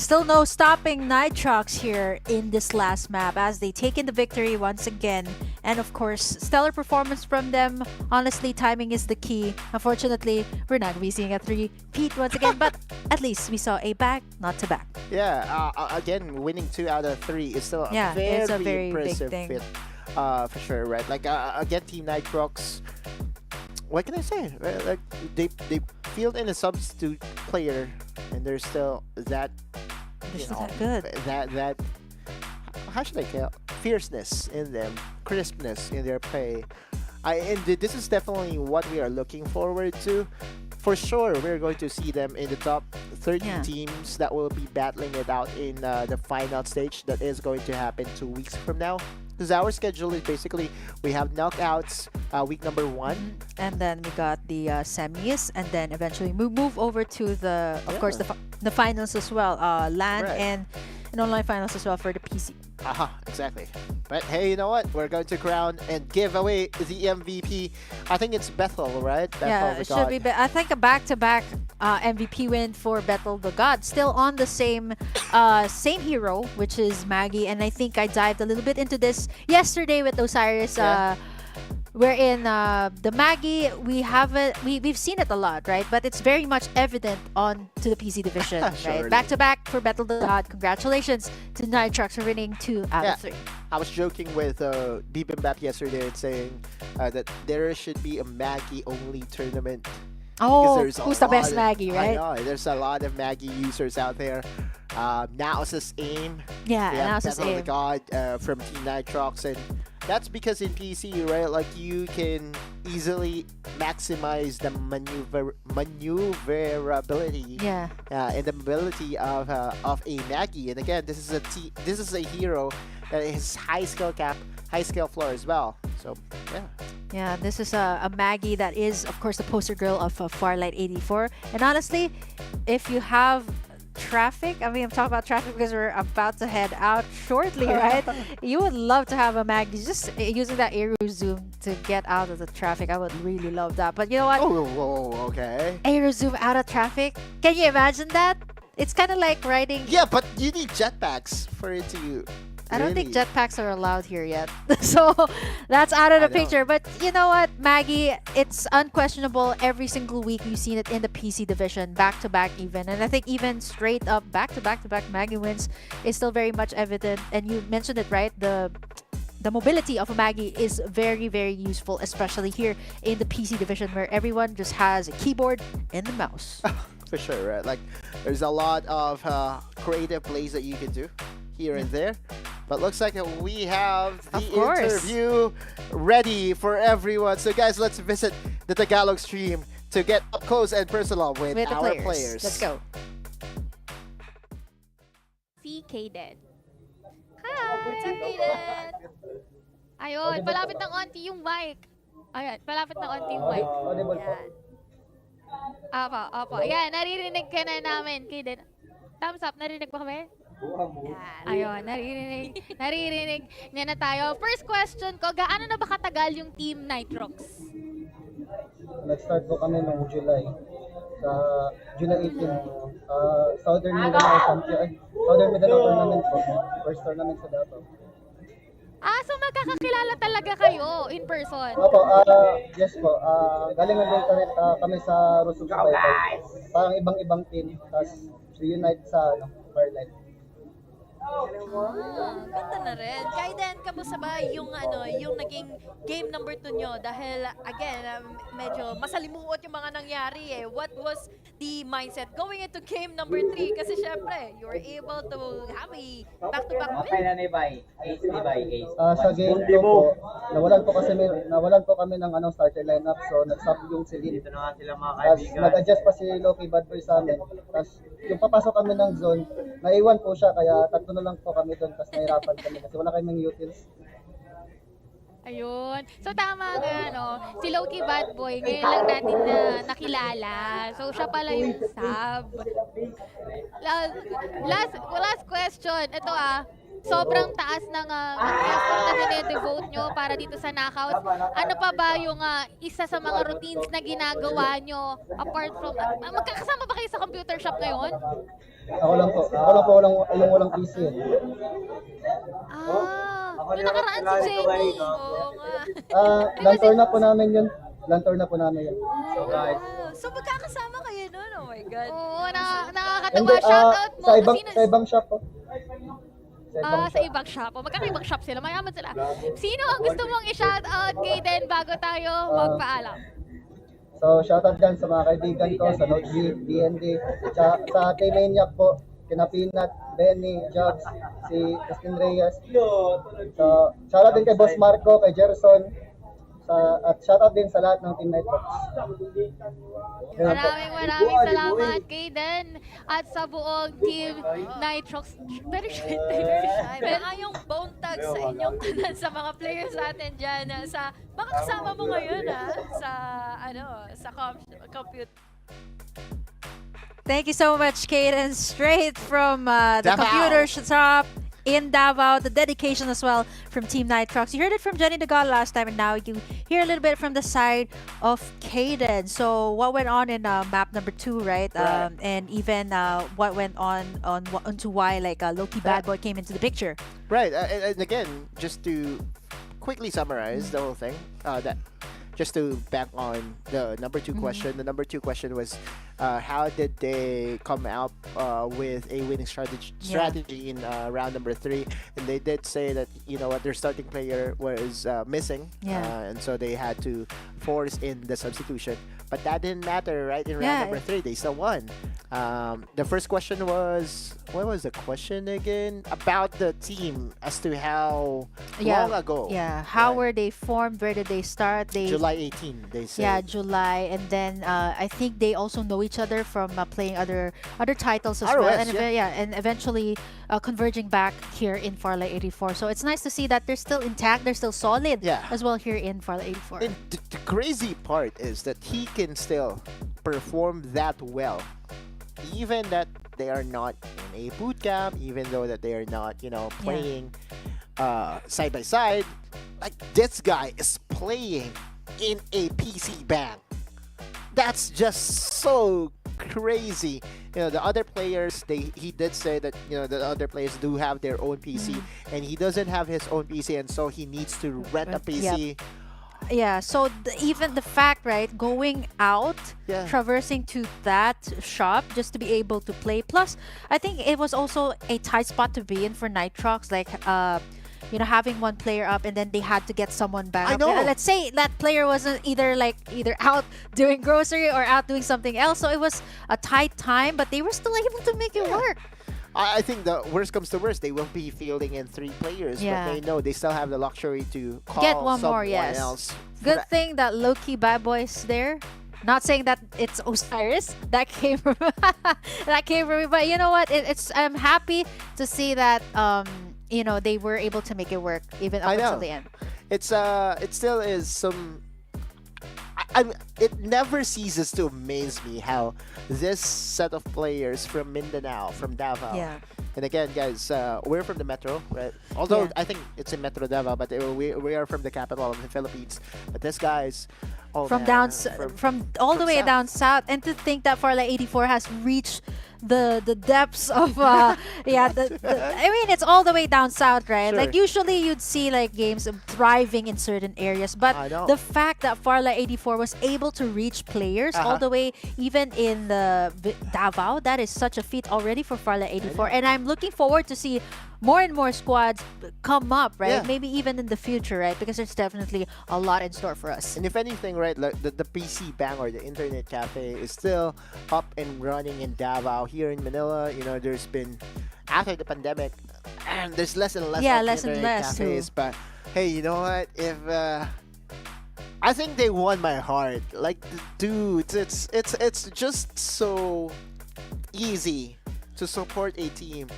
Speaker 2: still no stopping Nitrox here in this last map as they take in the victory once again. And of course, stellar performance from them. Honestly, timing is the key. Unfortunately, we're not be seeing a 3-peat once again, but at least we saw a back, not to back.
Speaker 3: Yeah, again, winning 2 out of 3 is still
Speaker 2: it's a very
Speaker 3: impressive
Speaker 2: big thing.
Speaker 3: fit, for sure, right? Like, again, Team Nitrox, what can I say? Right? Like, they field in a substitute player, and they're still that,
Speaker 2: They're still that good.
Speaker 3: That, how should I call it? Fierceness in them, crispness in their play. And this is definitely what we are looking forward to. For sure, we're going to see them in the top 30 teams that will be battling it out in the final stage that is going to happen 2 weeks from now. Because our schedule is basically, we have knockouts week number 1.
Speaker 2: And then we got the semis, and then eventually we move over to the, of course, the finals as well. LAN and online finals as well for the PC.
Speaker 3: Exactly. But hey, you know what? We're going to crown and give away the MVP. I think it's Bethel, right? Bethel
Speaker 2: Yeah,
Speaker 3: the
Speaker 2: it
Speaker 3: God.
Speaker 2: should be. I think a back-to-back MVP win for Bethel the God. Still on the same hero, which is Maggie. And I think I dived a little bit into this yesterday with Osiris. Wherein the Maggie, we've seen it a lot, right? But it's very much evident on to the PC division, right? Back to back for Battle the God. Congratulations to Nitrox for winning 2 out of 3.
Speaker 3: I was joking with Bibimbap yesterday and saying that there should be a Maggie only tournament.
Speaker 2: Oh, who's the best Maggie, right?
Speaker 3: I know, there's a lot of Maggie users out there. Naos's aim.
Speaker 2: Yeah,
Speaker 3: Naos's
Speaker 2: aim.
Speaker 3: The God from Team Nitrox, and that's because in PC, right, like you can easily maximize the maneuverability, and the mobility of a Maggie. And again, this is a hero that has high skill cap, high skill floor as well. So
Speaker 2: yeah, this is a Maggie that is, of course, the poster girl of Farlight 84. And honestly, if you have traffic, I mean, I'm talking about traffic because we're about to head out shortly, right? You would love to have a Maggie just using that aero zoom to get out of the traffic. I would really love that. But you know what?
Speaker 3: Oh, okay.
Speaker 2: Aero zoom out of traffic. Can you imagine that? It's kind of like riding.
Speaker 3: Yeah, but you need jetpacks for it to.
Speaker 2: I don't think jetpacks are allowed here yet. So that's out of the picture. But you know what, Maggie, it's unquestionable. Every single week you've seen it in the PC division, back-to-back even. And I think even straight up back-to-back Maggie wins is still very much evident. And you mentioned it, right? The mobility of a Maggie is very, very useful, especially here in the PC division where everyone just has a keyboard and the mouse.
Speaker 3: For sure, right? Like, there's a lot of creative plays that you can do here and there. But looks like we have the interview ready for everyone. So guys, let's visit the Tagalog stream to get up close and personal with our players.
Speaker 2: Let's go.
Speaker 11: Si Kaden.
Speaker 13: Hi! What's up, Kaden?
Speaker 11: Ayun, palapit ng onti yung mic. Ayan, palapit ng onti yung mic. Ayan. Apo. Ayan, naririnig ka na namin, Kaden. Thumbs up, narinig ba kami? Ayun, naririnig niya na tayo. First question ko, gaano na ba katagal yung Team Nitrox?
Speaker 15: Nag-start po kami noong July. Sa July 18, Southern Mindanao Tournament po. First tournament sa Davao.
Speaker 11: So magkakakilala talaga kayo in person?
Speaker 15: Opo, yes po. Galing din kami sa Rusog Survival. Parang ibang team, tapos reunite sa Farlight.
Speaker 13: Ganda na rin. Kaiden, kamusta ba yung naging game number 2 nyo? Dahil, again, medyo masalimuot yung mga nangyari eh. What was the mindset going into game number 3? Kasi syempre, you were able to have a back-to-back win.
Speaker 15: Sa game 2 po, nawalan po kami ng starter lineup, so nag-stop yung Celine.
Speaker 12: Dito na nga sila mga
Speaker 15: Tapos
Speaker 12: kaibigan.
Speaker 15: nag-adjust pa si Loki Bad Boy sa amin. Tapos yung papasok kami ng zone, naiwan po siya, kaya tatlo na lang po kami doon, tapos nahirapan kami kasi wala kaming utils.
Speaker 11: Ayun. So tama nga, no? Si Loki Bad Boy, ngayon lang natin na nakilala. So siya pala yung sub. Last question. Ito sobrang taas ng effort na dine-devote nyo para dito sa knockouts. Ano pa ba yung isa sa mga routines na ginagawa nyo apart from... magkakasama ba kayo sa computer shop ngayon?
Speaker 15: Ako lang po. Ako lang po yung walang PC.
Speaker 11: Yung nakaraan si Jenny. Oo nga.
Speaker 15: Lantor na po namin yun. Lantor na po namin yun.
Speaker 13: So guys. So magkakasama kayo nun? Oh my God.
Speaker 11: Oo, nakakatawa. Shoutout mo.
Speaker 15: Sa ibang shop po.
Speaker 11: Sa ibang shop. Magkakaibang shop sila. Mayaman sila. Sino ang gusto mong i-shoutout kay Den bago tayo magpaalam?
Speaker 15: So, shoutout dyan sa mga kaibigan ko, sa Note G, DND, sa Team Maniac po, kina Peanut, Benny, Jobs, si Justin Reyes. So, shoutout din kay Boss Marco, kay Jerson, at shoutout din sa lahat ng Team Nighthawks.
Speaker 11: Maraming salamat kay Den at sa buong Team Nighthawks. Very shy.
Speaker 13: Pero yung bone tag sa inyong tanan sa mga players natin dyan, sa mga kasama mo ngayon sa compute.
Speaker 2: Thank you so much, Kaden. Straight from the computer shop in Davao, the dedication as well from Team Nighthawks. You heard it from Jenny the God last time, and now you hear a little bit from the side of Kaden. So what went on in map number 2, right? And even what went on to why Loki Bad Boy came into the picture.
Speaker 3: Right, and again, just to quickly summarize the whole thing, just to back on the number 2 question. The number 2 question was, how did they come out with a winning strategy in round number 3? And they did say that, you know what, their starting player was missing, and so they had to force in the substitution. But that didn't matter, right? In round number 3, they still won. The first question was, what was the question again? About the team as to how long ago.
Speaker 2: Yeah, how were they formed? Where did they start?
Speaker 3: July 18, they said.
Speaker 2: Yeah, July. And then I think they also know each other from playing other titles as well. And and eventually converging back here in Farlight 84. So it's nice to see that they're still intact, they're still solid as well here in Farlight 84.
Speaker 3: And the crazy part is that he can still perform that well, even that they are not in a boot camp, even though that they are not, you know, playing side by side. Like, this guy is playing in a PC bang. That's just so crazy. You know, the other players, he did say that, you know, the other players do have their own PC, and he doesn't have his own PC, and so he needs to rent a PC.
Speaker 2: Yeah, so even the fact, right, going out, traversing to that shop just to be able to play. Plus, I think it was also a tight spot to be in for Nighthawks, like, you know, having one player up and then they had to get someone back.
Speaker 3: I know.
Speaker 2: Let's say that player wasn't either out doing grocery or out doing something else. So it was a tight time, but they were still able to make it work.
Speaker 3: I think the worst comes to worst, they will be fielding in 3 players, but they know they still have the luxury to call
Speaker 2: get one more,
Speaker 3: else.
Speaker 2: Good thing that Loki Bad Boy's there. Not saying that it's Osiris that came from me, but you know what? I'm happy to see that you know, they were able to make it work even up until the end.
Speaker 3: It still is some. It never ceases to amaze me how this set of players from Mindanao, from Davao, and again, guys, we're from the Metro, right? Although I think it's in Metro Davao, but we are from the capital of the Philippines. But this guy's
Speaker 2: from all the way down south, and to think that Farlight 84 has reached the depths of I mean, it's all the way down south, right? Like, usually you'd see like games thriving in certain areas, but the fact that Farlight 84 was able to reach players all the way even in the Davao, that is such a feat already for Farlight 84. And I'm looking forward to see more and more squads come up, right? Maybe even in the future, right? Because there's definitely a lot in store for us.
Speaker 3: And if anything, right, like the PC bang or the internet cafe is still up and running in Davao. Here in Manila, you know, there's been, after the pandemic, and there's less and less internet cafes. But hey, you know what? If I think they won my heart. Like, dude, it's just so easy to support a team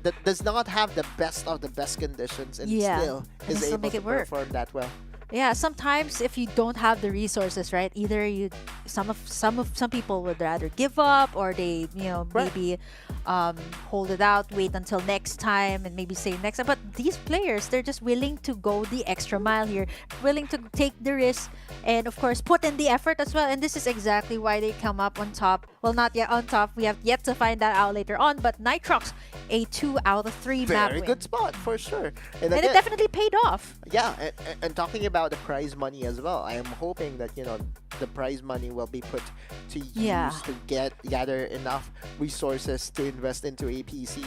Speaker 3: that does not have the best of the best conditions and still is able to perform that well.
Speaker 2: Yeah, sometimes if you don't have the resources, right? Either some people would rather give up, or they maybe hold it out, wait until next time, and maybe say next time. But these players, they're just willing to go the extra mile here, willing to take the risk, and of course put in the effort as well. And this is exactly why they come up on top. Well, not yet on top. We have yet to find that out later on. But Nitrox, a 2 out of 3 map
Speaker 3: Very
Speaker 2: win.
Speaker 3: good spot for sure.
Speaker 2: And it definitely paid off.
Speaker 3: Yeah, and talking about the prize money as well, I am hoping that the prize money will be put to use to gather enough resources to invest into APC,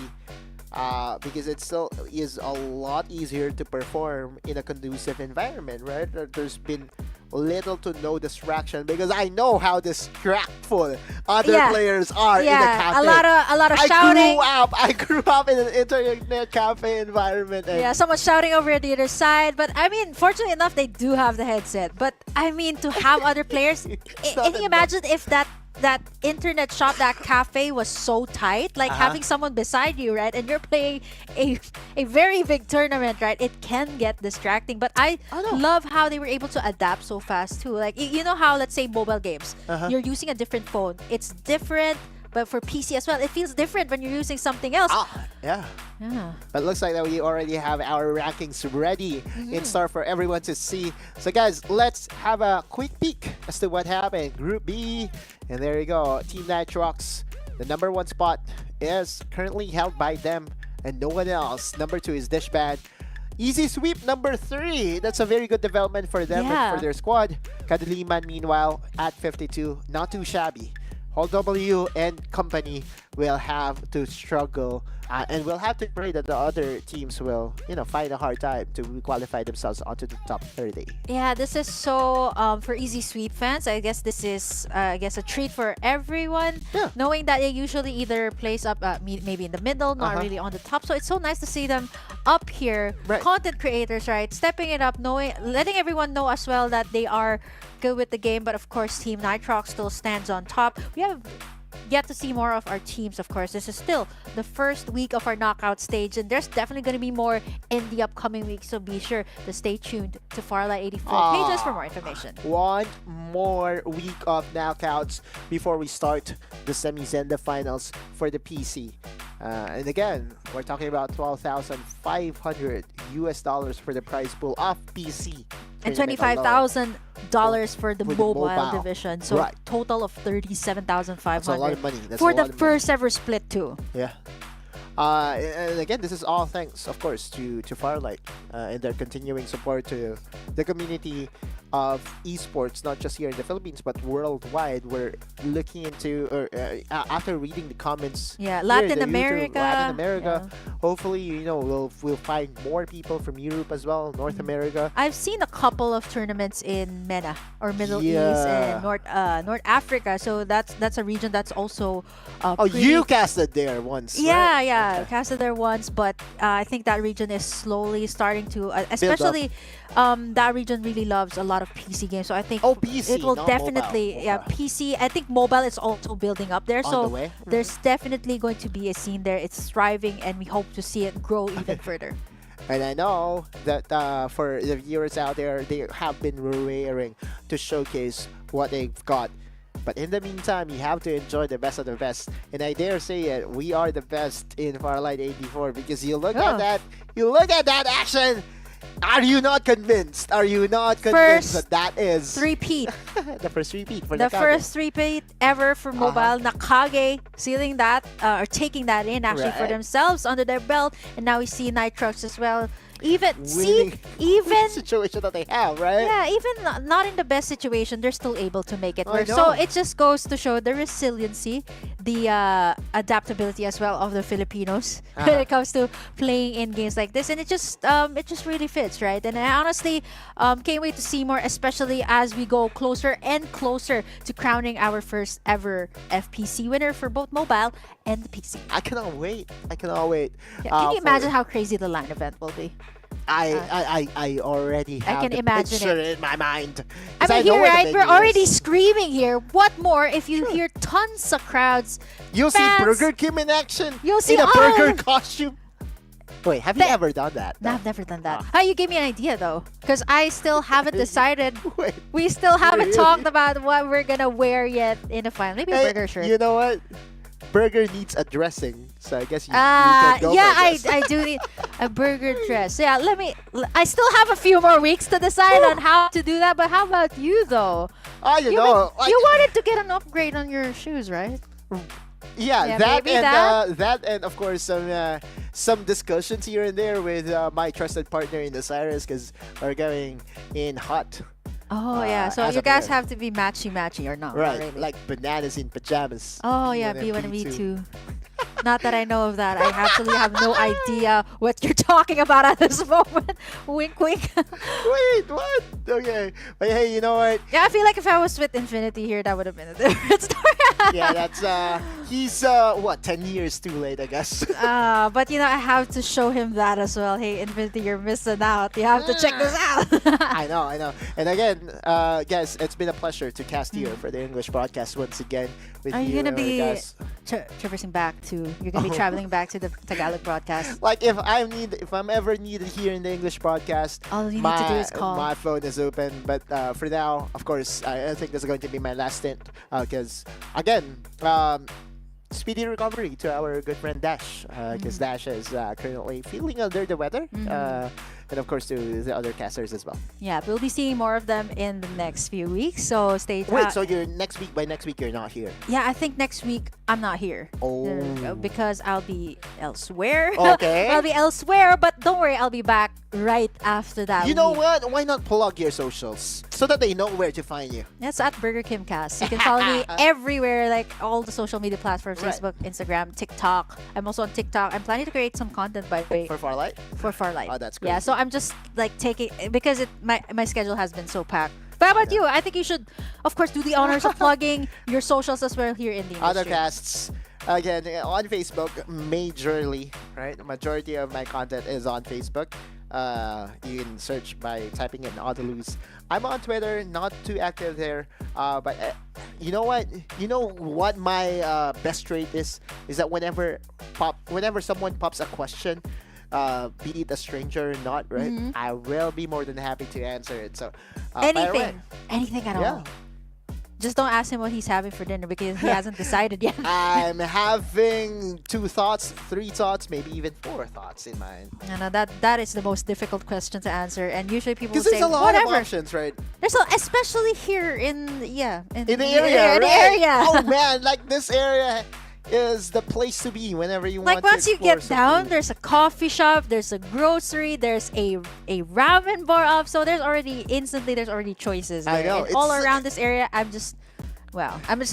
Speaker 3: because it still is a lot easier to perform in a conducive environment, right? There's been little to no distraction, because I know how distractful other players are in the cafe.
Speaker 2: a lot of shouting.
Speaker 3: I grew up in an internet cafe environment. And
Speaker 2: Someone shouting over at the other side. But I mean, fortunately enough, they do have the headset. But I mean, to have other players, can you imagine if that internet shop, that cafe was so tight, like having someone beside you, right? And you're playing a very big tournament, right? It can get distracting. But I love how they were able to adapt so fast too. Like, you know how, let's say, mobile games, you're using a different phone. It's different. But for PC as well, it feels different when you're using something else.
Speaker 3: Yeah. But it looks like that we already have our rankings ready in store for everyone to see. So guys, let's have a quick peek as to what happened. Group B, and there you go. Team Nitrox, the #1 spot is currently held by them and no one else. #2 is Dishbad. Easy sweep #3. That's a very good development for them and for their squad. Kadaliman, meanwhile, at 52. Not too shabby. Hall W and company will have to struggle, and we'll have to pray that the other teams will, find a hard time to qualify themselves onto the top 30.
Speaker 2: Yeah, this is so for Easy Sweep fans. I guess this is a treat for everyone, knowing that they usually either place up maybe in the middle, not really on the top. So it's so nice to see them up here, content creators, right, stepping it up, letting everyone know as well that they are good with the game. But of course, Team Nitrox still stands on top. We have yet to see more of our teams, of course. This is still the first week of our knockout stage, and there's definitely going to be more in the upcoming weeks, so be sure to stay tuned to Farlight 84 pages for more information.
Speaker 3: One more week of knockouts before we start the semis and the finals for the PC. And again, we're talking about $12,500 US for the prize pool of PC.
Speaker 2: And $25,000 for the mobile division. So total of $37,500.
Speaker 3: That's a lot of money.
Speaker 2: For the first ever split too.
Speaker 3: Yeah. And again, this is all thanks, of course, to Farlight and their continuing support to the community of esports, not just here in the Philippines, but worldwide. We're looking into, after reading the comments,
Speaker 2: Latin America.
Speaker 3: Hopefully, we'll find more people from Europe as well, North America.
Speaker 2: I've seen a couple of tournaments in MENA or Middle East and North Africa. So that's a region that's also
Speaker 3: you casted there once.
Speaker 2: Yeah, casted there once, but I think that region is slowly starting to, especially that region really loves a lot of PC games. So I think
Speaker 3: PC,
Speaker 2: it will definitely,
Speaker 3: mobile.
Speaker 2: PC. I think mobile is also building up there. So there's definitely going to be a scene there. It's thriving, and we hope to see it grow even further.
Speaker 3: And I know that for the viewers out there, they have been raring to showcase what they've got. But in the meantime, you have to enjoy the best of the best. And I dare say it, we are the best in Farlight 84, because you look at that action. Are you not convinced? Are you not convinced that is
Speaker 2: three-peat?
Speaker 3: The first three-peat for
Speaker 2: the
Speaker 3: Nakage.
Speaker 2: First three-peat ever for mobile. Nakage sealing that or taking that in actually for themselves under their belt, and now we see Nitrox as well. Even
Speaker 3: situation that they have, right?
Speaker 2: Yeah, even not in the best situation, they're still able to make it work. So it just goes to show the resiliency, the adaptability as well of the Filipinos when it comes to playing in games like this, and it just really fits, right? And I honestly can't wait to see more, especially as we go closer and closer to crowning our first ever FPC winner for both mobile and the PC.
Speaker 3: I cannot wait.
Speaker 2: Yeah, can you imagine how crazy the LAN event will be?
Speaker 3: I already have
Speaker 2: can
Speaker 3: the
Speaker 2: imagine
Speaker 3: picture
Speaker 2: it
Speaker 3: in my mind.
Speaker 2: I mean, here, right? We're already screaming here. What more if you hear tons of crowds?
Speaker 3: You'll see Burger Kim in action.
Speaker 2: You'll see
Speaker 3: in a burger costume. Wait, have you ever done that?
Speaker 2: No, I've never done that. You gave me an idea though, because I still haven't decided. We still haven't talked about what we're gonna wear yet in the final. Maybe a burger shirt.
Speaker 3: You know what? Burger needs a dressing, so I guess you can go
Speaker 2: yeah,
Speaker 3: for this.
Speaker 2: I do need a burger dress. Yeah, I still have a few more weeks to decide on how to do that. But how about you though?
Speaker 3: You know,
Speaker 2: you wanted to get an upgrade on your shoes, right?
Speaker 3: Yeah, that and of course some discussions here and there with my trusted partner in Osiris because we're going in hot.
Speaker 2: Oh yeah, so you guys have to be matchy or not?
Speaker 3: Right,
Speaker 2: really.
Speaker 3: like bananas in pajamas.
Speaker 2: Oh yeah, B1 and B2. Not that I know of that. I absolutely have no idea what you're talking about at this moment. Wink, wink.
Speaker 3: Wait, what? Okay, but hey, you know what?
Speaker 2: Yeah, I feel like if I was with Infinity here, that would have been a different story.
Speaker 3: Yeah, that's he's what 10 years too late, I guess.
Speaker 2: But you know, I have to show him that as well. Hey, Infinity, you're missing out. You have to check this out.
Speaker 3: I know. And again, guys, it's been a pleasure to cast here for the English broadcast once again with
Speaker 2: Are you gonna be
Speaker 3: guys.
Speaker 2: traversing back to? You're gonna be traveling back to the Tagalog broadcast.
Speaker 3: Like if I'm ever needed here in the English broadcast,
Speaker 2: all you need to do is call.
Speaker 3: My phone is open. But for now, of course, I think this is going to be my last stint because again, speedy recovery to our good friend Dash because Dash is currently feeling under the weather. And of course to the other casters as well.
Speaker 2: Yeah, we'll be seeing more of them in the next few weeks. So stay tuned.
Speaker 3: Wait, so by next week you're not here?
Speaker 2: Yeah, I think next week I'm not here.
Speaker 3: Oh.
Speaker 2: Because I'll be elsewhere.
Speaker 3: Okay.
Speaker 2: I'll be elsewhere, but don't worry, I'll be back right after that.
Speaker 3: You know what? Why not plug your socials so that they know where to find you?
Speaker 2: That's at Burger Kim Cast. You can follow me everywhere, like all the social media platforms,
Speaker 3: Right.
Speaker 2: Facebook, Instagram, TikTok. I'm also on TikTok. I'm planning to create some content, by the way.
Speaker 3: For Farlight?
Speaker 2: For Farlight.
Speaker 3: Oh, that's great.
Speaker 2: Yeah, so I'm just like taking, because my schedule has been so packed. But how about you? I think you should, of course, do the honors of plugging your socials as well here in the industry.
Speaker 3: Other casts, again, on Facebook, majorly, right? The majority of my content is on Facebook. You can search by typing in Audaluz. I'm on Twitter, not too active there. But you know what? You know what my best trait is? Is that whenever someone pops a question, be it a stranger or not, right? I will be more than happy to answer it. So
Speaker 2: anything at all. Just don't ask him what he's having for dinner because he hasn't decided yet.
Speaker 3: I'm having 2 thoughts, 3 thoughts, maybe even 4 thoughts in mind.
Speaker 2: No, that is the most difficult question to answer, and usually people will
Speaker 3: Because
Speaker 2: say
Speaker 3: there's a lot
Speaker 2: whatever.
Speaker 3: of options, right?
Speaker 2: Especially here in the
Speaker 3: area,
Speaker 2: in the
Speaker 3: right?
Speaker 2: area.
Speaker 3: Oh man, like this area is the place to be whenever you want
Speaker 2: Like
Speaker 3: to
Speaker 2: once you get
Speaker 3: explore some
Speaker 2: down,
Speaker 3: food.
Speaker 2: there's a coffee shop, there's a grocery, there's a ramen bar up, so there's already choices there.
Speaker 3: I know,
Speaker 2: And all
Speaker 3: it's-
Speaker 2: around this area, I'm just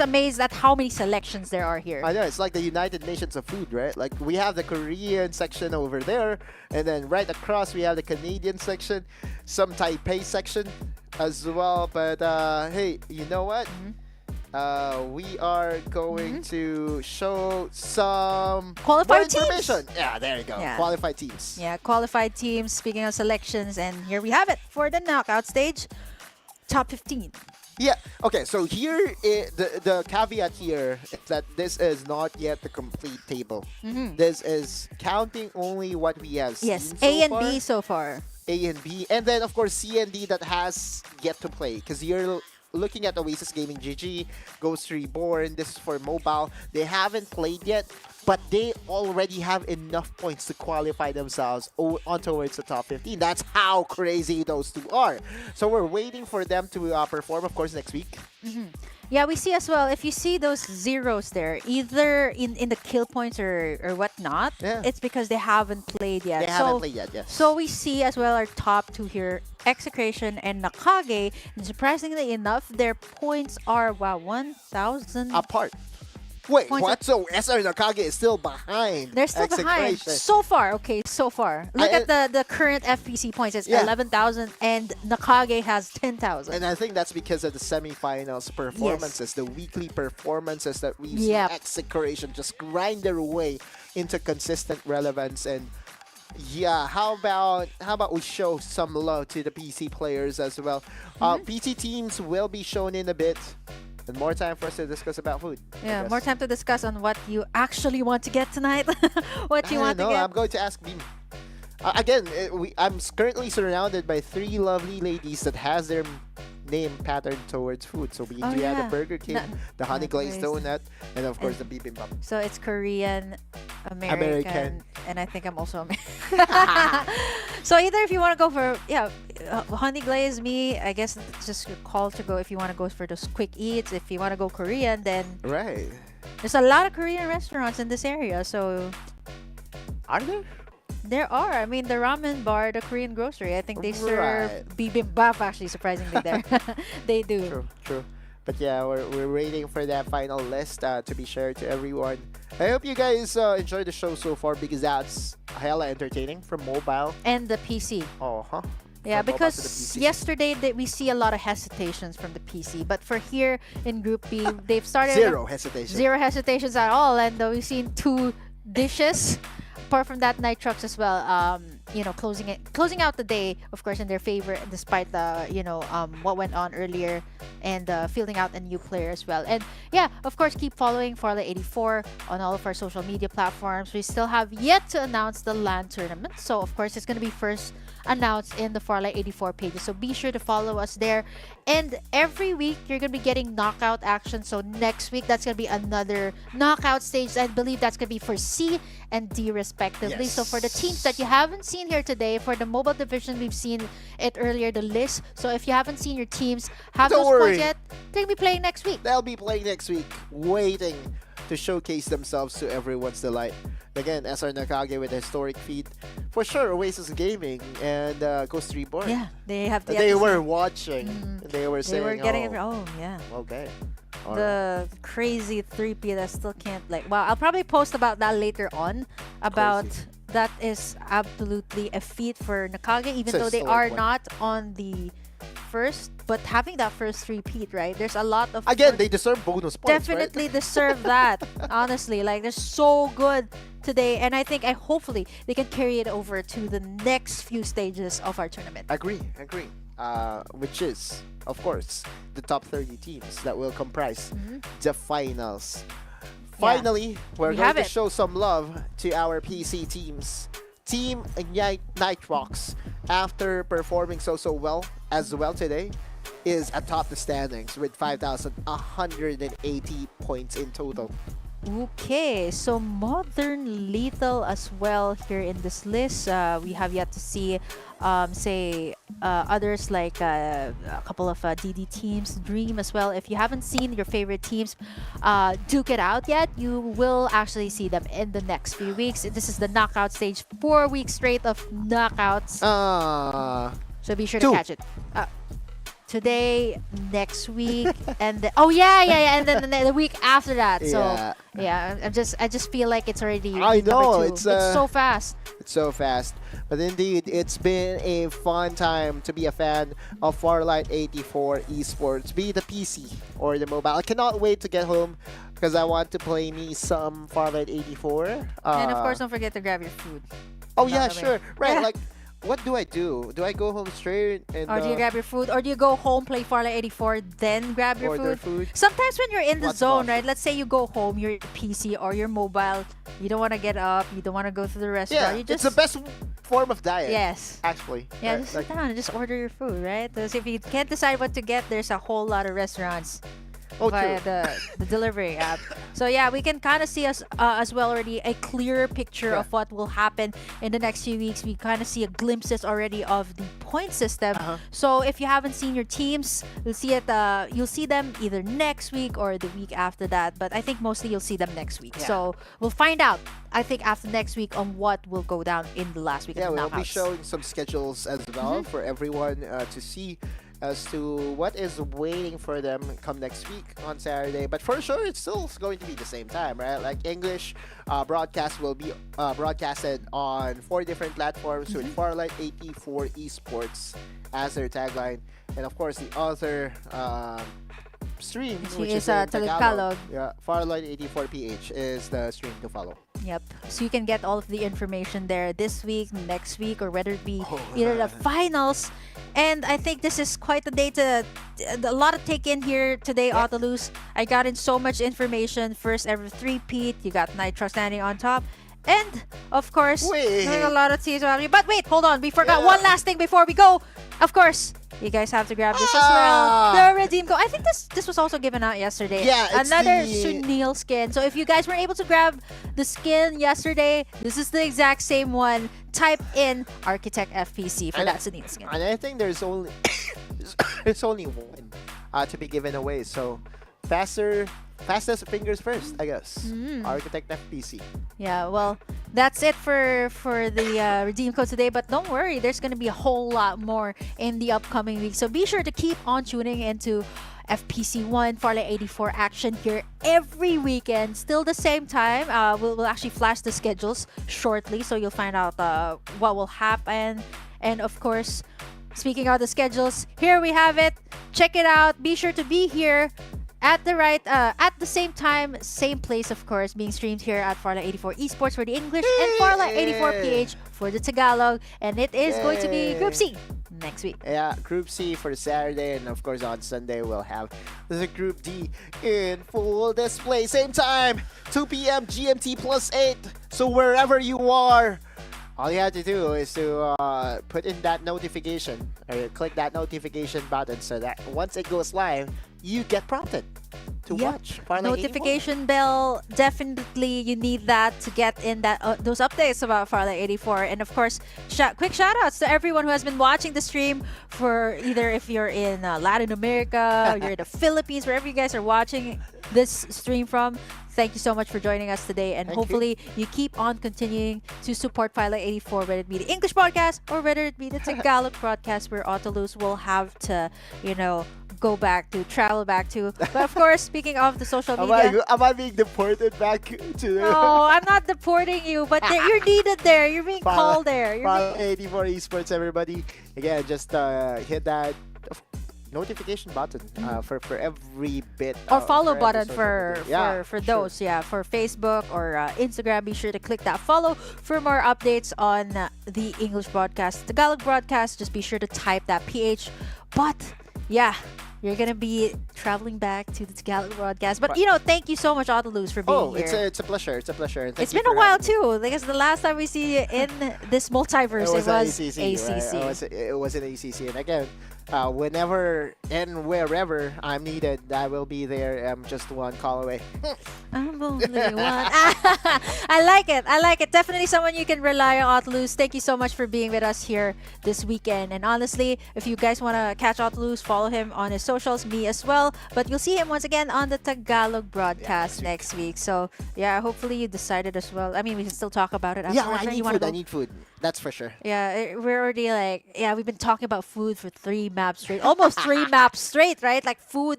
Speaker 2: amazed at how many selections there are here.
Speaker 3: I know, it's like the United Nations of food, right? Like we have the Korean section over there, and then right across we have the Canadian section, some Taipei section as well. But hey, you know what? We are going to show some
Speaker 2: Qualified
Speaker 3: more
Speaker 2: teams.
Speaker 3: information. Yeah, there you go.
Speaker 2: Yeah.
Speaker 3: Qualified teams.
Speaker 2: Yeah, qualified teams. Speaking of selections, and here we have it for the knockout stage. Top 15.
Speaker 3: Yeah. Okay. So here, the caveat here is that this is not yet the complete table. This is counting only what we have seen
Speaker 2: Yes,
Speaker 3: so
Speaker 2: A and
Speaker 3: far.
Speaker 2: B so far.
Speaker 3: A and B, and then of course C and D that has yet to play because you're looking at Oasis Gaming GG, Ghost Reborn. This is for mobile. They haven't played yet, but they already have enough points to qualify themselves on towards the top 15. That's how crazy those two are. So we're waiting for them to perform, of course, next week.
Speaker 2: Yeah, we see as well, if you see those zeros there, either in the kill points or whatnot, it's because they haven't played yet.
Speaker 3: They haven't played yet, yes.
Speaker 2: So we see as well our top 2 here, Execration and Nakage. And surprisingly enough, their points are, 1,000
Speaker 3: apart. Wait,
Speaker 2: points
Speaker 3: what? So SR Nakage is still behind.
Speaker 2: They're still behind.
Speaker 3: Execration.
Speaker 2: So far, okay, so far. Look at the current FPC points. It's 11,000 and Nakage has 10,000.
Speaker 3: And I think that's because of the semifinals performances, the weekly performances that we've seen Execration just grind their way into consistent relevance. And yeah, how about we show some love to the PC players as well. PC teams will be shown in a bit. And more time for us to discuss about food.
Speaker 2: Yeah, more time to discuss on what you actually want to get tonight. What you want to get.
Speaker 3: I'm going to ask Beam. Again, I'm currently surrounded by 3 lovely ladies that has their name patterned towards food. So we do have the Burger King, the honey glazed donut, and of course the bibimbap.
Speaker 2: So it's Korean, American, and I think I'm also American. So either if you want to go for honey glazed, me, I guess it's just your call to go if you want to go for those quick eats. If you want to go Korean, then
Speaker 3: right.
Speaker 2: There's a lot of Korean restaurants in this area. So
Speaker 3: are there?
Speaker 2: There are. I mean, the ramen bar, the Korean grocery, I think they serve bibimbap, actually, surprisingly, there. They do.
Speaker 3: True. But yeah, we're waiting for that final list to be shared to everyone. I hope you guys enjoyed the show so far because that's hella entertaining from mobile.
Speaker 2: And the PC. Yeah, because yesterday we see a lot of hesitations from the PC. But for here in Group B, they've started...
Speaker 3: Zero hesitations
Speaker 2: at all. And we've seen 2 dishes. Apart from that, Nitrox as well, closing out the day, of course, in their favor, despite the, what went on earlier, and fielding out a new player as well. And yeah, of course, keep following Farlight 84 on all of our social media platforms. We still have yet to announce the LAN tournament. So, of course, it's going to be first announced in the Farlight 84 pages. So be sure to follow us there. And every week, you're going to be getting knockout action. So next week, that's going to be another knockout stage. I believe that's going to be for C and D respectively. Yes. So for the teams that you haven't seen here today, for the mobile division, we've seen it earlier, the list. So if you haven't seen your teams have those points yet, they're going to be playing next week.
Speaker 3: They'll be playing next week, waiting to showcase themselves to everyone's delight. Again, SR Nakage with a historic feat. For sure, Oasis Gaming and Coast Reborn.
Speaker 2: Yeah, they have.
Speaker 3: They were watching. They were saying,
Speaker 2: they were getting yeah.
Speaker 3: Okay.
Speaker 2: The crazy 3P that still can't I'll probably post about that later on. That is absolutely a feat for Nakage, even though they are not on the first, but having that first 3P, right? There's a lot of...
Speaker 3: Again, they deserve bonus points,
Speaker 2: definitely deserve that, honestly. They're so good today, and I think, hopefully, they can carry it over to the next few stages of our tournament.
Speaker 3: Agree. Which is, of course, the top 30 teams that will comprise the finals. Finally, we're going to show some love to our PC teams. Team Nitrox, after performing so well today, is atop the standings with 5,180 points in total.
Speaker 2: Okay, so Modern Lethal as well here in this list. We have yet to see, others like a couple of DD teams, Dream as well. If you haven't seen your favorite teams duke it out yet, you will actually see them in the next few weeks. This is the knockout stage, 4 weeks straight of knockouts. So be sure to catch it. Today, next week, and and then the week after that. So I just feel like it's already.
Speaker 3: I know
Speaker 2: it's so fast.
Speaker 3: It's so fast, but indeed, it's been a fun time to be a fan of Farlight 84 esports, be it the PC or the mobile. I cannot wait to get home because I want to play me some Farlight 84.
Speaker 2: And of course, don't forget to grab your food.
Speaker 3: Oh yeah, sure, right, what do I do? Do I go home straight?
Speaker 2: Or do you grab your food? Or do you go home, play Farlight 84, then grab your food? Sometimes when you're in the zone, right? Let's say you go home, your PC or your mobile, you don't want to get up, you don't want to go to the restaurant.
Speaker 3: Yeah, it's the best form of diet.
Speaker 2: Yes.
Speaker 3: Actually.
Speaker 2: Yeah, just sit down and just order your food, right? Because if you can't decide what to get, there's a whole lot of restaurants via the delivery app. So yeah, we can kind of see as well already a clearer picture of what will happen in the next few weeks. We kind of see glimpses already of the point system. So if you haven't seen your teams, you'll see it. You'll see them either next week or the week after that. But I think mostly you'll see them next week. So we'll find out, I think, after next week on what will go down in the last week.
Speaker 3: Yeah, we'll be showing some schedules as well for everyone to see as to what is waiting for them come next week on Saturday. But for sure, it's still going to be the same time, right? Like English broadcast will be broadcasted on 4 different platforms with Farlight 84 Esports as their tagline. And of course, the other stream, which is in Tagalog. Yeah, Farlight 84 PH is the stream to follow.
Speaker 2: Yep. So you can get all of the information there this week, next week, or whether it be either the finals. And I think this is quite a day a lot to take in here today, Autolus. I got in so much information. First ever 3-peat. You got Nitro standing on top. And, of course,
Speaker 3: Wait.
Speaker 2: doing a lot of teams around you. But wait, hold on. We forgot one last thing before we go. Of course, you guys have to grab this as well. The redeem code. I think this was also given out yesterday.
Speaker 3: Yeah, it's
Speaker 2: another
Speaker 3: the-
Speaker 2: Sunil skin. So if you guys weren't able to grab the skin yesterday, this is the exact same one. Type in Architect FPC for that Sunil skin.
Speaker 3: And I think there's only there's only one to be given away. So fastest fingers first, I guess. Architect FPC.
Speaker 2: Yeah, well, that's it for the redeem code today. But don't worry, there's going to be a whole lot more in the upcoming week. So be sure to keep on tuning into FPC1 Farlight 84 action here every weekend. Still the same time. We'll actually flash the schedules shortly, so you'll find out what will happen. And of course, speaking of the schedules, here we have it. Check it out. Be sure to be here at the same time, same place, of course, being streamed here at Farlight 84 Esports for the English and Farlight 84 PH for the Tagalog. And it is going to be Group C next week.
Speaker 3: Yeah, Group C for Saturday, and of course on Sunday we'll have the Group D in full display. Same time, 2 p.m. GMT +8. So wherever you are, all you have to do is to put in that notification, or click that notification button, so that once it goes live, you get prompted to watch Farlight 84.
Speaker 2: Notification bell, definitely you need that to get in that those updates about Farlight 84. And of course, quick shout outs to everyone who has been watching the stream, for either if you're in Latin America or you're in the Philippines, wherever you guys are watching this stream from. Thank you so much for joining us today, and hopefully you keep on continuing to support Farlight 84, whether it be the English broadcast or whether it be the Tagalog broadcast, where Autolus will have to, travel back to. But of course, speaking of the social media,
Speaker 3: Am I being deported back to the...
Speaker 2: No, I'm not deporting you, but you're needed there. You're being called there.
Speaker 3: Farlight 84 Esports, everybody. Again, just hit that notification button for every bit,
Speaker 2: or follow
Speaker 3: for every
Speaker 2: button
Speaker 3: social media.
Speaker 2: for those, for Facebook or Instagram. Be sure to click that follow for more updates on the English broadcast. Tagalog broadcast, just be sure to type that PH. But yeah, you're gonna be traveling back to the Tagalog broadcast. But thank you so much, Autolus, for being here.
Speaker 3: It's a pleasure. It's a pleasure.
Speaker 2: It's been a while too, because the last time we see you in this multiverse, it was ACC.
Speaker 3: Right? It was an ACC, and again, whenever and wherever I'm needed, I will be there. I'm just one call away.
Speaker 2: I'm only one. I like it. Definitely someone you can rely on, Autolus. Thank you so much for being with us here this weekend. And honestly, if you guys want to catch Autolus, follow him on his socials, me as well. But you'll see him once again on the Tagalog broadcast next week. So yeah, hopefully you decided as well. I mean, we can still talk about it afterwards.
Speaker 3: I need food. That's for sure.
Speaker 2: Yeah, we're already we've been talking about food for 3 maps straight. Almost 3 maps straight, right? Like food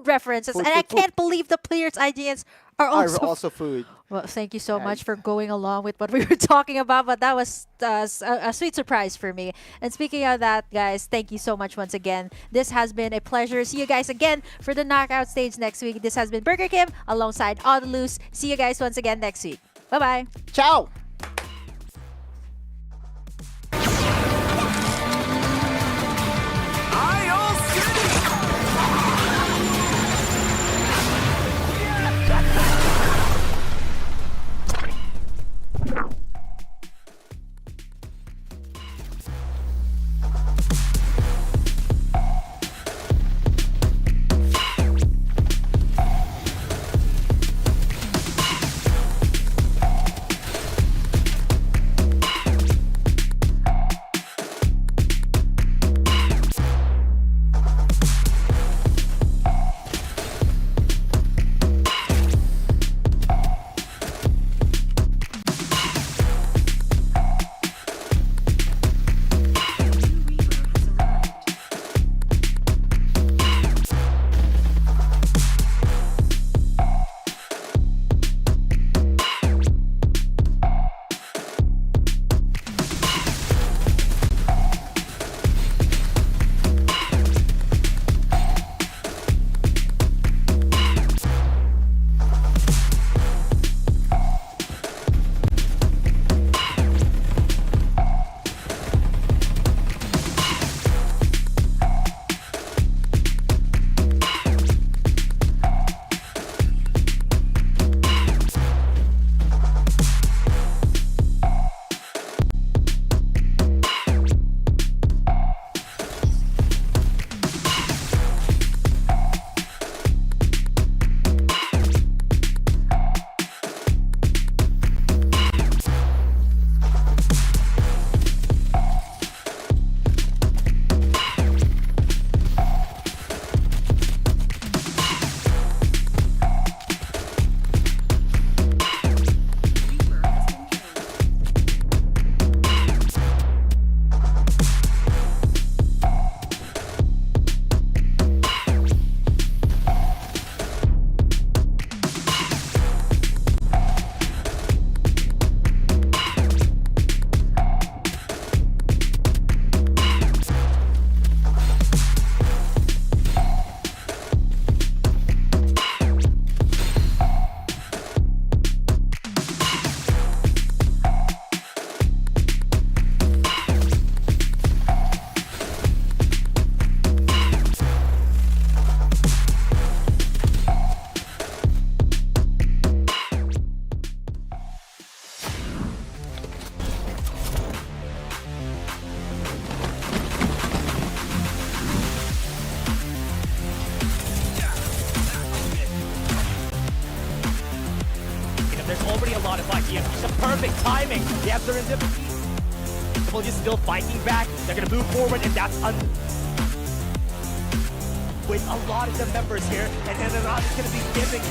Speaker 2: references. I can't believe the players' IGNs are also
Speaker 3: food.
Speaker 2: Well, thank you so much for going along with what we were talking about, but that was a sweet surprise for me. And speaking of that, guys, thank you so much once again. This has been a pleasure. See you guys again for the knockout stage next week. This has been Burger Kim alongside Autolus. See you guys once again next week. Bye-bye.
Speaker 3: Ciao!
Speaker 1: The perfect timing. They have serendipity. People just still fighting back. They're gonna move forward, and that's with a lot of the members here, and then the round is gonna be giving.